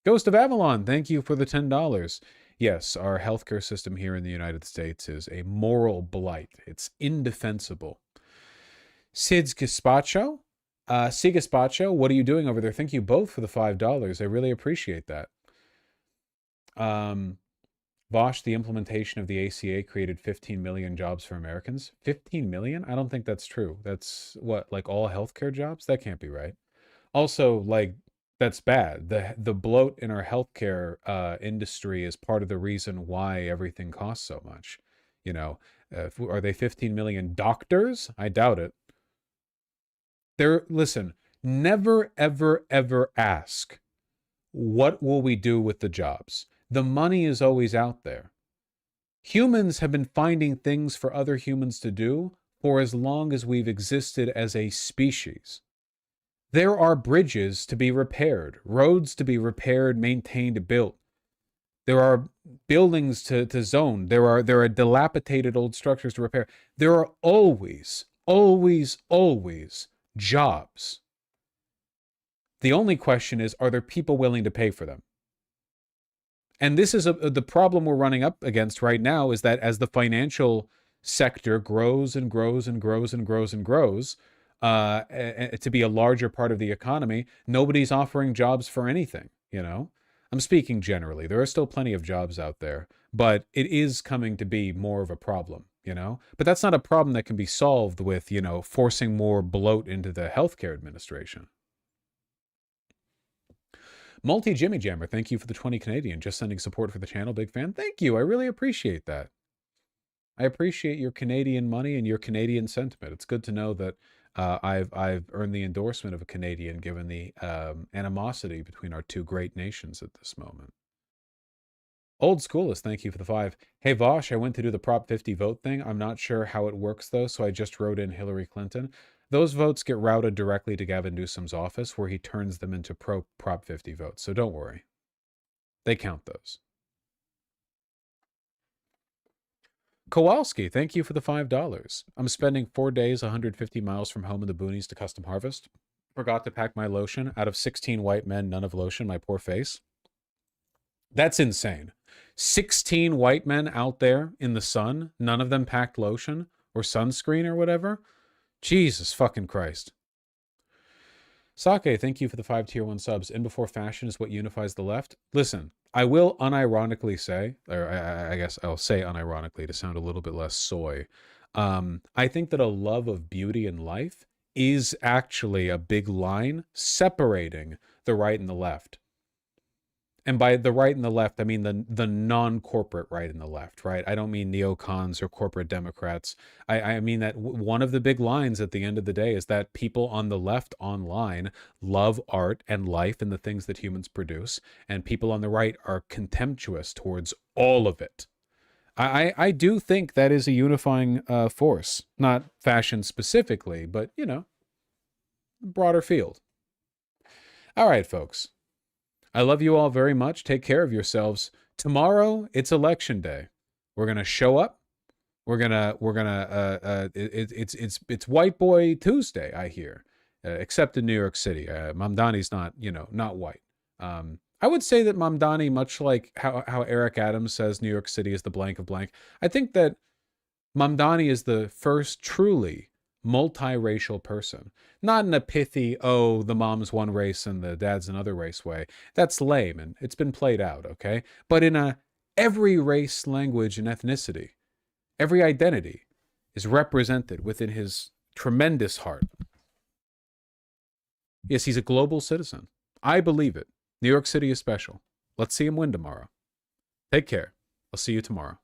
Ghost of Avalon, thank you for the $10. Yes, our healthcare system here in the United States is a moral blight. It's indefensible. Sid's Gazpacho, Sigaspacho, what are you doing over there? Thank you both for the $5. I really appreciate that. Vosh, the implementation of the ACA created 15 million jobs for Americans. 15 million? I don't think that's true. That's what, like all healthcare jobs? That can't be right. Also, like, that's bad. The bloat in our healthcare industry is part of the reason why everything costs so much. You know, are they 15 million doctors? I doubt it. Listen, never, ever, ever ask, what will we do with the jobs? The money is always out there. Humans have been finding things for other humans to do for as long as we've existed as a species. There are bridges to be repaired, roads to be repaired, maintained, built. There are buildings to zone. There are dilapidated old structures to repair. There are always jobs. The only question is, are there people willing to pay for them? And this is the problem we're running up against right now, is that as the financial sector grows and grows and grows and grows and grows to be a larger part of the economy, nobody's offering jobs for anything, you know? I'm speaking generally. There are still plenty of jobs out there, but it is coming to be more of a problem, you know? But that's not a problem that can be solved with, you know, forcing more bloat into the healthcare administration. Multi-Jimmy Jammer, thank you for the 20 Canadian. Just sending support for the channel. Big fan. Thank you. I really appreciate that. I appreciate your Canadian money and your Canadian sentiment. It's good to know that I've earned the endorsement of a Canadian, given the animosity between our two great nations at this moment. Old Schoolist, thank you for the 5. Hey Vosh, I went to do the Prop 50 vote thing. I'm not sure how it works though, so I just wrote in Hillary Clinton. Those votes get routed directly to Gavin Newsom's office, where he turns them into Prop 50 votes. So don't worry, they count those. Kowalski, thank you for the $5. I'm spending 4 days 150 miles from home in the boonies to custom harvest. Forgot to pack my lotion. Out of 16 white men, none of lotion. My poor face. That's insane. 16 white men out there in the sun, none of them packed lotion or sunscreen or whatever. Jesus fucking Christ. Sake, thank you for the 5 tier 1 subs. In before fashion is what unifies the left. Listen, I will unironically say, or I guess I'll say unironically to sound a little bit less soy. I think that a love of beauty and life is actually a big line separating the right and the left. And by the right and the left, I mean the non-corporate right and the left, right? I don't mean neocons or corporate Democrats. I mean that one of the big lines at the end of the day is that people on the left online love art and life and the things that humans produce, and people on the right are contemptuous towards all of it. I do think that is a unifying force, not fashion specifically, but, you know, broader field. All right, folks. I love you all very much. Take care of yourselves. Tomorrow, it's election day. We're going to show up. It's White Boy Tuesday, I hear, except in New York City. Mamdani's not, you know, not white. I would say that Mamdani, much like how Eric Adams says New York City is the blank of blank, I think that Mamdani is the first truly multiracial person. Not in a pithy, oh, the mom's one race and the dad's another race way. That's lame, and it's been played out, okay? But in a every race, language, and ethnicity, every identity is represented within his tremendous heart. Yes, he's a global citizen. I believe it. New York City is special. Let's see him win tomorrow. Take care. I'll see you tomorrow.